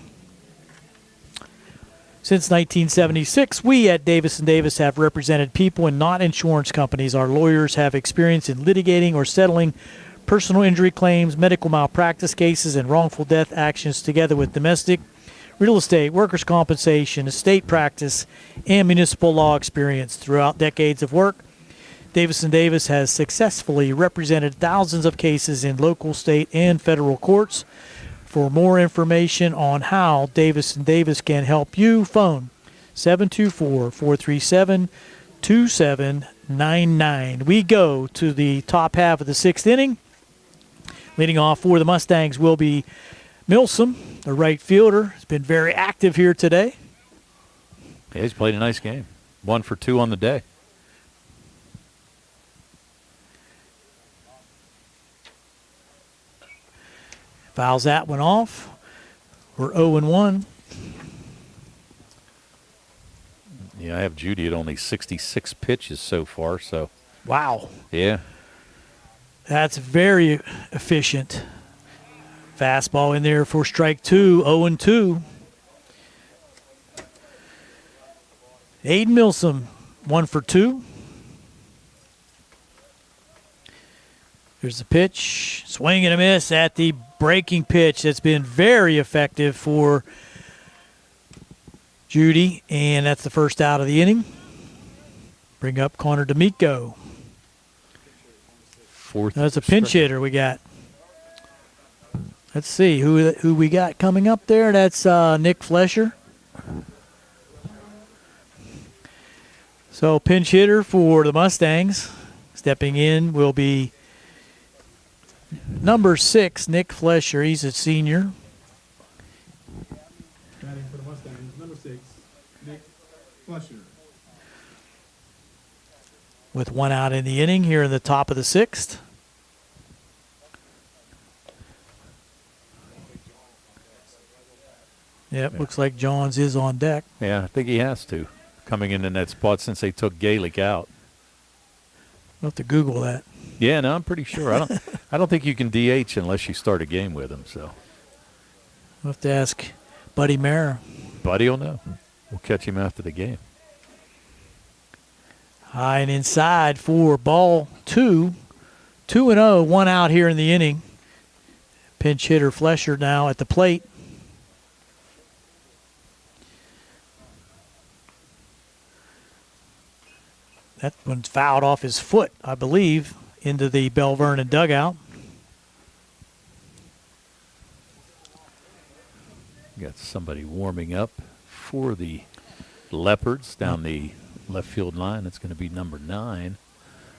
Speaker 4: Since 1976, we at Davis & Davis have represented people and not insurance companies. Our lawyers have experience in litigating or settling personal injury claims, medical malpractice cases, and wrongful death actions together with domestic, real estate, workers' compensation, estate practice, and municipal law experience. Throughout decades of work, Davis & Davis has successfully represented thousands of cases in local, state, and federal courts. For more information on how Davis & Davis can help you, phone 724-437-2799. We go to the top half of the sixth inning. Leading off for the Mustangs will be Milsom, the right fielder. Has been very active here today.
Speaker 3: Yeah, he's played a nice game. 1 for 2 on the day.
Speaker 4: Fouls that one off. We're 0-1.
Speaker 3: Yeah, I have Judy at only 66 pitches so far, so.
Speaker 4: Wow.
Speaker 3: Yeah.
Speaker 4: That's very efficient. Fastball in there for strike 2, 0-2. Aiden Milsom, 1 for 2. There's the pitch. Swing and a miss at the breaking pitch. That's been very effective for Judy, and that's the first out of the inning. Bring up Connor D'Amico. That's a pinch hitter we got. Let's see who we got coming up there. That's Nick Flesher. So pinch hitter for the Mustangs. Stepping in will be number 6, Nick Flesher. He's a senior.
Speaker 2: Batting for the Mustangs, number 6, Nick Flesher.
Speaker 4: With 1 out in the inning here in the top of the 6th. Yep, looks like Johns is on deck.
Speaker 3: Yeah, I think he has to. Coming in that spot since they took Gaelic out.
Speaker 4: We'll have to Google that.
Speaker 3: Yeah, no, I'm pretty sure. I don't think you can DH unless you start a game with him. So
Speaker 4: We'll have to ask Buddy Mara.
Speaker 3: Buddy will know. We'll catch him after the game.
Speaker 4: High and inside for ball 2. 2-0, 1 out here in the inning. Pinch hitter Flesher now at the plate. That one's fouled off his foot, I believe, into the Belle Vernon dugout.
Speaker 3: Got somebody warming up for the Leopards down the left field line. It's going to be number 9,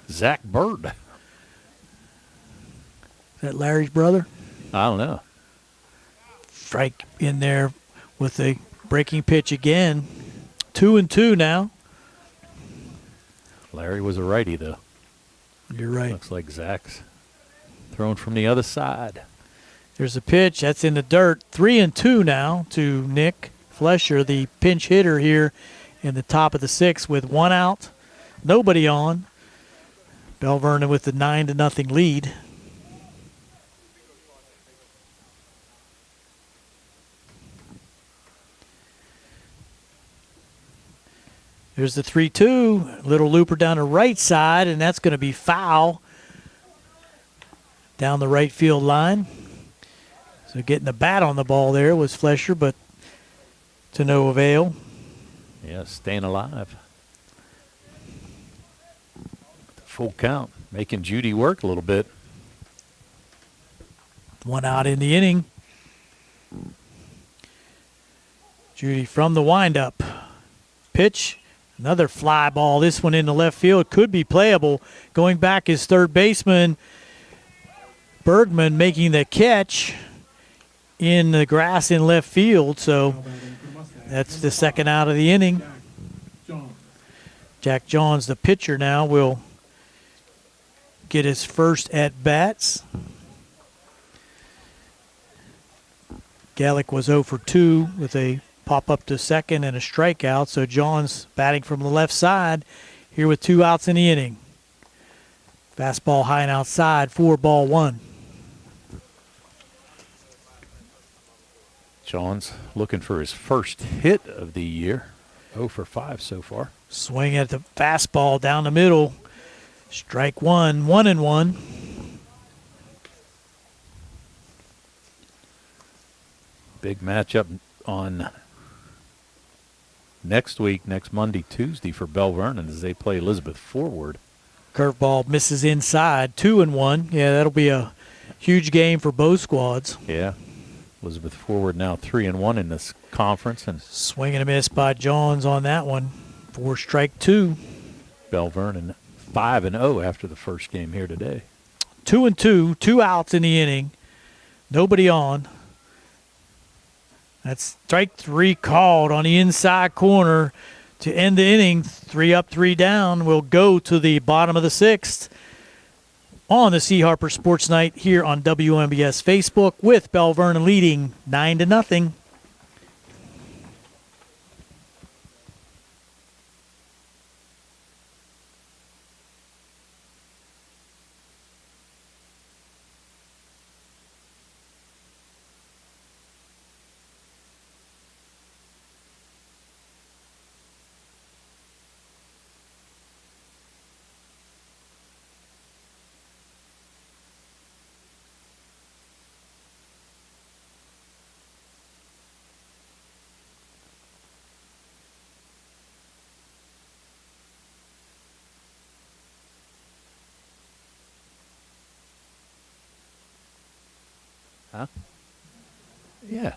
Speaker 3: Zach Bird.
Speaker 4: Is that Larry's brother?
Speaker 3: I don't know.
Speaker 4: Strike in there with a breaking pitch again. 2-2 now.
Speaker 3: Larry was a righty, though.
Speaker 4: You're right.
Speaker 3: Looks like Zach's thrown from the other side.
Speaker 4: There's a pitch. That's in the dirt. 3-2 now to Nick Flesher, the pinch hitter here in the top of the 6th with 1 out. Nobody on. Belle Vernon with the 9-0 lead. There's the 3-2. Little looper down the right side, and that's going to be foul down the right field line. So getting the bat on the ball there was Flesher, but to no avail.
Speaker 3: Yeah, staying alive. Full count, making Judy work a little bit.
Speaker 4: 1 out in the inning. Judy from the windup. Pitch. Another fly ball. This one in the left field could be playable. Going back is third baseman Bergman making the catch in the grass in left field. So that's the second out of the inning. Jack Johns, the pitcher now, will get his first at-bats. Gallick was 0 for 2 with a pop up to second and a strikeout. So Johns batting from the left side here with 2 outs in the inning. Fastball high and outside, 4-1.
Speaker 3: Johns looking for his first hit of the year. 0 for 5 so far.
Speaker 4: Swing at the fastball down the middle. Strike 1, 1-1.
Speaker 3: Big matchup on next week, next Monday, Tuesday for Belle Vernon as they play Elizabeth Forward.
Speaker 4: Curveball misses inside, 2-1. Yeah, that'll be a huge game for both squads.
Speaker 3: Yeah. Elizabeth Forward now 3-1 in this conference, and
Speaker 4: Swing and a miss by Johns on that one for strike 2.
Speaker 3: Belle Vernon 5-0 after the first game here today.
Speaker 4: 2-2, 2 outs in the inning. Nobody on. That's strike 3 called on the inside corner to end the inning. 3 up, 3 down. We'll go to the bottom of the 6th on the C. Harper Sports Night here on WMBS Facebook with Belle Vernon leading 9-0.
Speaker 3: Huh? Yeah.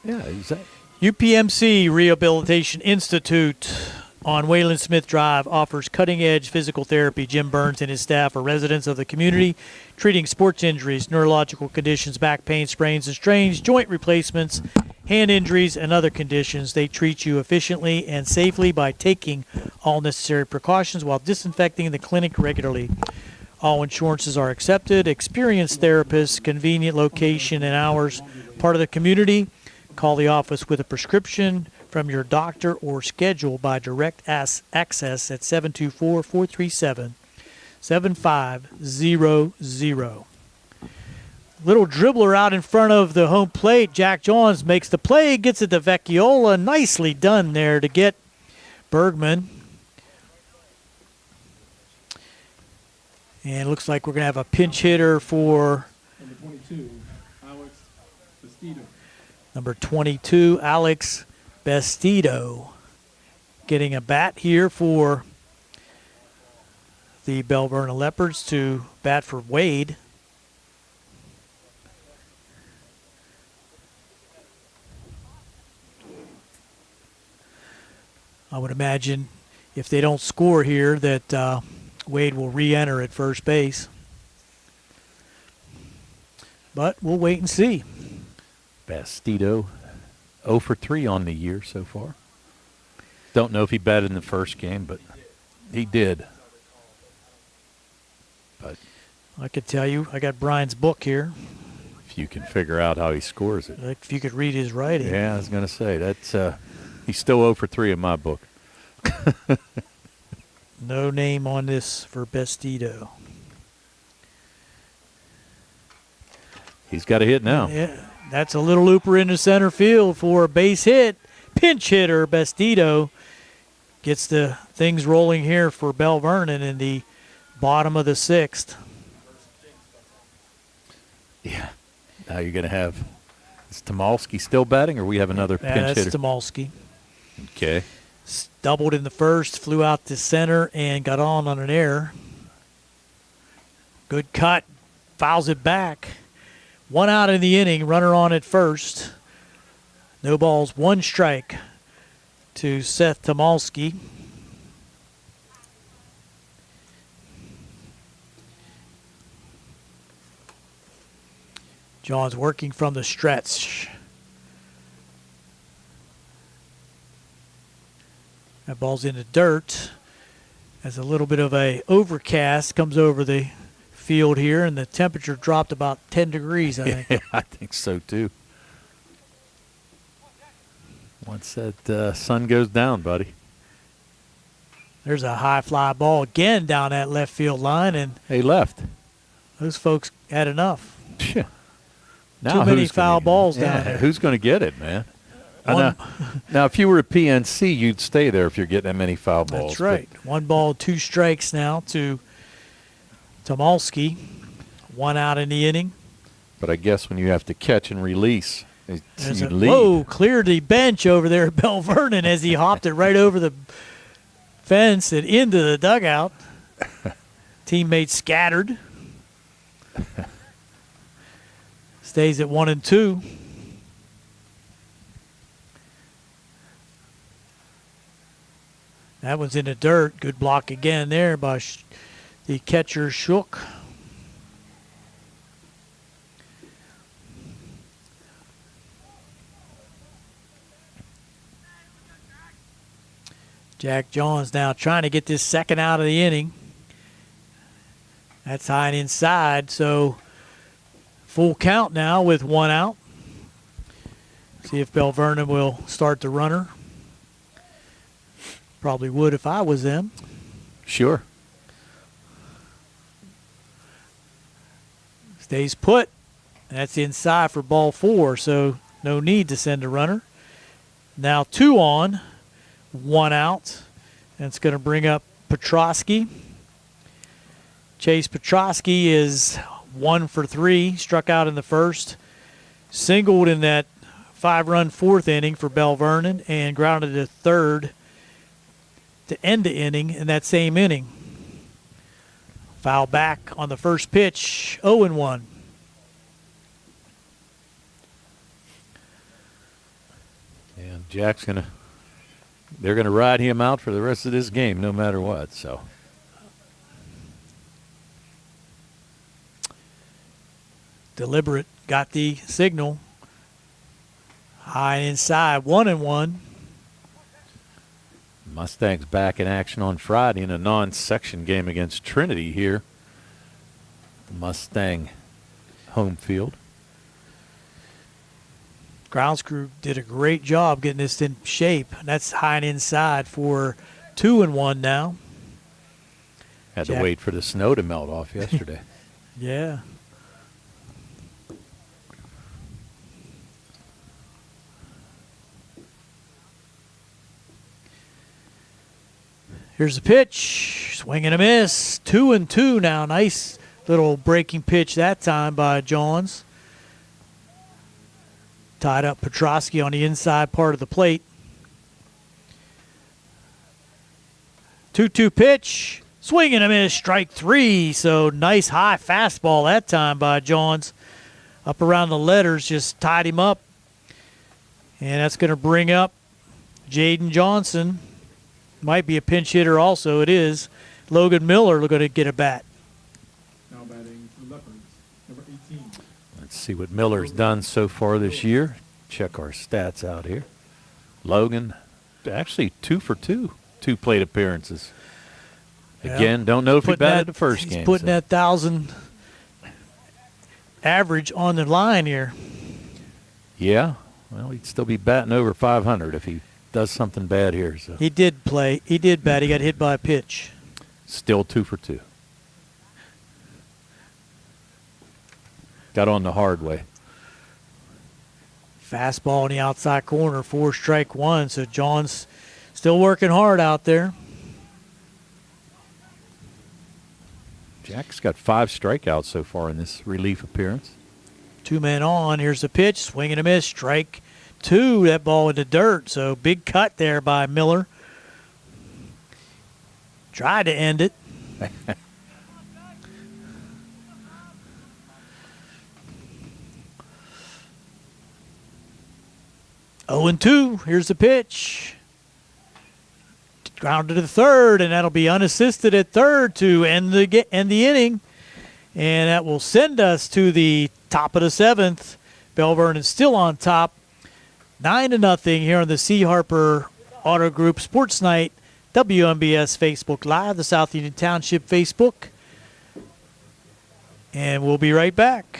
Speaker 3: Yeah, exactly.
Speaker 4: UPMC Rehabilitation Institute on Wayland Smith Drive offers cutting-edge physical therapy. Jim Burns and his staff are residents of the community, treating sports injuries, neurological conditions, back pain, sprains and strains, joint replacements, hand injuries, and other conditions. They treat you efficiently and safely by taking all necessary precautions while disinfecting the clinic regularly. All insurances are accepted. Experienced therapists, convenient location and hours, part of the community. Call the office with a prescription from your doctor or schedule by direct access at 724-437-7500. Little dribbler out in front of the home plate. Jack Johns makes the play, gets it to Vecchiola. Nicely done there to get Bergman. And it looks like we're going to have a pinch hitter for
Speaker 2: Number 22, Alex Bastido.
Speaker 4: number 22, Alex Bastido. Getting a bat here for the Belle Vernon Leopards to bat for Wade. I would imagine if they don't score here that Wade will re-enter at first base. But we'll wait and see.
Speaker 3: Bastido 0 for 3 on the year so far. Don't know if he batted in the first game, but he did. But
Speaker 4: I could tell you, I got Brian's book here.
Speaker 3: if you can figure out how he scores it.
Speaker 4: If you could read his writing.
Speaker 3: Yeah, I was going to say, that's he's still 0 for 3 in my book.
Speaker 4: No name on this for Bastido.
Speaker 3: He's got a hit now.
Speaker 4: Yeah, that's a little looper into center field for a base hit. Pinch hitter Bastido gets the things rolling here for Belle Vernon in the bottom of the 6th.
Speaker 3: Yeah. Now you're going to have, is Tomalski still batting, or we have another pinch
Speaker 4: That's
Speaker 3: hitter?
Speaker 4: Tomalski.
Speaker 3: Okay.
Speaker 4: Doubled in the first, flew out to center, and got on an error. Good cut. Fouls it back. 1 out in the inning, runner on at first. No balls, 1 strike to Seth Tomalski. John's working from the stretch. That ball's in the dirt as a little bit of a overcast comes over the field here, and the temperature dropped about 10 degrees, I think.
Speaker 3: Yeah, I think so too. Once that sun goes down, buddy.
Speaker 4: There's a high fly ball again down that left field line, and
Speaker 3: They left.
Speaker 4: those folks had enough.
Speaker 3: Now
Speaker 4: Too many
Speaker 3: who's
Speaker 4: foul
Speaker 3: gonna,
Speaker 4: balls down there.
Speaker 3: Who's going to get it, man?
Speaker 4: One-
Speaker 3: Now, if you were a PNC, you'd stay there if you're getting that many foul balls.
Speaker 4: That's right. 1 ball, 2 strikes now to Tomalski. 1 out in the inning.
Speaker 3: But I guess when you have to catch and release, you lead.
Speaker 4: Whoa, cleared the bench over there at Belle Vernon as he hopped it right over the fence and into the dugout. Teammates scattered. Stays at 1-2. That one's in the dirt. Good block again there by the catcher Shook. Jack Johns now trying to get this second out of the inning. That's high and inside, so full count now with 1 out. See if Belle Vernon will start the runner. Probably would if I was them.
Speaker 3: Sure.
Speaker 4: Stays put. That's inside for ball 4, so no need to send a runner. Now 2 on. 1 out. And it's going to bring up Petrosky. Chase Petrosky is 1 for 3. Struck out in the first. Singled in that 5-run 4th inning for Belle Vernon and grounded to third to end the inning in that same inning. Foul back on the first pitch. 0-1.
Speaker 3: And Jack's going to. They're going to ride him out for the rest of this game, no matter what. So,
Speaker 4: Deliberate got the signal. High inside, 1-1.
Speaker 3: Mustangs back in action on Friday in a non-section game against Trinity here. The Mustang home field.
Speaker 4: Grounds crew did a great job getting this in shape. That's high and inside for 2-1 now.
Speaker 3: Had to wait for the snow to melt off yesterday.
Speaker 4: Yeah. Here's the pitch. Swing and a miss. 2-2 now. Nice little breaking pitch that time by Johns. Tied up Petrosky on the inside part of the plate. 2-2 pitch. Swing and a miss. Strike 3. So nice high fastball that time by Johns. Up around the letters. Just tied him up. And that's going to bring up Jaden Johnson. Might be a pinch hitter also. It is. Logan Miller going to get a bat.
Speaker 2: Now batting for the Leopards, number 18.
Speaker 3: Let's see what Miller's done so far this year. Check our stats out here. Logan, actually 2 for 2. 2 plate appearances. Again, don't know if he batted the first game.
Speaker 4: He's putting that 1,000 average on the line here.
Speaker 3: Yeah. Well, he'd still be batting over 500 if he does something bad here. So
Speaker 4: He did play. He did bat. He got hit by a pitch.
Speaker 3: still 2 for 2. Got on the hard way.
Speaker 4: Fastball in the outside corner, 4 strike 1. So John's still working hard out there.
Speaker 3: Jack's got 5 strikeouts so far in this relief appearance.
Speaker 4: 2 men on. Here's the pitch. Swing and a miss. Strike 2. That ball in the dirt. So big cut there by Miller. Tried to end it. Oh and 2. Here's the pitch. Grounded to the third, and that'll be unassisted at third to end the inning. And that will send us to the top of the 7th. Belle Vernon still on top. 9-0 here on the C. Harper Auto Group Sports Night, WMBS Facebook Live, the South Union Township Facebook. And we'll be right back.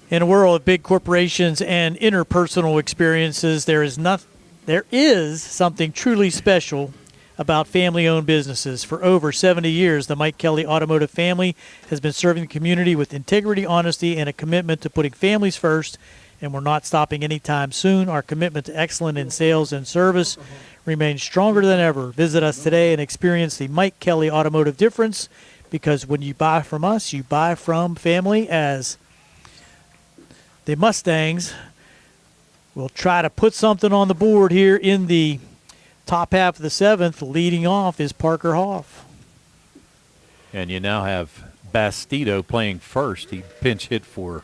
Speaker 4: In a world of big corporations and interpersonal experiences, there is something truly special about family-owned businesses. For over 70 years, the Mike Kelly Automotive family has been serving the community with integrity, honesty, and a commitment to putting families first, and we're not stopping anytime soon. Our commitment to excellence in sales and service remains stronger than ever. Visit us today and experience the Mike Kelly Automotive difference, because when you buy from us, you buy from family. As the Mustangs will try to put something on the board here in the top half of the seventh. Leading off is Parker Hoff.
Speaker 3: And you now have Bastido playing first. He pinch hit for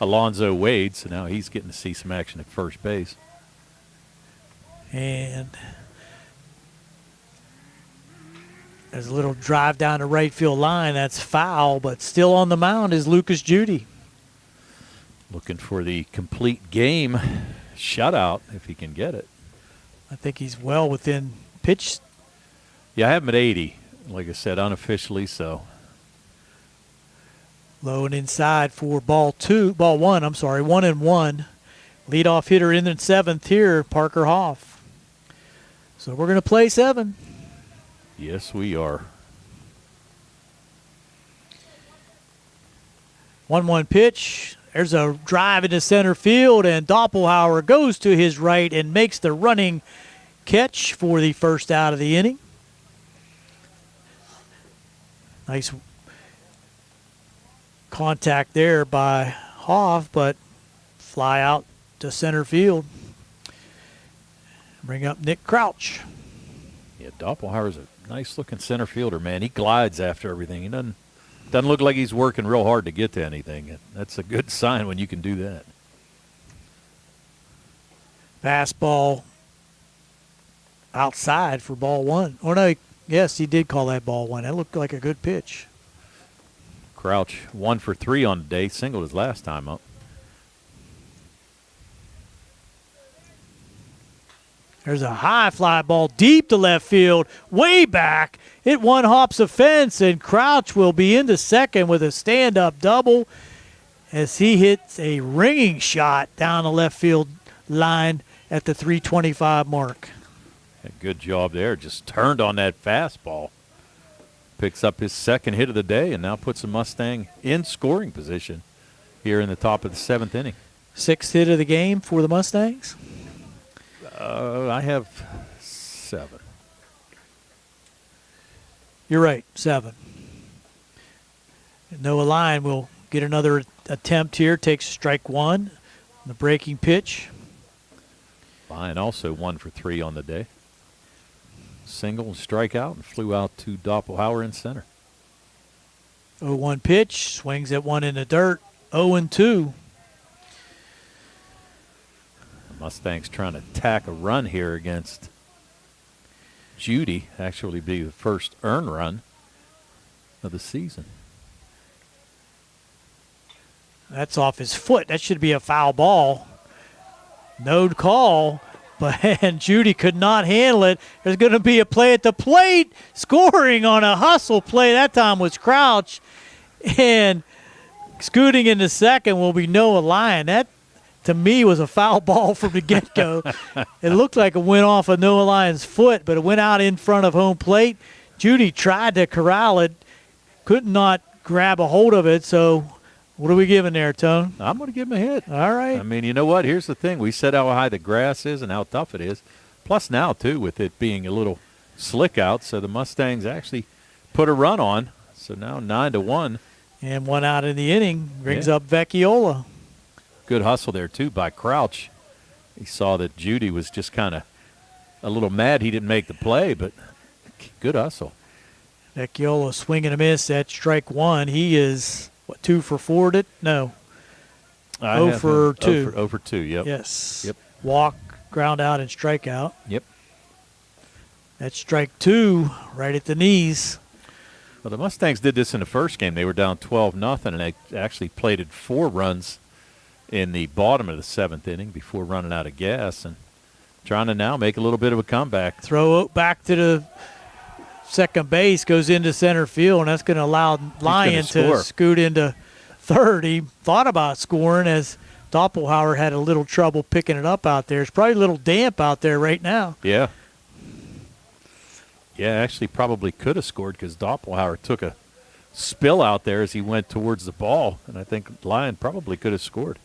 Speaker 3: Alonzo Wade, so now he's getting to see some action at first base.
Speaker 4: And there's a little drive down the right field line. That's foul, but still on the mound is Lucas Judy.
Speaker 3: Looking for the complete game shutout if he can get it.
Speaker 4: I think he's well within pitch.
Speaker 3: Yeah, I have him at 80. Like I said, unofficially so.
Speaker 4: Low and inside for ball 1, 1-1. Leadoff hitter in the seventh here, Parker Hoff. So we're going to play 7.
Speaker 3: Yes, we are.
Speaker 4: 1-1 pitch. There's a drive into center field, and Doppelhauer goes to his right and makes the running catch for the first out of the inning. Nice contact there by Hoff, but fly out to center field. Bring up Nick Crouch.
Speaker 3: Yeah, Doppelhauer's a nice-looking center fielder, man. He glides after everything. He doesn't look like he's working real hard to get to anything. That's a good sign when you can do that.
Speaker 4: Fastball outside for ball 1. Oh, no, yes, he did call that ball 1. That looked like a good pitch.
Speaker 3: Crouch 1 for 3 on the day. Singled his last time up.
Speaker 4: There's a high fly ball deep to left field, way back. It one-hops a fence, and Crouch will be into second with a stand-up double as he hits a ringing shot down the left field line at the 325 mark.
Speaker 3: Good job there. Just turned on that fastball. Picks up his second hit of the day and now puts the Mustang in scoring position here in the top of the 7th inning.
Speaker 4: 6th hit of the game for the Mustangs.
Speaker 3: I have 7.
Speaker 4: You're right, 7. Noah Lyon will get another attempt here. Takes strike 1. The breaking pitch.
Speaker 3: Lyon also 1 for 3 on the day. Single and strikeout and flew out to Doppelhauer in center.
Speaker 4: 0-1 pitch. Swings at 1 in the dirt. 0-2.
Speaker 3: Mustangs trying to tack a run here against Judy. Actually be the first earned run of the season.
Speaker 4: That's off his foot. That should be a foul ball. No call, and Judy could not handle it. There's going to be a play at the plate. Scoring on a hustle play. That time was Crouch. And scooting into second will be Noah Lyon. That, to me, was a foul ball from the get-go. It looked like it went off of Noah Lyon's foot, but it went out in front of home plate. Judy tried to corral it, could not grab a hold of it. So what are we giving there, Tone?
Speaker 3: I'm going to give him a hit.
Speaker 4: All right.
Speaker 3: I mean, you know what? Here's the thing. We said how high the grass is and how tough it is. Plus now, too, with it being a little slick out. So the Mustangs actually put a run on. So now 9-1.
Speaker 4: And 1 out in the inning brings up Vecchiola.
Speaker 3: Good hustle there, too, by Crouch. He saw that Judy was just kind of a little mad he didn't make the play, but good hustle.
Speaker 4: Vecchiola swing and a miss at strike 1. He is, 2 for 4? No. 0 for 2.
Speaker 3: 0 for 2, yep.
Speaker 4: Yes.
Speaker 3: Yep.
Speaker 4: Walk, ground out, and strikeout.
Speaker 3: Yep.
Speaker 4: That's strike 2 right at the knees.
Speaker 3: Well, the Mustangs did this in the first game. They were down 12-0, and they actually plated 4 runs in the bottom of the 7th inning before running out of gas and trying to now make a little bit of a comeback.
Speaker 4: Throw back to the second base, goes into center field, and that's going to allow Lyon to scoot into third. He thought about scoring as Doppelhauer had a little trouble picking it up out there. It's probably a little damp out there right now.
Speaker 3: Yeah. Yeah, actually probably could have scored because Doppelhauer took a spill out there as he went towards the ball, and I think Lyon probably could have scored.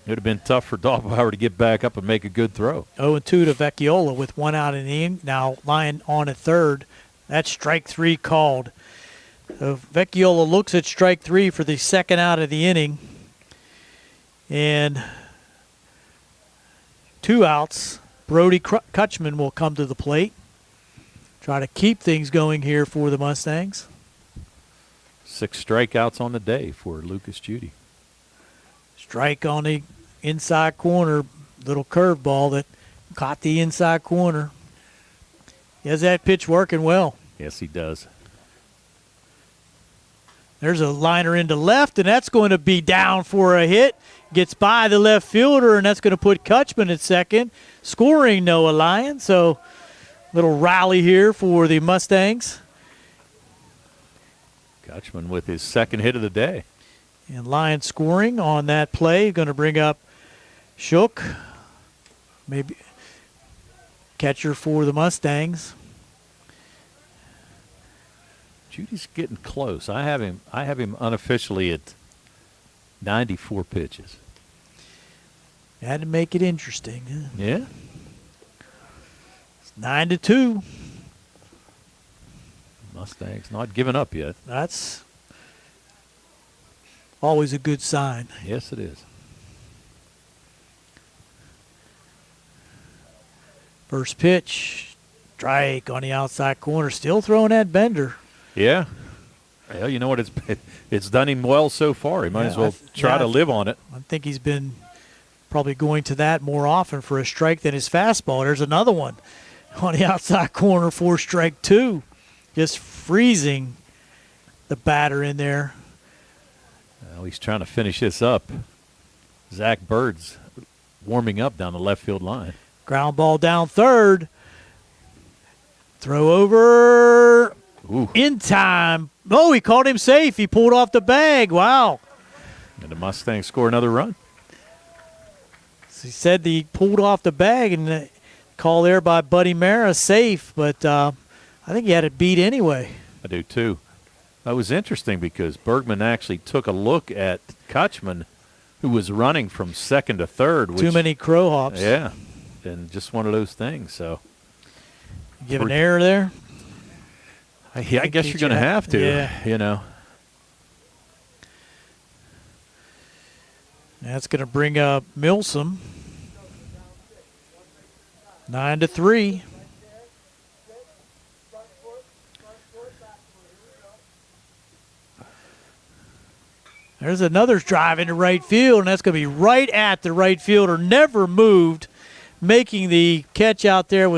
Speaker 3: It would have been tough for Doppelhauer to get back up and make a good throw.
Speaker 4: 0-2 to Vecchiola with one out in the inning. Now Lyon on at third. That's strike 3 called. So Vecchiola looks at strike 3 for the second out of the inning. And 2 outs. Brody Kutchman will come to the plate. Try to keep things going here for the Mustangs.
Speaker 3: 6 strikeouts on the day for Lucas Judy.
Speaker 4: Strike on the inside corner. Little curveball that caught the inside corner. He has that pitch working well.
Speaker 3: Yes, he does.
Speaker 4: There's a liner into left, and that's going to be down for a hit. Gets by the left fielder, and that's going to put Kutchman at second, scoring Noah Lyon. So little rally here for the Mustangs.
Speaker 3: Kutchman with his second hit of the day.
Speaker 4: And Lyon scoring on that play. Going to bring up Shook, maybe catcher for the Mustangs.
Speaker 3: Judy's getting close. I have him unofficially at 94 pitches.
Speaker 4: Had to make it interesting.
Speaker 3: Yeah.
Speaker 4: It's 9-2.
Speaker 3: Mustangs not giving up yet.
Speaker 4: That's always a good sign.
Speaker 3: Yes, it is.
Speaker 4: First pitch, strike on the outside corner. Still throwing that bender.
Speaker 3: Yeah. Well, you know what? It's done him well so far. He might as well try to live on it.
Speaker 4: I think he's been probably going to that more often for a strike than his fastball. There's another one on the outside corner for strike 2. Just freezing the batter in there.
Speaker 3: Well, he's trying to finish this up. Zach Bird's warming up down the left field line.
Speaker 4: Ground ball down third. Throw over.
Speaker 3: Ooh.
Speaker 4: In time. Oh, he caught him safe. He pulled off the bag. Wow.
Speaker 3: And the Mustangs score another run.
Speaker 4: He said he pulled off the bag, and the call there by Buddy Mara safe, but I think he had it beat anyway.
Speaker 3: I do too. That was interesting because Bergman actually took a look at Kutchman, who was running from second to third.
Speaker 4: Too many crow hops.
Speaker 3: Yeah, and just one of those things. So,
Speaker 4: give an error there.
Speaker 3: I guess you're going to have to.
Speaker 4: Yeah.
Speaker 3: You know.
Speaker 4: That's going to bring up Milsom. 9-3. There's another drive into right field, and that's going to be right at the right fielder. Never moved. Making the catch out there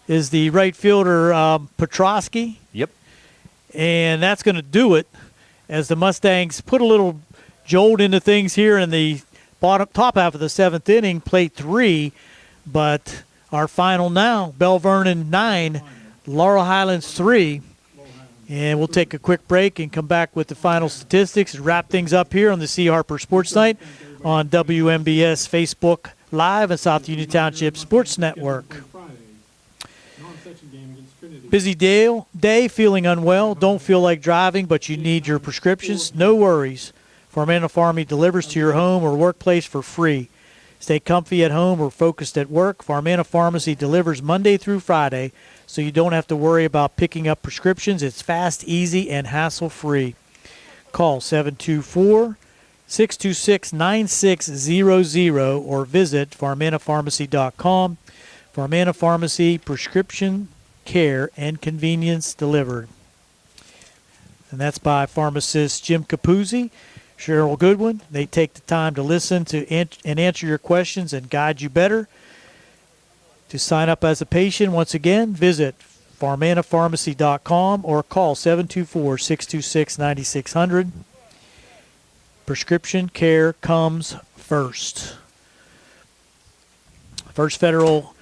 Speaker 4: is the right fielder Petrosky.
Speaker 3: Yep.
Speaker 4: And that's going to do it as the Mustangs put a little jolt into things here in the top half of the 7th inning, plate 3. But our final now, Belle Vernon 9, Laurel Highlands 3. And we'll take a quick break and come back with the final statistics and wrap things up here on the C. Harper Sports Night on WMBS Facebook Live and South Union Township Sports Network. Busy day, feeling unwell, don't feel like driving, but you need your prescriptions? No worries. Farmana Pharmacy delivers to your home or workplace for free. Stay comfy at home or focused at work. Farmana Pharmacy delivers Monday through Friday, so you don't have to worry about picking up prescriptions. It's fast, easy, and hassle-free. Call 724-626-9600 or visit farmanapharmacy.com. Farmana Pharmacy, prescription care and convenience delivered. And that's by pharmacists Jim Capuzzi, Cheryl Goodwin. They take the time to listen to and answer your questions and guide you better. To sign up as a patient, once again, visit farmanapharmacy.com or call 724-626-9600. Prescription care comes first. First Federal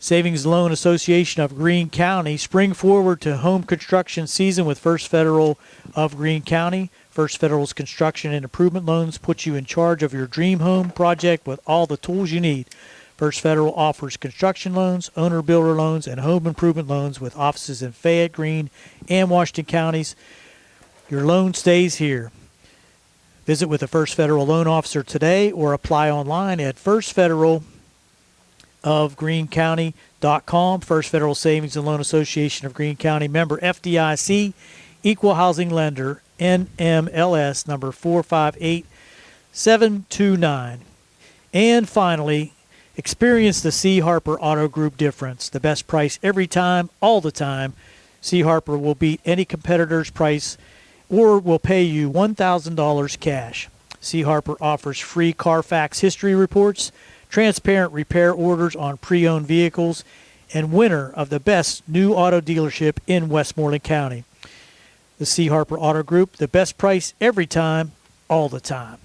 Speaker 4: Savings Loan Association of Greene County. Spring forward to home construction season with First Federal of Greene County. First Federal's construction and improvement loans put you in charge of your dream home project with all the tools you need. First Federal offers construction loans, owner-builder loans, and home improvement loans with offices in Fayette, Greene, and Washington counties. Your loan stays here. Visit with a First Federal loan officer today or apply online at firstfederalofgreenecounty.com. First Federal Savings and Loan Association of Greene County, member FDIC, equal housing lender, NMLS number 458729. And finally, experience the C. Harper Auto Group difference. The best price every time, all the time. C. Harper will beat any competitor's price or will pay you $1,000 cash. C. Harper offers free Carfax history reports, transparent repair orders on pre-owned vehicles, and winner of the best new auto dealership in Westmoreland County. The C. Harper Auto Group, the best price every time, all the time.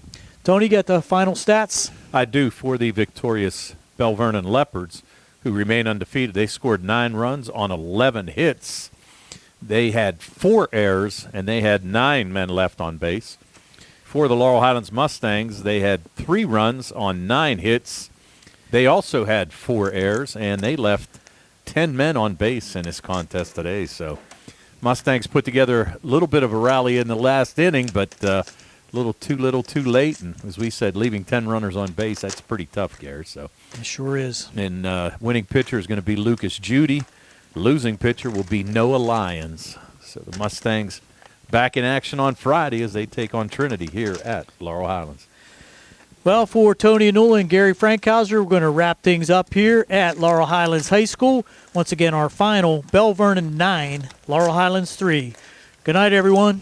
Speaker 4: Tony, got the final stats?
Speaker 3: I do. For the victorious Belle Vernon Leopards, who remain undefeated, they scored 9 runs on 11 hits. They had 4 errors, and they had 9 men left on base. For the Laurel Highlands Mustangs, they had 3 runs on 9 hits. They also had 4 errors, and they left 10 men on base in this contest today. So Mustangs put together a little bit of a rally in the last inning, but little too late. And as we said, leaving 10 runners on base, that's pretty tough, Gary. So
Speaker 4: It sure is.
Speaker 3: and winning pitcher is going to be Lucas Judy. Losing pitcher will be Noah Lyons. So the Mustangs back in action on Friday as they take on Trinity here at Laurel Highlands.
Speaker 4: Well, for Tony Anula and Gary Frankhauser, we're going to wrap things up here at Laurel Highlands High School. Once again, our final, Belle Vernon 9, Laurel Highlands 3. Good night, everyone.